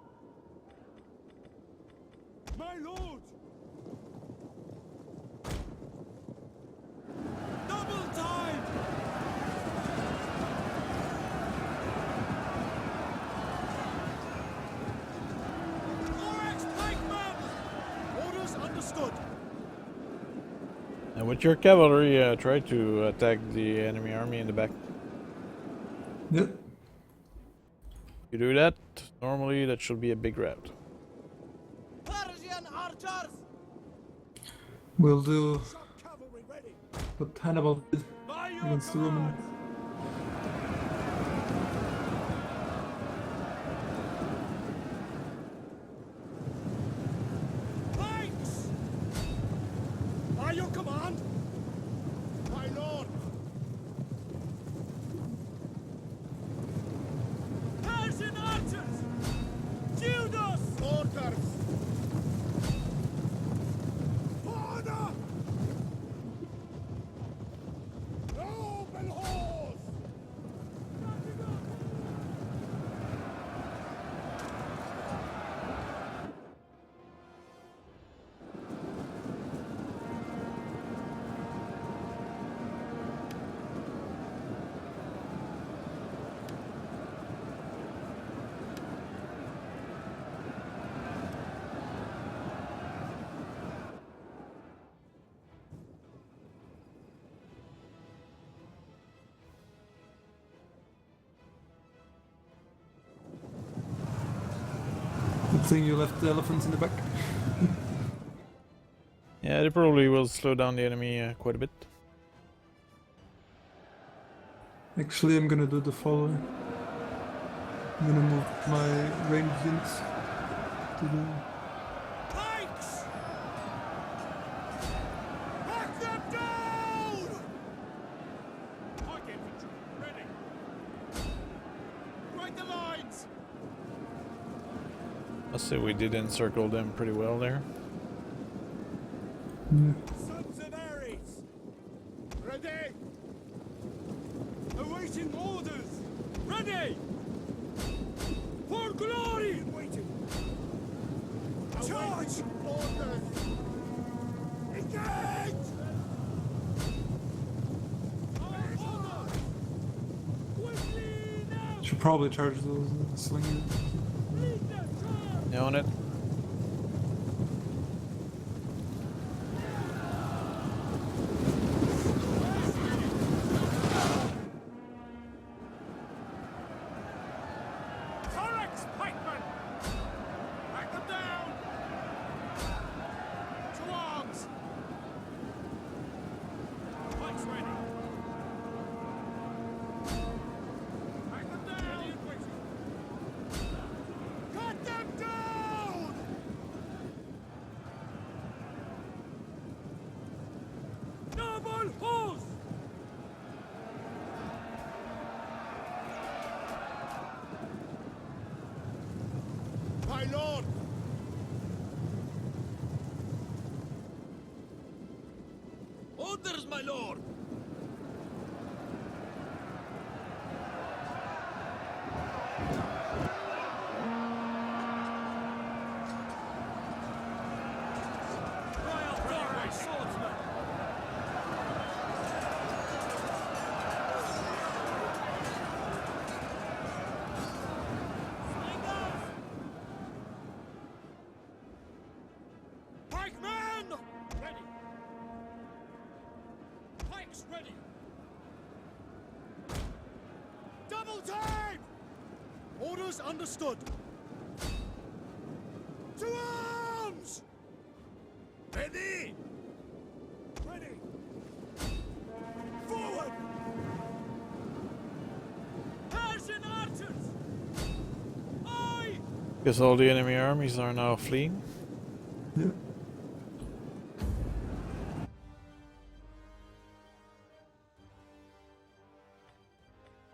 My lord! Double time! Thorax pikeman! Orders understood. And with your cavalry, try to attack the enemy army in the back. Yep. You do that, normally that should be a big rout. Persian archers! We'll do Cavalry ready! what Hannibal did By your against the Romans. Pikes! By your command! My lord! Persian archers! Shield us! Orders! Order! Noble horse! Good thing you left the elephants in the back. Yeah, they probably will slow down the enemy quite a bit. Actually, I'm gonna do the following. I'm gonna move my ranged units to the... Pikes! Hack them down! Pike infantry, ready! Right the lines! I'll say we did encircle them pretty well there. Yeah. Sons of Ares! Ready! Awaiting orders! Ready! For glory! Waiting! Charge! Orders! Engage! Orders! Quickly now! Should probably charge those slingers. Lead the charge! You on it? Thorax pikemen! Hack them down! To arms! Pikes ready! Hack them down! Cut them down! Noble horse! My lord! Orders, my lord! Royal Thorax swordsman! Pikemen! Ready! Pikes ready! Double time! Orders understood! To arms! Ready! Ready! Forward! Because all the enemy armies are now fleeing. Yeah.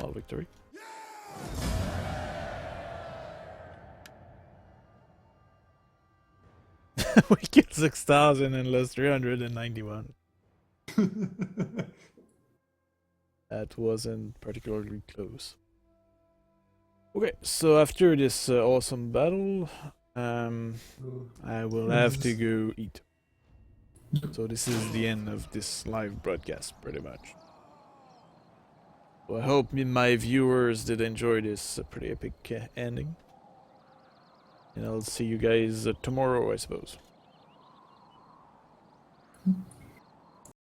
All victory. We killed 6,000 and lost 391. That wasn't particularly close. Okay, so after this awesome battle, I will have to go eat. So this is the end of this live broadcast, pretty much. So I hope my viewers did enjoy this pretty epic ending. And I'll see you guys tomorrow, I suppose.